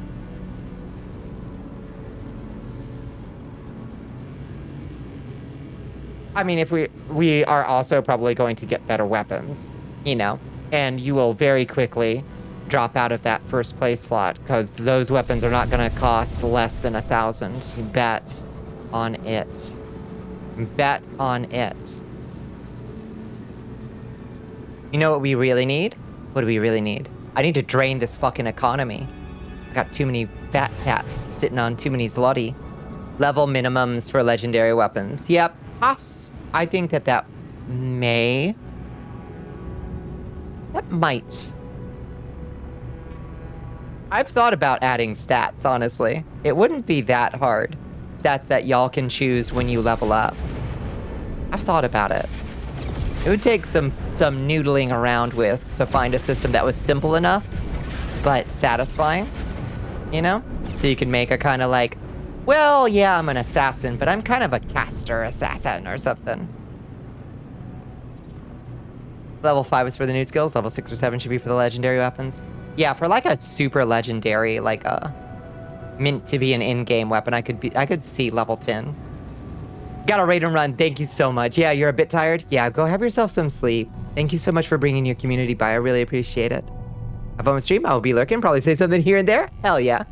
I mean, if we are also probably going to get better weapons, you know, and you will very quickly drop out of that first place slot because those weapons are not going to cost less than 1,000. You bet on it. Bet on it. You know what we really need? What do we really need? I need to drain this fucking economy. I got too many fat cats sitting on too many zloty. Level minimums for legendary weapons. Yep. I think that might. I've thought about adding stats, honestly. It wouldn't be that hard. Stats that y'all can choose when you level up. I've thought about it. It would take some noodling around with to find a system that was simple enough, but satisfying, you know? So you can make a kind of like, well, yeah, I'm an assassin, but I'm kind of a caster assassin or something. Level 5 is for the new skills. Level 6 or 7 should be for the legendary weapons. Yeah, for like a super legendary, like a mint to be an in-game weapon, I could see level 10. Got a raid and run. Thank you so much. Yeah, you're a bit tired? Yeah, go have yourself some sleep. Thank you so much for bringing your community by. I really appreciate it. Have fun with stream. I will be lurking. Probably say something here and there. Hell yeah.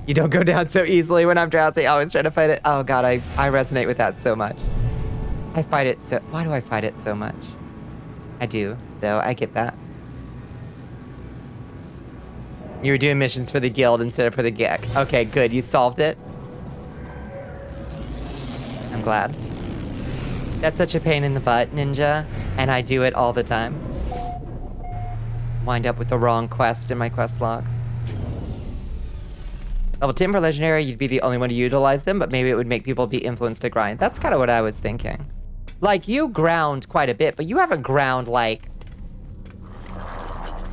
You don't go down so easily when I'm drowsy. I always try to fight it. Oh god, I resonate with that so much. I fight it so... Why do I fight it so much? I do, though. I get that. You were doing missions for the guild instead of for the gig. Okay, good. You solved it. I'm glad. That's such a pain in the butt, Ninja. And I do it all the time. Wind up with the wrong quest in my quest log. Level 10 for legendary, you'd be the only one to utilize them, but maybe it would make people be influenced to grind. That's kind of what I was thinking. Like, you ground quite a bit, but you haven't ground, like,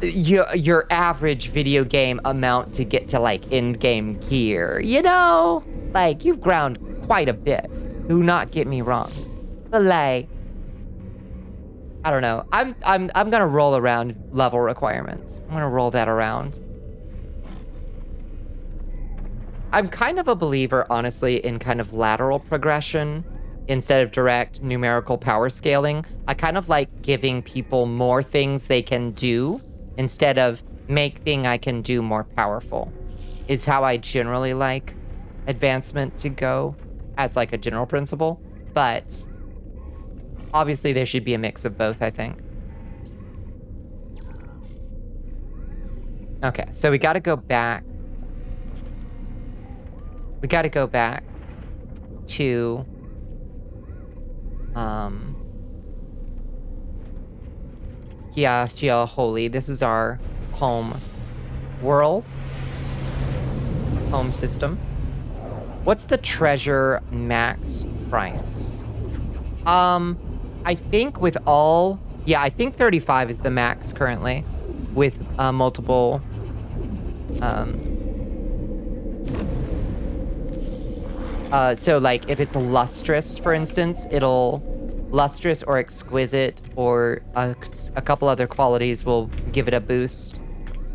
your average video game amount to get to, like, end-game gear, you know? Like, you've ground quite a bit. Do not get me wrong. But, like, I don't know. I'm gonna roll around level requirements. I'm gonna roll that around. I'm kind of a believer, honestly, in kind of lateral progression instead of direct numerical power scaling. I kind of like giving people more things they can do instead of make thing I can do more powerful, is how I generally like advancement to go as like a general principle. But obviously there should be a mix of both, I think. Okay, so we gotta go back. We gotta go back to, yeah, holy. This is our home world, home system. What's the treasure max price? I think with all, yeah, I think 35 is the max currently with multiple, so like if it's lustrous, for instance, it'll lustrous or exquisite or a couple other qualities will give it a boost.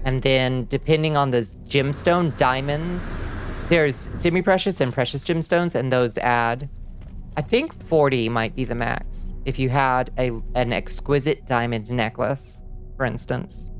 And then depending on the gemstone, diamonds, there's semi-precious and precious gemstones, and those add, I think 40 might be the max. If you had an exquisite diamond necklace, for instance.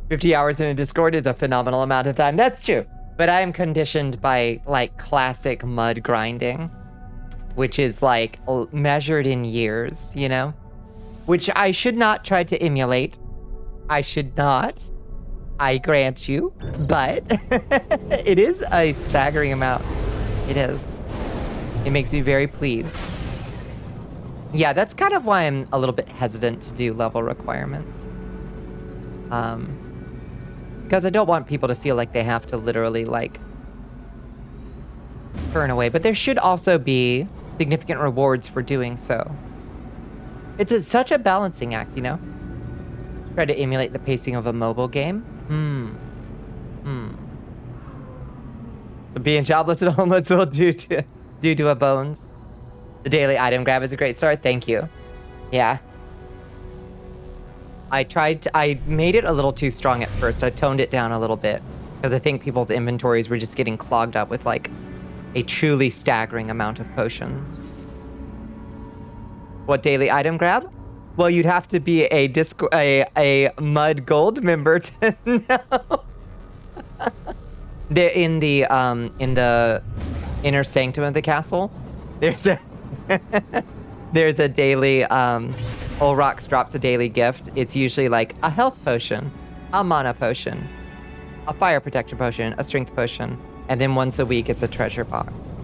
"50 hours in a Discord is a phenomenal amount of time." That's true. But I am conditioned by, like, classic mud grinding, which is, like, measured in years, you know? Which I should not try to emulate. I should not. I grant you. But it is a staggering amount. It is. It makes me very pleased. Yeah, that's kind of why I'm a little bit hesitant to do level requirements. Because I don't want people to feel like they have to literally, like, turn away. But there should also be significant rewards for doing so. It's such a balancing act, you know? Try to emulate the pacing of a mobile game. So being jobless and homeless will do to a bones. The daily item grab is a great start. Thank you. Yeah. I made it a little too strong at first. I toned it down a little bit because I think people's inventories were just getting clogged up with like a truly staggering amount of potions. What daily item grab? Well, you'd have to be a Mud Gold member to know. In the inner sanctum of the castle, there's a daily Olrox drops a daily gift. It's usually like a health potion, a mana potion, a fire protection potion, a strength potion, and then once a week it's a treasure box.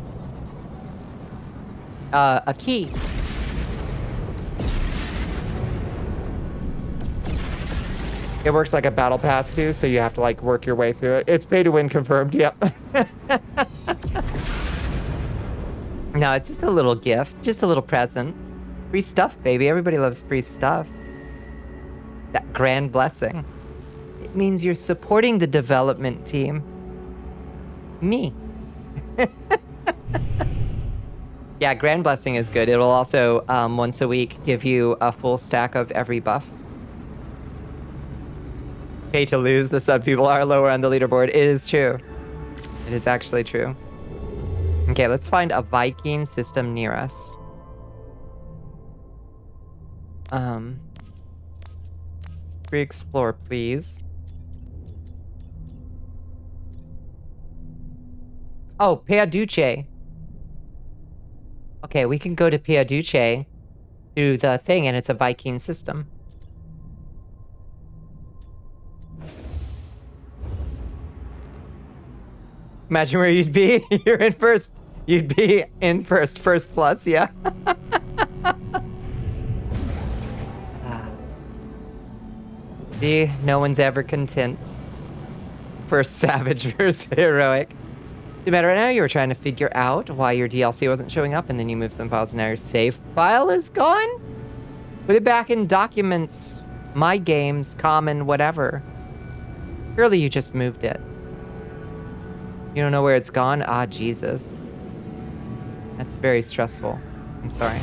A key. It works like a battle pass too, so you have to like work your way through it. It's pay to win confirmed, yep. No, it's just a little gift, just a little present. Free stuff, baby. Everybody loves free stuff. That grand blessing. It means you're supporting the development team. Me. Yeah, grand blessing is good. It'll also, once a week, give you a full stack of every buff. Pay to lose, the sub people are lower on the leaderboard. It is true. It is actually true. Okay, let's find a Viking system near us. Free explore, please. Oh, PHOTON. Okay, we can go to PHOTON through the thing, and it's a Viking system. Imagine where you'd be. You're in first. You'd be in first plus, yeah. See, no one's ever content. First savage versus heroic. Too bad right now you were trying to figure out why your DLC wasn't showing up, and then you moved some files, and now your save file is gone? Put it back in documents, my games, common, whatever. Surely you just moved it. You don't know where it's gone? Ah, Jesus. That's very stressful. I'm sorry.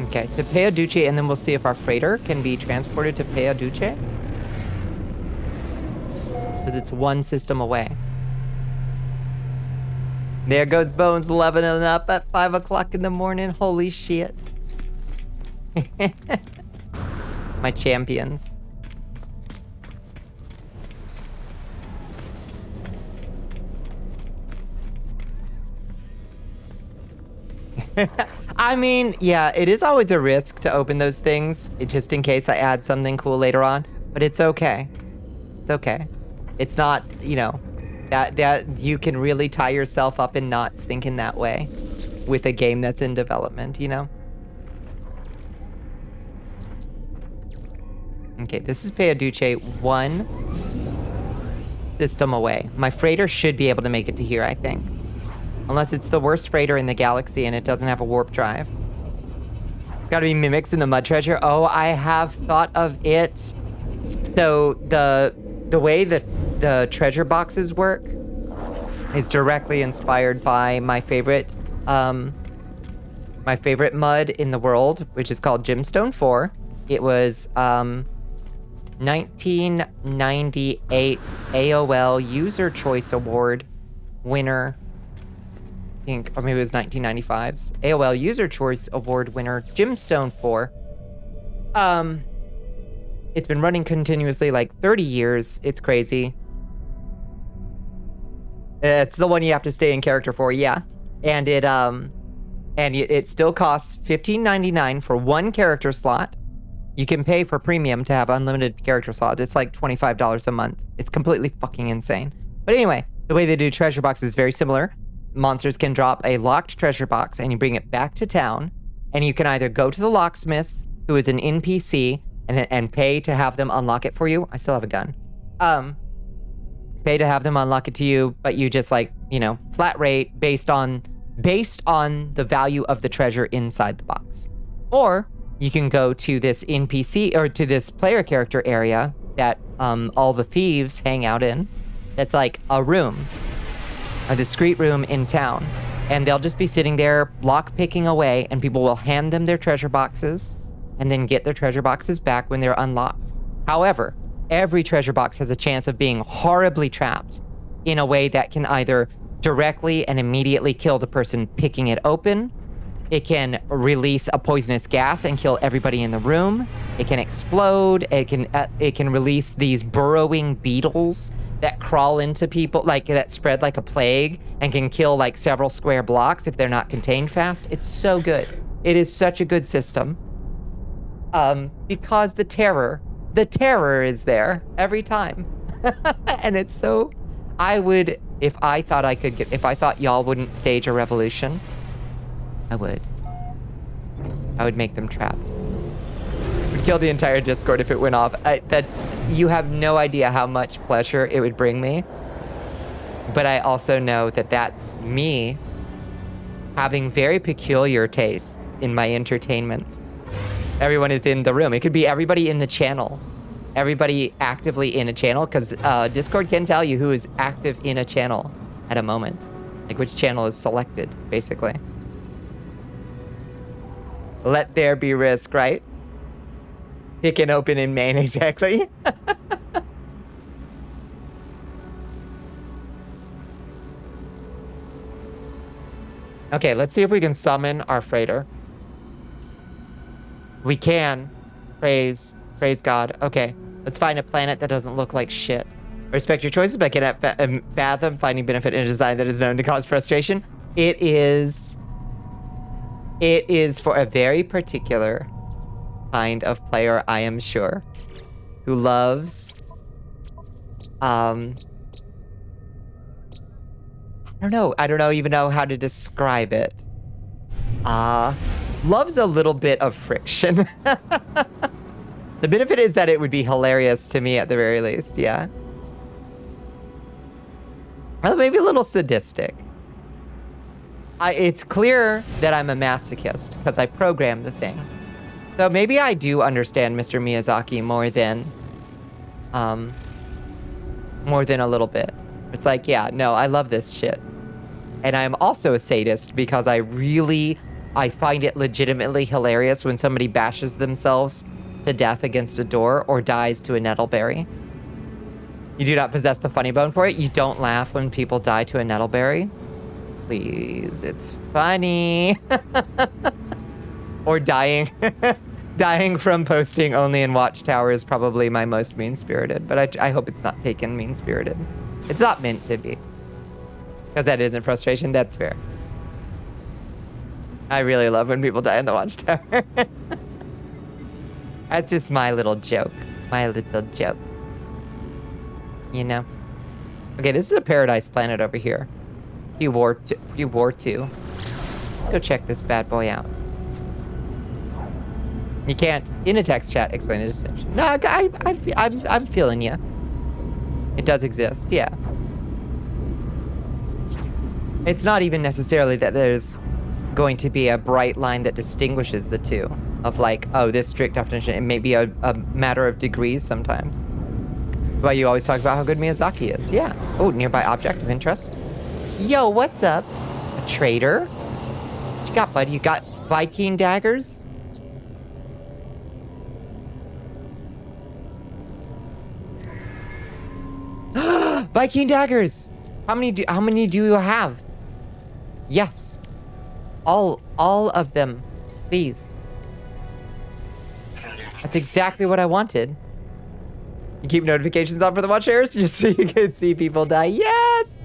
Okay, to PHOTON, and then we'll see if our freighter can be transported to PHOTON. Because it's one system away. There goes Bones leveling up at 5 o'clock in the morning. Holy shit. My champions. I mean, yeah, it is always a risk to open those things, just in case I add something cool later on. But it's okay. It's okay. It's not, you know, that you can really tie yourself up in knots thinking that way with a game that's in development, you know? Okay, this is PHOTON, one system away. My freighter should be able to make it to here, I think. Unless it's the worst freighter in the galaxy and it doesn't have a warp drive. It's gotta be mimics in the mud treasure. Oh, I have thought of it. So the way that the treasure boxes work is directly inspired by my favorite mud in the world, which is called Gemstone 4. It was 1998's AOL User Choice Award winner. I think, or maybe it was 1995's AOL User Choice Award winner, Gemstone 4. It's been running continuously like 30 years. It's crazy. It's the one you have to stay in character for, yeah. And it still costs $15.99 for one character slot. You can pay for premium to have unlimited character slots. It's like $25 a month. It's completely fucking insane. But anyway, the way they do treasure boxes is very similar. Monsters can drop a locked treasure box and you bring it back to town, and you can either go to the locksmith, who is an NPC, and pay to have them unlock it for you. I still have a gun. Pay to have them unlock it to you, but you just like, you know, flat rate based on the value of the treasure inside the box. Or you can go to this NPC, or to this player character area that all the thieves hang out in. That's like a room. A discreet room in town, and they'll just be sitting there lock picking away, and people will hand them their treasure boxes and then get their treasure boxes back when they're unlocked. However, every treasure box has a chance of being horribly trapped in a way that can either directly and immediately kill the person picking it open. It can release a poisonous gas and kill everybody in the room. It can explode. It can release these burrowing beetles that crawl into people, like that spread like a plague and can kill like several square blocks if they're not contained fast. It's so good. It is such a good system. Because the terror is there every time. And it's so, if I thought y'all wouldn't stage a revolution, I would make them trapped. Would kill the entire Discord if it went off. You have no idea how much pleasure it would bring me. But I also know that that's me having very peculiar tastes in my entertainment. Everyone is in the room. It could be everybody in the channel. Everybody actively in a channel, because Discord can tell you who is active in a channel at a moment. Like which channel is selected, basically. Let there be risk, right? Pick and open in main, exactly. Okay, let's see if we can summon our freighter. We can. Praise God. Okay, let's find a planet that doesn't look like shit. Respect your choices, but cannot fathom finding benefit in a design that is known to cause frustration. It is for a very particular kind of player, I am sure, who loves, I don't even know how to describe it. Loves a little bit of friction. The benefit is that it would be hilarious to me at the very least, yeah. Well, maybe a little sadistic. It's clear that I'm a masochist because I programmed the thing. So maybe I do understand Mr. Miyazaki more than a little bit. It's like, yeah, no, I love this shit. And I'm also a sadist because I find it legitimately hilarious when somebody bashes themselves to death against a door or dies to a nettleberry. You do not possess the funny bone for it. You don't laugh when people die to a nettleberry. Please, it's funny. Or dying. Dying from posting only in Watchtower is probably my most mean-spirited, but I hope it's not taken mean-spirited. It's not meant to be. Because that isn't frustration, that's fair. I really love when people die in the Watchtower. That's just my little joke. My little joke. You know? Okay, this is a paradise planet over here. War 2. Let's go check this bad boy out. You can't, in a text chat, explain the distinction. No, I'm feeling you. It does exist, yeah. It's not even necessarily that there's going to be a bright line that distinguishes the two. Of like, oh, this strict definition. It may be a matter of degrees sometimes. That's why you always talk about how good Miyazaki is. Yeah. Oh, nearby object of interest. Yo, what's up? A trader? What you got, buddy? You got Viking daggers? Viking daggers! How many do you have? Yes. All of them. Please. That's exactly what I wanted. You keep notifications on for the watch shares just so you can see people die. Yes!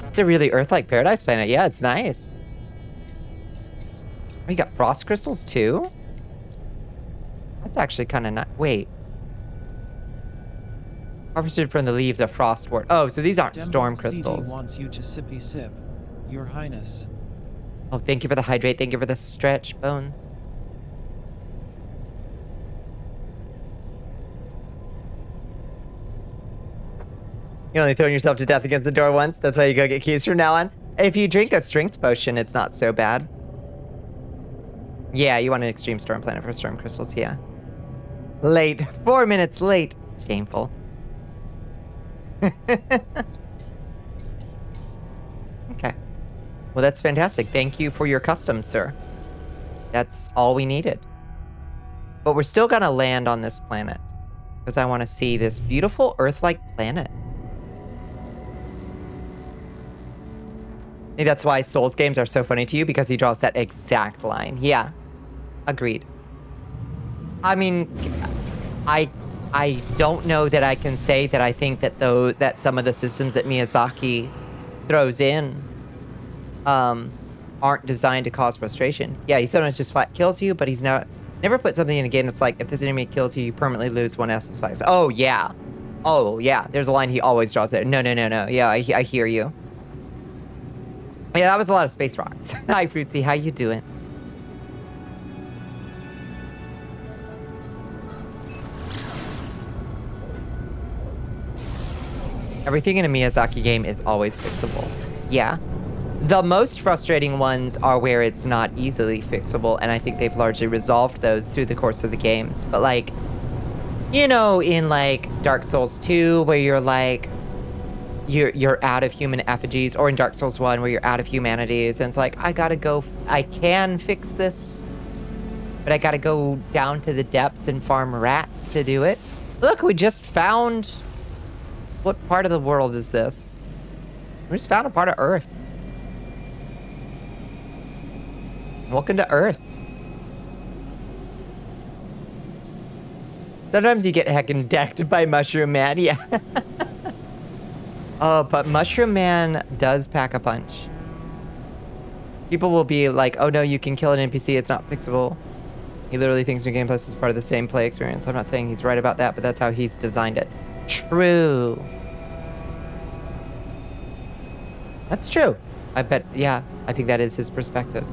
It's a really Earth-like paradise planet. Yeah, it's nice. Oh, you got frost crystals too? That's actually kind of nice. Wait. Harvested from the leaves of frostwort. Oh, so these aren't storm crystals. CD wants you to sippy sip, Your Highness. Oh, thank you for the hydrate. Thank you for the stretch, Bones. You're only throwing yourself to death against the door once. That's why you go get keys from now on. If you drink a strength potion, it's not so bad. Yeah, you want an extreme storm planet for storm crystals, yeah. Late. 4 minutes late. Shameful. Okay. Well, that's fantastic. Thank you for your custom, sir. That's all we needed. But we're still gonna land on this planet because I want to see this beautiful Earth-like planet. I think that's why Souls games are so funny to you, because he draws that exact line. Yeah. Agreed. I mean, I don't know that I can say that I think that that some of the systems that Miyazaki throws in aren't designed to cause frustration. Yeah, he sometimes just flat kills you, but he's never put something in a game that's like, if this enemy kills you, you permanently lose 1 essence spikes. Oh, yeah. Oh, yeah. There's a line he always draws there. No. Yeah, I hear you. Yeah, that was a lot of space rocks. Hi, Fruitsy. How you doing? Everything in a Miyazaki game is always fixable. Yeah. The most frustrating ones are where it's not easily fixable, and I think they've largely resolved those through the course of the games. But like, you know, in like Dark Souls 2, where you're like, you're out of human effigies, or in Dark Souls 1, where you're out of humanities, and it's like, I gotta go, I can fix this, but I gotta go down to the depths and farm rats to do it. Look, we just found, what part of the world is this? We just found a part of Earth. Welcome to Earth. Sometimes you get heckin' decked by Mushroom Man, yeah. Oh, but Mushroom Man does pack a punch. People will be like, oh no, you can kill an NPC, it's not fixable. He literally thinks New Game Plus is part of the same play experience. I'm not saying he's right about that, but that's how he's designed it. True. That's true. I bet, yeah, I think that is his perspective.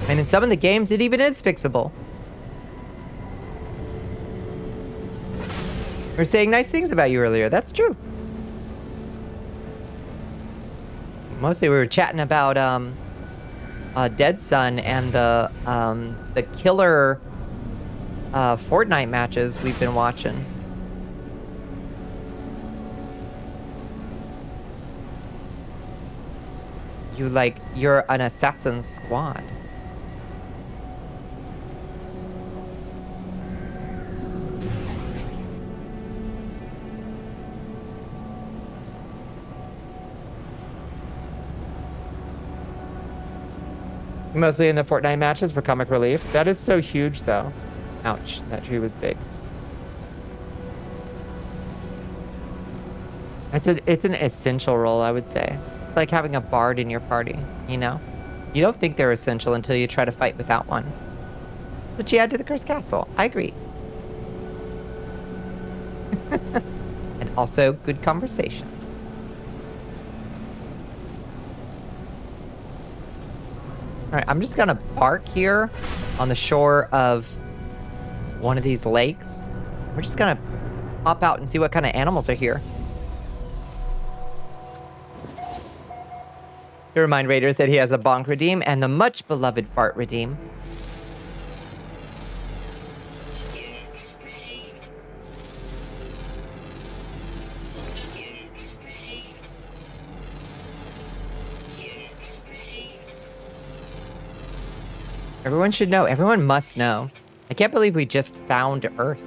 And in some of the games, it even is fixable. We're saying nice things about you earlier. That's true. Mostly we were chatting about Dead Sun and the killer Fortnite matches we've been watching. You're an assassin's squad. Mostly in the Fortnite matches for comic relief. That is so huge, though. Ouch, that tree was big. It's an essential role, I would say. It's like having a bard in your party, you know? You don't think they're essential until you try to fight without one. But you add to the cursed castle. I agree. And also, good conversation. All right, I'm just gonna park here on the shore of one of these lakes. We're just gonna hop out and see what kind of animals are here. To remind Raiders that he has a bonk redeem and the much beloved fart redeem. Units received. Units received. Units received. Everyone should know. Everyone must know. I can't believe we just found Earth.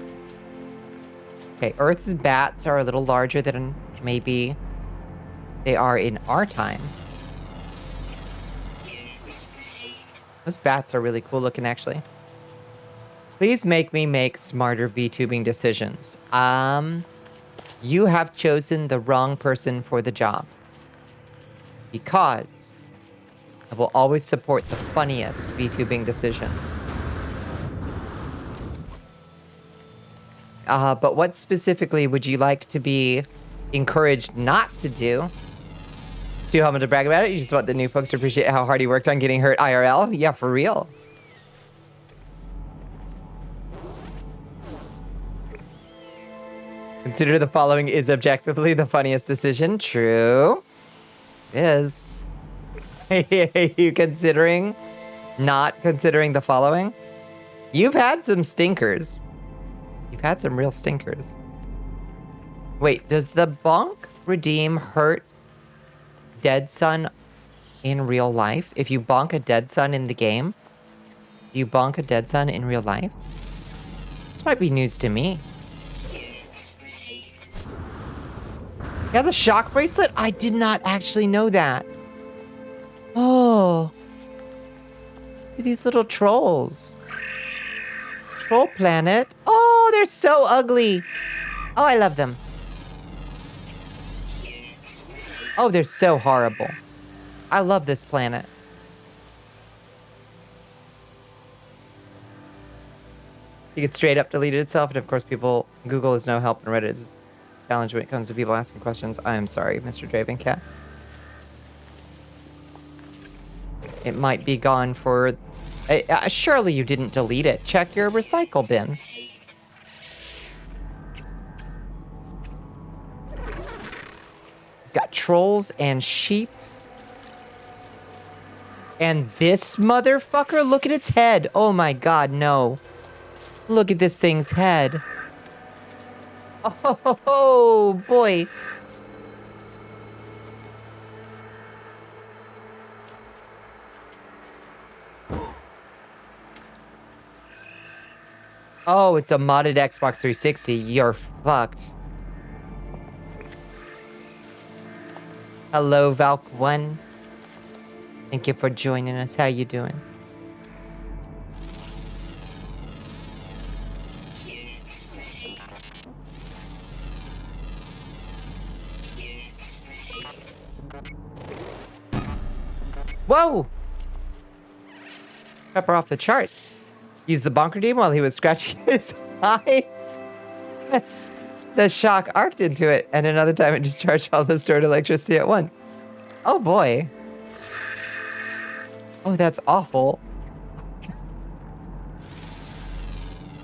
Okay, Earth's bats are a little larger than maybe they are in our time. Those bats are really cool looking, actually. Please make me make smarter VTubing decisions. You have chosen the wrong person for the job. Because I will always support the funniest VTubing decision. But what specifically would you like to be encouraged not to do? Too humble to brag about it? You just want the new folks to appreciate how hard he worked on getting hurt IRL? Yeah, for real. Consider the following is objectively the funniest decision. True. It is. Are you considering not considering the following? You've had some stinkers. You've had some real stinkers. Wait, does the bonk redeem hurt Dead Sun in real life? If you bonk a Dead Sun in the game, do you bonk a Dead Sun in real life? This might be news to me. He has a shock bracelet? I did not actually know that. Oh. Look at these little trolls. Troll planet. Oh, they're so ugly. Oh, I love them. Oh, they're so horrible. I love this planet. You could straight up deleted itself, and of course Google is no help and Reddit is a challenge when it comes to people asking questions. I am sorry, Mr. Draven Cat. It might be gone for... surely you didn't delete it. Check your recycle bin. Got trolls and sheeps. And this motherfucker, look at its head. Oh my god, no. Look at this thing's head. Oh, boy. Oh, it's a modded Xbox 360. You're fucked. Hello, Valk1. Thank you for joining us. How you doing? Units received. Units received. Whoa! Pepper off the charts. Used the bonker beam while he was scratching his eye. The shock arced into it, and another time it discharged all the stored electricity at once. Oh boy. Oh, that's awful.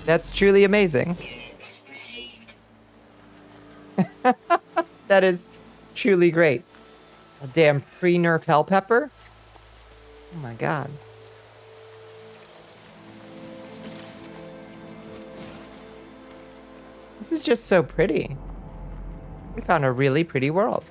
That's truly amazing. Units received. That is truly great. A damn pre-nerf hell pepper. Oh my god. This is just so pretty. We found a really pretty world.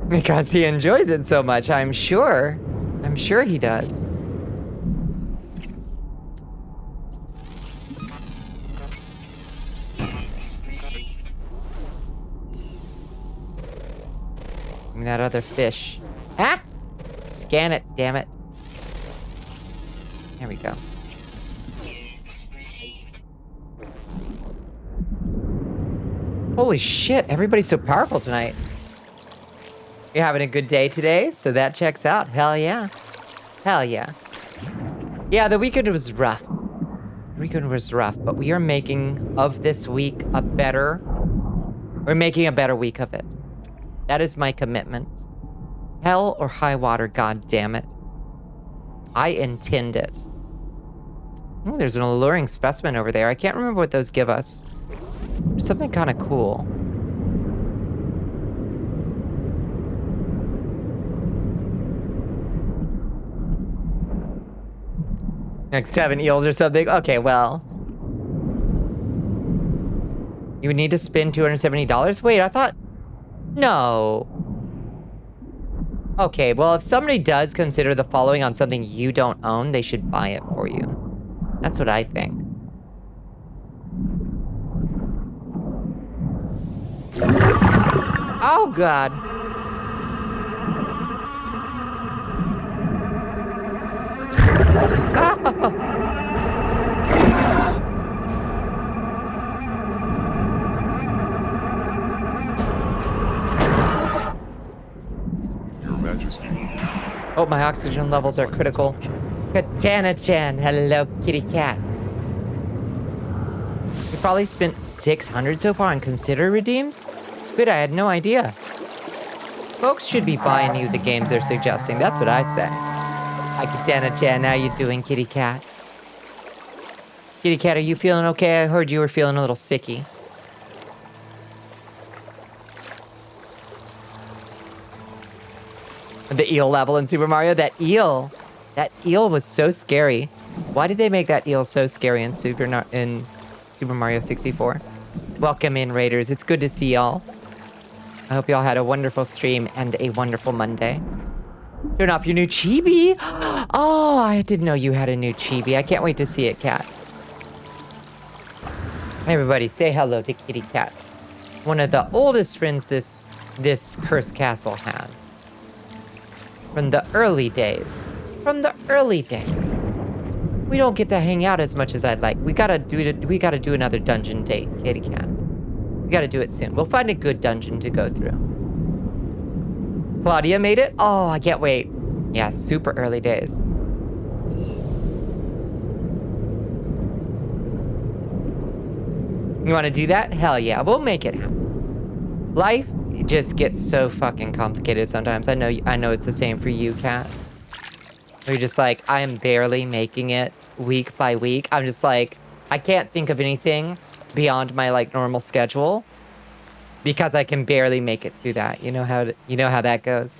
Because he enjoys it so much, I'm sure. I'm sure he does. Units received. Give me that other fish. Ah! Scan it, damn it. There we go. Units received. Holy shit, everybody's so powerful tonight. You're having a good day today, so that checks out. Hell yeah. Hell yeah. Yeah, the weekend was rough. The weekend was rough, but we are making of this week a better... We're making a better week of it. That is my commitment. Hell or high water, god damn it. I intend it. Oh, there's an alluring specimen over there. I can't remember what those give us. There's something kind of cool. Like 7 eels or something? Okay, well. You would need to spend $270? Wait, I thought... No. Okay, well, if somebody does consider the following on something you don't own, they should buy it for you. That's what I think. Oh, God. Your Majesty. Oh, my oxygen levels are critical. Katana-chan, hello, kitty cat. We probably spent 600 so far on consider redeems? Squid, I had no idea. Folks should be buying you the games they're suggesting. That's what I say. Hi, Katana-chan, how you doing, kitty cat? Kitty cat, are you feeling okay? I heard you were feeling a little sicky. The eel level in Super Mario, that eel was so scary. Why did they make that eel so scary in Super Mario 64? Welcome in, Raiders. It's good to see y'all. I hope y'all had a wonderful stream and a wonderful Monday. Turn off your new chibi. Oh, I didn't know you had a new chibi. I can't wait to see it, Cat. Everybody, say hello to Kitty Cat. One of the oldest friends this cursed castle has. From the early days. From the early days. We don't get to hang out as much as I'd like. We gotta do another dungeon date, Kitty Cat. We gotta do it soon. We'll find a good dungeon to go through. Claudia made it? Oh, I can't wait. Yeah, super early days. You wanna do that? Hell yeah, we'll make it happen. Life just gets so fucking complicated sometimes. I know it's the same for you, Kat. You're just like, I am barely making it week by week. I'm just like, I can't think of anything beyond my like normal schedule. Because I can barely make it through that. You know how that goes.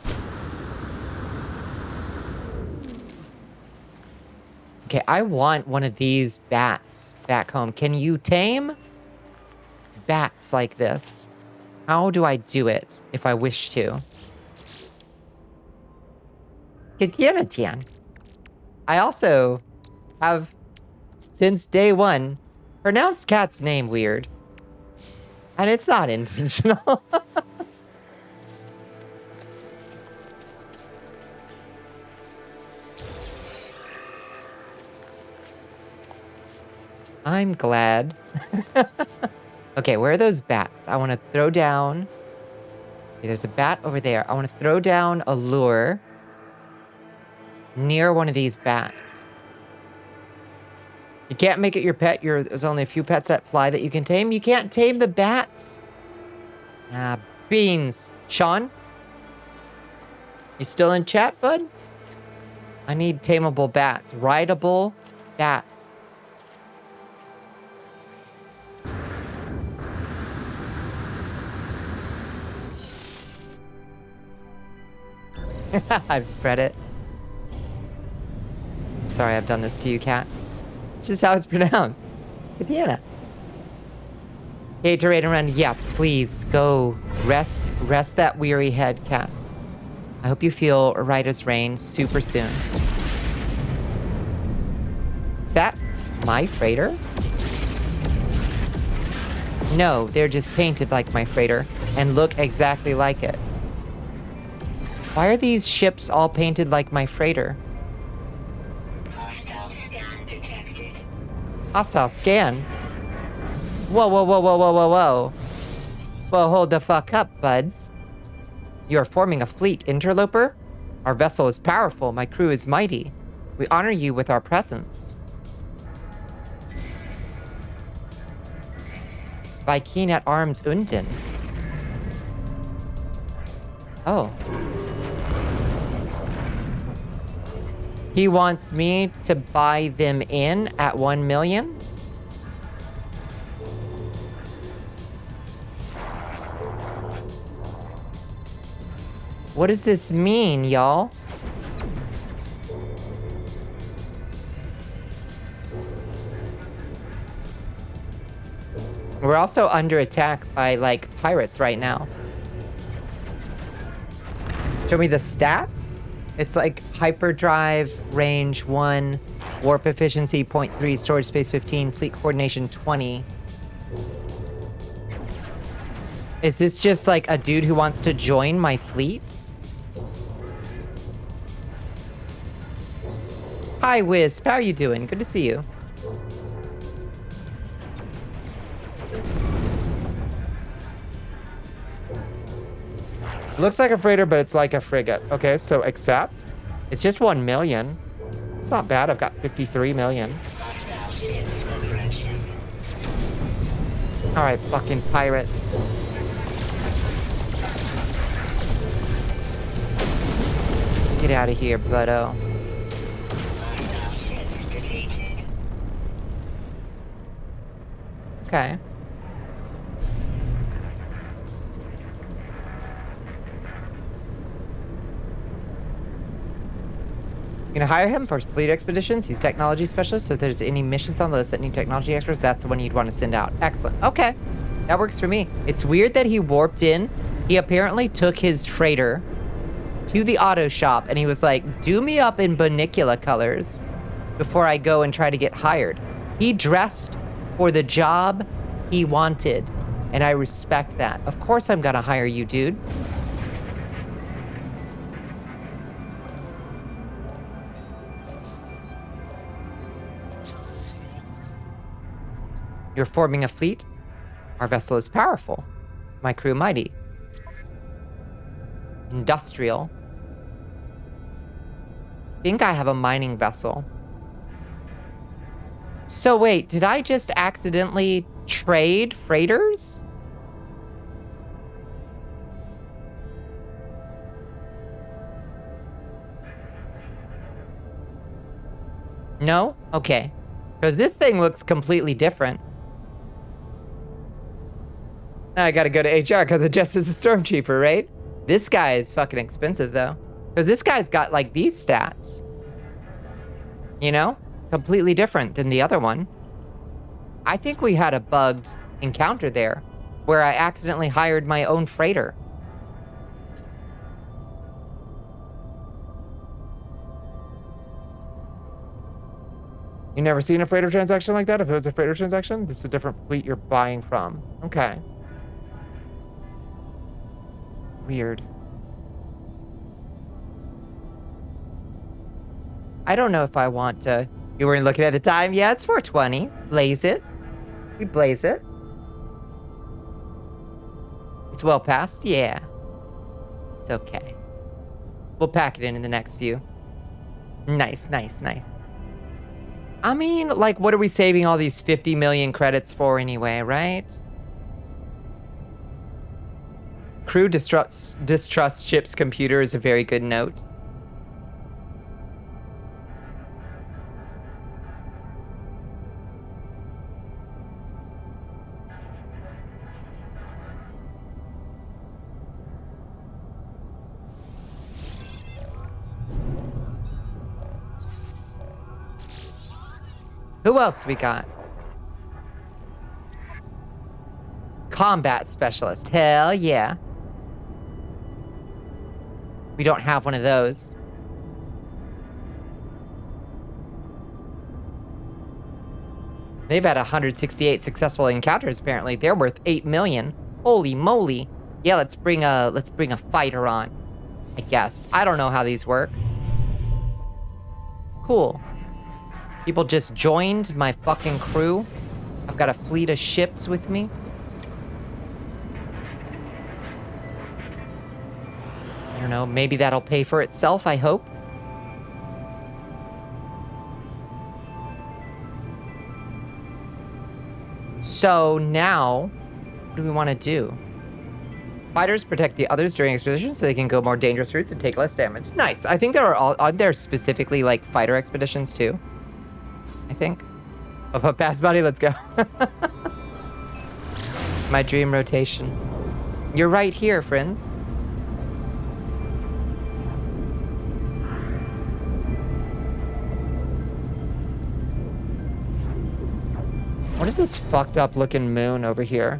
Okay, I want one of these bats back home. Can you tame bats like this? How do I do it if I wish to? Tian. I also have, since day one, pronounced Cat's name weird. And it's not intentional. I'm glad. Okay, where are those bats? I want to throw down... Okay, there's a bat over there. I want to throw down a lure near one of these bats. You can't make it your pet. There's only a few pets that fly that you can tame. You can't tame the bats. Ah, beans. Sean? You still in chat, bud? I need tameable bats. Rideable bats. I've spread it. Sorry, I've done this to you, cat. It's just how it's pronounced. Indiana. Gatorade around. Yeah, please go rest that weary head, cat. I hope you feel right as rain super soon. Is that my freighter? No, they're just painted like my freighter and look exactly like it. Why are these ships all painted like my freighter? Hostile scan detected. Hostile scan? Whoa, whoa, whoa, whoa, whoa, whoa, whoa. Whoa, hold the fuck up, buds. You are forming a fleet, interloper? Our vessel is powerful, my crew is mighty. We honor you with our presence. Viking at arms Unden. Oh. He wants me to buy them in at 1 million? What does this mean, y'all? We're also under attack by, like, pirates right now. Show me the stat? It's like hyperdrive, range 1, warp efficiency 0.3, storage space 15, fleet coordination 20. Is this just like a dude who wants to join my fleet? Hi, Wisp. How are you doing? Good to see you. Looks like a freighter, but it's like a frigate. Okay, so accept. It's just 1 million. It's not bad. I've got 53 million. Hostile ships approaching. All right, fucking pirates. Get out of here, Bloodo. Hostile ships defeated. Okay. You can hire him for fleet expeditions. He's technology specialist, so if there's any missions on the list that need technology experts, that's the one you'd want to send out. Excellent. Okay. That works for me. It's weird that he warped in. He apparently took his freighter to the auto shop, and he was like, do me up in Bonnicula colors before I go and try to get hired. He dressed for the job he wanted, and I respect that. Of course I'm gonna hire you, dude. You're forming a fleet? Our vessel is powerful. My crew mighty. Industrial. Think I have a mining vessel. So wait, did I just accidentally trade freighters? No? Okay. Because this thing looks completely different. I gotta go to HR because it just is a stormtrooper, right? This guy is fucking expensive though. Because this guy's got like these stats. You know? Completely different than the other one. I think we had a bugged encounter there where I accidentally hired my own freighter. You never seen a freighter transaction like that? If it was a freighter transaction, this is a different fleet you're buying from. Okay. Weird. I don't know if I want to... You weren't looking at the time? Yeah, it's 4:20. Blaze it. We blaze it. It's well past? Yeah. It's okay. We'll pack it in the next few. Nice, nice, nice. I mean, like, what are we saving all these 50 million credits for anyway, right? Crew distrust ship's computer is a very good note. Who else we got? Combat specialist. Hell yeah. We don't have one of those. They've had 168 successful encounters apparently. They're worth 8 million. Holy moly. Yeah, let's bring a fighter on. I guess. I don't know how these work. Cool. People just joined my fucking crew. I've got a fleet of ships with me. I don't know, maybe that'll pay for itself, I hope. So now, what do we want to do? Fighters protect the others during expeditions so they can go more dangerous routes and take less damage. Nice. I think are there specifically like fighter expeditions too? I think. Oh, pass buddy, let's go. My dream rotation. You're right here, friends. What is this fucked up looking moon over here?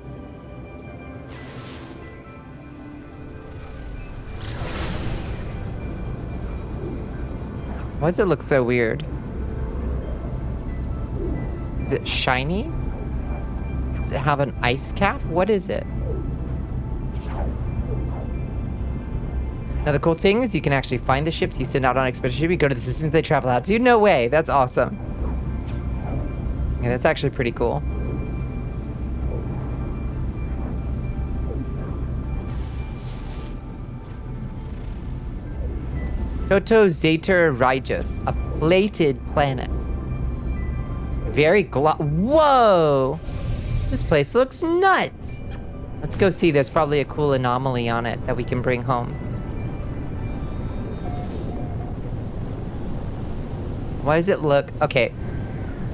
Why does it look so weird? Is it shiny? Does it have an ice cap? What is it? Now the cool thing is you can actually find the ships you send out on expedition. You go to the systems they travel out to. No way, that's awesome. Yeah, that's actually pretty cool. Zater Rigis, a plated planet. Very whoa! This place looks nuts! Let's go see, there's probably a cool anomaly on it that we can bring home. Why does it look... Okay.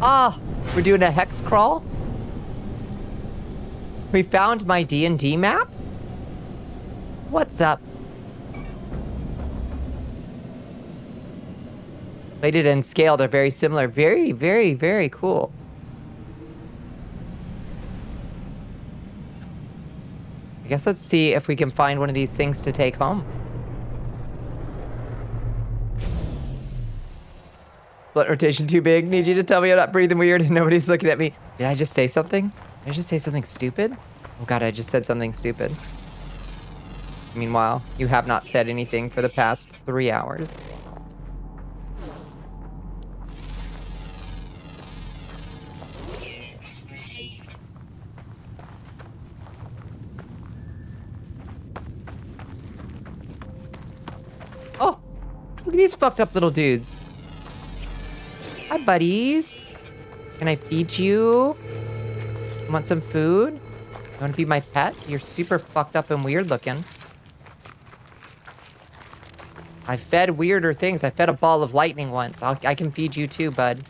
Ah! We're doing a hex crawl? We found my D&D map? What's up? Plated and scaled are very similar. Very, very, very cool. I guess let's see if we can find one of these things to take home. Blood rotation too big. Need you to tell me I'm not breathing weird and nobody's looking at me. Did I just say something? Did I just say something stupid? Oh god, I just said something stupid. Meanwhile, you have not said anything for the past 3 hours. Oh, look at these fucked up little dudes. Hi, buddies. Can I feed you? You want some food? You want to be my pet? You're super fucked up and weird looking. I fed weirder things. I fed a ball of lightning once. I can feed you too, bud.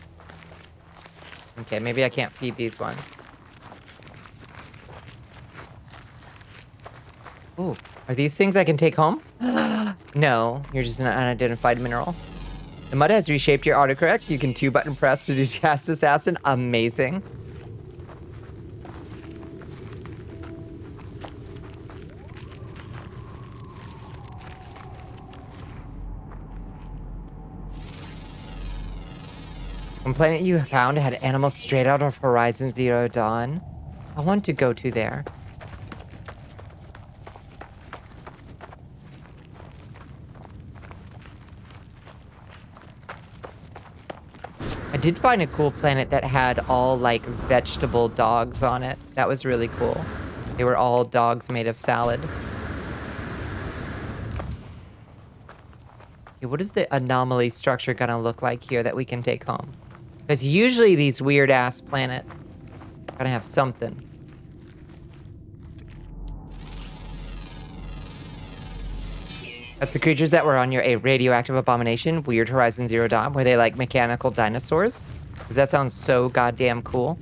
Okay, maybe I can't feed these ones. Oh, are these things I can take home? No, you're just an unidentified mineral. The mud has reshaped your autocorrect. You can 2-button press to do cast assassin. Amazing. One planet you found had animals straight out of Horizon Zero Dawn. I want to go to there. I did find a cool planet that had all, like, vegetable dogs on it. That was really cool. They were all dogs made of salad. Okay, what is the anomaly structure gonna look like here that we can take home? Because usually these weird-ass planets are gonna have something. That's the creatures that were on your A radioactive abomination, Weird Horizon Zero Dawn. Were they like mechanical dinosaurs? Because that sounds so goddamn cool.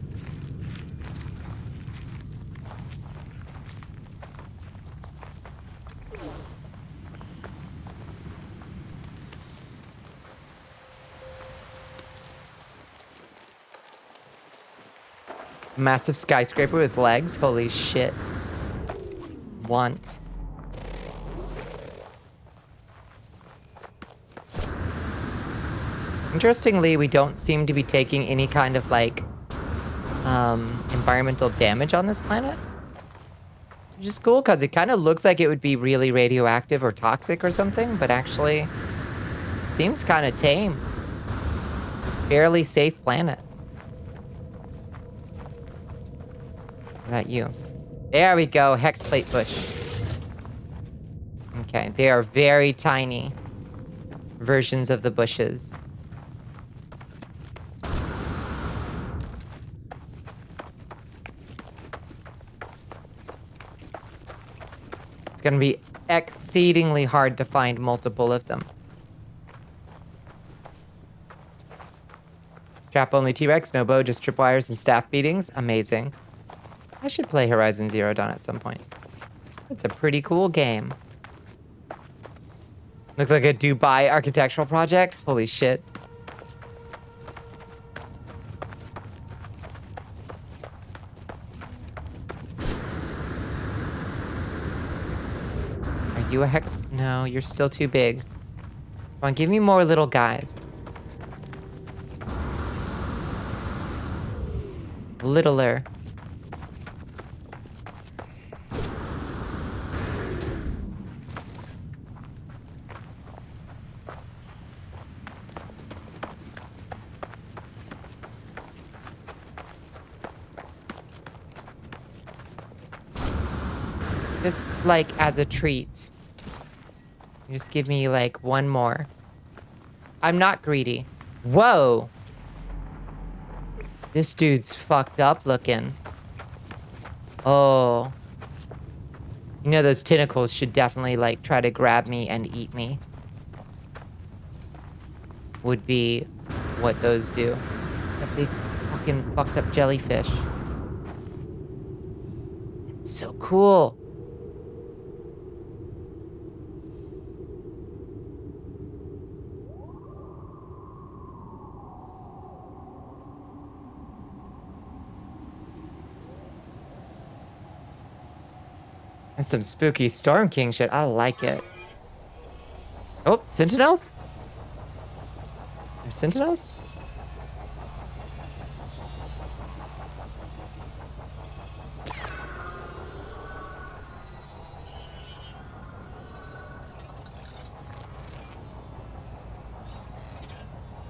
Massive skyscraper with legs? Holy shit. Want. Interestingly, we don't seem to be taking any kind of, like, environmental damage on this planet. Which is cool, because it kind of looks like it would be really radioactive or toxic or something, but actually seems kind of tame. Fairly safe planet. What about you? There we go, hexplate bush. Okay, they are very tiny versions of the bushes. It's gonna be exceedingly hard to find multiple of them. Trap only T-Rex, no bow, just tripwires and staff beatings. Amazing. I should play Horizon Zero Dawn at some point. It's a pretty cool game. Looks like a Dubai architectural project. Holy shit. Are you a hex? No, you're still too big. Come on, give me more little guys. Littler. Just, like, as a treat. Just give me, like, one more. I'm not greedy. Whoa! This dude's fucked up looking. Oh. You know, those tentacles should definitely, like, try to grab me and eat me. Would be what those do. That big fucking fucked up jellyfish. It's so cool. And some spooky Storm King shit. I like it. Oh, Sentinels? There's Sentinels?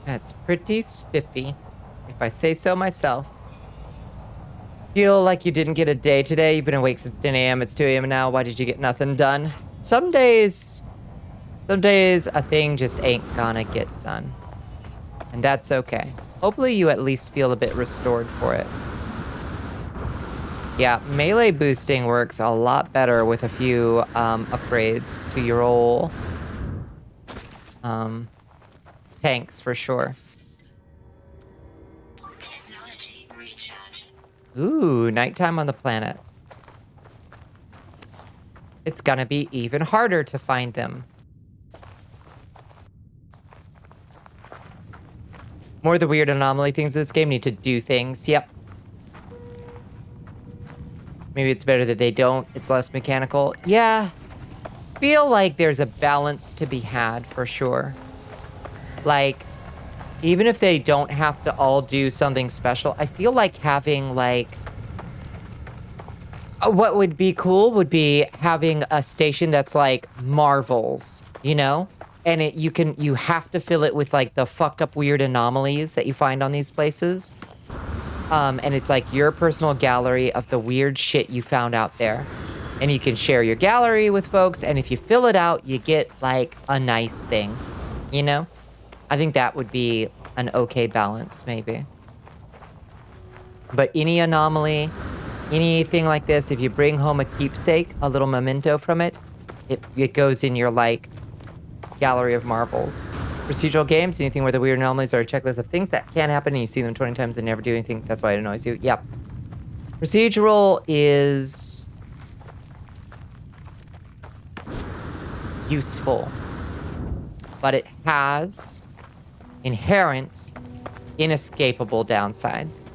That's pretty spiffy, if I say so myself. Feel like you didn't get a day today? You've been awake since 10 a.m. It's 2 a.m. now. Why did you get nothing done? Some days a thing just ain't gonna get done. And that's okay. Hopefully you at least feel a bit restored for it. Yeah, melee boosting works a lot better with a few upgrades to your old tanks for sure. Technology recharge. Ooh, nighttime on the planet. it's gonna be even harder to find them. More of the weird anomaly things in this game need to do things. Yep. Maybe it's better that they don't. It's less mechanical. Yeah. Feel like there's a balance to be had for sure. Like, even if they don't have to all do something special, I feel like having like... what would be cool would be having a station that's like Marvels, you know? And you have to fill it with like the fucked up weird anomalies that you find on these places. And it's like your personal gallery of the weird shit you found out there. And you can share your gallery with folks, and if you fill it out, you get like a nice thing, you know? I think that would be an okay balance, maybe. But any anomaly, anything like this, if you bring home a keepsake, a little memento from it, it goes in your like gallery of marbles. Procedural games, anything where the weird anomalies are a checklist of things that can happen and you see them 20 times and never do anything. That's why it annoys you. Yep. Procedural is useful, but it has inherent, inescapable downsides.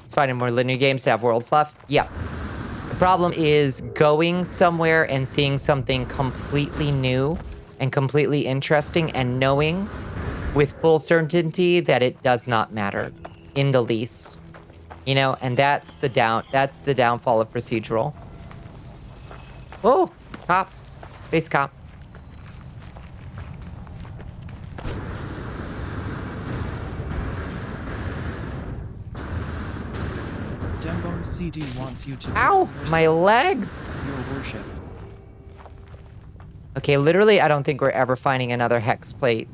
It's fine in more linear games to have world fluff. Yep. The problem is going somewhere and seeing something completely new and completely interesting and knowing with full certainty that it does not matter in the least. You know, and that's the downfall of procedural. Oh, cop. Space cop. Dembone's CD wants you to... Ow, my legs. Your worship. Okay, literally, I don't think we're ever finding another hex plate.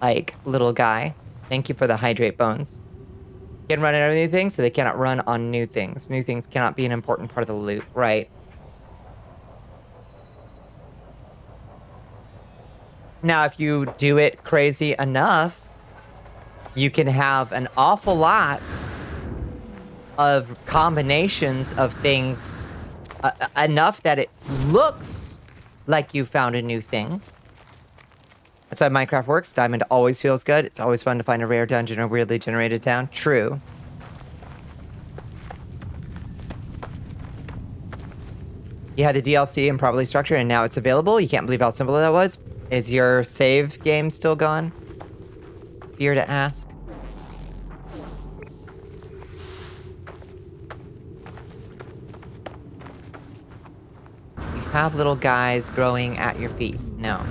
Like, little guy. Thank you for the hydrate bones. Can run out of new things, so they cannot run on new things. New things cannot be an important part of the loot. Right. Now, if you do it crazy enough, you can have an awful lot of combinations of things enough that it looks like you found a new thing. That's why Minecraft works. Diamond always feels good. It's always fun to find a rare dungeon or weirdly generated town. True. You had the DLC and properly structured, and now it's available. You can't believe how simple that was. Is your save game still gone? Fear to ask. You have little guys growing at your feet. No.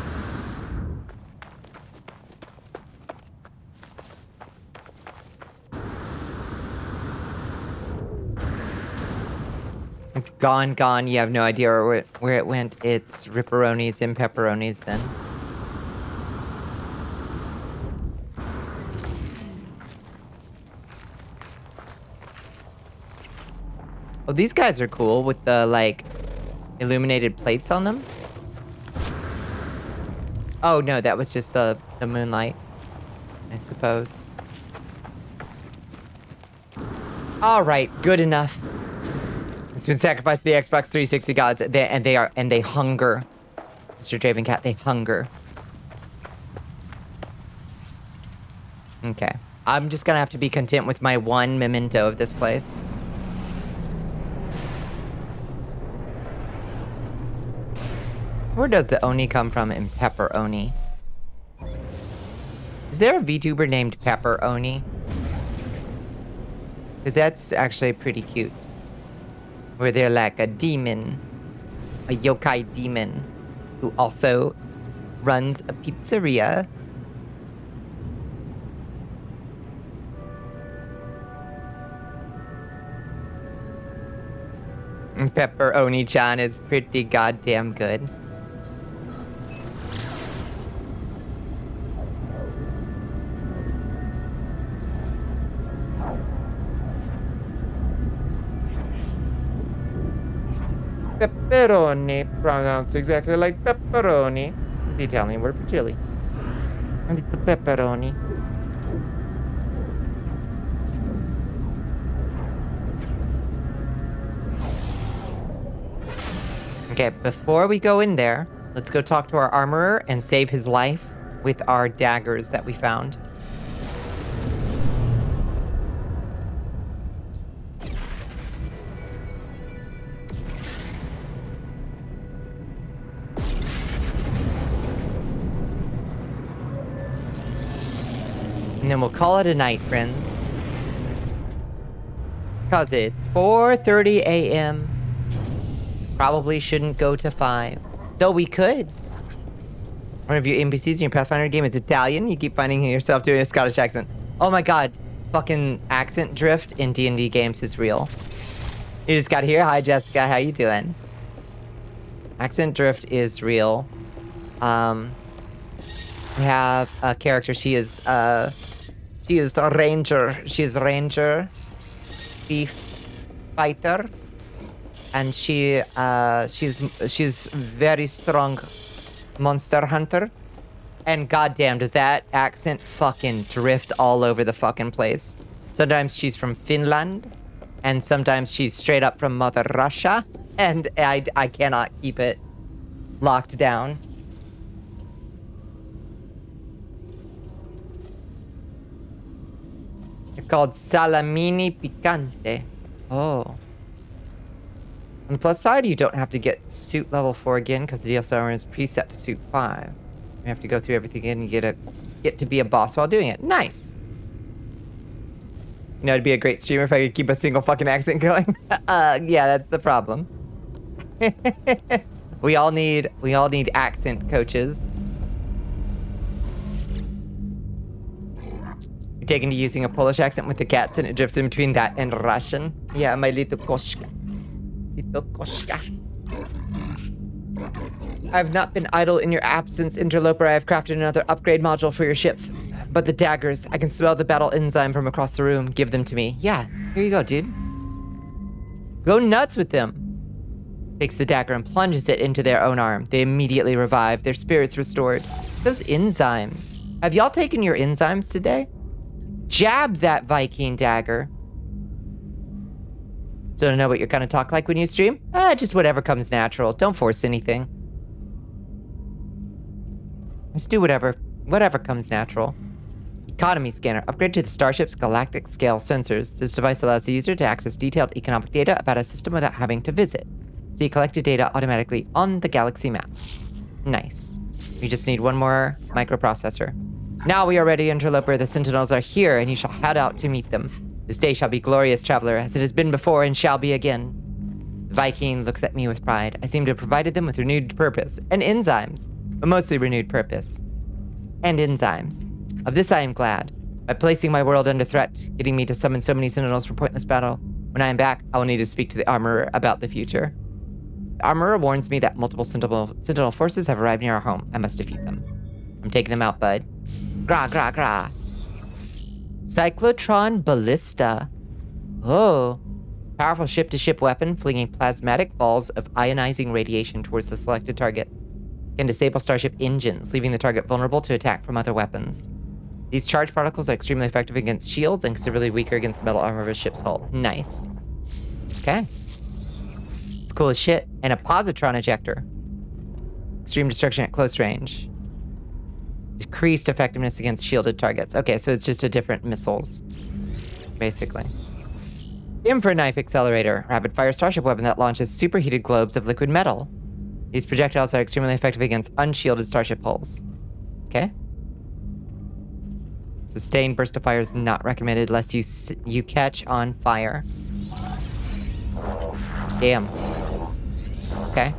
It's gone. You have no idea where it went. It's ripperonis and pepperonis then. Oh, these guys are cool with the, like, illuminated plates on them. Oh, no, that was just the moonlight, I suppose. All right, good enough. It's been sacrificed to the Xbox 360 gods, and they hunger. Mr. Draven Cat, they hunger. Okay. I'm just gonna have to be content with my one memento of this place. Where does the Oni come from in Pepperoni? Is there a VTuber named Pepperoni? Because that's actually pretty cute. Where they're like a demon, a yokai demon, who also runs a pizzeria. And Pepperoni-chan is pretty goddamn good. Pepperoni, pronounced exactly like pepperoni, is the Italian word for chili. And it's the pepperoni. Okay, before we go in there, let's go talk to our armorer and save his life with our daggers that we found. And then we'll call it a night, friends. Because it's 4:30 a.m. Probably shouldn't go to 5. Though we could. One of your NPCs in your Pathfinder game is Italian. You keep finding yourself doing a Scottish accent. Oh my god. Fucking accent drift in D&D games is real. You just got here. Hi, Jessica. How you doing? Accent drift is real. We have a character. She is the ranger. She is ranger, thief, fighter, and she's very strong monster hunter. And goddamn, does that accent fucking drift all over the fucking place. Sometimes she's from Finland, and sometimes she's straight up from Mother Russia, and I cannot keep it locked down. They're called salamini picante. Oh. On the plus side, you don't have to get suit level 4 again because the DLC armor is preset to suit 5. You have to go through everything again and get to be a boss while doing it. Nice. You know, it'd be a great streamer if I could keep a single fucking accent going. Yeah, that's the problem. we all need accent coaches. You're taken to using a Polish accent with the cats and it drifts in between that and Russian. Yeah, my little koshka. Little koshka. I've not been idle in your absence, Interloper. I have crafted another upgrade module for your ship. But the daggers, I can smell the battle enzyme from across the room. Give them to me. Yeah, here you go, dude. Go nuts with them. Takes the dagger and plunges it into their own arm. They immediately revive, their spirits restored. Those enzymes. Have y'all taken your enzymes today? Jab that Viking dagger. So to know what you're gonna talk like when you stream? Just whatever comes natural. Don't force anything. Just do whatever comes natural. Economy scanner. Upgrade to the starship's galactic scale sensors. This device allows the user to access detailed economic data about a system without having to visit. See collected data automatically on the galaxy map. Nice. We just need one more microprocessor. Now we are ready, Interloper. The Sentinels are here, and you shall head out to meet them. This day shall be glorious, traveler, as it has been before and shall be again. The Viking looks at me with pride. I seem to have provided them with renewed purpose and enzymes, but mostly renewed purpose and enzymes. Of this I am glad. By placing my world under threat, getting me to summon so many Sentinels for pointless battle, when I am back, I will need to speak to the Armorer about the future. The Armorer warns me that multiple Sentinel forces have arrived near our home. I must defeat them. I'm taking them out, bud. Gra, gra, gra. Cyclotron Ballista. Oh. Powerful ship-to-ship weapon flinging plasmatic balls of ionizing radiation towards the selected target. Can disable starship engines, leaving the target vulnerable to attack from other weapons. These charged particles are extremely effective against shields and considerably weaker against the metal armor of a ship's hull. Nice. Okay. It's cool as shit. And a positron ejector. Extreme destruction at close range. Decreased effectiveness against shielded targets. Okay, so it's just a different missiles, basically. Infraknife accelerator. Rapid-fire starship weapon that launches superheated globes of liquid metal. These projectiles are extremely effective against unshielded starship hulls. Okay. Sustained burst of fire is not recommended unless you catch on fire. Damn. Okay.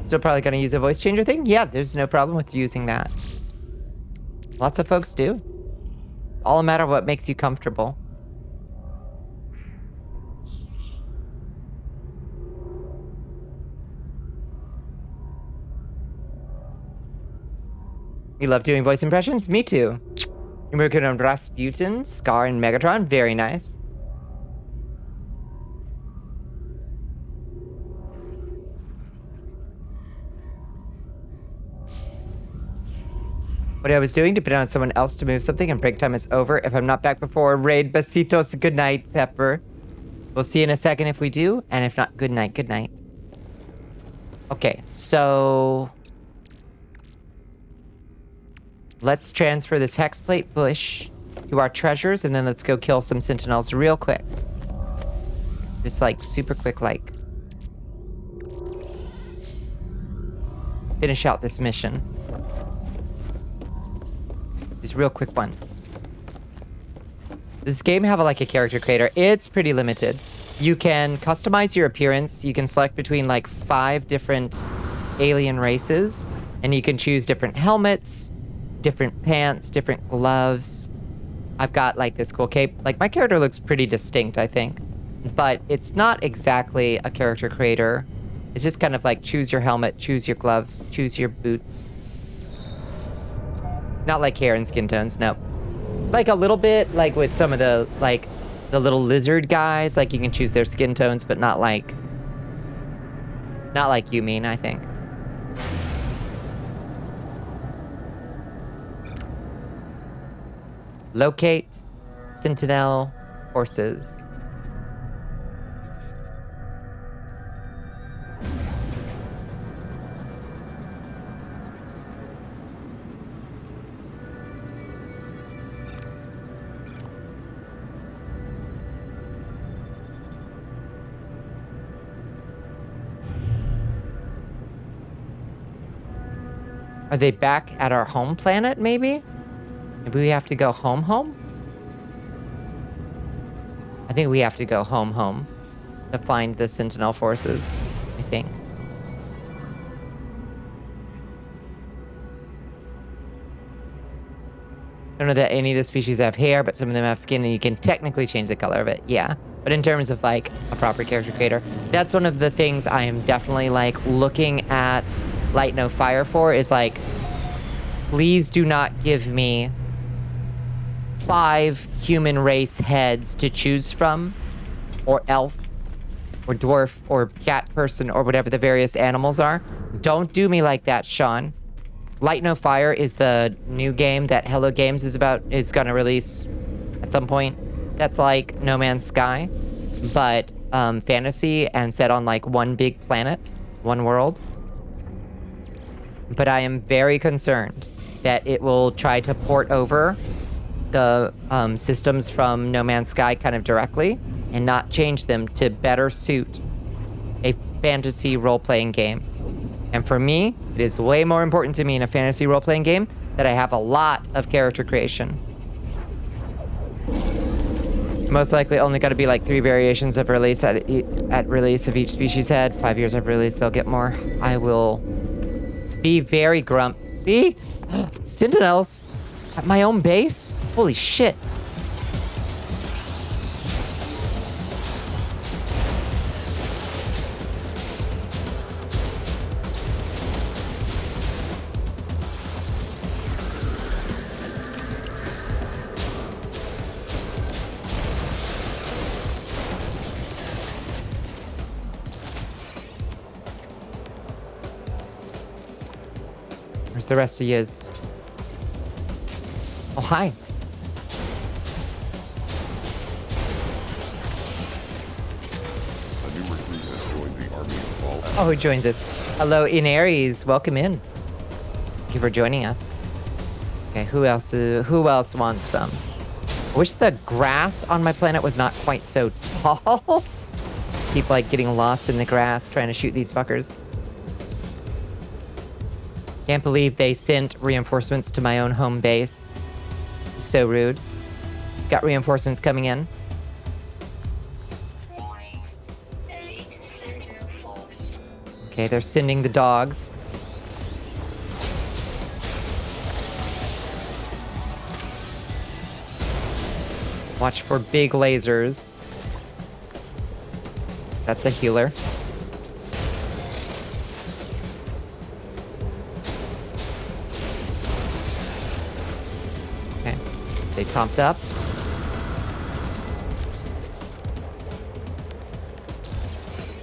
Still probably gonna use a voice changer thing? Yeah, there's no problem with using that. Lots of folks do. It's all a matter of what makes you comfortable. You love doing voice impressions? Me too. You're working on Rasputin, Scar, and Megatron? Very nice. What I was doing, depending on someone else to move something, and break time is over. If I'm not back before raid, besitos, good night, Pepper. We'll see in a second if we do, and if not, good night, good night. Okay, so... let's transfer this hexplate bush to our treasures, and then let's go kill some sentinels real quick. Just like, super quick like. Finish out this mission. These real quick ones. Does this game have like a character creator? It's pretty limited. You can customize your appearance. You can select between like 5 different alien races, and you can choose different helmets, different pants, different gloves. I've got like this cool cape. Like my character looks pretty distinct, I think, but it's not exactly a character creator. It's just kind of like choose your helmet, choose your gloves, choose your boots. Not like hair and skin tones, no. Like a little bit, like with some of the, like, the little lizard guys, like you can choose their skin tones, but not like you mean, I think. Locate sentinel horses. Are they back at our home planet, maybe? Maybe we have to go home? I think we have to go home to find the Sentinel forces, I think. I don't know that any of the species have hair, but some of them have skin, and you can technically change the color of it, yeah. But in terms of, like, a proper character creator, that's one of the things I am definitely, like, looking at Light No Fire for, is, like, please do not give me 5 human race heads to choose from, or elf, or dwarf, or cat person, or whatever the various animals are. Don't do me like that, Sean. Light No Fire is the new game that Hello Games is gonna release at some point. That's like No Man's Sky, but fantasy and set on like one big planet, one world. But I am very concerned that it will try to port over the systems from No Man's Sky kind of directly and not change them to better suit a fantasy role-playing game. And for me, it is way more important to me in a fantasy role-playing game that I have a lot of character creation. Most likely only got to be like 3 variations of release at release of each species head. 5 years of release, they'll get more. I will be very grumpy. Sentinels at my own base? Holy shit. Where's the rest of yous? Oh, hi. A new recruit has joined the army of all. Oh, who joins us? Hello, in Aries. Welcome in. Thank you for joining us. Okay, who else wants some? I wish the grass on my planet was not quite so tall. Keep like getting lost in the grass trying to shoot these fuckers. Can't believe they sent reinforcements to my own home base. So rude. Got reinforcements coming in. Warning. Elite Sentinel Force. Okay, they're sending the dogs. Watch for big lasers. That's a healer. Okay, they topped up.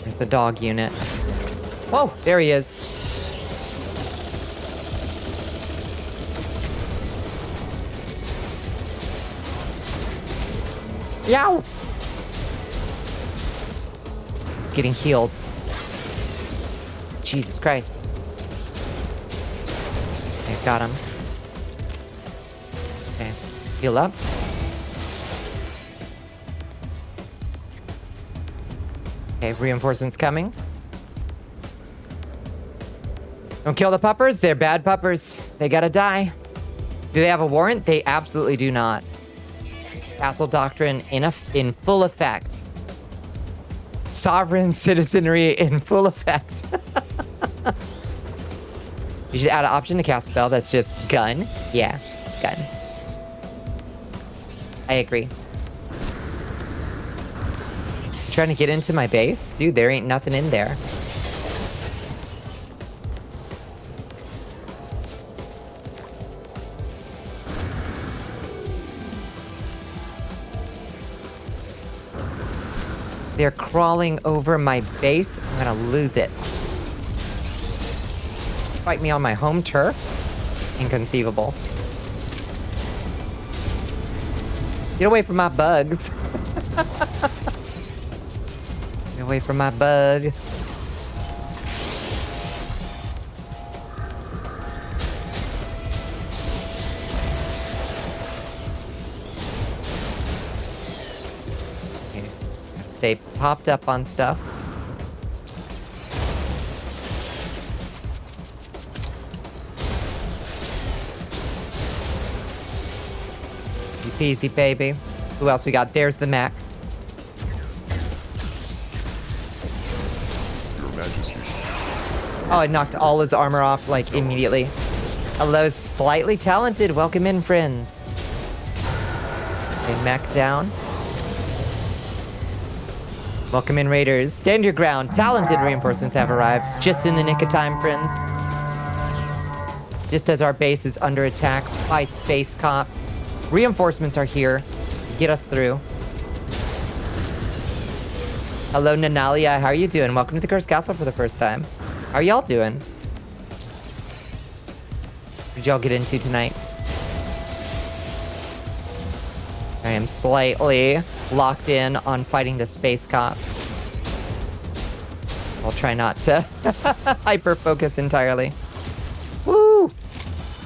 There's the dog unit. Whoa, there he is. Yow! getting healed. Jesus Christ. Okay, got him. Okay, heal up. Okay, reinforcements coming. Don't kill the puppers. They're bad puppers. They gotta die. Do they have a warrant? They absolutely do not. Castle Doctrine in full effect. Sovereign citizenry in full effect. You should add an option to cast spell that's just gun. Yeah, gun. I agree. Trying to get into my base? Dude, there ain't nothing in there. They're crawling over my base. I'm gonna lose it. Fight me on my home turf? Inconceivable. Get away from my bugs. Get away from my bug. Okay. Gotta stay popped up on stuff. Easy peasy, baby. Who else we got? There's the Mac. Your Majesty. Oh, I knocked all his armor off, like, immediately. Hello, slightly talented. Welcome in, friends. Okay, Mac down. Welcome in, Raiders. Stand your ground. Talented reinforcements have arrived. Just in the nick of time, friends. Just as our base is under attack by space cops. Reinforcements are here to get us through. Hello, Nanalia. How are you doing? Welcome to the Cursed Castle for the first time. How are y'all doing? What did y'all get into tonight? I am slightly locked in on fighting the space cop. I'll try not to hyper-focus entirely. Woo!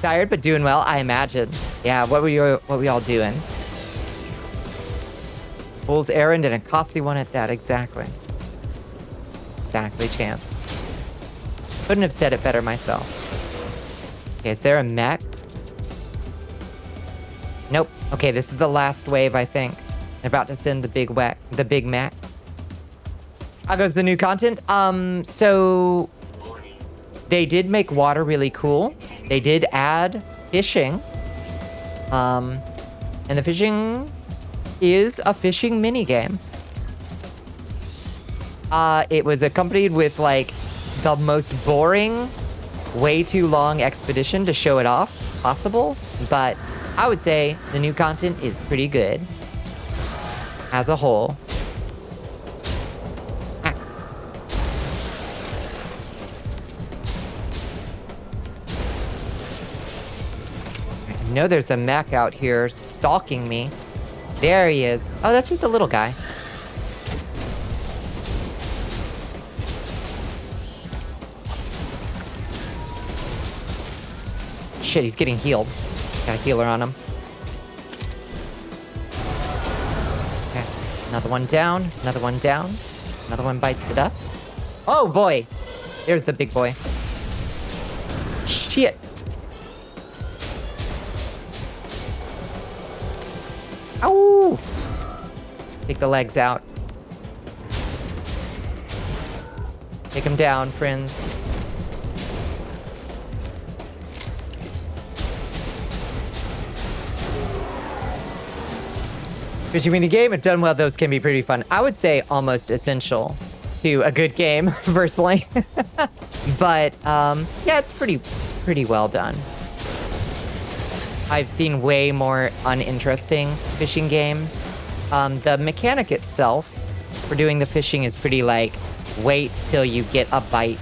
Tired, but doing well, I imagine. Yeah, what were we all doing? Fool's errand and a costly one at that, exactly. Exactly, Chance. Couldn't have said it better myself. Okay, is there a mech? Nope. Okay, this is the last wave, I think. They're about to send the big mech. How goes the new content? So they did make water really cool. They did add fishing. And the fishing is a fishing minigame. It was accompanied with, like, the most boring, way too long expedition to show it off possible. But I would say the new content is pretty good. As a whole. I know there's a mech out here stalking me. There he is. Oh, that's just a little guy. Shit, he's getting healed. Got a healer on him. Okay, another one down, another one down. Another one bites the dust. Oh boy! There's the big boy. Shit! Ow! Take the legs out. Take him down, friends. Fishing mini game, if done well, those can be pretty fun. I would say almost essential to a good game, personally. But yeah, it's pretty well done. I've seen way more uninteresting fishing games. The mechanic itself for doing the fishing is pretty like, wait till you get a bite,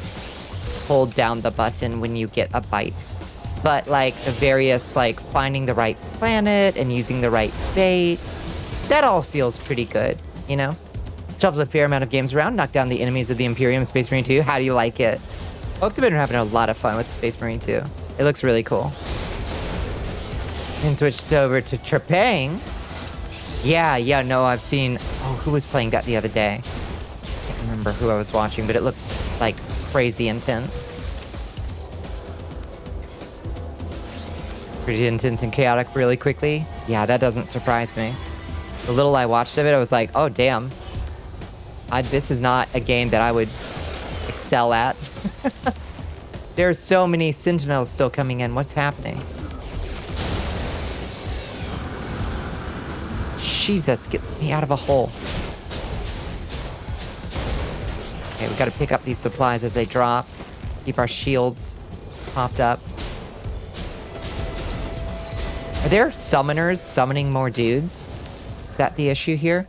hold down the button when you get a bite. But like the various like finding the right planet and using the right bait, that all feels pretty good, you know? Shuffled a fair amount of games around, knocked down the enemies of the Imperium Space Marine 2. How do you like it? Folks have been having a lot of fun with Space Marine 2. It looks really cool. And switched over to Trepang. Yeah, no, I've seen... Oh, who was playing that the other day? I can't remember who I was watching, but it looked like crazy intense. Pretty intense and chaotic really quickly. Yeah, that doesn't surprise me. The little I watched of it, I was like, oh, damn. This is not a game that I would excel at. There's so many Sentinels still coming in. What's happening? Jesus, get me out of a hole. Okay, we gotta pick up these supplies as they drop. Keep our shields popped up. Are there summoners summoning more dudes? Is that the issue here?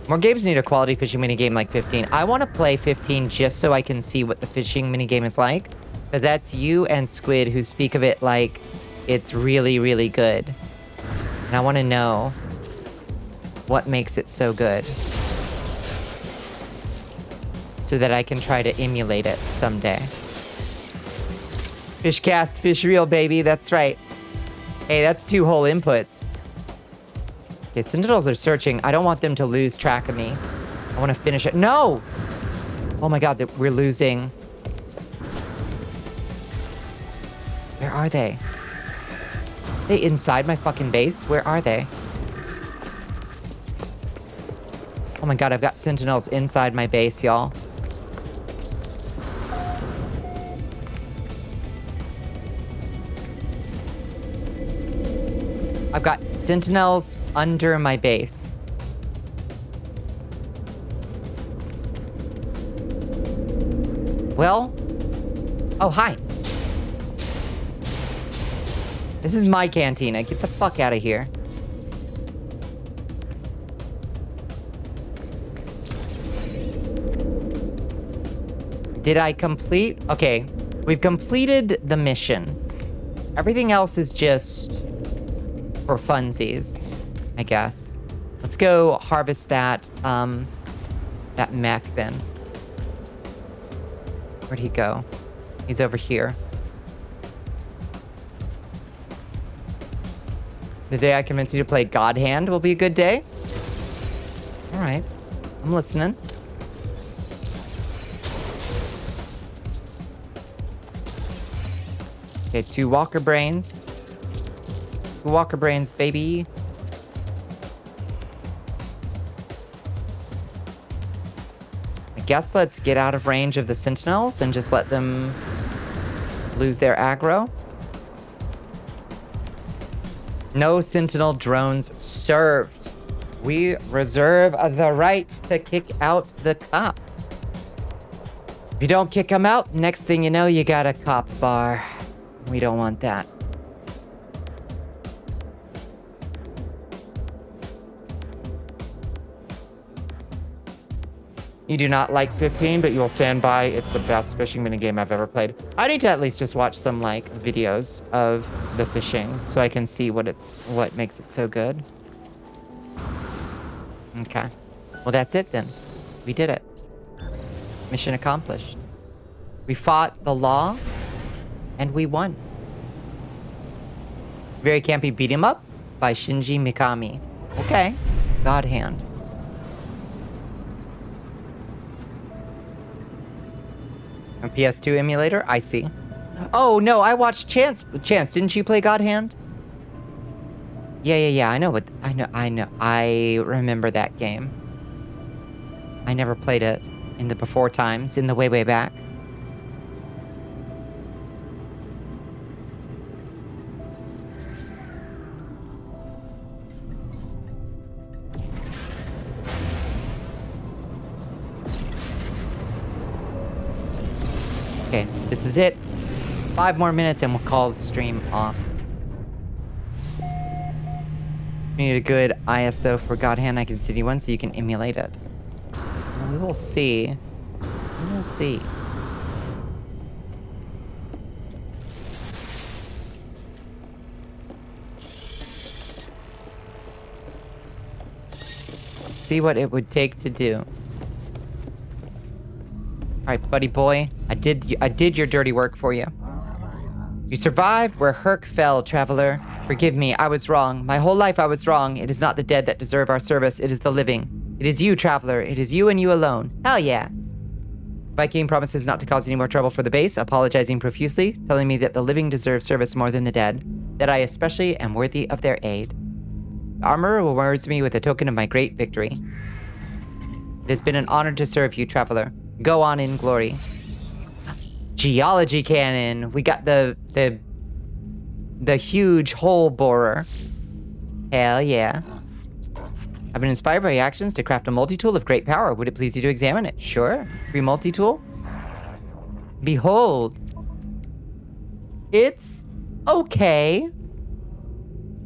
More games need a quality fishing minigame like 15. I want to play 15 just so I can see what the fishing minigame is like. Because that's you and Squid who speak of it like it's really, really good. And I want to know what makes it so good. So that I can try to emulate it someday. Fish cast, fish reel, baby. That's right. Hey, that's 2 whole inputs. Okay, Sentinels are searching. I don't want them to lose track of me. I want to finish it. No! Oh my god, we're losing. Where are they? Are they inside my fucking base? Where are they? Oh my god, I've got Sentinels inside my base, y'all. I've got Sentinels under my base. Well... Oh, hi. This is my cantina. Get the fuck out of here. Did I complete? Okay, we've completed the mission. Everything else is just for funsies, I guess. Let's go harvest that mech then. Where'd he go? He's over here. The day I convince you to play God Hand will be a good day. All right, I'm listening. Okay, 2 Walker Brains. 2 Walker Brains, baby. I guess let's get out of range of the Sentinels and just let them lose their aggro. No Sentinel drones served. We reserve the right to kick out the cops. If you don't kick them out, next thing you know, you got a cop bar. We don't want that. You do not like 15, but you will stand by. It's the best fishing minigame I've ever played. I need to at least just watch some like videos of the fishing so I can see what makes it so good. Okay. Well, that's it then. We did it. Mission accomplished. We fought the law and we won. Very campy beat 'em up by Shinji Mikami. Okay. God Hand. A PS2 emulator? I see. Oh, no, I watched Chance. Chance, didn't you play God Hand? Yeah, I know what... I know. I remember that game. I never played it in the before times, in the way back. Okay, this is it. 5 more minutes and we'll call the stream off. We need a good ISO for God Hand Icon City 1 so you can emulate it. And we will see. We will see. see what it would take to do. Alright, buddy boy. I did your dirty work for you. You survived where Herc fell, traveler. Forgive me, I was wrong. My whole life I was wrong. It is not the dead that deserve our service, it is the living. It is you, traveler. It is you and you alone. Hell yeah. Viking promises not to cause any more trouble for the base, apologizing profusely, telling me that the living deserve service more than the dead, that I especially am worthy of their aid. The armorer rewards me with a token of my great victory. It has been an honor to serve you, traveler. Go on in glory. Geology cannon. We got the huge hole borer. Hell yeah. I've been inspired by your actions to craft a multi-tool of great power. Would it please you to examine it? Sure. Free multi-tool. Behold. It's okay.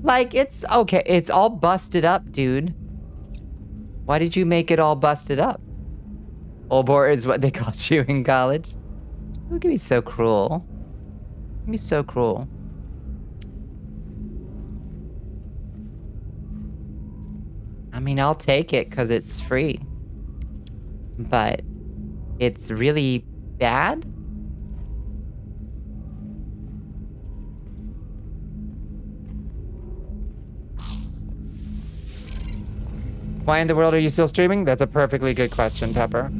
Like, it's okay. It's all busted up, dude. Why did you make it all busted up? Hole borer is what they called you in college. Look at me so cruel. Look at me so cruel. I mean, I'll take it because it's free. But it's really bad? Why in the world are you still streaming? That's a perfectly good question, Pepper.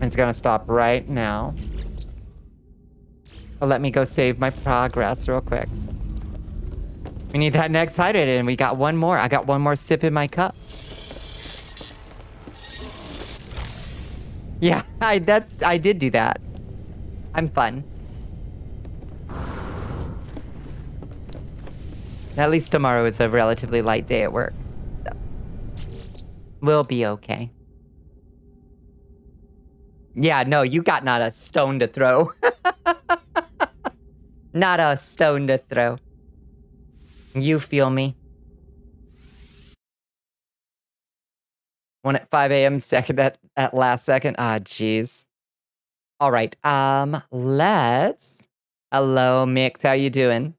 It's gonna stop right now. But let me go save my progress real quick. We need that next hydrated, and we got one more. I got one more sip in my cup. Yeah, I did do that. I'm fun. At least tomorrow is a relatively light day at work. So we'll be okay. Yeah, no, you got not a stone to throw. Not a stone to throw. You feel me? One at 5 a.m. second at last second. Ah, jeez. All right. Let's. Hello, Mix. How you doing?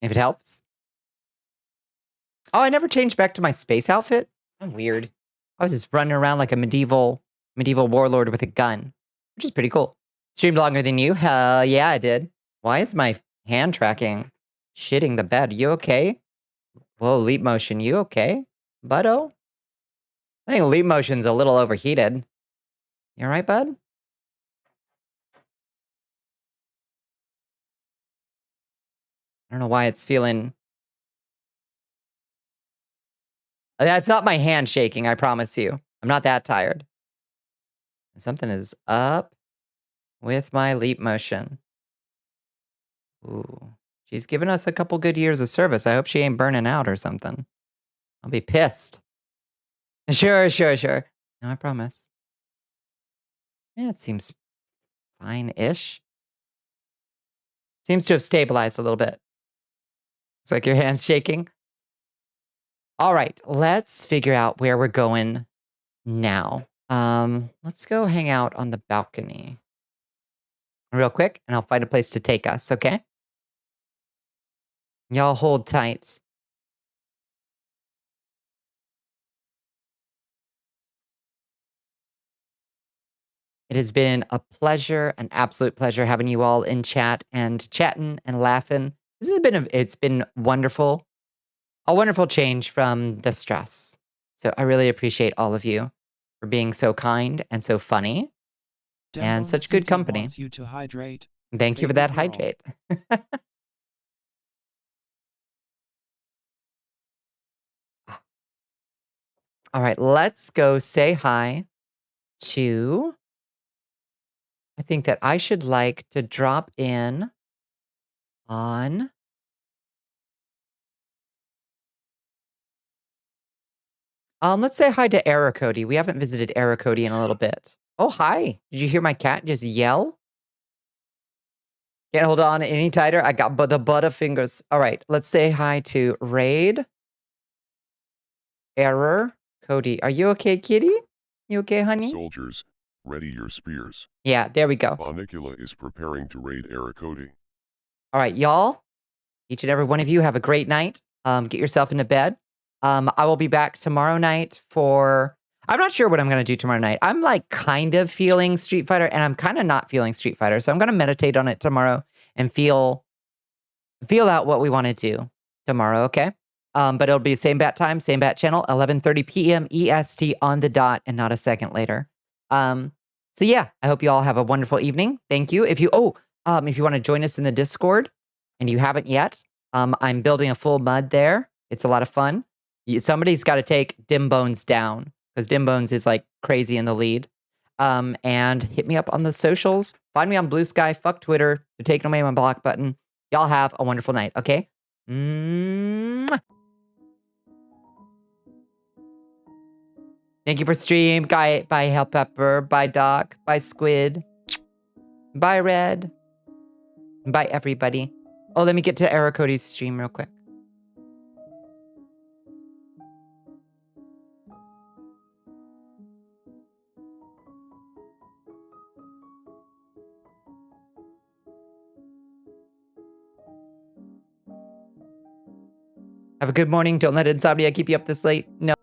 If it helps. Oh, I never changed back to my space outfit. I'm weird. I was just running around like a medieval warlord with a gun, which is pretty cool. Streamed longer than you? Hell yeah, I did. Why is my hand tracking shitting the bed? You okay? Whoa, leap motion. You okay, buddo? I think leap motion's a little overheated. You all right, bud? I don't know why it's feeling... That's not my hand shaking, I promise you. I'm not that tired. Something is up with my leap motion. Ooh. She's given us a couple good years of service. I hope she ain't burning out or something. I'll be pissed. Sure. No, I promise. Yeah, it seems fine-ish. Seems to have stabilized a little bit. It's like your hand's shaking. All right, let's figure out where we're going now. Let's go hang out on the balcony real quick, and I'll find a place to take us, okay? Y'all hold tight. It has been a pleasure, an absolute pleasure having you all in chat and chatting and laughing. This has been it's been wonderful. A wonderful change from the stress. So I really appreciate all of you for being so kind and so funny and such good company. Wants you to hydrate. Thank you for that Baby girl. hydrate. All right, let's go say hi to... I think that I should like to drop in on... let's say hi to Cody. We haven't visited Cody in a little bit. Oh, hi. Did you hear my cat just yell? Can't hold on any tighter. I got the butterfingers. All right, let's say hi to Raid. Error. Cody. Are you okay, kitty? You okay, honey? Soldiers, ready your spears. Yeah, there we go. Bonnicula is preparing to raid Cody. All right, y'all. Each and every one of you have a great night. Get yourself into bed. I will be back tomorrow night for... I'm not sure what I'm going to do tomorrow night. I'm like kind of feeling Street Fighter and I'm kind of not feeling Street Fighter. So I'm going to meditate on it tomorrow and feel out what we want to do tomorrow, okay? But it'll be same bat time, same bat channel, 11:30 p.m. EST on the dot and not a second later. So yeah, I hope you all have a wonderful evening. Thank you. If you want to join us in the Discord and you haven't yet, I'm building a full mud there. It's a lot of fun. Somebody's got to take Dim Bones down because Dim Bones is like crazy in the lead. And hit me up on the socials. Find me on Blue Sky. Fuck Twitter. They're taking away my block button. Y'all have a wonderful night, okay? Mwah. Thank you for stream. Bye, Hell Pepper. Bye, Doc. Bye, Squid. Bye, Red. Bye, everybody. Oh, let me get to Era Cody's stream real quick. Have a good morning. Don't let insomnia keep you up this late. No.